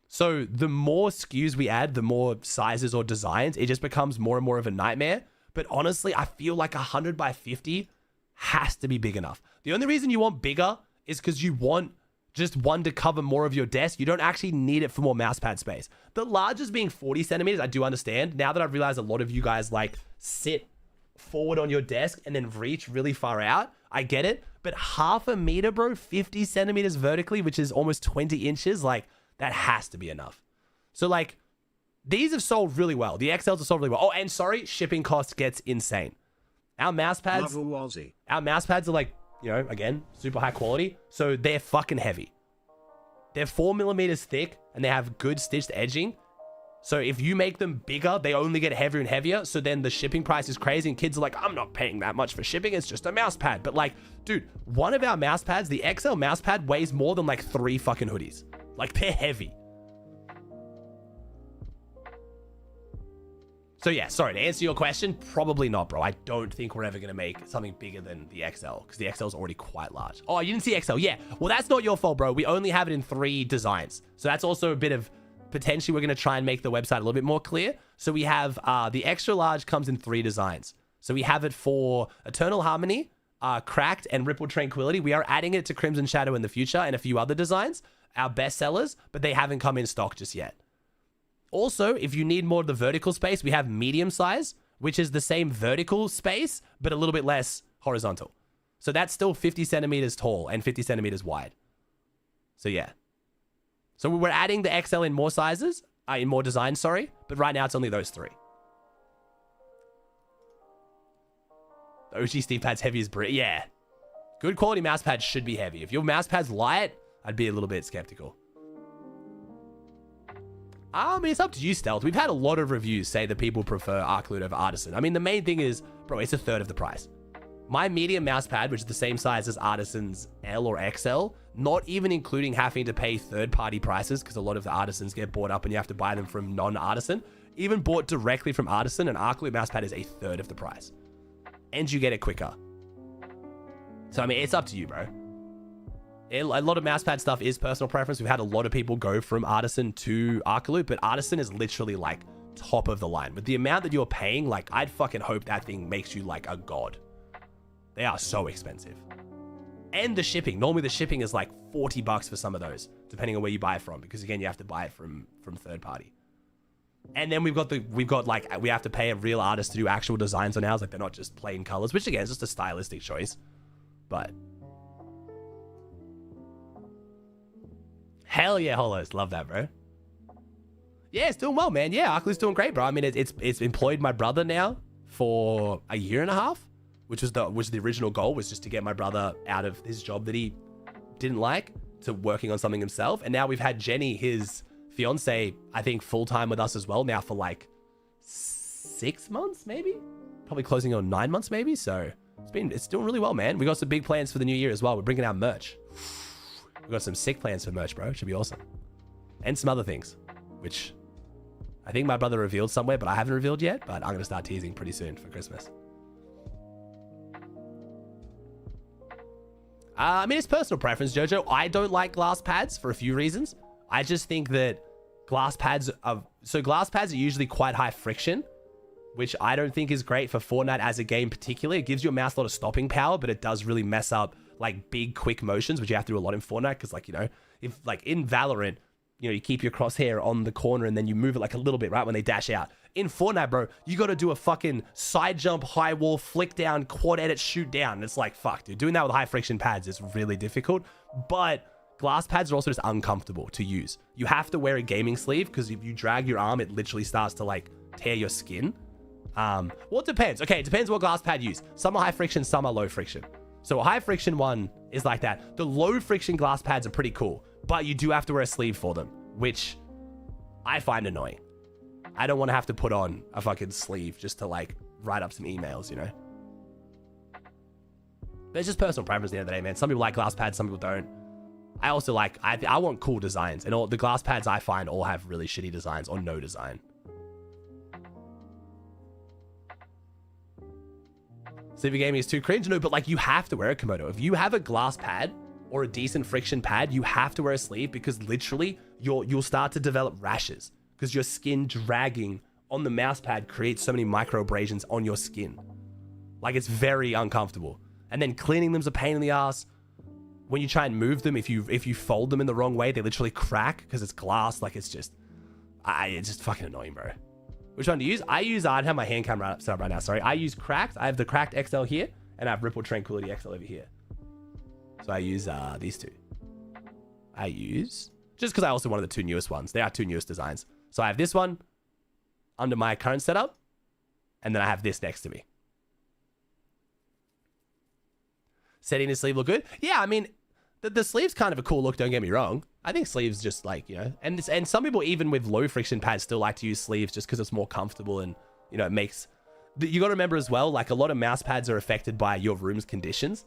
So the more SKUs we add, the more sizes or designs, it just becomes more and more of a nightmare. But honestly, I feel like 100 by 50 has to be big enough. The only reason you want bigger is because you want just one to cover more of your desk. You don't actually need it for more mousepad space. The largest being 40 centimeters, I do understand. Now that I've realized a lot of you guys like sit forward on your desk and then reach really far out, I get it. But 0.5 meter, bro, 50 centimeters vertically, which is almost 20 inches, like that has to be enough. So like these have sold really well. The XLs have sold really well. Oh, and sorry, shipping cost gets insane. Our mousepads, are like, you know, again, super high quality. So they're fucking heavy. They're 4 millimeters thick and they have good stitched edging. So if you make them bigger, they only get heavier and heavier. So then the shipping price is crazy and kids are like, I'm not paying that much for shipping. It's just a mouse pad. But like, dude, one of our mouse pads, the XL mouse pad weighs more than like 3 fucking hoodies. Like they're heavy. So yeah, sorry, to answer your question, probably not, bro. I don't think we're ever going to make something bigger than the XL because the XL is already quite large. Oh, you didn't see XL? Yeah. Well, that's not your fault, bro. We only have it in 3 designs. So that's also a bit of, potentially we're going to try and make the website a little bit more clear. So we have the extra large comes in 3 designs. So we have it for Eternal Harmony, Cracked, and Rippled Tranquility. We are adding it to Crimson Shadow in the future and a few other designs, our best sellers, but they haven't come in stock just yet. Also, if you need more of the vertical space, we have medium size, which is the same vertical space, but a little bit less horizontal. So that's still 50 centimeters tall and 50 centimeters wide. So yeah. So we're adding the XL in more sizes, in more designs, sorry. But right now it's only those 3. The OG Steve pad's heavy as brick. Yeah. Good quality mouse pads should be heavy. If your mouse pad's light, I'd be a little bit skeptical. I mean, it's up to you, Stealth. We've had a lot of reviews say that people prefer Arcloot over Artisan. I mean, the main thing is, bro, it's 1/3 of the price. My medium mouse pad, which is the same size as Artisan's L or XL, not even including having to pay third-party prices, because a lot of the Artisans get bought up and you have to buy them from non-Artisan, even bought directly from Artisan, an Arcloot mouse pad is 1/3 of the price. And you get it quicker. So, I mean, it's up to you, bro. A lot of mousepad stuff is personal preference. We've had a lot of people go from Artisan to Arcaloop, but Artisan is literally like top of the line. With the amount that you're paying, like, I'd fucking hope that thing makes you like a god. They are so expensive. And the shipping. Normally the shipping is like $40 for some of those, depending on where you buy it from, because again, you have to buy it from third party. And then we have to pay a real artist to do actual designs on ours. Like, they're not just plain colors, which again is just a stylistic choice. But hell yeah, Holos. Love that, bro. Yeah, it's doing well, man. Yeah, Arcaloop's doing great, bro. I mean, it's employed my brother now for a year and a half, which was the original goal, was just to get my brother out of his job that he didn't like to working on something himself. And now we've had Jenny, his fiance, I think full-time with us as well now for like 6 months, maybe? Probably closing on 9 months, maybe. So it's doing really well, man. We got some big plans for the new year as well. We're bringing out merch. We got some sick plans for merch, bro. It should be awesome. And some other things, which I think my brother revealed somewhere, but I haven't revealed yet. But I'm going to start teasing pretty soon for Christmas. I mean, it's personal preference, Jojo. I don't like glass pads for a few reasons. I just think that glass pads are usually quite high friction, which I don't think is great for Fortnite as a game particularly. It gives your mouse a lot of stopping power, but it does really mess up like big quick motions, which you have to do a lot in Fortnite, because like, you know, if like in Valorant, you know, you keep your crosshair on the corner and then you move it like a little bit right when they dash out. In Fortnite, bro, you got to do a fucking side jump, high wall, flick down, quad edit, shoot down. And it's like, fuck, dude, doing that with high friction pads is really difficult. But glass pads are also just uncomfortable to use. You have to wear a gaming sleeve, because if you drag your arm, it literally starts to like tear your skin. Well, it depends. Okay, it depends what glass pad you use. Some are high friction, some are low friction. So a high friction one is like that. The low friction glass pads are pretty cool, but you do have to wear a sleeve for them, which I find annoying. I don't want to have to put on a fucking sleeve just to like write up some emails, you know? But it's just personal preference at the end of the day, man. Some people like glass pads, some people don't. I also like, I want cool designs, and all the glass pads I find all have really shitty designs or no design. Sleeve gaming is too cringe. No, but like, you have to wear a Komodo. If you have a glass pad or a decent friction pad, you have to wear a sleeve, because literally you'll start to develop rashes, because your skin dragging on the mouse pad creates so many micro abrasions on your skin. Like, it's very uncomfortable. And then cleaning them's a pain in the ass. When you try and move them, if you fold them in the wrong way, they literally crack because it's glass. Like, it's just fucking annoying, bro. Which one do you use? I don't have my hand camera set up right now. Sorry. I use Cracked. I have the Cracked XL here, and I have Ripple Tranquility XL over here. So I use these two. Just because I also wanted the two newest ones. They are two newest designs. So I have this one under my current setup, and then I have this next to me. Setting the sleeve look good? Yeah, I mean, the sleeve's kind of a cool look, don't get me wrong. I think sleeves just like, you know, and some people even with low friction pads still like to use sleeves just because it's more comfortable, and, you know, it makes... You got to remember as well, like, a lot of mouse pads are affected by your room's conditions.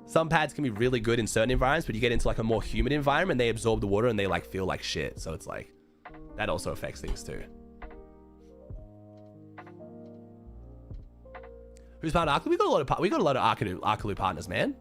Some pads can be really good in certain environments, but you get into like a more humid environment, they absorb the water and they like feel like shit. So it's like, that also affects things too. Who's part of Arcaloop? We got a lot of Arcaloop partners, man.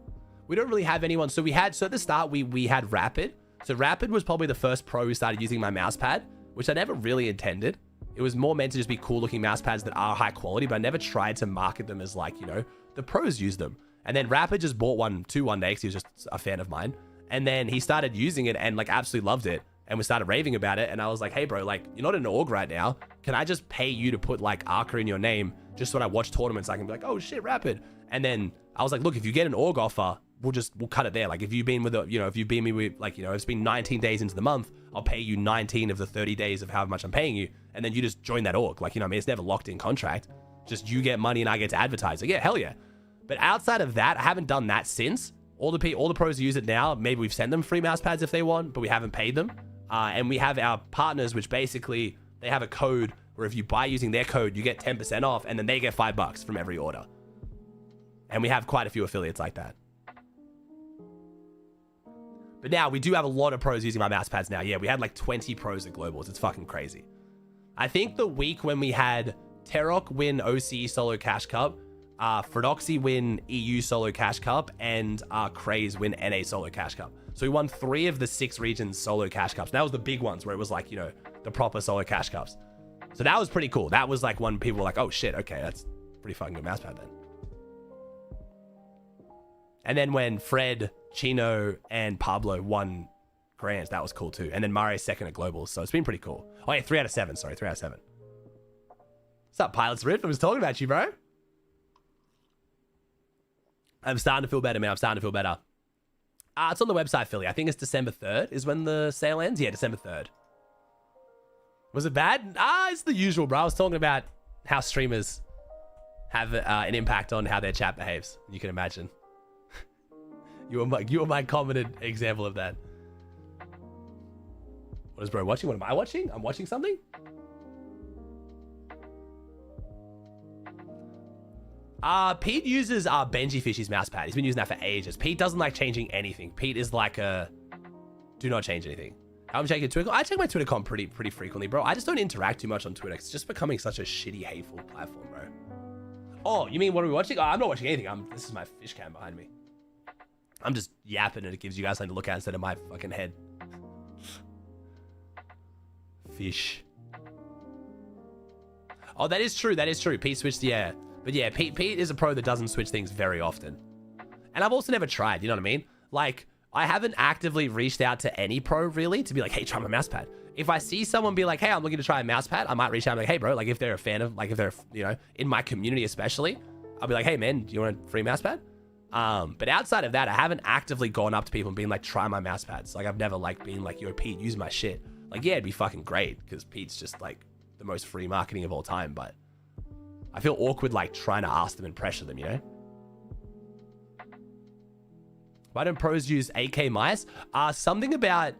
We don't really have anyone. So at the start, we had Rapid. So Rapid was probably the first pro who started using my mouse pad, which I never really intended. It was more meant to just be cool looking mouse pads that are high quality, but I never tried to market them as like, you know, the pros use them. And then Rapid just bought one day because he was just a fan of mine. And then he started using it and like absolutely loved it. And we started raving about it. And I was like, hey bro, like, you're not in an org right now. Can I just pay you to put like Arca in your name just so when I watch tournaments, I can be like, oh shit, Rapid. And then I was like, look, if you get an org offer, we'll cut it there. Like, if you've been with if you've been me with, like, you know, it's been 19 days into the month, I'll pay you 19 of the 30 days of how much I'm paying you. And then you just join that org. Like, you know what I mean? It's never locked in contract. Just you get money and I get to advertise. Like, yeah, hell yeah. But outside of that, I haven't done that since. All the pros who use it now, maybe we've sent them free mouse pads if they want, but we haven't paid them. And we have our partners, which basically they have a code where if you buy using their code, you get 10% off, and then they get $5 from every order. And we have quite a few affiliates like that. But now we do have a lot of pros using my mouse pads now. Yeah, we had like 20 pros at Globals. It's fucking crazy. I think the week when we had Terok win OCE Solo Cash Cup, Fredoxy win EU Solo Cash Cup, and Craze win NA Solo Cash Cup. So we won 3 of the 6 regions Solo Cash Cups. That was the big ones where it was like, you know, the proper Solo Cash Cups. So that was pretty cool. That was like when people were like, oh shit, okay, that's pretty fucking good mousepad then. And then when Fred, Chino, and Pablo won Grands, that was cool too. And then Mario's second at Globals, so it's been pretty cool. Oh yeah, 3 out of 7, sorry, 3 out of 7. What's up, Pilots Rift? I was talking about you, bro. I'm starting to feel better, man. I'm starting to feel better. It's on the website, Philly. I think it's December 3rd is when the sale ends. Yeah, December 3rd. Was it bad? It's the usual, bro. I was talking about how streamers have an impact on how their chat behaves. You can imagine. You were my common example of that. What is bro watching? What am I watching? I'm watching something? Pete uses Benji Fishy's mousepad. He's been using that for ages. Pete doesn't like changing anything. Pete is like a do not change anything. I'm checking Twitter. I check my Twitter com pretty frequently, bro. I just don't interact too much on Twitter. It's just becoming such a shitty, hateful platform, bro. Oh, you mean what are we watching? Oh, I'm not watching anything. This is my fish cam behind me. I'm just yapping and it gives you guys something to look at instead of my fucking head. Fish. Oh, that is true. That is true. Pete switched, yeah. But yeah, Pete is a pro that doesn't switch things very often. And I've also never tried, you know what I mean? Like, I haven't actively reached out to any pro really to be like, hey, try my mousepad. If I see someone be like, hey, I'm looking to try a mousepad, I might reach out and be like, hey, bro, like if they're a fan of, like if they're, you know, in my community especially, I'll be like, hey, man, do you want a free mousepad? But outside of that, I haven't actively gone up to people and been like, try my mousepads. Like, I've never like been like, yo, Pete, use my shit. Like, yeah, it'd be fucking great because Pete's just like the most free marketing of all time, but I feel awkward like trying to ask them and pressure them, you know? Why don't pros use AK mice? Something about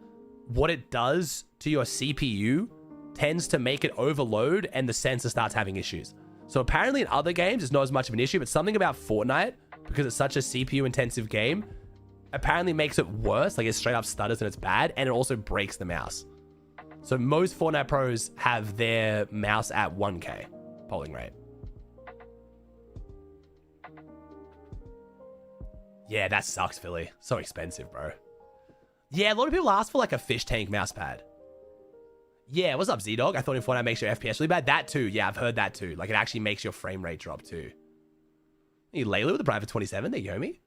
what it does to your CPU tends to make it overload and the sensor starts having issues. So apparently in other games, it's not as much of an issue, but something about Fortnite, because it's such a CPU intensive game, apparently makes it worse. Like it straight up stutters and it's bad. And it also breaks the mouse. So most Fortnite pros have their mouse at 1K polling rate. Yeah, that sucks, Philly. So expensive, bro. Yeah, a lot of people ask for like a fish tank mouse pad. Yeah, what's up, Z-Dog? I thought in Fortnite makes your FPS really bad. That too. Yeah, I've heard that too. Like it actually makes your frame rate drop too. You Layla with the private 27 there, you homie?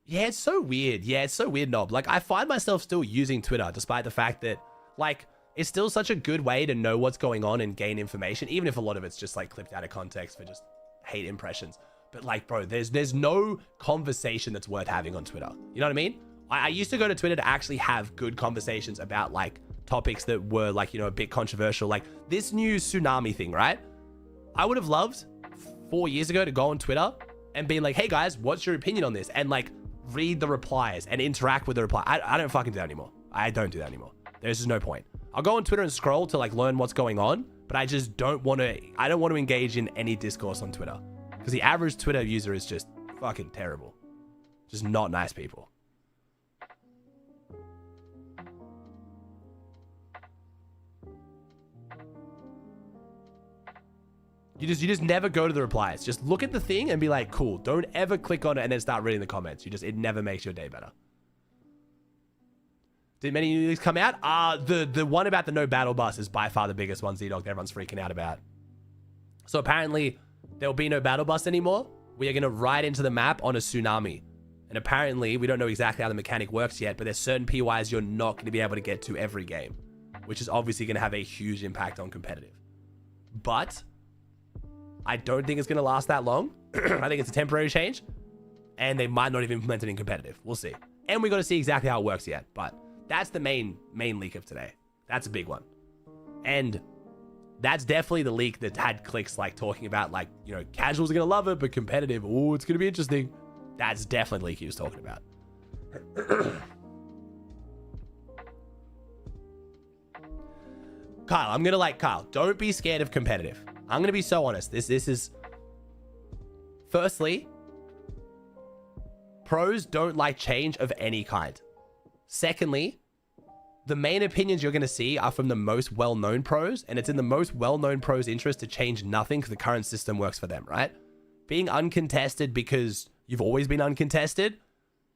Yeah, it's so weird. Yeah, it's so weird, Knob. Like I find myself still using Twitter despite the fact that like it's still such a good way to know what's going on and gain information, even if a lot of it's just like clipped out of context for just hate impressions. But like, bro, there's no conversation that's worth having on Twitter. You know what I mean? I used to go to Twitter to actually have good conversations about like topics that were like, you know, a bit controversial. Like this new tsunami thing, right? I would have loved 4 years ago to go on Twitter and be like, hey guys, what's your opinion on this? And like read the replies and interact with the reply. I don't fucking do that anymore. I don't do that anymore. There's just no point. I'll go on Twitter and scroll to like learn what's going on, but I just don't want to engage in any discourse on Twitter. Because the average Twitter user is just fucking terrible. Just not nice people. You just never go to the replies. Just look at the thing and be like, cool. Don't ever click on it and then start reading the comments. It never makes your day better. Did many new leaks come out? The one about the no battle bus is by far the biggest one, Z-Dog, that everyone's freaking out about. So apparently there will be no battle bus anymore. We are going to ride into the map on a tsunami. And apparently, we don't know exactly how the mechanic works yet, but there's certain PYs you're not going to be able to get to every game, which is obviously going to have a huge impact on competitive. But I don't think it's going to last that long. I think it's a temporary change, and they might not even implement it in competitive. We'll see. And we got to see exactly how it works yet. But that's the main leak of today. That's a big one. And that's definitely the leak that had clicks like talking about like, you know, casuals are going to love it, but competitive, oh, it's going to be interesting. That's definitely the leak he was talking about. Kyle, don't be scared of competitive. I'm going to be so honest. This is, firstly, pros don't like change of any kind. Secondly, the main opinions you're going to see are from the most well-known pros, and it's in the most well-known pros' interest to change nothing because the current system works for them, right? Being uncontested because you've always been uncontested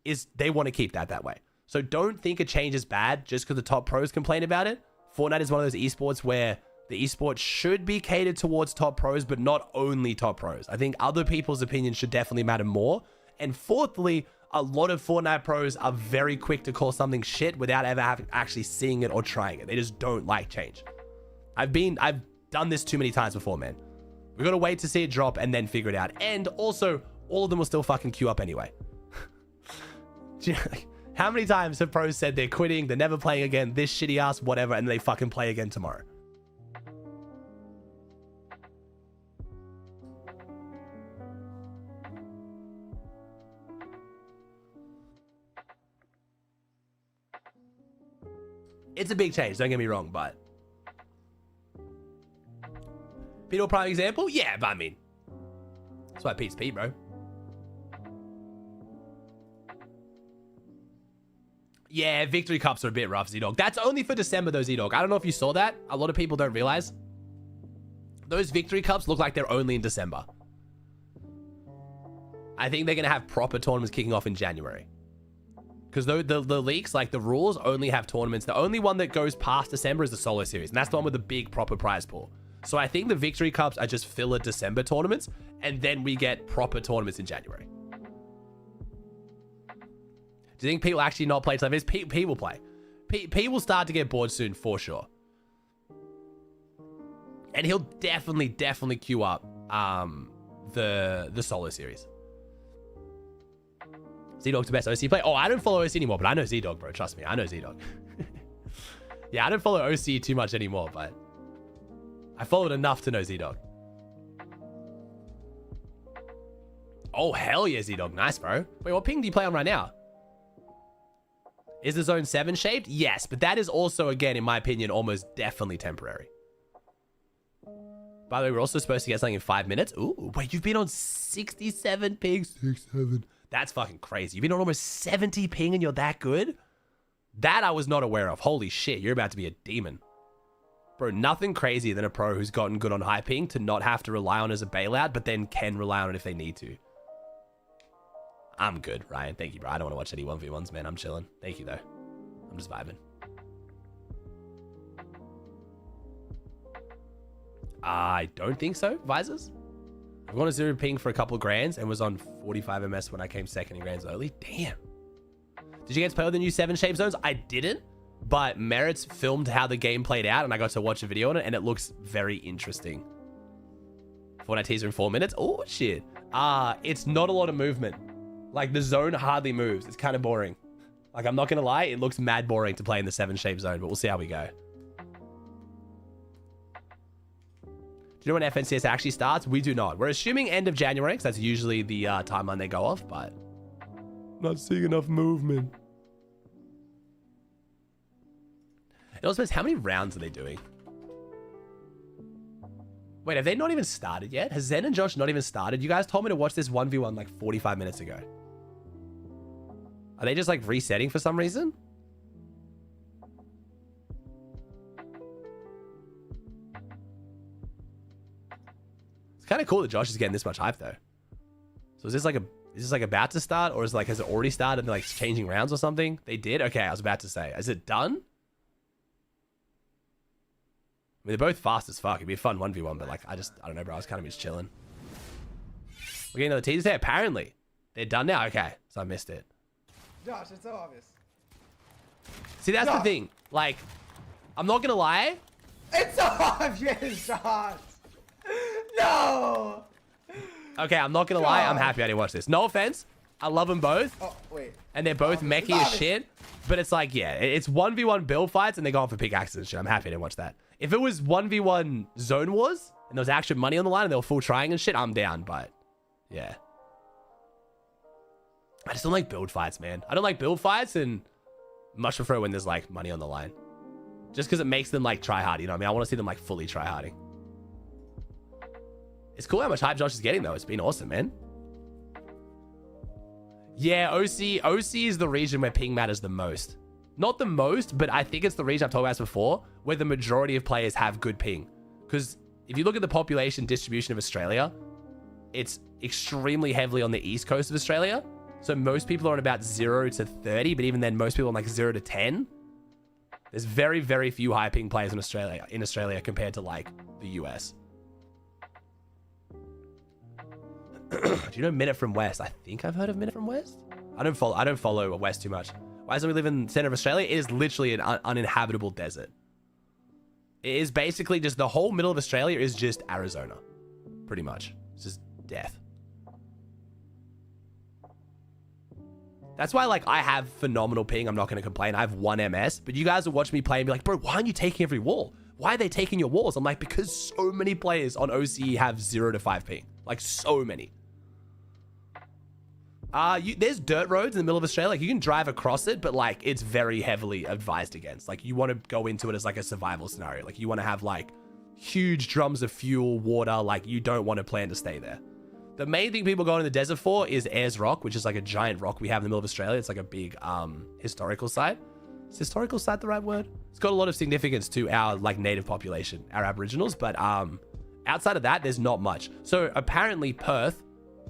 is they want to keep that way. So don't think a change is bad just because the top pros complain about it. Fortnite is one of those esports where the esports should be catered towards top pros, but not only top pros. I think other people's opinions should definitely matter more. And fourthly, a lot of Fortnite pros are very quick to call something shit without ever actually seeing it or trying it. They just don't like change. I've done this too many times before, man. We've got to wait to see it drop and then figure it out. And also, all of them will still fucking queue up anyway. How many times have pros said they're quitting, they're never playing again, this shitty ass, whatever, and they fucking play again tomorrow? It's a big change, don't get me wrong, but Peter prime example? Yeah, but I mean, that's why Pete's Pete, bro. Yeah, victory cups are a bit rough, Z-Dog. That's only for December, though, Z-Dog. I don't know if you saw that. A lot of people don't realize. Those victory cups look like they're only in December. I think they're going to have proper tournaments kicking off in January. Because the leaks, like the rules, only have tournaments. The only one that goes past December is the solo series. And that's the one with the big proper prize pool. So I think the victory cups are just filler December tournaments. And then we get proper tournaments in January. Do you think Pete will actually not play till Pete will play. Pete will start to get bored soon for sure. And he'll definitely queue up the solo series. Z-Dog's the best OC player. Oh, I don't follow OC anymore, but I know Z-Dog, bro. Trust me, I know Z-Dog. Yeah, I don't follow OC too much anymore, but I followed enough to know Z-Dog. Oh, hell yeah, Z-Dog. Nice, bro. Wait, what ping do you play on right now? Is the zone 7 shaped? Yes, but that is also, again, in my opinion, almost definitely temporary. By the way, we're also supposed to get something in 5 minutes. Ooh, wait, you've been on 67 pings. 67. That's fucking crazy. You've been on almost 70 ping and you're that good? That I was not aware of. Holy shit, you're about to be a demon. Bro, nothing crazier than a pro who's gotten good on high ping to not have to rely on as a bailout, but then can rely on it if they need to. I'm good, Ryan. Thank you, bro. I don't want to watch any 1v1s, man. I'm chilling. Thank you, though. I'm just vibing. I don't think so, Visors. I've gone to 0 ping for a couple of grands and was on 45 MS when I came second in grands early. Damn. Did you get to play with the new 7 shape zones? I didn't, but Merritt's filmed how the game played out and I got to watch a video on it and it looks very interesting. Fortnite teaser in 4 minutes? Oh, shit. It's not a lot of movement. Like, the zone hardly moves. It's kind of boring. Like, I'm not going to lie, it looks mad boring to play in the 7 shape zone, but we'll see how we go. Do you know when FNCS actually starts? We do not. We're assuming end of January, because that's usually the timeline they go off, but not seeing enough movement. It also depends, how many rounds are they doing? Wait, have they not even started yet? Has Zen and Josh not even started? You guys told me to watch this 1v1 like 45 minutes ago. Are they just like resetting for some reason? It's kind of cool that Josh is getting this much hype though. So is this like about to start, or has it already started and they're like changing rounds or something? They did? Okay, I was about to say. Is it done? I mean, they're both fast as fuck. It'd be a fun 1v1, but like, I don't know, bro. I was kind of just chilling. We're getting another teasers there. Apparently, they're done now. Okay, so I missed it. Josh, it's so obvious. See, that's the thing. Like, I'm not gonna lie. It's so obvious, Josh. No. Okay, I'm not gonna lie. I'm happy I didn't watch this. No offense. I love them both. Oh, wait. And they're both mechy as shit. But it's like, yeah, it's 1v1 build fights and they're going for pickaxes and shit. I'm happy I didn't watch that. If it was 1v1 zone wars and there was actual money on the line and they were full trying and shit, I'm down. But yeah. I just don't like build fights, man. I don't like build fights and much prefer when there's like money on the line. Just because it makes them like try hard, you know what I mean? I want to see them like fully try harding. It's cool how much hype Josh is getting though. It's been awesome, man. Yeah, OC is the region where ping matters the most. Not the most, but I think it's the region I've talked about this before, where the majority of players have good ping. Because if you look at the population distribution of Australia, it's extremely heavily on the east coast of Australia. So most people are on about 0 to 30, but even then, most people on like 0 to 10. There's very, very few high ping players in Australia compared to like the US. Do you know Minute from West? I think I've heard of Minute from West. I don't follow West too much. Why doesn't we live in the center of Australia? It is literally an uninhabitable desert. It is basically just the whole middle of Australia is just Arizona, pretty much. It's just death. That's why, like, I have phenomenal ping. I'm not going to complain. I have 1 MS, but you guys will watch me play and be like, bro, why aren't you taking every wall? Why are they taking your walls? I'm like, because so many players on OCE have 0 to 5 ping. Like, so many. There's dirt roads in the middle of Australia. Like, you can drive across it, but like, it's very heavily advised against. Like, you want to go into it as like a survival scenario. Like, you want to have like huge drums of fuel, water. Like, you don't want to plan to stay there. The main thing people go in the desert for is Ayers Rock, which is like a giant rock we have in the middle of Australia. It's like a big historical site. Is historical site the right word? It's got a lot of significance to our like native population, our Aboriginals, but outside of that, there's not much. So apparently Perth,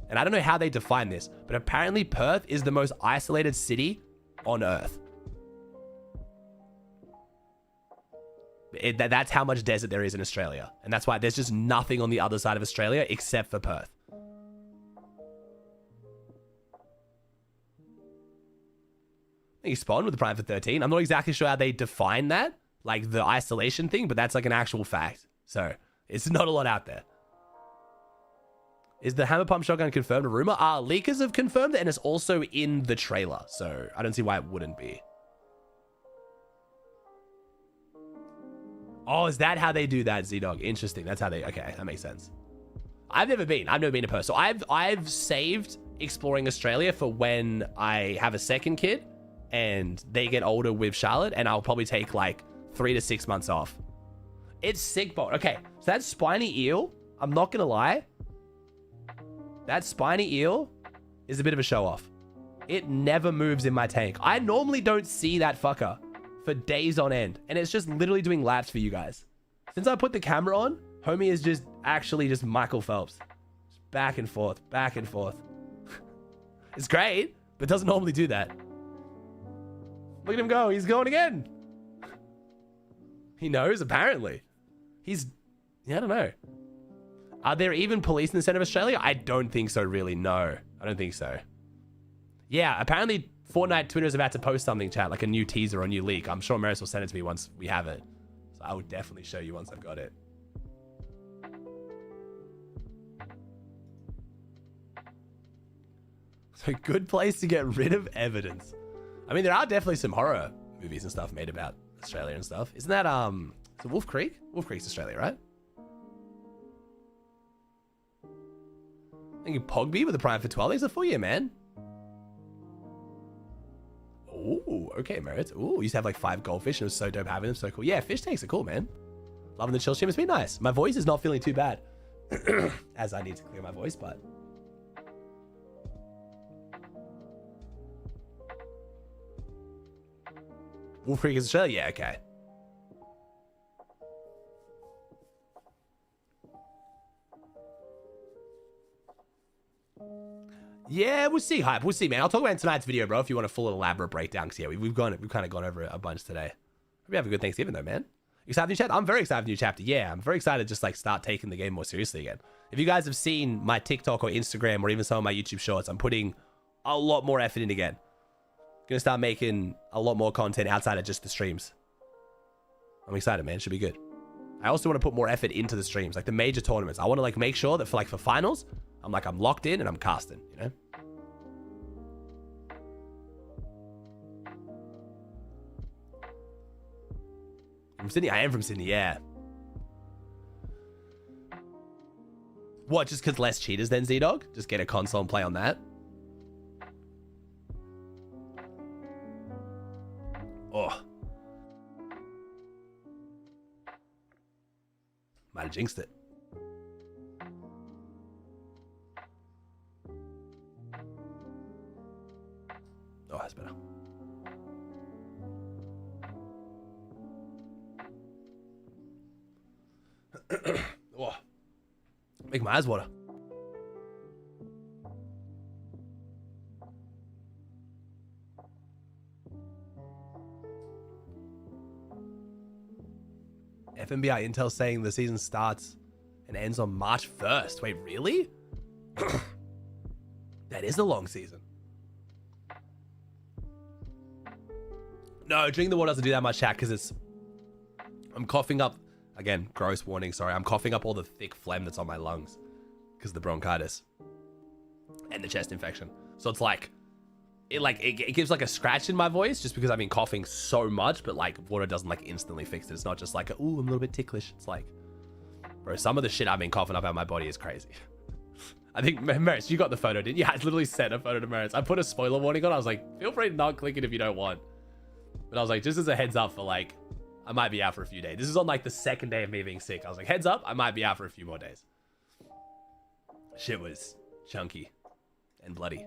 and I don't know how they define this, but apparently Perth is the most isolated city on Earth. That's how much desert there is in Australia. And that's why there's just nothing on the other side of Australia except for Perth. I think you spawned with the Prime for 13. I'm not exactly sure how they define that, like the isolation thing, but that's like an actual fact. So it's not a lot out there. Is the hammer pump shotgun confirmed a rumor? Leakers have confirmed it, and it's also in the trailer. So I don't see why it wouldn't be. Oh, is that how they do that, Z-Dog? Interesting. That's how they... Okay, that makes sense. I've never been to Perth. So I've saved exploring Australia for when I have a second kid and they get older with Charlotte, and I'll probably take like 3 to 6 months off. It's sick, bot. Okay, so that spiny eel, I'm not going to lie. That spiny eel is a bit of a show off. It never moves in my tank. I normally don't see that fucker for days on end, and it's just literally doing laps for you guys. Since I put the camera on, homie is just actually just Michael Phelps. Just back and forth, back and forth. It's great, but doesn't normally do that. Look at him go. He's going again. He knows, apparently. Yeah, I don't know. Are there even police in the center of Australia? I don't think so, really. No, I don't think so. Yeah, apparently Fortnite Twitter is about to post something, chat, like a new teaser or a new leak. I'm sure Maris will send it to me once we have it. So I will definitely show you once I've got it. So good place to get rid of evidence. I mean, there are definitely some horror movies and stuff made about Australia and stuff. Isn't that, is it Wolf Creek? Wolf Creek's Australia, right? Thank you, Pogby, with the Prime for 12. He's a full year, man. Ooh, okay, Merit. Ooh, used to have like 5 goldfish and it was so dope having them. So cool. Yeah, fish tanks are cool, man. Loving the chill stream. It's been nice. My voice is not feeling too bad. As I need to clear my voice, but... Wolf Creek is Australia? Yeah, okay. Yeah, we'll see, Hype. We'll see, man. I'll talk about it in tonight's video, bro, if you want a full elaborate breakdown. Because, yeah, we've kind of gone over it a bunch today. Hope you have a good Thanksgiving, though, man. Excited for new chapter? I'm very excited for new chapter. Yeah, I'm very excited to just, like, start taking the game more seriously again. If you guys have seen my TikTok or Instagram or even some of my YouTube shorts, I'm putting a lot more effort in again. Gonna start making a lot more content outside of just the streams. I'm excited, man. Should be good. I also want to put more effort into the streams, like the major tournaments. I want to like make sure that for finals, I'm locked in and I'm casting, you know? From Sydney? I am from Sydney, yeah. What, just because less cheaters than Z-Dog? Just get a console and play on that? Oh. Might have jinxed it. Oh, that's better. Oh, make my eyes water. FNBI Intel saying the season starts and ends on March 1st. Wait, really? That is a long season. No, drinking the water doesn't do that much, chat, because I'm coughing up, again, gross warning, sorry. I'm coughing up all the thick phlegm that's on my lungs because of the bronchitis and the chest infection. So it's like, it gives like a scratch in my voice just because I've been coughing so much, but like water doesn't like instantly fix it. It's not just like, ooh, I'm a little bit ticklish. It's like, bro, some of the shit I've been coughing up out of my body is crazy. I think, Maris, you got the photo, didn't you? I literally sent a photo to Maris. I put a spoiler warning on. I was like, feel free to not click it if you don't want. But I was like, just as a heads up for like, I might be out for a few days. This is on like the second day of me being sick. I was like, heads up, I might be out for a few more days. Shit was chunky and bloody.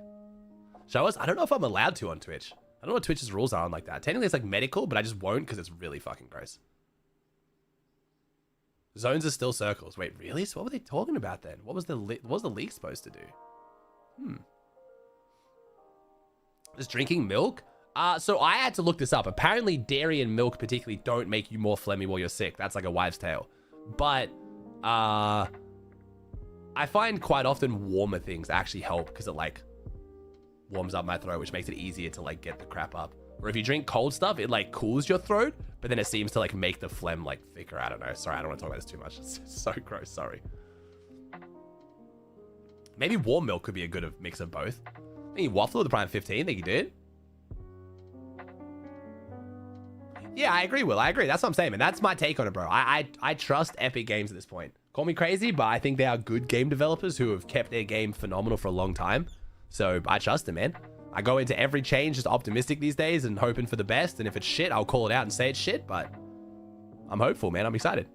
Show us? I don't know if I'm allowed to on Twitch. I don't know what Twitch's rules are on like that. Technically it's like medical, but I just won't because it's really fucking gross. Zones are still circles. Wait, really? So what were they talking about then? What was the leak supposed to do? Is drinking milk? So I had to look this up. Apparently dairy and milk particularly don't make you more phlegmy while you're sick. That's like a wives' tale. But I find quite often warmer things actually help because it like warms up my throat, which makes it easier to like get the crap up. Or if you drink cold stuff, it like cools your throat, but then it seems to like make the phlegm like thicker. I don't know. Sorry, I don't want to talk about this too much. It's so gross. Sorry. Maybe warm milk could be a good mix of both. I mean, waffle with the prime 15. Think you did? Yeah, I agree, Will. I agree. That's what I'm saying, man. That's my take on it, bro. I trust Epic Games at this point. Call me crazy, but I think they are good game developers who have kept their game phenomenal for a long time. So I trust them, man. I go into every change just optimistic these days and hoping for the best. And if it's shit, I'll call it out and say it's shit. But I'm hopeful, man. I'm excited.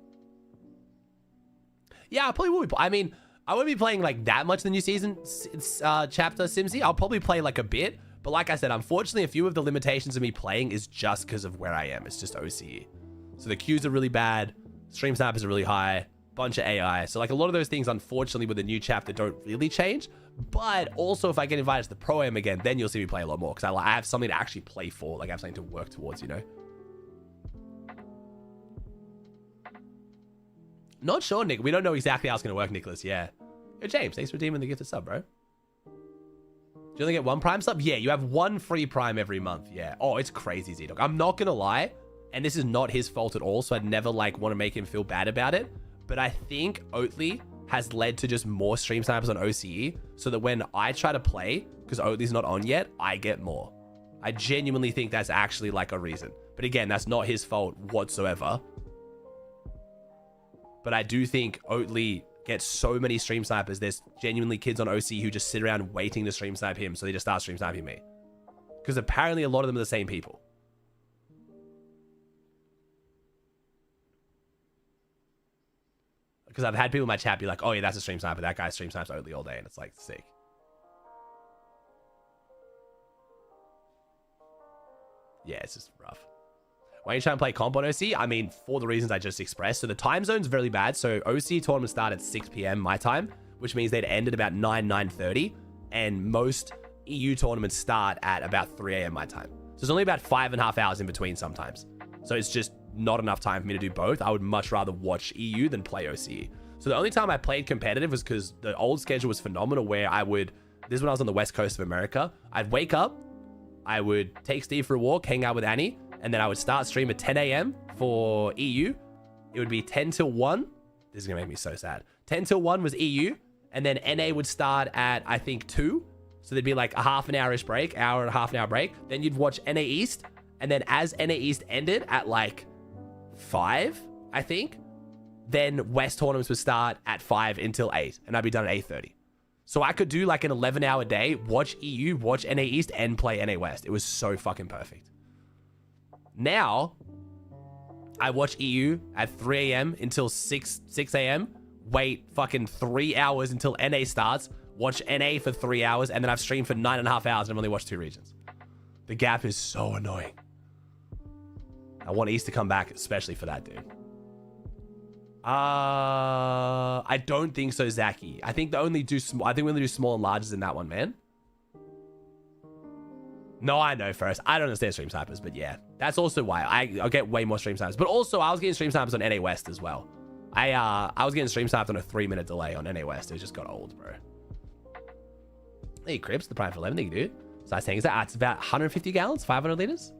Yeah, I probably will be. I mean, I won't be playing like that much the new season chapter Simsy. I'll probably play like a bit. But like I said, unfortunately, a few of the limitations of me playing is just because of where I am. It's just OCE. So the queues are really bad. Stream snipers are really high. Bunch of AI. So like a lot of those things, unfortunately, with the new chapter don't really change. But also, if I get invited to the Pro-Am again, then you'll see me play a lot more. Because I have something to actually play for. Like I have something to work towards, you know? Not sure, Nick. We don't know exactly how it's going to work, Nicholas. Yeah. Yo, James, thanks for redeeming the gifted sub, bro. Do you only get one Prime sub? Yeah, you have one free Prime every month. Yeah. Oh, it's crazy, Z-Dog. I'm not going to lie. And this is not his fault at all. So I'd never like want to make him feel bad about it. But I think Oatly has led to just more stream snipers on OCE. So that when I try to play, because Oatly's not on yet, I get more. I genuinely think that's actually like a reason. But again, that's not his fault whatsoever. But I do think Oatly gets so many stream snipers. There's genuinely kids on OC who just sit around waiting to stream snipe him, so they just start stream sniping me. Because apparently a lot of them are the same people. Because I've had people in my chat be like, oh yeah, that's a stream sniper. That guy stream snipes Oatly all day, and it's like, sick. Yeah, it's just rough. Why are you trying to play comp on OC? I mean, for the reasons I just expressed. So the time zone's very bad. So OC tournaments start at 6 p.m. my time, which means they'd end at about 9:30. And most EU tournaments start at about 3 a.m. my time. So there's only about 5.5 hours in between sometimes. So it's just not enough time for me to do both. I would much rather watch EU than play OCE. So the only time I played competitive was because the old schedule was phenomenal where I would, this is when I was on the west coast of America, I'd wake up, I would take Steve for a walk, hang out with Annie, and then I would start stream at 10 a.m. for EU. It would be 10 till 1. This is going to make me so sad. 10 till 1 was EU, and then NA would start at, I think, 2. So there'd be like a half an hour-ish break, hour and a half an hour break. Then you'd watch NA East, and then as NA East ended at like 5, I think, then West tournaments would start at 5 until 8, and I'd be done at 8:30. So I could do like an 11-hour day, watch EU, watch NA East, and play NA West. It was so fucking perfect. Now, I watch EU at 3 a.m. until 6 a.m., wait fucking 3 hours until NA starts, watch NA for 3 hours, and then I've streamed for 9.5 hours and I've only watched 2 regions. The gap is so annoying. I want East to come back, especially for that, dude. I don't think so, Zaki. I think they only do I think we only do small and larges in that one, man. No, I know first. I don't understand stream snipers, but yeah. That's also why I get way more stream snipers. But also, I was getting stream snipers on NA West as well. I was getting stream sniped on a 3-minute delay on NA West. It just got old, bro. Hey, Crips, the Prime for 11. Thank you, dude. So I was saying, it's about 150 gallons, 500 liters.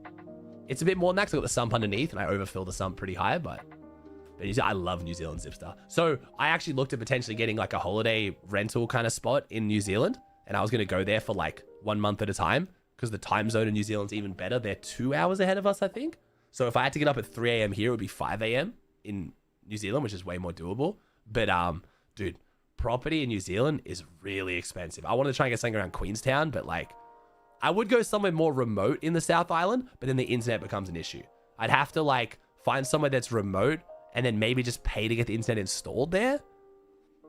It's a bit more than that because I got the sump underneath and I overfilled the sump pretty high, but I love New Zealand Zipster. So I actually looked at potentially getting like a holiday rental kind of spot in New Zealand. And I was going to go there for like 1 month at a time because the time zone in New Zealand's even better. They're 2 hours ahead of us, I think. So if I had to get up at 3 a.m. here, it would be 5 a.m. in New Zealand, which is way more doable. But dude, property in New Zealand is really expensive. I wanted to try and get something around Queenstown, but like I would go somewhere more remote in the South Island, but then the internet becomes an issue. I'd have to like find somewhere that's remote and then maybe just pay to get the internet installed there.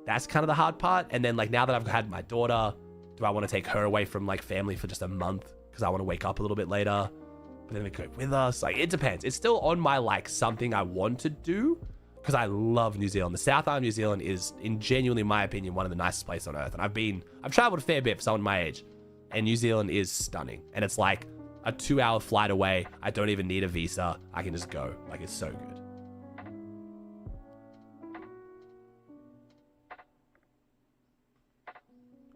That's kind of the hard part. And then like now that I've had my daughter, do I want to take her away from like family for just a month because I want to wake up a little bit later, but then they go with us? Like it depends. It's still on my like something I want to do because I love New Zealand. The South Island of New Zealand is, in genuinely my opinion, one of the nicest places on earth. And I've traveled a fair bit for someone my age, and New Zealand is stunning. And it's like a 2-hour flight away. I don't even need a visa. I can just go. Like it's so good.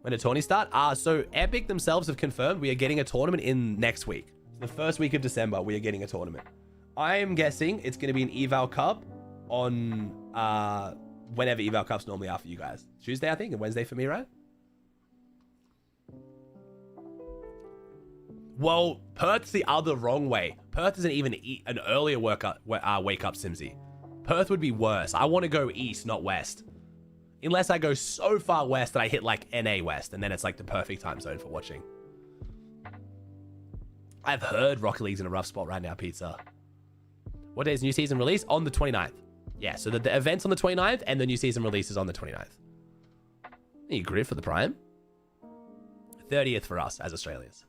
When did tourney start? So Epic themselves have confirmed we are getting a tournament in next week. The first week of December, we are getting a tournament. I am guessing it's going to be an Eval Cup on whenever Eval Cups normally are for you guys. Tuesday, I think, and Wednesday for me, right? Well, Perth's the other wrong way. Perth isn't even an earlier wake up, Simsy. Perth would be worse. I want to go east, not west. Unless I go so far west that I hit like NA West, and then it's like the perfect time zone for watching. I've heard Rocket League's in a rough spot right now, Pizza. What day is new season release? On the 29th. Yeah, so the event's on the 29th, and the new season release is on the 29th. Are you grid for the Prime? 30th for us as Australians.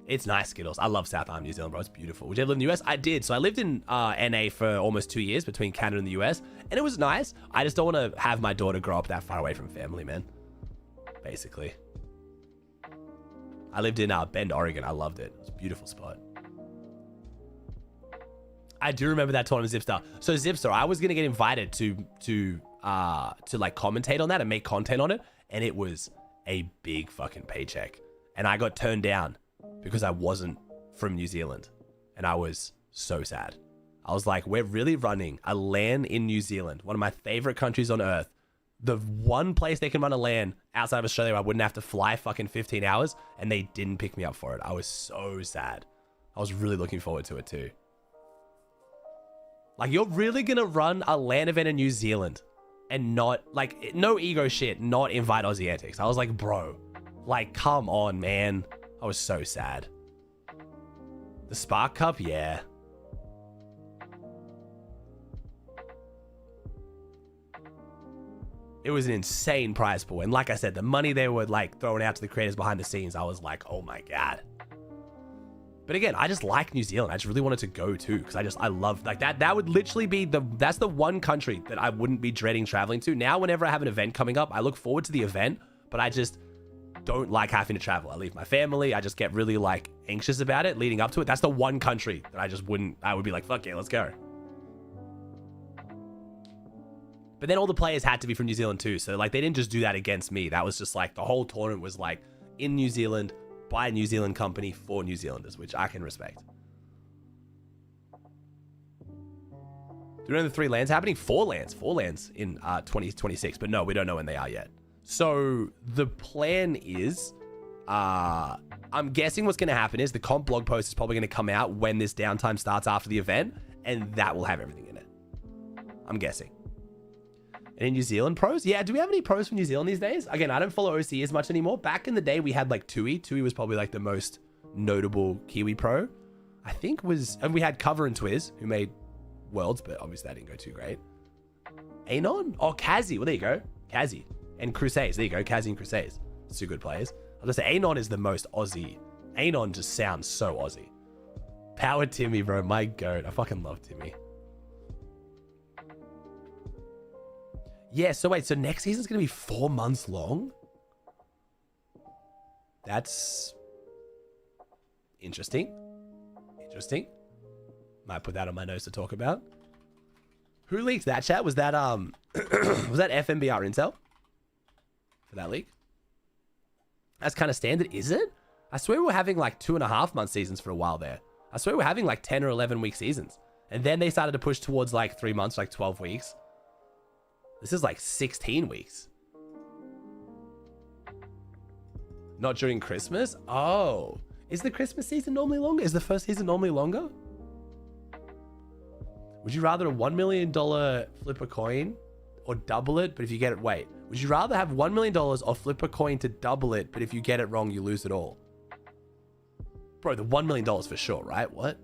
It's nice, Skittles. I love South Island, New Zealand, bro. It's beautiful. Would you ever live in the US? I did. So I lived in NA for almost 2 years between Canada and the US, and it was nice. I just don't want to have my daughter grow up that far away from family, man. Basically. I lived in Bend, Oregon. I loved it. It was a beautiful spot. I do remember that tournament, Zipster. So Zipster, I was going to get invited to like commentate on that and make content on it, and it was a big fucking paycheck. And I got turned down because I wasn't from New Zealand. And I was so sad. I was like, we're really running a LAN in New Zealand, one of my favorite countries on earth. The one place they can run a LAN outside of Australia where I wouldn't have to fly fucking 15 hours, and they didn't pick me up for it. I was so sad. I was really looking forward to it too. Like, you're really gonna run a LAN event in New Zealand and not, like, no ego shit, not invite Aussie Antics. I was like, bro, like, come on, man. I was so sad. The Spark Cup, yeah. It was an insane prize pool. And like I said, the money they were like throwing out to the creators behind the scenes, I was like, oh my God. But again, I just like New Zealand. I just really wanted to go too, because I love like that. That would literally be that's the one country that I wouldn't be dreading traveling to. Now, whenever I have an event coming up, I look forward to the event, but I just don't like having to travel. I leave my family. I just get really like anxious about it leading up to it. That's the one country that I would be like, fuck yeah, let's go. But then all the players had to be from New Zealand too. So like they didn't just do that against me. That was just like the whole tournament was like in New Zealand by a New Zealand company for New Zealanders, which I can respect. Do you know the 3 lands happening? 4 lands in 2026, but no, we don't know when they are yet. So the plan is, I'm guessing what's going to happen is the comp blog post is probably going to come out when this downtime starts after the event, and that will have everything in it. I'm guessing. And in New Zealand pros? Yeah, do we have any pros from New Zealand these days? Again, I don't follow OC as much anymore. Back in the day, we had like Tui. Tui was probably like the most notable Kiwi pro. I think and we had Cover and Twiz, who made Worlds, but obviously that didn't go too great. Anon? Oh, Kazi. Well, there you go. Kazi. And Crusades. There you go. Kazi and Crusades. 2 good players. I was going to say, Anon is the most Aussie. Anon just sounds so Aussie. Power Timmy, bro. My goat. I fucking love Timmy. Yeah, so wait, so next season's going to be 4 months long? That's interesting. Interesting. Might put that on my nose to talk about. Who leaked that, chat? Was that was that FMBR Intel? For that leak? That's kind of standard, is it? I swear we were having like 2.5 month seasons for a while there. I swear we were having like 10 or 11 week seasons. And then they started to push towards like 3 months, like 12 weeks. This is like 16 weeks. Not during Christmas? Oh. Is the Christmas season normally longer? Is the first season normally longer? Would you rather a $1 million flip a coin or double it, but if you get it, wait. Would you rather have $1 million or flip a coin to double it, but if you get it wrong, you lose it all? Bro, the $1 million for sure, right? What?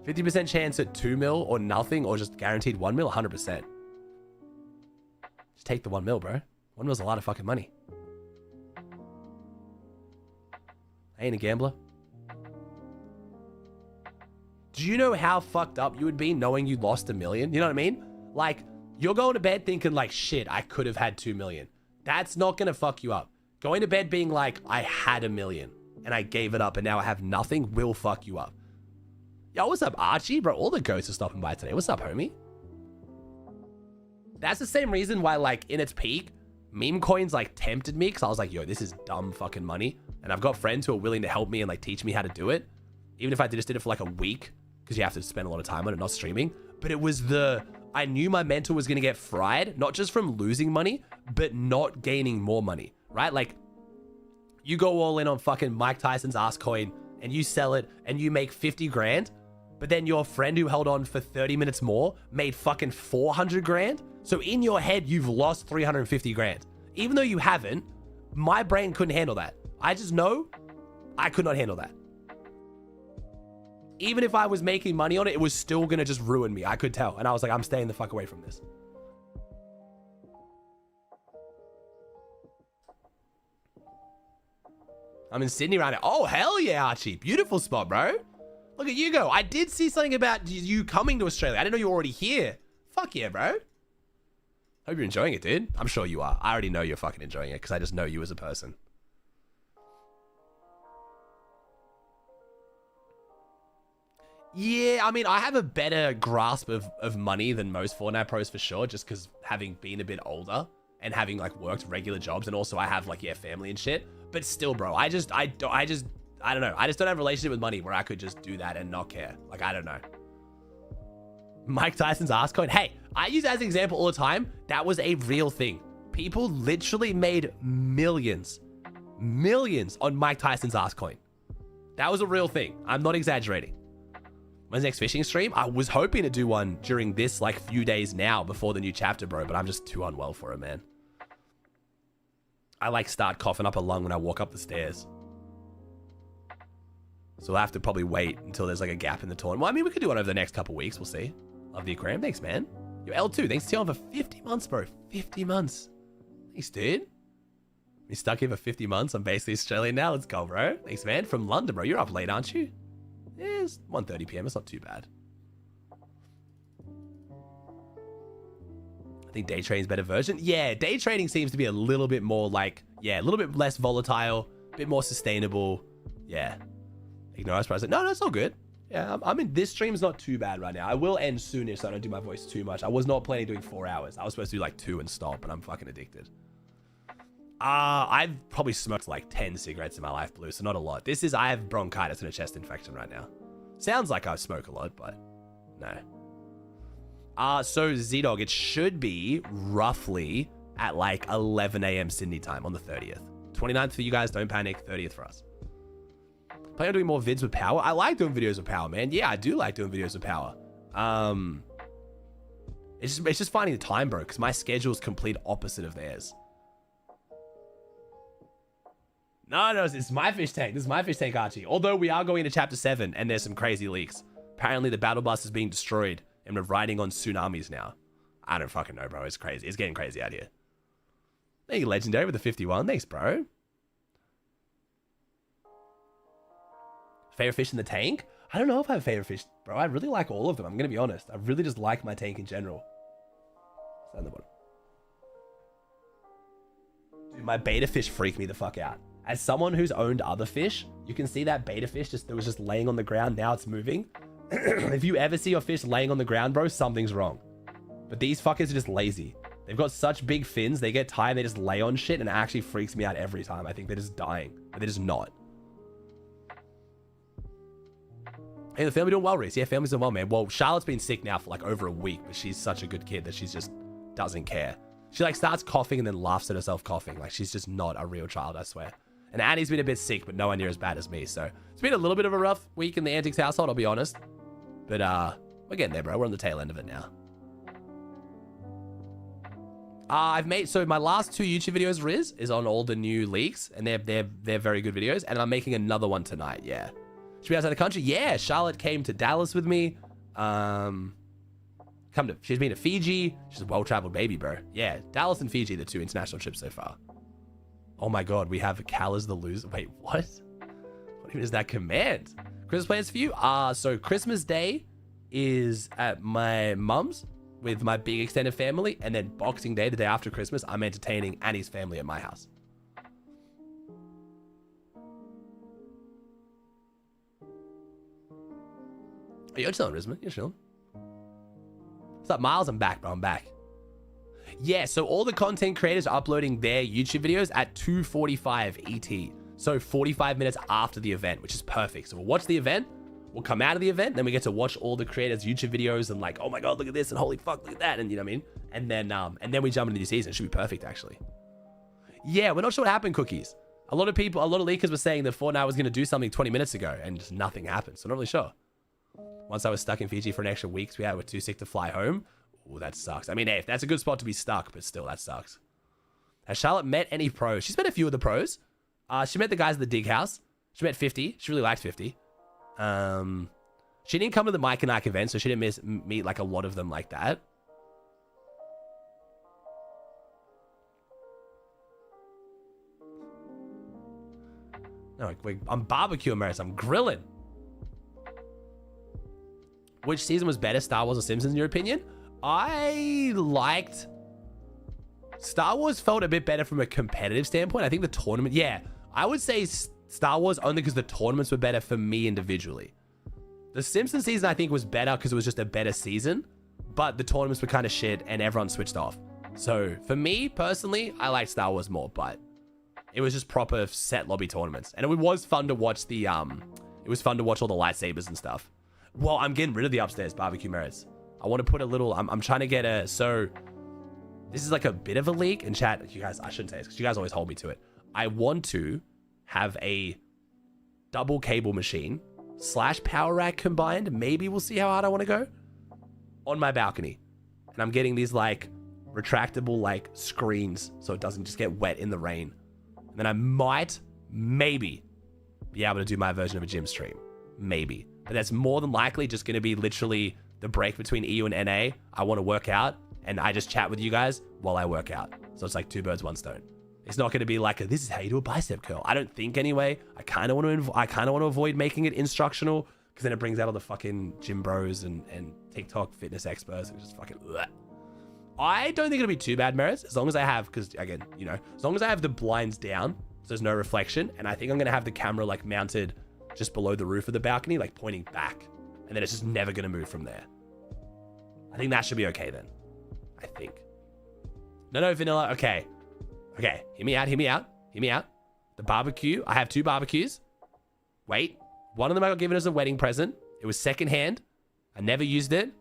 50% chance at 2 mil or nothing, or just guaranteed 1 mil? 100%. Just take the 1 mil, bro. 1 mil's a lot of fucking money. I ain't a gambler. Do you know how fucked up you would be knowing you lost $1 million? You know what I mean? Like, you're going to bed thinking like, shit, I could have had 2 million. That's not going to fuck you up. Going to bed being like, I had $1 million and I gave it up and now I have nothing will fuck you up. Yo, what's up, Archie? Bro, all the ghosts are stopping by today. What's up, homie? That's the same reason why, like, in its peak, meme coins, like, tempted me because I was like, yo, this is dumb fucking money. And I've got friends who are willing to help me and, like, teach me how to do it. Even if I just did it for, like, a week because you have to spend a lot of time on it, not streaming. But it was I knew my mental was going to get fried, not just from losing money, but not gaining more money, right? Like, you go all in on fucking Mike Tyson's ass coin and you sell it and you make 50 grand. But then your friend who held on for 30 minutes more made fucking 400 grand. So in your head, you've lost 350 grand. Even though you haven't, my brain couldn't handle that. I just know I could not handle that. Even if I was making money on it, it was still going to just ruin me. I could tell. And I was like, I'm staying the fuck away from this. I'm in Sydney right now. Oh, hell yeah, Archie. Beautiful spot, bro. Look at you go. I did see something about you coming to Australia. I didn't know you were already here. Fuck yeah, bro. Hope you're enjoying it, dude. I'm sure you are. I already know you're fucking enjoying it because I just know you as a person. Yeah, I mean, I have a better grasp of money than most Fortnite pros for sure, just because having been a bit older and having like worked regular jobs, and also I have like, yeah, family and shit. But still, bro, I don't know. I just don't have a relationship with money where I could just do that and not care. Like, I don't know. Mike Tyson's ass coin. Hey, I use that as an example all the time. That was a real thing. People literally made millions on Mike Tyson's ass coin. That was a real thing. I'm not exaggerating. When's the next fishing stream? I was hoping to do one during this like few days now before the new chapter, bro, but I'm just too unwell for it, man. I like start coughing up a lung when I walk up the stairs. So we'll have to probably wait until there's like a gap in the tournament. Well, I mean, we could do one over the next couple weeks. We'll see. Love the aquarium. Thanks, man. Yo, L2, thanks to you for 50 months, bro. 50 months. Thanks, dude. We stuck here for 50 months. I'm basically Australian now. Let's go, bro. Thanks, man. From London, bro. You're up late, aren't you? Yeah, it's 1:30 p.m. It's not too bad. I think day trading's better version. Yeah, day trading seems to be a little bit more like, yeah, a little bit less volatile, a bit more sustainable. Yeah. Ignore us, but no, it's all good. Yeah, I mean, this stream's not too bad right now. I will end soonish so I don't do my voice too much. I was not planning doing 4 hours. I was supposed to do like 2 and stop, but I'm fucking addicted. I've probably smoked like 10 cigarettes in my life, Blue, so not a lot. I have bronchitis and a chest infection right now. Sounds like I smoke a lot, but no. So Z-Dog, it should be roughly at like 11 a.m. Sydney time on the 30th. 29th for you guys, don't panic. 30th for us. Plan on doing more vids with Power. I like doing videos with Power, man. Yeah, I do like doing videos with Power. It's just finding the time, bro, because my schedule is complete opposite of theirs. No, this is my fish tank. This is my fish tank, Archie. Although we are going into chapter 7 and there's some crazy leaks. Apparently the battle bus is being destroyed and we're riding on tsunamis now. I don't fucking know, bro. It's crazy. It's getting crazy out here. Thank you, Legendary, with the 51. Thanks, bro. Favorite fish in the tank? I don't know if I have a favorite fish, bro. I really like all of them. I'm going to be honest. I really just like my tank in general. Down the bottom. Dude, my beta fish freaked me the fuck out. As someone who's owned other fish, you can see that beta fish that was just laying on the ground. Now it's moving. If you ever see your fish laying on the ground, bro, something's wrong. But these fuckers are just lazy. They've got such big fins. They get tired. They just lay on shit, and it actually freaks me out every time. I think they're just dying, but they're just not. Hey, the family doing well, Reese. Yeah, family's doing well, man. Well, Charlotte's been sick now for like over a week, but she's such a good kid that she just doesn't care. She like starts coughing and then laughs at herself coughing. Like she's just not a real child, I swear. And Annie's been a bit sick, but nowhere near as bad as me. So it's been a little bit of a rough week in the Antics household, I'll be honest. But we're getting there, bro. We're on the tail end of it now. So my last 2 YouTube videos, Riz, is on all the new leaks, and they're very good videos. And I'm making another one tonight. Yeah, should be outside the country. Yeah, Charlotte came to Dallas with me. She's been to Fiji. She's a well-traveled baby, bro. Yeah, Dallas and Fiji, the 2 international trips so far. Oh my god, we have Cal as the loser. Wait, what? What even is that command? Christmas plans for you? So Christmas Day is at my mum's with my big extended family, and then Boxing Day, the day after Christmas, I'm entertaining Annie's family at my house. Oh, you're chilling, Rizman. You're chilling. What's up, Miles? I'm back, bro. I'm back. Yeah, so all the content creators are uploading their YouTube videos at 2:45 ET. So 45 minutes after the event, which is perfect. So we'll watch the event, we'll come out of the event, then we get to watch all the creators' YouTube videos and like, oh my god, look at this, and holy fuck, look at that, and you know what I mean? And then we jump into the season. It should be perfect, actually. Yeah, we're not sure what happened, Cookies. A lot of leakers were saying that Fortnite was going to do something 20 minutes ago, and just nothing happened. So not really sure. Once I was stuck in Fiji for an extra week, we were too sick to fly home. Oh, that sucks. I mean, hey, if that's a good spot to be stuck, but still, that sucks. Has Charlotte met any pros? She's met a few of the pros. She met the guys at the Dig House. She met 50. She really liked 50. She didn't come to the Mike and Ike event, so she didn't meet like a lot of them like that. No, I'm barbecuing, Maris. I'm grilling. Which season was better, Star Wars or Simpsons, in your opinion? I liked... Star Wars felt a bit better from a competitive standpoint. I think the tournament... Yeah, I would say Star Wars only because the tournaments were better for me individually. The Simpsons season, I think, was better because it was just a better season. But the tournaments were kind of shit and everyone switched off. So, for me, personally, I liked Star Wars more, but... It was just proper set lobby tournaments. And it was fun to watch the... It was fun to watch all the lightsabers and stuff. Well, I'm getting rid of the upstairs barbecue merits. I want to put a little... I'm trying to get a... So, this is like a bit of a leak. In chat, you guys... I shouldn't say this because you guys always hold me to it. I want to have a double cable machine / power rack combined. Maybe we'll see how hard I want to go. On my balcony. And I'm getting these like retractable like screens so it doesn't just get wet in the rain. And then I might, maybe, be able to do my version of a gym stream. Maybe. But that's more than likely just going to be literally the break between EU and NA. I want to work out, and I just chat with you guys while I work out. So it's like 2 birds, 1 stone. It's not going to be like, this is how you do a bicep curl. I don't think anyway. I kind of want to avoid making it instructional, because then it brings out all the fucking gym bros and TikTok fitness experts and just fucking... Bleh. I don't think it'll be too bad, Merits, as long as I have, because again, you know, as long as I have the blinds down, so there's no reflection, and I think I'm going to have the camera like mounted just below the roof of the balcony, like pointing back, and then it's just never going to move from there. I think that should be okay then. I think. No, vanilla. Okay. Hear me out. The barbecue. I have 2 barbecues. Wait. One of them I got given as a wedding present. It was secondhand. I never used it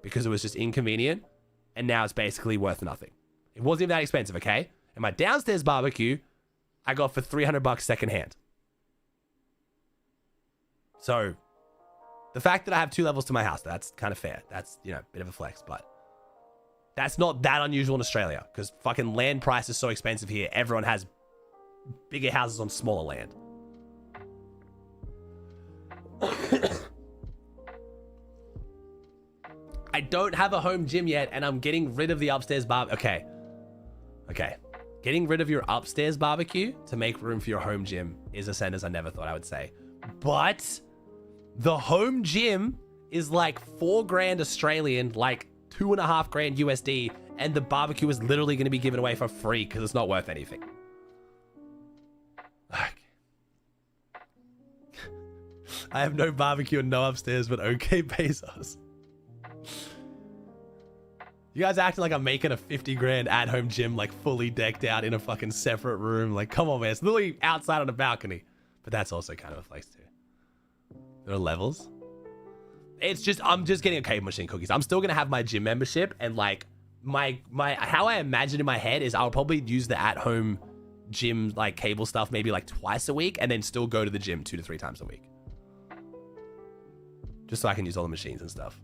because it was just inconvenient. And now it's basically worth nothing. It wasn't even that expensive, okay? And my downstairs barbecue, I got for $300 secondhand. So, the fact that I have 2 levels to my house, that's kind of fair. That's, you know, a bit of a flex, but that's not that unusual in Australia because fucking land price is so expensive here. Everyone has bigger houses on smaller land. I don't have a home gym yet, and I'm getting rid of the upstairs Okay. Getting rid of your upstairs barbecue to make room for your home gym is a sentence I never thought I would say. But the home gym is like $4,000 Australian, like $2.5 grand USD, And the barbecue is literally going to be given away for free because it's not worth anything. I have no barbecue and no upstairs, but okay pesos. You guys acting like I'm making a 50 grand at-home gym, like fully decked out in a fucking separate room. Like, come on, man. It's literally outside on a balcony. But that's also kind of a flex too. There are levels. It's just, I'm just getting a cave machine cookies. I'm still going to have my gym membership, and like my how I imagine in my head is I'll probably use the at-home gym like cable stuff maybe like twice a week, and then still go to the gym 2 to 3 times a week. Just so I can use all the machines and stuff.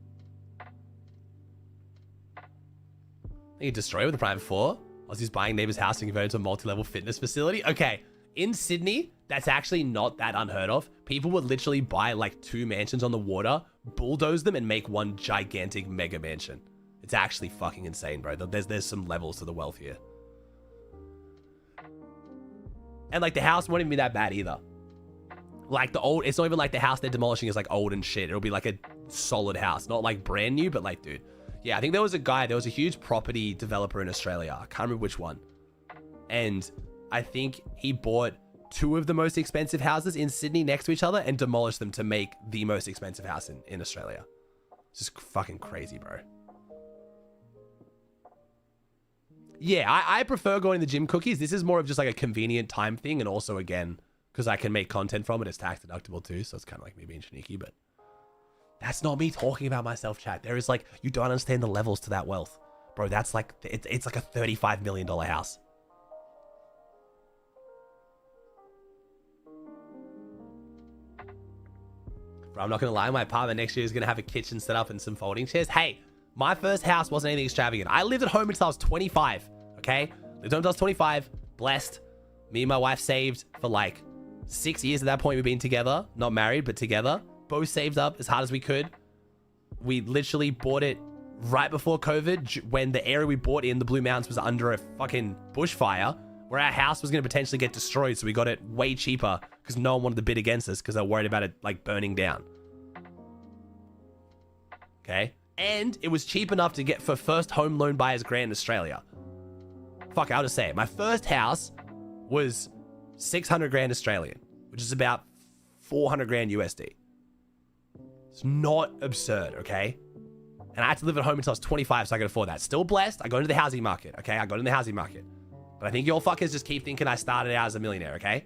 You destroy with a private 4. Aussie's buying neighbor's house and converted to a multi-level fitness facility. Okay, in Sydney, that's actually not that unheard of. People would literally buy like 2 mansions on the water, bulldoze them, and make one gigantic mega mansion. It's actually fucking insane, bro. There's some levels to the wealth here. And like the house won't even be that bad either. Like it's not even like the house they're demolishing is like old and shit. It'll be like a solid house, not like brand new, but like, dude. Yeah, I think there was a huge property developer in Australia. I can't remember which one. And I think he bought 2 of the most expensive houses in Sydney next to each other and demolished them to make the most expensive house in Australia. It's just fucking crazy, bro. Yeah, I prefer going to the gym cookies. This is more of just like a convenient time thing. And also, again, because I can make content from it, it's tax deductible too. So it's kind of like me being sneaky, but that's not me talking about myself, chat. There is like, you don't understand the levels to that wealth. Bro, that's like, it's like a $35 million house. Bro, I'm not going to lie. My apartment next year is going to have a kitchen set up and some folding chairs. Hey, my first house wasn't anything extravagant. I lived at home until I was 25, okay? Lived home until I was 25, blessed. Me and my wife saved for like 6 years at that point. We've been together, not married, but together. Both saved up as hard as we could. We literally bought it right before COVID, when the area we bought in, the Blue Mountains, was under a fucking bushfire, where our house was going to potentially get destroyed. So we got it way cheaper because no one wanted to bid against us because they were worried about it like burning down. Okay. And it was cheap enough to get for first home loan buyers grant in Australia. Fuck, I'll just say it. My first house was 600 grand Australian, which is about 400 grand USD. It's not absurd, okay? And I had to live at home until I was 25 so I could afford that. Still blessed. I got into the housing market, okay? I got into the housing market. But I think y'all fuckers just keep thinking I started out as a millionaire, okay?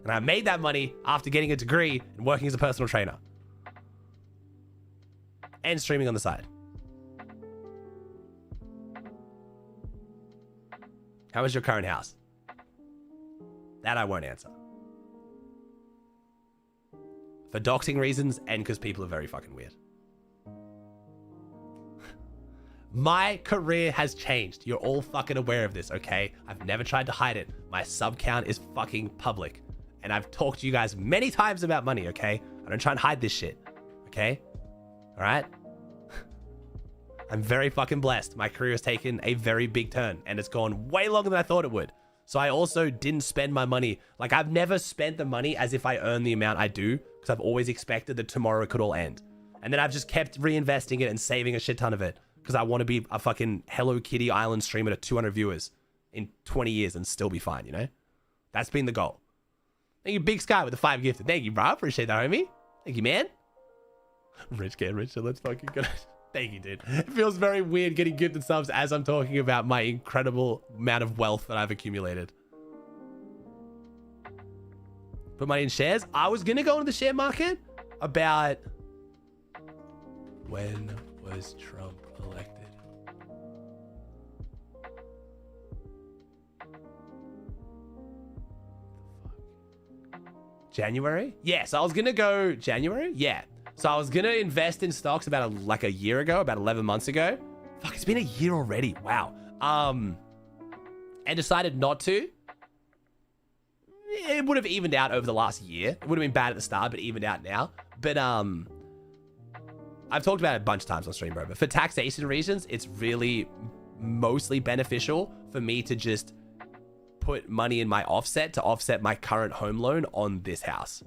And I made that money after getting a degree and working as a personal trainer. And streaming on the side. How is your current house? That I won't answer. For doxing reasons and because people are very fucking weird. My career has changed. You're all fucking aware of this, okay? I've never tried to hide it. My sub count is fucking public. And I've talked to you guys many times about money, okay? I don't try and hide this shit, okay? All right? I'm very fucking blessed. My career has taken a very big turn, and it's gone way longer than I thought it would. So I also didn't spend my money. Like, I've never spent the money as if I earn the amount I do, because I've always expected that tomorrow could all end. And then I've just kept reinvesting it and saving a shit ton of it, because I want to be a fucking Hello Kitty Island streamer to 200 viewers in 20 years and still be fine, you know? That's been the goal. Thank you, Big Sky, with the 5 gifted. Thank you, bro. Appreciate that, homie. Thank you, man. Rich get richer. Let's fucking go. Thank you, dude. It feels very weird getting gifted subs as I'm talking about my incredible amount of wealth that I've accumulated. Put money in shares. I was going to go into the share market about... When was Trump elected? January? Yes, I was going to go January. Yeah. So I was going to invest in stocks about a year ago, about 11 months ago. Fuck, it's been a year already. Wow. And decided not to. It would have evened out over the last year. It would have been bad at the start, but evened out now. But I've talked about it a bunch of times on stream, bro. But for taxation reasons, it's really mostly beneficial for me to just put money in my offset to offset my current home loan on this house.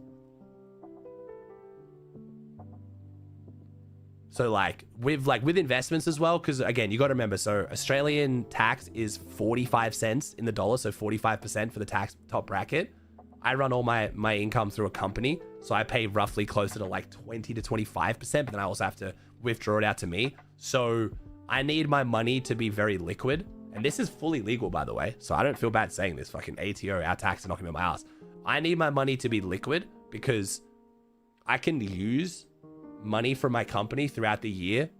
So like with investments as well, because again, you got to remember, so Australian tax is 45 cents in the dollar, so 45% for the tax top bracket. I run all my income through a company, so I pay roughly closer to like 20 to 25%, but then I also have to withdraw it out to me. So I need my money to be very liquid, and this is fully legal, by the way, so I don't feel bad saying this. Fucking ATO, our tax is knocking me on my ass. I need my money to be liquid because I can use money from my company throughout the year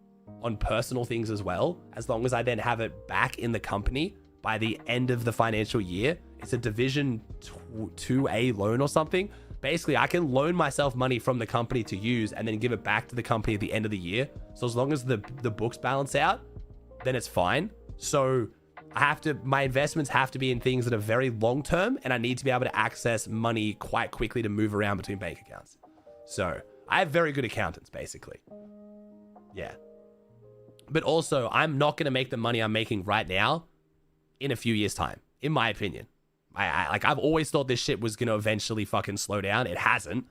on personal things as well, as long as I then have it back in the company by the end of the financial year. It's a division 2A loan or something. Basically, I can loan myself money from the company to use and then give it back to the company at the end of the year. So as long as the books balance out, then it's fine. So my investments have to be in things that are very long term, and I need to be able to access money quite quickly to move around between bank accounts. So I have very good accountants, basically. Yeah. But also, I'm not going to make the money I'm making right now in a few years' time, in my opinion. I've always thought this shit was going to eventually fucking slow down. It hasn't.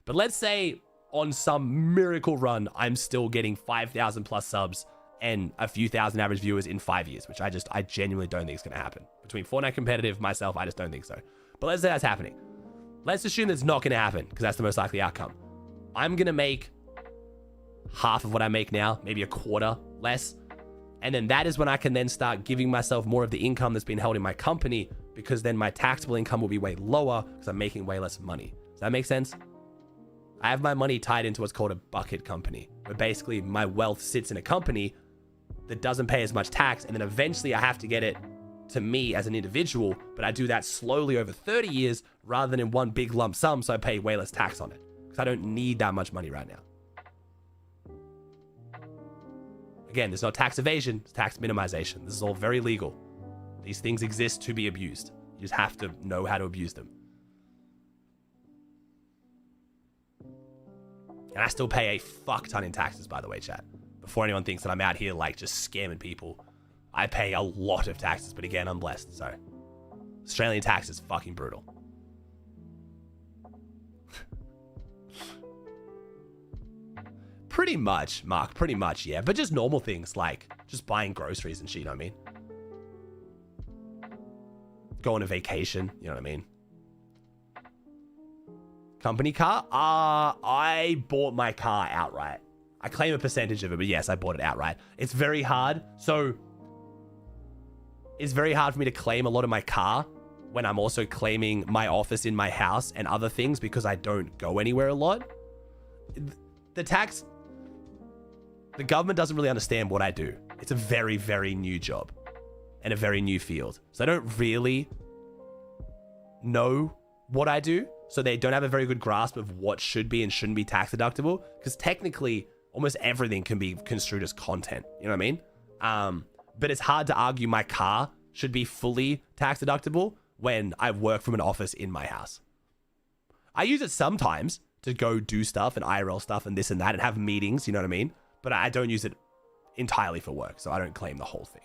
But let's say on some miracle run, I'm still getting 5,000 plus subs and a few thousand average viewers in 5 years, which I genuinely don't think is going to happen. Between Fortnite competitive, myself, I just don't think so. But let's say that's happening. Let's assume that's not going to happen because that's the most likely outcome. I'm going to make half of what I make now, maybe a quarter less. And then that is when I can then start giving myself more of the income that's been held in my company, because then my taxable income will be way lower because I'm making way less money. Does that make sense? I have my money tied into what's called a bucket company, where basically my wealth sits in a company that doesn't pay as much tax. And then eventually I have to get it to me as an individual, but I do that slowly over 30 years rather than in one big lump sum. So I pay way less tax on it because I don't need that much money right now. Again, there's no tax evasion, it's tax minimization. This is all very legal. These things exist to be abused. You just have to know how to abuse them. And I still pay a fuck ton in taxes, by the way, chat. Before anyone thinks that I'm out here like just scamming people, I pay a lot of taxes, but again, I'm blessed, so. Australian tax is fucking brutal. Pretty much, Mark. Pretty much, yeah. But just normal things like just buying groceries and shit, you know what I mean? Going on vacation, you know what I mean? Company car? I bought my car outright. I claim a percentage of it, but yes, I bought it outright. It's very hard. So it's very hard for me to claim a lot of my car when I'm also claiming my office in my house and other things because I don't go anywhere a lot. The government doesn't really understand what I do. It's a very, very new job and a very new field. So I don't really know what I do. So they don't have a very good grasp of what should be and shouldn't be tax deductible, because technically almost everything can be construed as content. You know what I mean? But it's hard to argue my car should be fully tax deductible when I work from an office in my house. I use it sometimes to go do stuff and IRL stuff and this and that and have meetings, you know what I mean? But I don't use it entirely for work, so I don't claim the whole thing.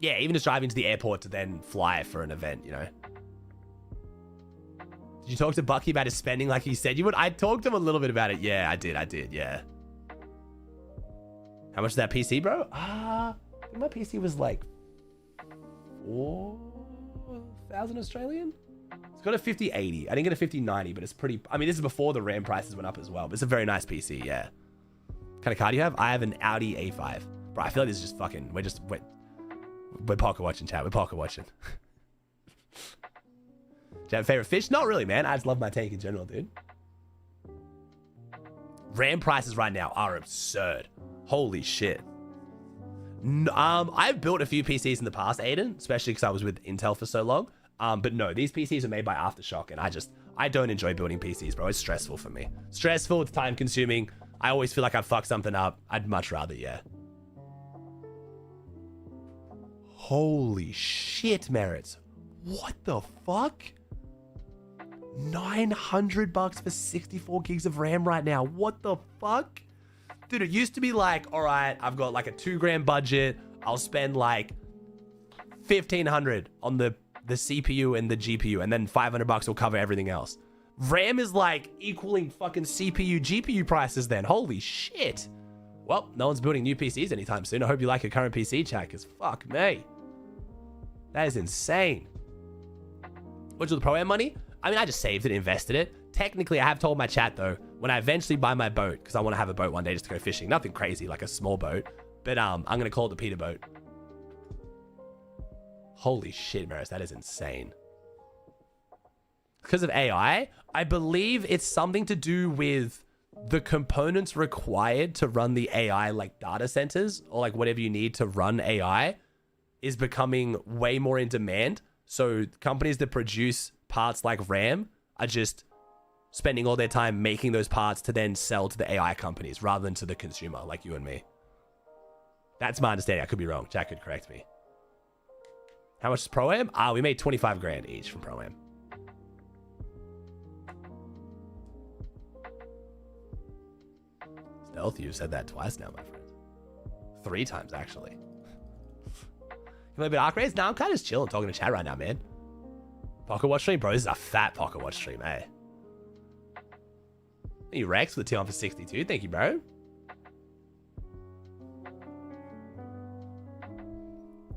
Yeah, even just driving to the airport to then fly for an event, you know? Did you talk to Bucky about his spending like he said you would? I talked to him a little bit about it. Yeah, I did, yeah. How much is that PC, bro? I think my PC was like 4,000 Australian? It's got a 5080. I didn't get a 5090, but it's pretty... I mean, this is before the RAM prices went up as well, but it's a very nice PC, yeah. What kind of car do you have? I have an Audi A5. Bro, I feel like this is just fucking... We're pocket watching, chat. We're pocket watching. Do you have a favorite fish? Not really, man. I just love my tank in general, dude. RAM prices right now are absurd. Holy shit. I've built a few PCs in the past, Aiden, especially because I was with Intel for so long. But no, these PCs are made by Aftershock, and I don't enjoy building PCs, bro. It's stressful for me. Stressful, it's time consuming. I always feel like I've fucked something up. I'd much rather, yeah. Holy shit, Merits. What the fuck? $900 for 64 gigs of RAM right now. What the fuck? Dude, it used to be like, all right, I've got like a $2,000 budget. I'll spend like $1,500 on the CPU and the GPU, and then $500 will cover everything else. RAM is like equaling fucking CPU, GPU prices then. Holy shit. Well, no one's building new PCs anytime soon. I hope you like your current PC, chat, because fuck me. That is insane. What's with the Pro-Am money? I mean, I just saved it, invested it. Technically, I have told my chat, though, when I eventually buy my boat, because I want to have a boat one day just to go fishing. Nothing crazy, like a small boat. But I'm going to call it the Peter boat. Holy shit, Maris, that is insane. Because of AI, I believe it's something to do with the components required to run the AI, like data centers, or like whatever you need to run AI, is becoming way more in demand. So companies that produce parts like RAM are just spending all their time making those parts to then sell to the AI companies rather than to the consumer like you and me. That's my understanding. I could be wrong. Jack could correct me. How much is Pro-Am? We made 25 grand each from Pro-Am. Stealth, you've said that twice now, my friend. 3 times, actually. You want a bit of Arc Race? No, I'm kind of just chilling, talking to chat right now, man. Pocket Watch stream? Bro, this is a fat Pocket Watch stream, eh? Thank you, Rex, for the tier on for 62. Thank you, bro.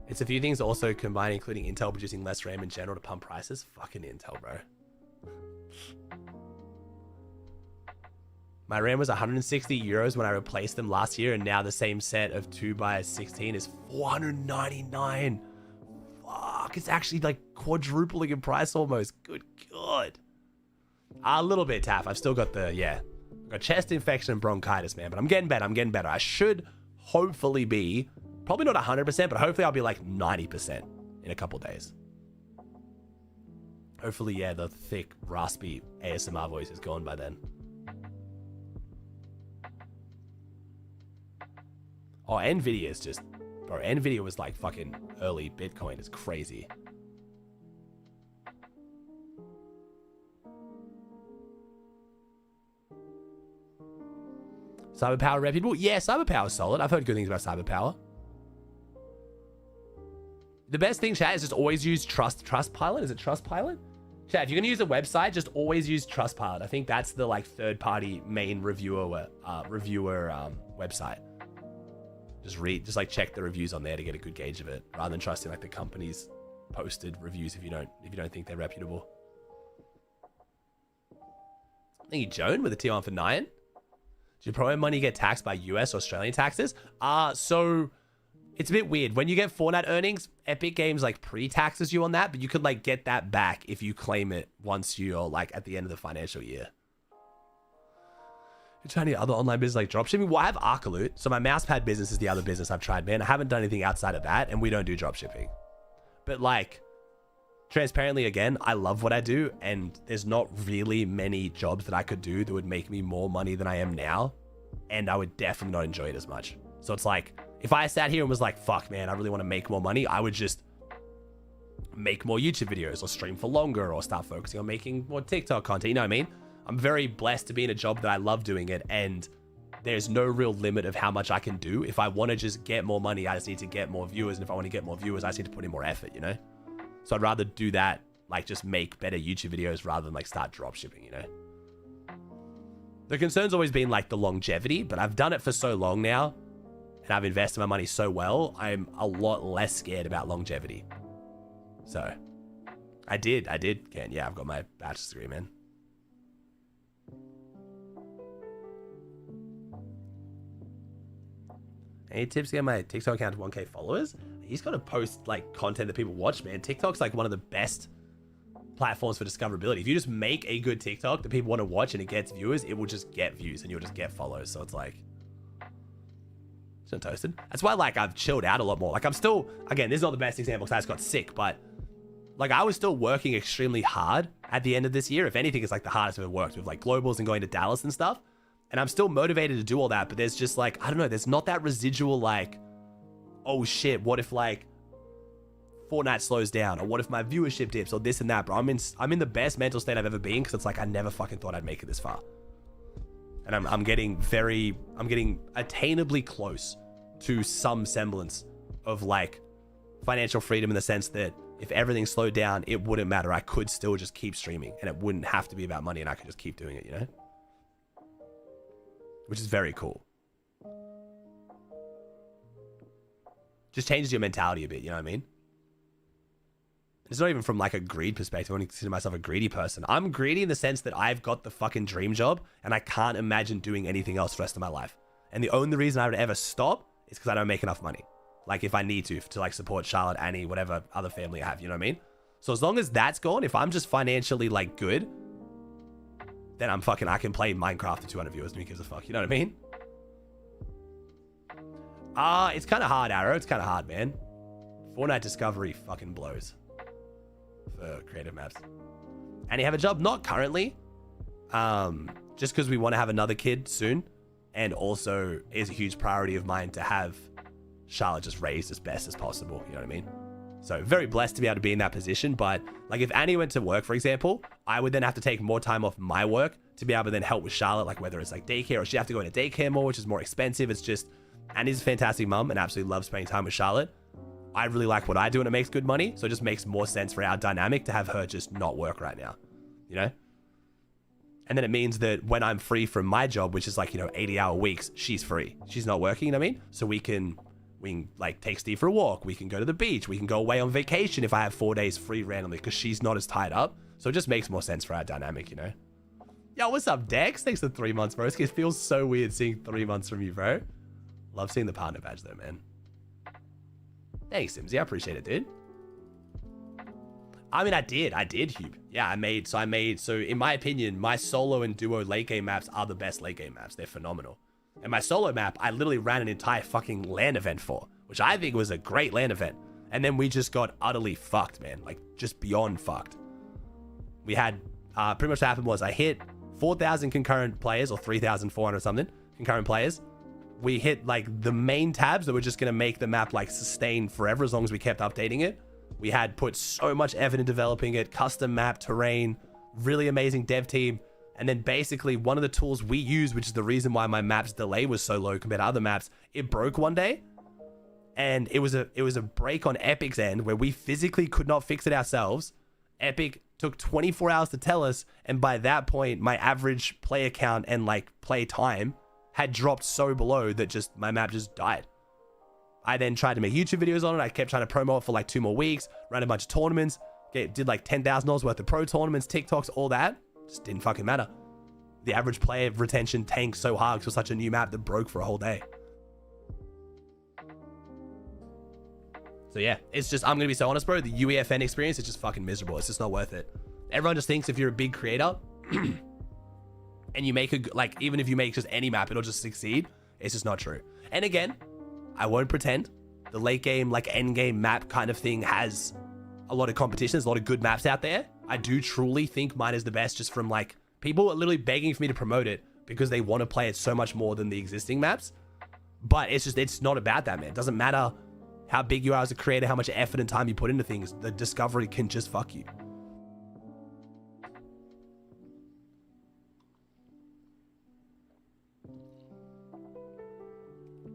It's a few things also combined, including Intel producing less RAM in general to pump prices. Fucking Intel, bro. My RAM was 160 euros when I replaced them last year, and now the same set of 2x16 is 499. Fuck, it's actually like quadrupling in price almost. Good God. A little bit, Taff. I've still got I've got chest infection and bronchitis, man, but I'm getting better. I should hopefully be, probably not 100%, but hopefully I'll be like 90% in a couple days. Hopefully, yeah, the thick, raspy ASMR voice is gone by then. Oh, NVIDIA is just... Bro, NVIDIA was like fucking early Bitcoin. It's crazy. Cyberpower reputable? Yeah, Cyberpower is solid. I've heard good things about Cyberpower. The best thing, chat, is just always use Trustpilot. Is it Trustpilot? Chat, if you're going to use a website, just always use Trustpilot. I think that's the like third-party main reviewer website. Just like check the reviews on there to get a good gauge of it, rather than trusting like the company's posted reviews if you don't think they're reputable. Thank you, Joan, with a tier on for 9. Do your Pro-Am money get taxed by US or Australian taxes? So it's a bit weird. When you get Fortnite earnings, Epic Games like pre-taxes you on that, but you could like get that back if you claim it once you're like at the end of the financial year. You're trying to other online business like dropshipping? Well, I have Arcaloot. So my mousepad business is the other business I've tried, man. I haven't done anything outside of that, and we don't do dropshipping. But like, transparently, again, I love what I do, and there's not really many jobs that I could do that would make me more money than I am now, and I would definitely not enjoy it as much. So it's like, if I sat here and was like, fuck, man, I really want to make more money, I would just make more YouTube videos or stream for longer or start focusing on making more TikTok content. You know what I mean? I'm very blessed to be in a job that I love doing it, and there's no real limit of how much I can do. If I want to just get more money, I just need to get more viewers, and if I want to get more viewers, I just need to put in more effort, you know? So I'd rather do that, like just make better YouTube videos rather than like start dropshipping, you know? The concern's always been like the longevity, but I've done it for so long now, and I've invested my money so well, I'm a lot less scared about longevity. So, I did, Ken. Yeah, I've got my bachelor's degree, man. Any tips to get my TikTok account to 1K followers? He's got to post like content that people watch, man. TikTok's like one of the best platforms for discoverability. If you just make a good TikTok that people want to watch and it gets viewers, it will just get views and you'll just get follows. So it's like, it's not toasted. That's why like I've chilled out a lot more. Like I'm still, again, this is not the best example because I just got sick, but like I was still working extremely hard at the end of this year. If anything, it's like the hardest I've ever worked with like globals and going to Dallas and stuff. And I'm still motivated to do all that, but there's just like, I don't know, there's not that residual like, oh shit, what if like Fortnite slows down, or what if my viewership dips, or this and that, bro. I'm in the best mental state I've ever been, because it's like I never fucking thought I'd make it this far. And I'm getting attainably close to some semblance of like financial freedom, in the sense that if everything slowed down, it wouldn't matter. I could still just keep streaming and it wouldn't have to be about money and I could just keep doing it, you know? Which is very cool. Just changes your mentality a bit, you know what I mean? It's not even from like a greed perspective. I don't consider myself a greedy person. I'm greedy in the sense that I've got the fucking dream job and I can't imagine doing anything else the rest of my life. And the only reason I would ever stop is because I don't make enough money. Like if I need to like support Charlotte, Annie, whatever other family I have, you know what I mean? So as long as that's gone, if I'm just financially like good, then I'm fucking, I can play Minecraft to 200 viewers and who gives a fuck, you know what I mean? It's kind of hard, Arrow. It's kind of hard, man. Fortnite Discovery fucking blows for creative maps. And you have a job? Not currently. Just because we want to have another kid soon. And also is a huge priority of mine to have Charlotte just raised as best as possible. You know what I mean? So very blessed to be able to be in that position. But like if Annie went to work, for example, I would then have to take more time off my work to be able to then help with Charlotte. Like whether it's like daycare or she'd have to go into daycare more, which is more expensive. It's just, Annie's a fantastic mum and absolutely loves spending time with Charlotte. I really like what I do and it makes good money. So it just makes more sense for our dynamic to have her just not work right now, you know? And then it means that when I'm free from my job, which is like, you know, 80-hour weeks, she's free. She's not working, you know what I mean? So we can like take Steve for a walk. We can go to the beach. We can go away on vacation if I have 4 days free randomly because she's not as tied up. So it just makes more sense for our dynamic, you know? Yo, what's up, Dex? Thanks for 3 months, bro. It feels so weird seeing 3 months from you, bro. Love seeing the partner badge though, man. Thanks, Simsy. I appreciate it, dude. I mean, I did, Hube. Yeah, I made, so in my opinion, my solo and duo late game maps are the best late game maps. They're phenomenal. And my solo map, I literally ran an entire fucking LAN event for, which I think was a great LAN event. And then we just got utterly fucked, man. Like, just beyond fucked. We had, pretty much what happened was I hit 4,000 concurrent players, or 3,400 something concurrent players. We hit, like, the main tabs that were just going to make the map, like, sustain forever as long as we kept updating it. We had put so much effort in developing it, custom map, terrain, really amazing dev team. And then basically one of the tools we use, which is the reason why my map's delay was so low compared to other maps, it broke one day. And it was a break on Epic's end where we physically could not fix it ourselves. Epic took 24 hours to tell us. And by that point, my average player count and like play time had dropped so below that just my map just died. I then tried to make YouTube videos on it. I kept trying to promo it for like 2 more weeks, ran a bunch of tournaments, did like $10,000 worth of pro tournaments, TikToks, all that. Just didn't fucking matter. The average player retention tanked so hard because it was such a new map that broke for a whole day. So yeah, it's just, I'm going to be so honest, bro. The UEFN experience is just fucking miserable. It's just not worth it. Everyone just thinks if you're a big creator and you make even if you make just any map, it'll just succeed. It's just not true. And again, I won't pretend the late game, like end game map kind of thing has a lot of competition. There's a lot of good maps out there. I do truly think mine is the best just from like people are literally begging for me to promote it because they want to play it so much more than the existing maps. But it's not about that, man. It doesn't matter how big you are as a creator, how much effort and time you put into things. The discovery can just fuck you.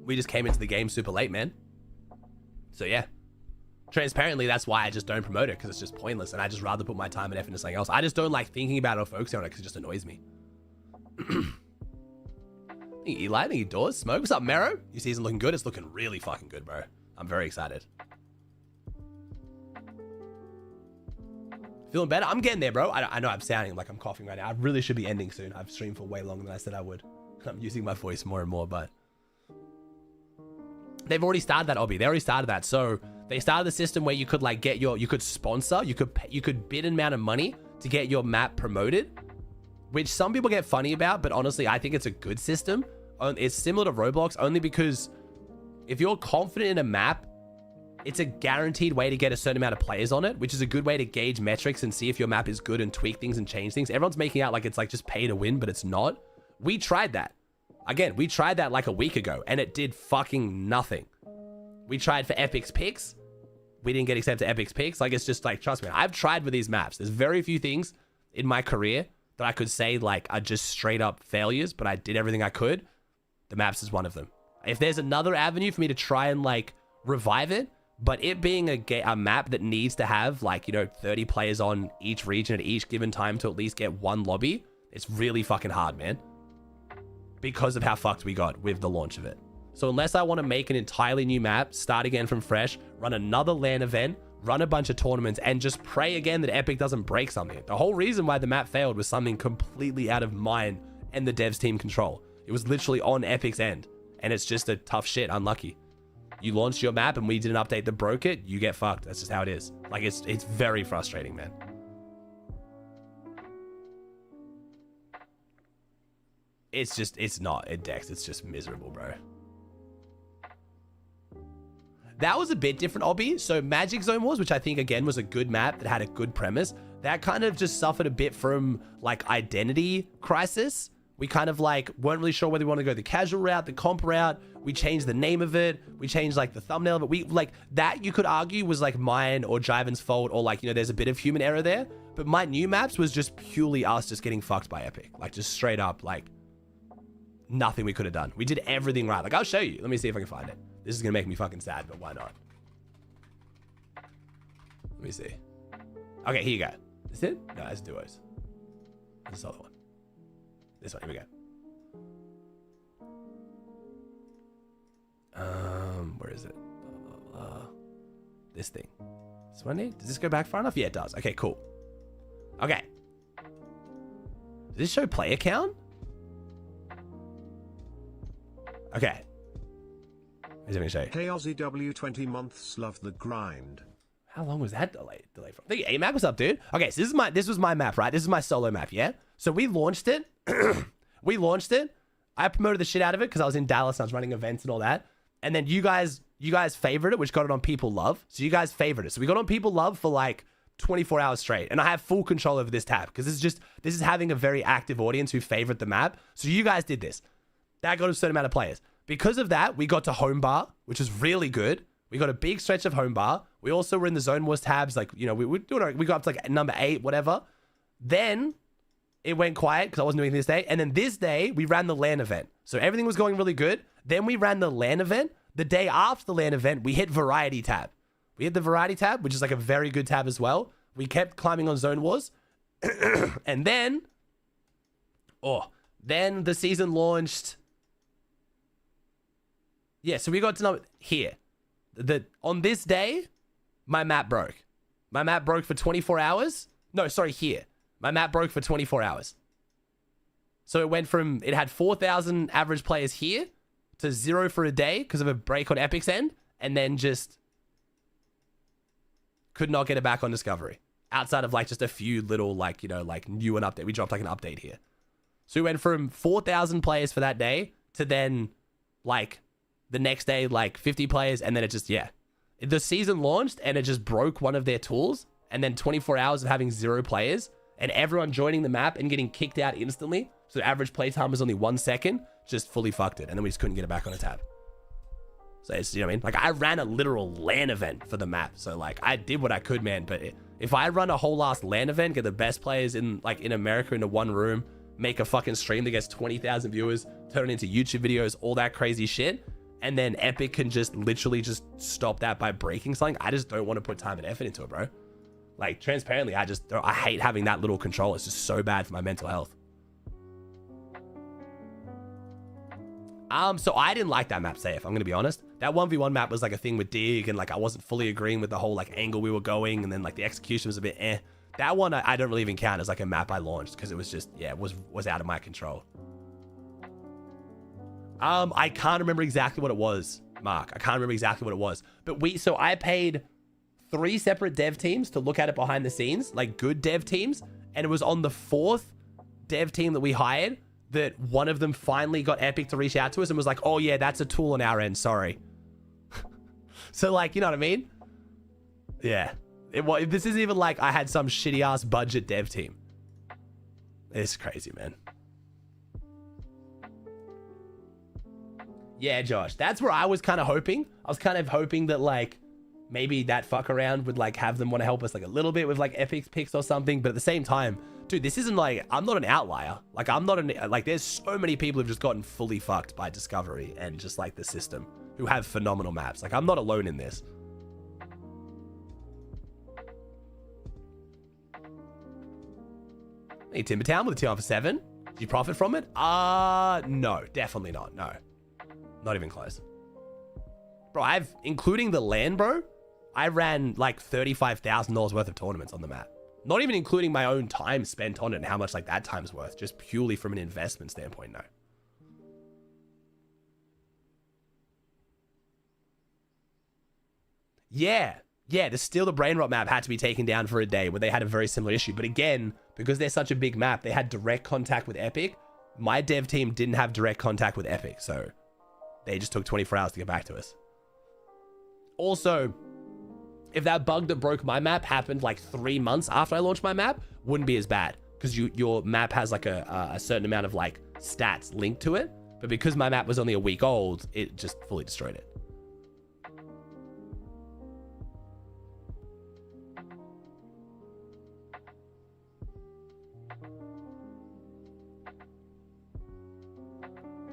We just came into the game super late, man. So yeah, transparently, that's why I just don't promote it, because it's just pointless, and I just rather put my time and effort into something else. I just don't like thinking about it or focusing on it because it just annoys me. Eli, thank you, Doors. Smoke, what's up, Mero? Your season looking good? It's looking really fucking good, bro. I'm very excited. Feeling better? I'm getting there, bro. I know I'm sounding like I'm coughing right now. I really should be ending soon. I've streamed for way longer than I said I would. I'm using my voice more and more, but they've already started that, Obby. They already started that. So they started the system where you could like get you could sponsor, you could bid an amount of money to get your map promoted, which some people get funny about, but honestly, I think it's a good system. It's similar to Roblox only because if you're confident in a map, it's a guaranteed way to get a certain amount of players on it, which is a good way to gauge metrics and see if your map is good and tweak things and change things. Everyone's making out like it's like just pay to win, but it's not. We tried that. Again, we tried that like a week ago and it did fucking nothing. We tried for Epic's picks. We didn't get accepted to Epic's picks. Like, it's just like, trust me, I've tried with these maps. There's very few things in my career that I could say like are just straight up failures, but I did everything I could. The maps is one of them. If there's another avenue for me to try and like revive it, But it being a map that needs to have like, 30 players on each region at each given time to at least get one lobby, it's really fucking hard, man. Because of how fucked we got with the launch of it. So unless I want to make an entirely new map, start again from fresh, run another LAN event, run a bunch of tournaments, and just pray again that Epic doesn't break something. The whole reason why the map failed was something completely out of mine and the devs team control. It was literally on Epic's end. And it's just a tough shit, unlucky. You launched your map and we did an update that broke it, you get fucked. That's just how it is. Like, it's very frustrating, man. It's not at Dex. It's just miserable, bro. That was a bit different, Obby. So Magic Zone Wars, which I think, again, was a good map that had a good premise, that kind of just suffered a bit from, like, identity crisis. We kind of, like, weren't really sure whether we want to go the casual route, the comp route. We changed the name of it. We changed, like, the thumbnail. But we, like, that you could argue was, like, mine or Jiven's fault, or, like, there's a bit of human error there. But my new maps was just purely us just getting fucked by Epic. Like, just straight up, like, nothing we could have done. We did everything right. Like, I'll show you. Let me see if I can find it. This is going to make me fucking sad, but why not? Let me see. Okay, here you go. Is it? No, that's duos. This is the other one. This one, here we go. Where is it? Blah, blah, blah. This thing. This one here? Does this go back far enough? Yeah, it does. Okay, cool. Okay. Does this show player count? Okay. Here's what I'm gonna show you. Hey Aussie W20 months, love the grind. How long was that delay from? I think AMAC was up, dude. Okay, so this was my map, right? This is my solo map, yeah? So we launched it. We launched it. I promoted the shit out of it because I was in Dallas and I was running events and all that. And then you guys favored it, which got it on People Love. So you guys favored it. So we got on People Love for like 24 hours straight. And I have full control over this tab because this is having a very active audience who favored the map. So you guys did this. That got a certain amount of players. Because of that, we got to home bar, which was really good. We got a big stretch of home bar. We also were in the Zone Wars tabs. Like, we got up to like number 8, whatever. Then it went quiet because I wasn't doing this day. And then this day, we ran the LAN event. So everything was going really good. Then we ran the LAN event. The day after the LAN event, we hit Variety tab. We hit the Variety tab, which is like a very good tab as well. We kept climbing on Zone Wars. And then, then the season launched. Yeah, so we got to know here. On this day, my map broke. My map broke for 24 hours. No, sorry, here. My map broke for 24 hours. So it went from, it had 4,000 average players here to 0 for a day because of a break on Epic's end, and then just could not get it back on Discovery. Outside of like just a few little like new and update. We dropped like an update here. So we went from 4,000 players for that day to then like the next day, like 50 players. And then it just, the season launched and it just broke one of their tools. And then 24 hours of having 0 players and everyone joining the map and getting kicked out instantly. So the average playtime was only 1 second, just fully fucked it. And then we just couldn't get it back on a tab. So it's, you know what I mean? Like I ran a literal LAN event for the map. So like I did what I could, man. But if I run a whole last LAN event, get the best players in America into one room, make a fucking stream that gets 20,000 viewers, turn it into YouTube videos, all that crazy shit. And then Epic can just literally just stop that by breaking something. I just don't want to put time and effort into it, bro. Like transparently, I hate having that little control. It's just so bad for my mental health. So I didn't like that map, safe. I'm going to be honest. That 1v1 map was like a thing with Dig and like I wasn't fully agreeing with the whole like angle we were going. And then like the execution was a bit eh. That one I don't really even count as like a map I launched because it was just, it was out of my control. I can't remember exactly what it was, Mark. I can't remember exactly what it was. But so I paid 3 separate dev teams to look at it behind the scenes, like good dev teams. And it was on the 4th dev team that we hired that one of them finally got Epic to reach out to us and was like, oh yeah, that's a tool on our end, sorry. So like, you know what I mean? Yeah. This isn't even like I had some shitty ass budget dev team. It's crazy, man. Yeah, Josh, that's where I was kind of hoping. I was kind of hoping that like maybe that fuck around would like have them want to help us like a little bit with like Epic's picks or something. But at the same time, dude, this isn't like, I'm not an outlier. Like I'm not like there's so many people who've just gotten fully fucked by Discovery and just like the system who have phenomenal maps. Like I'm not alone in this. Hey, Timbertown with a 2 on for 7. Did you profit from it? No, definitely not. No, not even close. Bro, including the land, bro, I ran like $35,000 worth of tournaments on the map. Not even including my own time spent on it and how much like that time's worth. Just purely from an investment standpoint, no. Yeah, the Steal the Brain Rot map had to be taken down for a day where they had a very similar issue. But again, because they're such a big map, they had direct contact with Epic. My dev team didn't have direct contact with Epic, so they just took 24 hours to get back to us. Also, if that bug that broke my map happened like 3 months after I launched my map, wouldn't be as bad because your map has like a certain amount of like stats linked to it. But because my map was only a week old, it just fully destroyed it.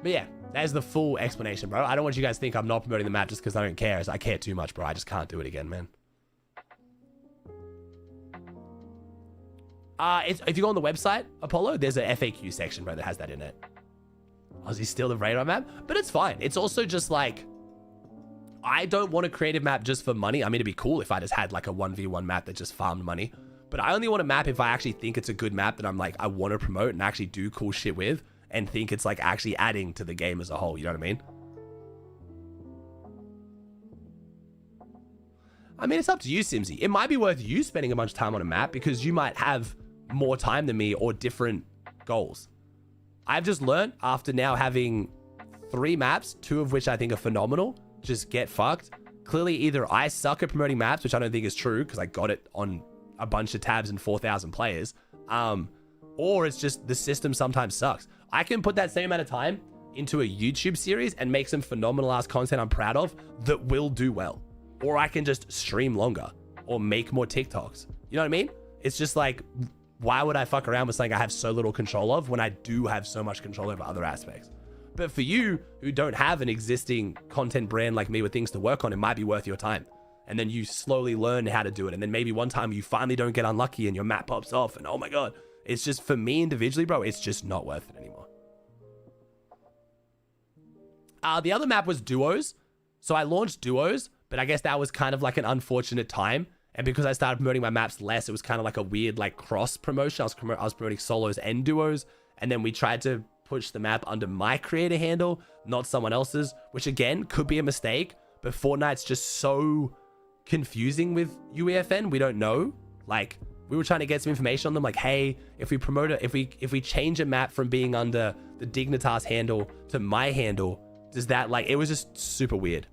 But yeah, that's the full explanation, bro. I don't want you guys to think I'm not promoting the map just because I don't care. I care too much, bro. I just can't do it again, man. If you go on the website, Apollo, there's a FAQ section, bro, that has that in it. Aussie Steal the Radar map, but it's fine. It's also just like, I don't want a creative map just for money. I mean, it'd be cool if I just had like a 1v1 map that just farmed money. But I only want a map if I actually think it's a good map that I'm like, I want to promote and actually do cool shit with. And think it's like actually adding to the game as a whole. You know what I mean? I mean, it's up to you, Simsy. It might be worth you spending a bunch of time on a map because you might have more time than me or different goals. I've just learned after now having 3 maps, 2 of which I think are phenomenal, just get fucked. Clearly, either I suck at promoting maps, which I don't think is true because I got it on a bunch of tabs and 4,000 players, or it's just the system sometimes sucks. I can put that same amount of time into a YouTube series and make some phenomenal ass content I'm proud of that will do well. Or I can just stream longer or make more TikToks. You know what I mean? It's just like, why would I fuck around with something I have so little control of when I do have so much control over other aspects? But for you who don't have an existing content brand like me with things to work on, it might be worth your time. And then you slowly learn how to do it. And then maybe one time you finally don't get unlucky and your map pops off and oh my God. It's just, for me individually, bro, it's just not worth it anymore. The other map was duos. So I launched duos, but I guess that was kind of like an unfortunate time. And because I started promoting my maps less, it was kind of like a weird like cross promotion. I was promoting solos and duos. And then we tried to push the map under my creator handle, not someone else's, which again, could be a mistake. But Fortnite's just so confusing with UEFN. We don't know. Like, we were trying to get some information on them, like, hey, if we promote it, if we change a map from being under the Dignitas handle to my handle, does that, like, it was just super weird.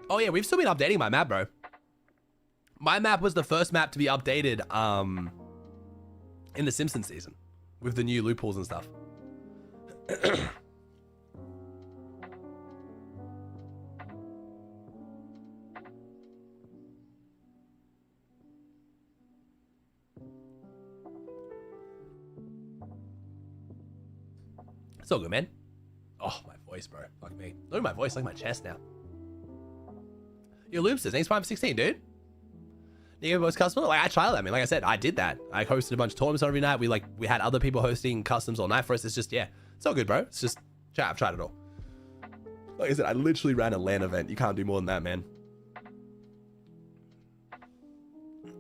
Oh yeah, we've still been updating my map, bro. My map was the first map to be updated in the Simpsons season with the new loopholes and stuff. It's all good, man. Oh, my voice, bro. Fuck me. Look at my voice, like my chest now. Yo, Loopsters, thanks for 16, dude. Neo Boss Customer, like I tried that. I mean, like I said, I did that. I hosted a bunch of tournaments every night. We had other people hosting customs all night for us. It's just, yeah, it's all good, bro. It's just, I've tried it all. Like I said, I literally ran a LAN event. You can't do more than that, man.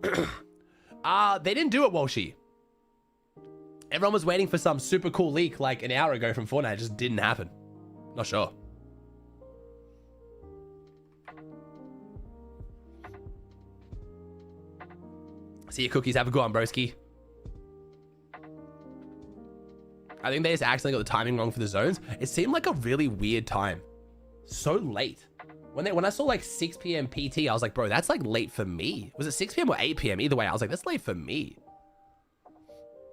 They didn't do it, Walshy. Everyone was waiting for some super cool leak like an hour ago from Fortnite. It just didn't happen. Not sure. See your cookies. Have a good one, broski. I think they just accidentally got the timing wrong for the zones. It seemed like a really weird time. So late. When I saw like 6 p.m. PT, I was like, bro, that's like late for me. Was it 6 p.m. or 8 p.m.? Either way, I was like, that's late for me.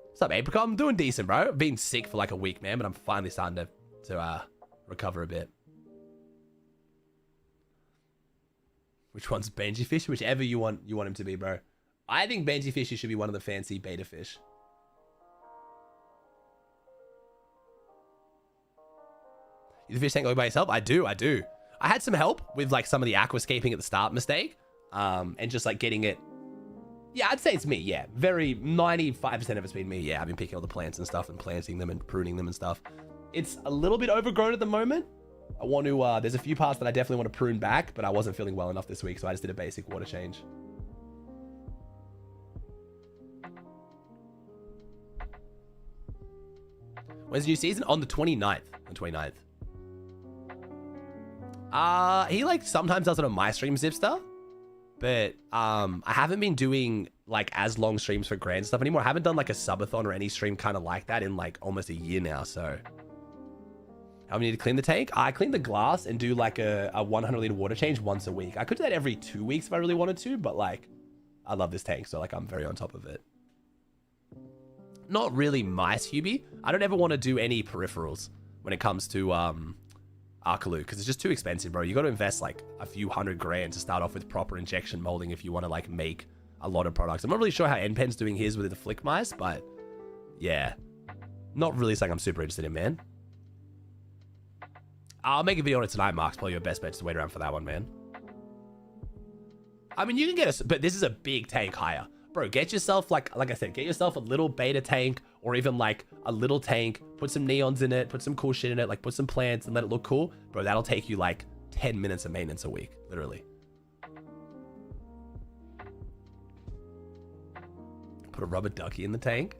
What's up, Apricot? I'm doing decent, bro. I've been sick for like a week, man, but I'm finally starting to recover a bit. Which one's Benji Fish? Whichever you want him to be, bro. I think Benji Fishy should be one of the fancy beta fish. The fish tank going by yourself? I do. I had some help with like some of the aquascaping at the start mistake. And just like getting it. Yeah, I'd say it's me. Yeah, very 95% of it's been me. Yeah, I've been picking all the plants and stuff and planting them and pruning them and stuff. It's a little bit overgrown at the moment. I want to, there's a few parts that I definitely want to prune back, but I wasn't feeling well enough this week, so I just did a basic water change. When's the new season? On the 29th. On the 29th. He like sometimes does it on my stream, Zipster. But I haven't been doing like as long streams for grand stuff anymore. I haven't done like a subathon or any stream kind of like that in like almost a year now, so. I need to clean the tank. I clean the glass and do like a 100 liter water change once a week. I could do that every 2 weeks if I really wanted to, but like, I love this tank, so like I'm very on top of it. Not really mice, Hubie. I don't ever want to do any peripherals when it comes to Arkaloo, because it's just too expensive, bro. You got to invest like a few $100,000 to start off with proper injection molding if you want to like make a lot of products. I'm not really sure how NPen's doing his with the flick mice, but yeah, not really something I'm super interested in, man. I'll make a video on it tonight, Mark's probably your best bet to wait around for that one, man. I mean, you can get but this is a big tank hire. Bro, get yourself, like I said, get yourself a little beta tank or even like a little tank, put some neons in it, put some cool shit in it, like put some plants and let it look cool. Bro, that'll take you like 10 minutes of maintenance a week, literally. Put a rubber ducky in the tank.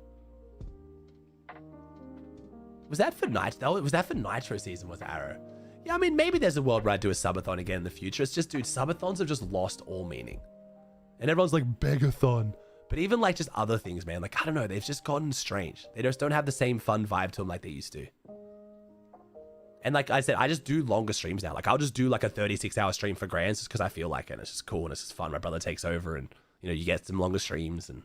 Was that for was that for Nitro season, was Arrow? Yeah, I mean, maybe there's a world where I do a subathon again in the future. It's just, dude, subathons have just lost all meaning. And everyone's like, begathon. But even like just other things, man, like, I don't know, they've just gotten strange. They just don't have the same fun vibe to them like they used to. And like I said, I just do longer streams now. Like I'll just do like a 36-hour stream for grands just because I feel like it. And it's just cool and it's just fun. My brother takes over and, you know, you get some longer streams. And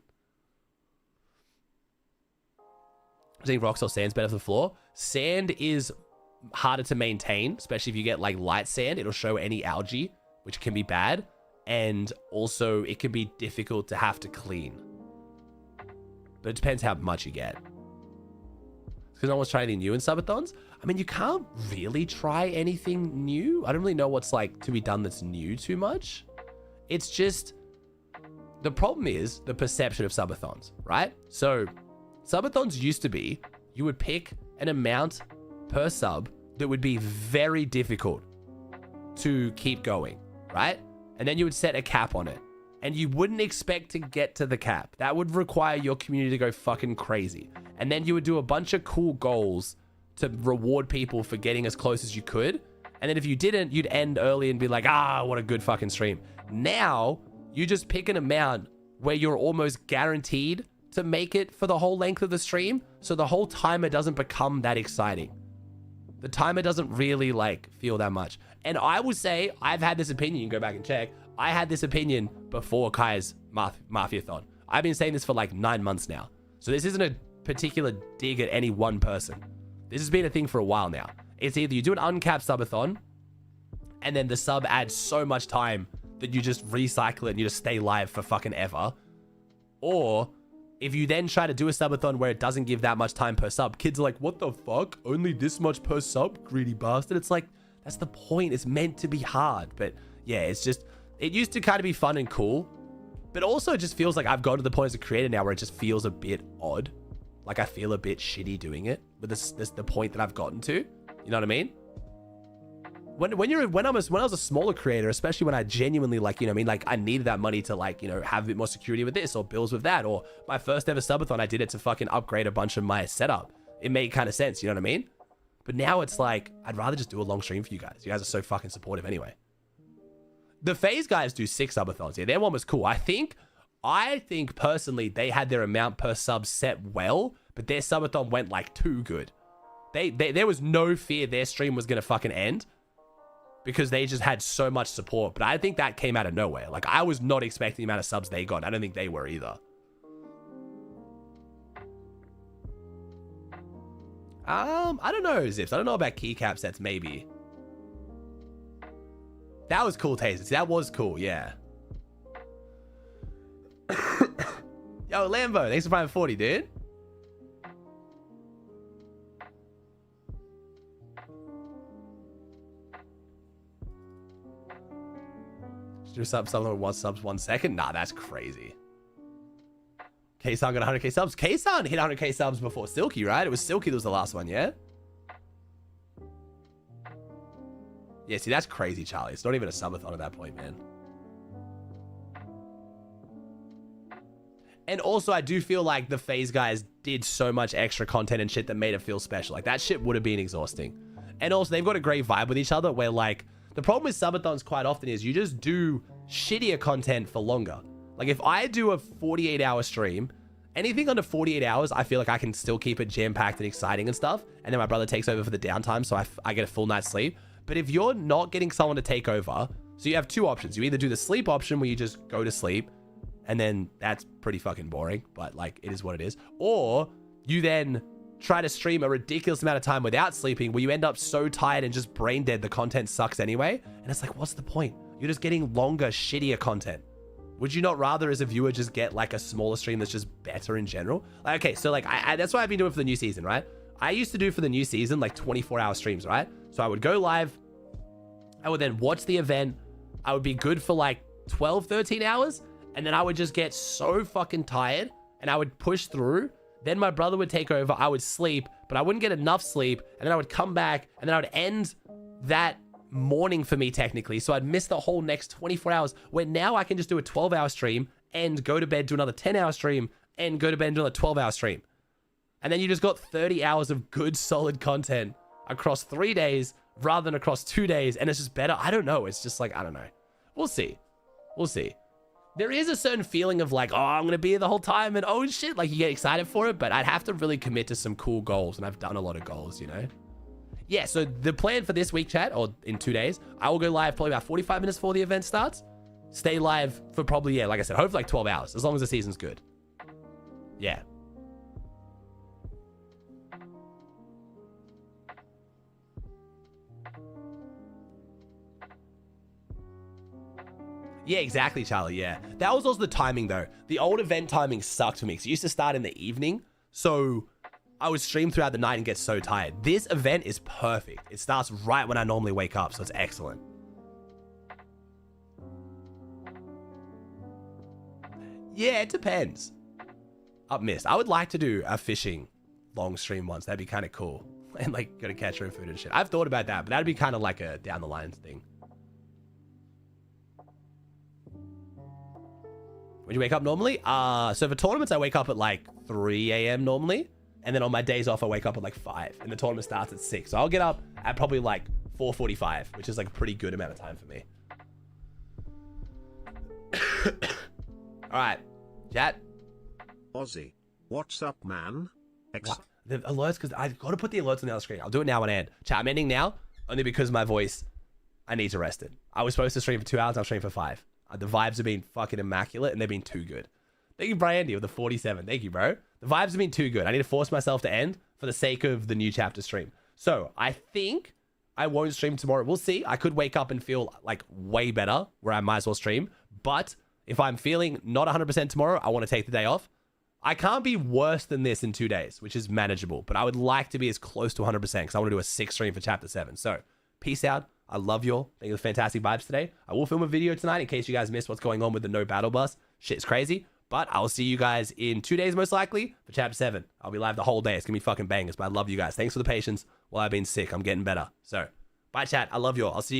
I think rocks or sand's better for the floor. Sand is harder to maintain, especially if you get like light sand. It'll show any algae, which can be bad. And also it can be difficult to have to clean. But it depends how much you get. Because no one's trying anything new in subathons. I mean, you can't really try anything new. I don't really know what's like to be done that's new too much. It's just, the problem is the perception of subathons, right? So subathons used to be, you would pick an amount per sub that would be very difficult to keep going, right? And then you would set a cap on it. And you wouldn't expect to get to the cap. That would require your community to go fucking crazy. And then you would do a bunch of cool goals to reward people for getting as close as you could. And then if you didn't, you'd end early and be like, ah, what a good fucking stream. Now, you just pick an amount where you're almost guaranteed to make it for the whole length of the stream. So the whole timer doesn't become that exciting. The timer doesn't really like feel that much. And I would say, I've had this opinion, you can go back and check. I had this opinion before Kai's Mafiathon. I've been saying this for like 9 months now. So this isn't a particular dig at any one person. This has been a thing for a while now. It's either you do an uncapped subathon and then the sub adds so much time that you just recycle it and you just stay live for fucking ever. Or if you then try to do a subathon where it doesn't give that much time per sub, kids are like, what the fuck? Only this much per sub, greedy bastard. It's like, that's the point. It's meant to be hard. But yeah, it's just, it used to kind of be fun and cool. But also it just feels like I've gotten to the point as a creator now where it just feels a bit odd. Like I feel a bit shitty doing it with this the point that I've gotten to. You know what I mean? When I was a smaller creator, especially when I genuinely like, you know what I mean? Like I needed that money to like, you know, have a bit more security with this or bills with that. Or my first ever subathon, I did it to fucking upgrade a bunch of my setup. It made kind of sense. You know what I mean? But now it's like, I'd rather just do a long stream for you guys. You guys are so fucking supportive anyway. The FaZe guys do 6 subathons. Yeah, their one was cool. I think personally they had their amount per sub set well, but their subathon went like too good. There was no fear their stream was gonna fucking end because they just had so much support. But I think that came out of nowhere. Like I was not expecting the amount of subs they got. I don't think they were either. I don't know, Zips. I don't know about keycap sets, maybe. That was cool, Tasers. That was cool, yeah. Yo, Lambo, thanks for buying 40, dude. Do something with 1 subs 1 second? Nah, that's crazy. K-San got 100k subs. K-San hit 100k subs before Silky, right? It was Silky that was the last one, yeah? Yeah, see, that's crazy, Charlie. It's not even a subathon at that point, man. And also, I do feel like the FaZe guys did so much extra content and shit that made it feel special. Like, that shit would have been exhausting. And also, they've got a great vibe with each other where, like, the problem with subathons quite often is you just do shittier content for longer. Like, if I do a 48-hour stream, anything under 48 hours, I feel like I can still keep it jam-packed and exciting and stuff. And then my brother takes over for the downtime, so I get a full night's sleep. But if you're not getting someone to take over, so you have two options. You either do the sleep option where you just go to sleep, and then that's pretty fucking boring, but like it is what it is. Or you then try to stream a ridiculous amount of time without sleeping where you end up so tired and just brain dead, the content sucks anyway. And it's like, what's the point? You're just getting longer, shittier content. Would you not rather as a viewer just get like a smaller stream that's just better in general? Like, okay, so like that's what I've been doing for the new season, right? I used to do for the new season like 24-hour streams, right? So I would go live, I would then watch the event, I would be good for like 12, 13 hours, and then I would just get so fucking tired and I would push through. Then my brother would take over, I would sleep, but I wouldn't get enough sleep, and then I would come back and then I would end that morning for me technically. So I'd miss the whole next 24 hours, where now I can just do a 12-hour stream and go to bed, do another 10-hour stream and go to bed and do another 12-hour stream. And then you just got 30 hours of good, solid content across 3 days rather than across 2 days. And it's just better. I don't know. It's just like, I don't know. We'll see. We'll see. There is a certain feeling of like, oh, I'm going to be here the whole time and oh shit, like you get excited for it, but I'd have to really commit to some cool goals. And I've done a lot of goals, you know? Yeah, so the plan for this week, chat, or in 2 days, I will go live probably about 45 minutes before the event starts. Stay live for probably, yeah, like I said, hopefully like 12 hours, as long as the season's good. Yeah. Yeah, exactly, Charlie, yeah. That was also the timing, though. The old event timing sucked for me, because it used to start in the evening, so I would stream throughout the night and get so tired. This event is perfect. It starts right when I normally wake up, so it's excellent. Yeah, it depends. Up missed. I would like to do a fishing long stream once. That'd be kind of cool. And like, go to catch your own food and shit. I've thought about that, but that'd be kind of like a down the line thing. When you wake up normally? So for tournaments, I wake up at like 3 a.m. normally. And then on my days off, I wake up at like 5. And the tournament starts at 6. So I'll get up at probably like 4:45, which is like a pretty good amount of time for me. All right, chat. Aussie, what's up, man? What? The alerts, because I've got to put the alerts on the other screen. I'll do it now and end. Chat, I'm ending now, only because my voice, I need to rest it. I was supposed to stream for 2 hours, I'm streaming for 5. The vibes have been fucking immaculate, and they've been too good. Thank you, Brandy, with the 47. Thank you, bro. The vibes have been too good. I need to force myself to end for the sake of the new chapter stream. So I think I won't stream tomorrow. We'll see. I could wake up and feel like way better, where I might as well stream. But if I'm feeling not 100% tomorrow, I want to take the day off. I can't be worse than this in 2 days, which is manageable. But I would like to be as close to 100% because I want to do a 6 stream for chapter 7. So peace out. I love you all. Thank you for the fantastic vibes today. I will film a video tonight in case you guys missed what's going on with the no battle bus. Shit's crazy. But I'll see you guys in 2 days, most likely, for chapter 7. I'll be live the whole day. It's going to be fucking bangers. But I love you guys. Thanks for the patience while I've been sick. I'm getting better. So, bye, chat. I love you all. I'll see you.